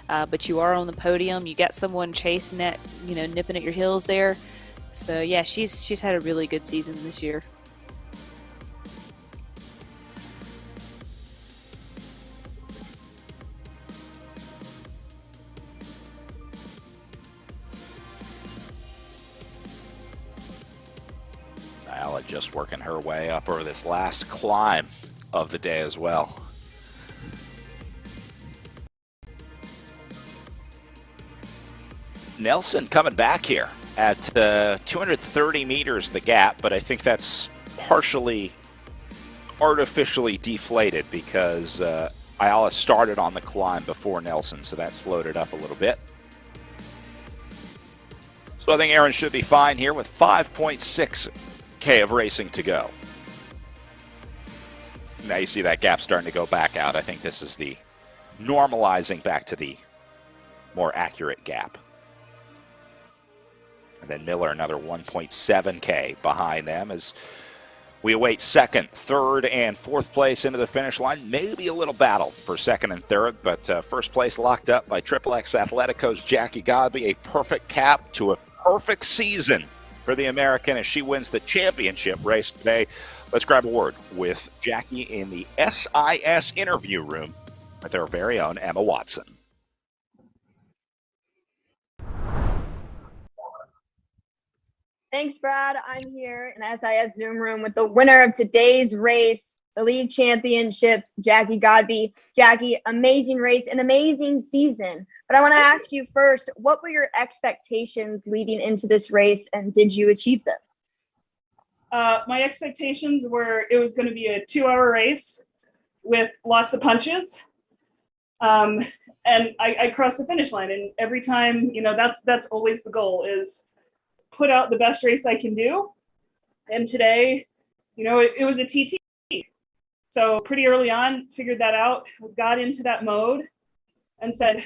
Speaker 2: but you are on the podium. You got someone chasing at, nipping at your heels there. So yeah, she's had a really good season this year.
Speaker 1: Nyla just working her way up over this last climb of the day as well. Nelson coming back here at 230 meters the gap, but I think that's partially artificially deflated because Ayala started on the climb before Nelson, so that's loaded up a little bit. So I think Aaron should be fine here with 5.6K of racing to go. Now you see that gap starting to go back out. I think this is the normalizing back to the more accurate gap. And then Miller, another 1.7K behind them as we await second, third, and fourth place into the finish line. Maybe a little battle for second and third, but first place locked up by Triple X Athletico's Jackie Godby. A perfect cap to a perfect season for the American as she wins the championship race today. Let's grab a word with Jackie in the SIS interview room with our very own Emma Watson.
Speaker 7: Thanks, Brad. I'm here in SIS Zoom room with the winner of today's race, the league championships, Jackie Godby. Jackie, amazing race, an amazing season. But I want to ask you first, what were your expectations leading into this race, and did you achieve them?
Speaker 11: My expectations were it was going to be a 2-hour race with lots of punches. And I crossed the finish line. And every time, that's always the goal, is put out the best race I can do. And today, it was a TT. So pretty early on, figured that out, got into that mode and said,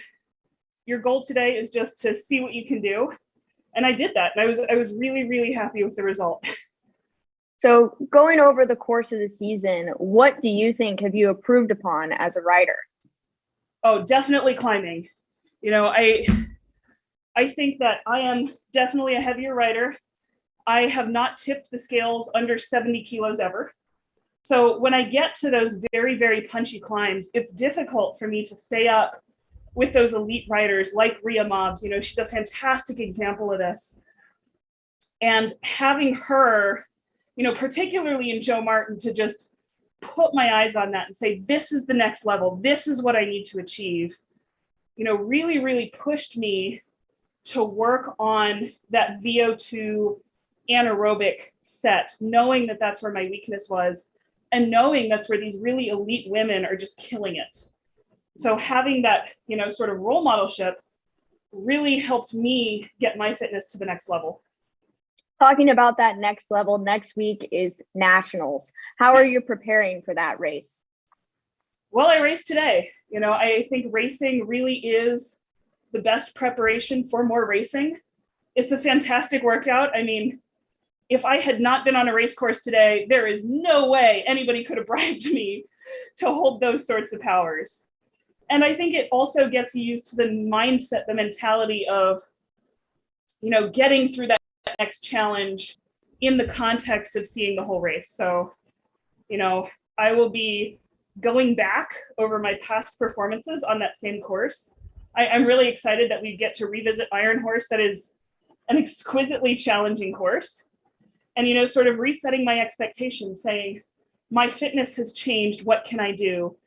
Speaker 11: your goal today is just to see what you can do. And I did that. And I was really, really happy with the result.
Speaker 7: So going over the course of the season, what do you think have you improved upon as a rider?
Speaker 11: Oh, definitely climbing. I think that I am definitely a heavier rider. I have not tipped the scales under 70 kilos ever. So when I get to those very, very punchy climbs, it's difficult for me to stay up with those elite riders like Rhea Mobbs. She's a fantastic example of this. And having her, particularly in Joe Martin, to just put my eyes on that and say, this is the next level. This is what I need to achieve, really, really pushed me to work on that VO2 anaerobic set, knowing that that's where my weakness was and knowing that's where these really elite women are just killing it. So having that, sort of role modelship really helped me get my fitness to the next level.
Speaker 7: Talking about that next level, next week is nationals. How are you preparing for that race?
Speaker 11: Well, I raced today. I think racing really is the best preparation for more racing. It's a fantastic workout. I mean, if I had not been on a race course today, there is no way anybody could have bribed me to hold those sorts of powers. And I think it also gets used to the mindset, the mentality of, getting through that next challenge in the context of seeing the whole race. So, I will be going back over my past performances on that same course. I'm really excited that we get to revisit Iron Horse. That is an exquisitely challenging course. And, sort of resetting my expectations, saying, my fitness has changed. What can I do?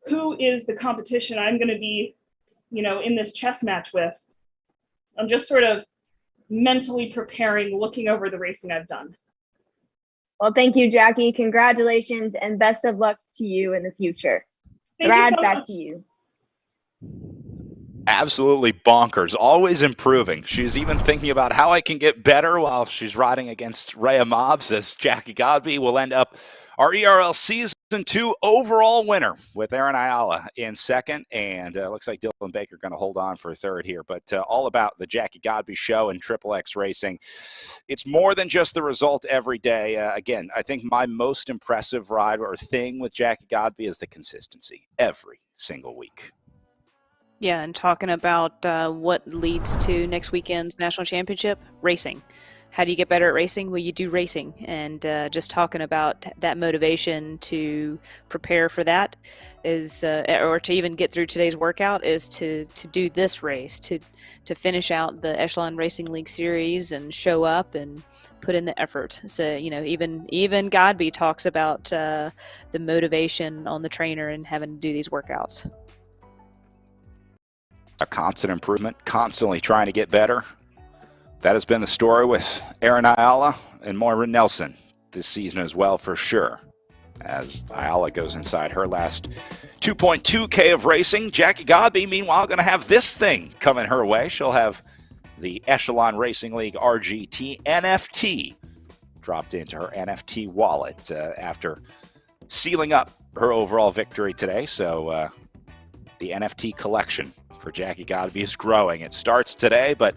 Speaker 11: Who is the competition I'm going to be, in this chess match with? I'm just sort of mentally preparing, looking over the racing I've done.
Speaker 7: Well, thank you, Jackie. Congratulations and best of luck to you in the future. Brad, back to you.
Speaker 1: Absolutely bonkers, always improving. She's even thinking about how I can get better while she's riding against Rhea Mobbs, as Jackie Godby will end up our ERL season 2002 overall winner with Aaron Ayala in second, and looks like Dylan Baker going to hold on for third here. But all about the Jackie Godby show and Triple X Racing. It's more than just the result every day. Again, I think my most impressive ride or thing with Jackie Godby is the consistency every single week.
Speaker 2: Yeah, and talking about what leads to next weekend's national championship, racing. How do you get better at racing? Well, you do racing. And just talking about that motivation to prepare for that is, or to even get through today's workout, is to do this race, to finish out the Echelon Racing League series and show up and put in the effort. So, you know, even Godby talks about the motivation on the trainer and having to do these workouts.
Speaker 1: A constant improvement, constantly trying to get better. That has been the story with Aaron Ayala and Moira Nelson this season as well, for sure. As Ayala goes inside her last 2.2K of racing, Jackie Godby, meanwhile, going to have this thing coming her way. She'll have the Echelon Racing League RGT NFT dropped into her NFT wallet after sealing up her overall victory today. So the NFT collection for Jackie Godby is growing. It starts today, but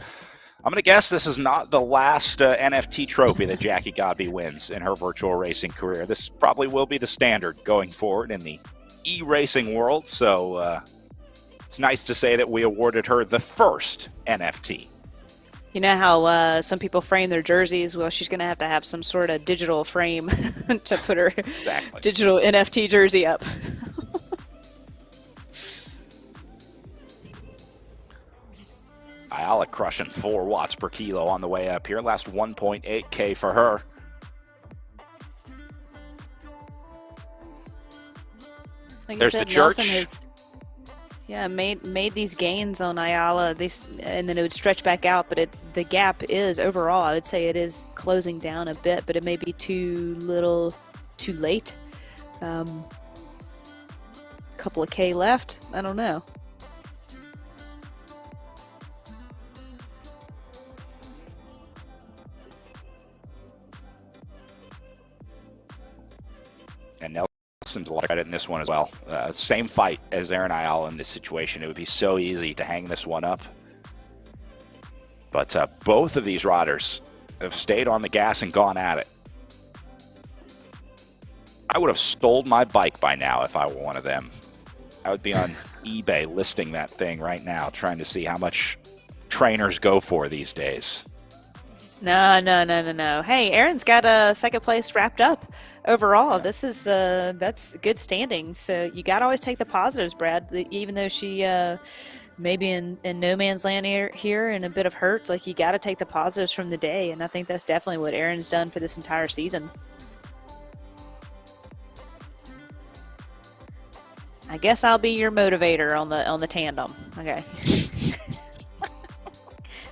Speaker 1: I'm going to guess this is not the last NFT trophy that Jackie Godby wins in her virtual racing career. This probably will be the standard going forward in the e-racing world, so it's nice to say that we awarded her the first NFT.
Speaker 2: You know how some people frame their jerseys? Well, she's going to have some sort of digital frame to put her digital NFT jersey up.
Speaker 1: Ayala crushing 4 watts per kilo on the way up here. Last 1.8K for her.
Speaker 2: Like
Speaker 1: There's
Speaker 2: said,
Speaker 1: the church.
Speaker 2: Nelson has, made these gains on Ayala. And then it would stretch back out, but the gap is overall, I would say it is closing down a bit, but it may be too late. Couple of K left. I don't know.
Speaker 1: And Nelson's a lot of credit in this one as well. Same fight as Aaron Ayala in this situation. It would be so easy to hang this one up. But both of these riders have stayed on the gas and gone at it. I would have sold my bike by now if I were one of them. I would be on eBay listing that thing right now, trying to see how much trainers go for these days.
Speaker 2: No. Hey, Aaron's got a second place wrapped up overall. This is that's good standing. So you got to always take the positives, Brad. Even though she maybe in no man's land here and a bit of hurt, like you got to take the positives from the day. And I think that's definitely what Aaron's done for this entire season. I guess I'll be your motivator on the tandem. Okay.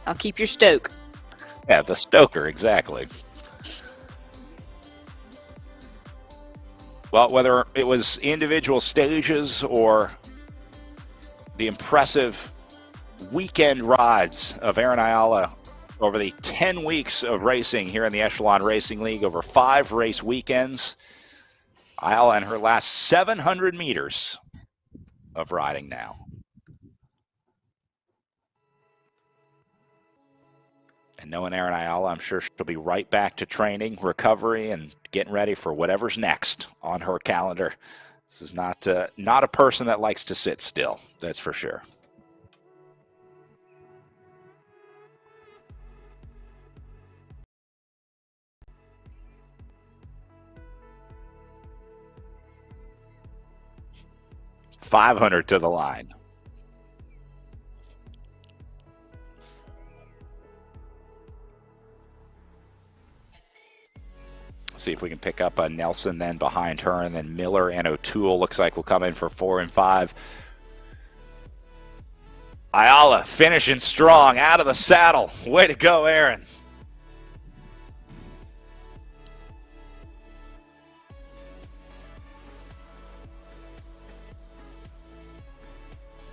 Speaker 2: I'll keep your stoke.
Speaker 1: Yeah, the stoker, exactly. Well, whether it was individual stages or the impressive weekend rides of Aaron Ayala over the 10 weeks of racing here in the Echelon Racing League, over 5 race weekends, Ayala in her last 700 meters of riding now. And knowing Aaron Ayala, I'm sure she'll be right back to training, recovery, and getting ready for whatever's next on her calendar. This is not a person that likes to sit still, that's for sure. $500 to the line. See if we can pick up Nelson then behind her, and then Miller and O'Toole looks like will come in for 4 and 5. Ayala finishing strong out of the saddle. Way to go, Aaron.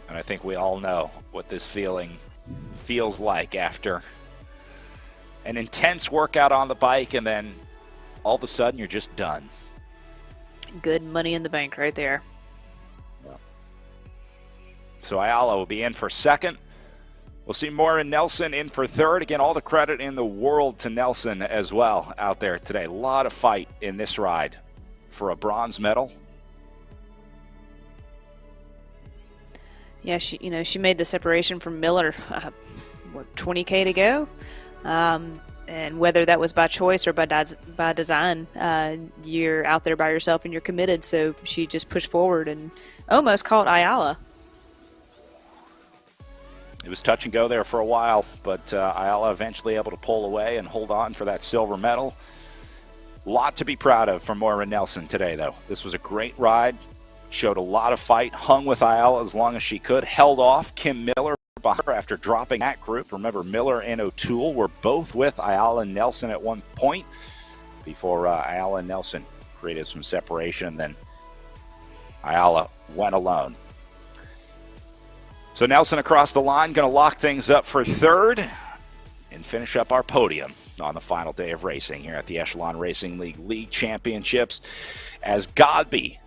Speaker 1: And I think we all know what this feeling feels like after an intense workout on the bike, and then all of a sudden you're just done.
Speaker 2: Good money in the bank right there.
Speaker 1: So Ayala will be in for second. We'll see Moira Nelson in for third. Again, all the credit in the world to Nelson as well out there today. A lot of fight in this ride for a bronze medal.
Speaker 2: Yeah, she made the separation from Miller, 20K to go. And whether that was by choice or by design, you're out there by yourself and you're committed. So she just pushed forward and almost caught Ayala.
Speaker 1: It was touch and go there for a while, but Ayala eventually able to pull away and hold on for that silver medal. A lot to be proud of from Moira Nelson today, though. This was a great ride. Showed a lot of fight, hung with Ayala as long as she could, held off Kim Miller behind her after dropping that group. Remember, Miller and O'Toole were both with Ayala and Nelson at one point before Ayala and Nelson created some separation. Then Ayala went alone. So Nelson across the line, going to lock things up for third and finish up our podium on the final day of racing here at the Echelon Racing League Championships as Godby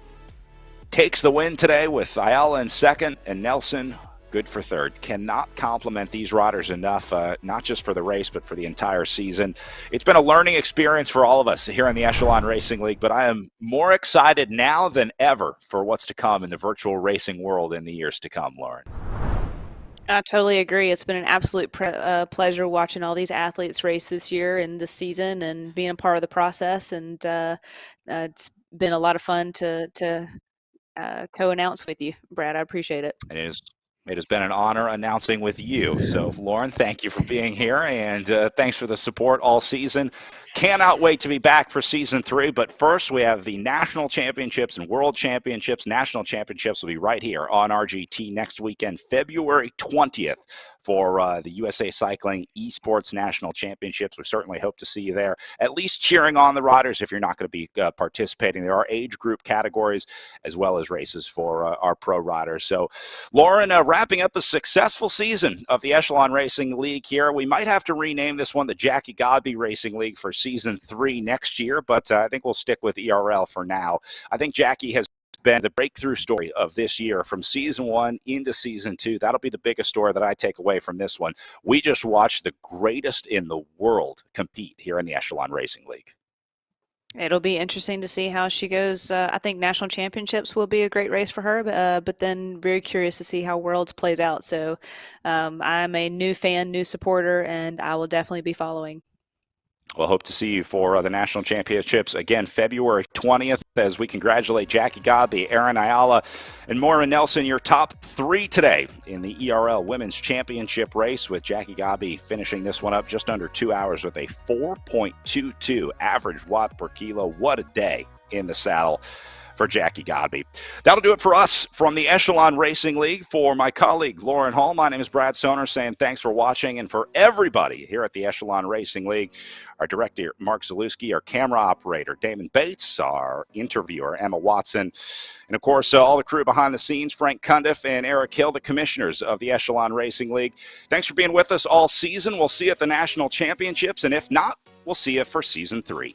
Speaker 1: takes the win today with Ayala in second and Nelson good for third. Cannot compliment these riders enough, not just for the race, but for the entire season. It's been a learning experience for all of us here in the Echelon Racing League, but I am more excited now than ever for what's to come in the virtual racing world in the years to come, Lauren.
Speaker 2: I totally agree. It's been an absolute pleasure watching all these athletes race this year and this season and being a part of the process. And it's been a lot of fun to co-announce with you, Brad. I appreciate it.
Speaker 1: It has been an honor announcing with you. So, Lauren, thank you for being here, and thanks for the support all season. Cannot wait to be back for Season 3, but first we have the National Championships and World Championships. National Championships will be right here on RGT next weekend, February 20th, for the USA Cycling Esports National Championships. We certainly hope to see you there, at least cheering on the riders if you're not going to be participating. There are age group categories as well as races for our pro riders. So, Lauren, wrapping up a successful season of the Echelon Racing League here. We might have to rename this one the Jackie Godby Racing League for Season 3 next year, but I think we'll stick with ERL for now. I think Jackie has been the breakthrough story of this year from Season 1 into Season 2. That'll be the biggest story that I take away from this one. We just watched the greatest in the world compete here in the Echelon Racing League.
Speaker 2: It'll be interesting to see how she goes. I think National Championships will be a great race for her, but then very curious to see how Worlds plays out. So I'm a new fan, new supporter, and I will definitely be following.
Speaker 1: We'll hope to see you for the National Championships again February 20th as we congratulate Jackie Godby, Erin Ayala, and Moira Nelson, your top three today in the ERL Women's Championship race, with Jackie Godby finishing this one up just under 2 hours with a 4.22 average watt per kilo. What a day in the saddle for Jackie Godby. That'll do it for us from the Echelon Racing League. For my colleague Lauren Hall, my name is Brad Soner, saying thanks for watching, and for everybody here at the Echelon Racing League, our director Mark Zalewski, our camera operator Damon Bates, our interviewer Emma Watson, and of course all the crew behind the scenes, Frank Cundiff and Eric Hill, the commissioners of the Echelon Racing League. Thanks for being with us all season. We'll see you at the National Championships, and if not, we'll see you for Season 3.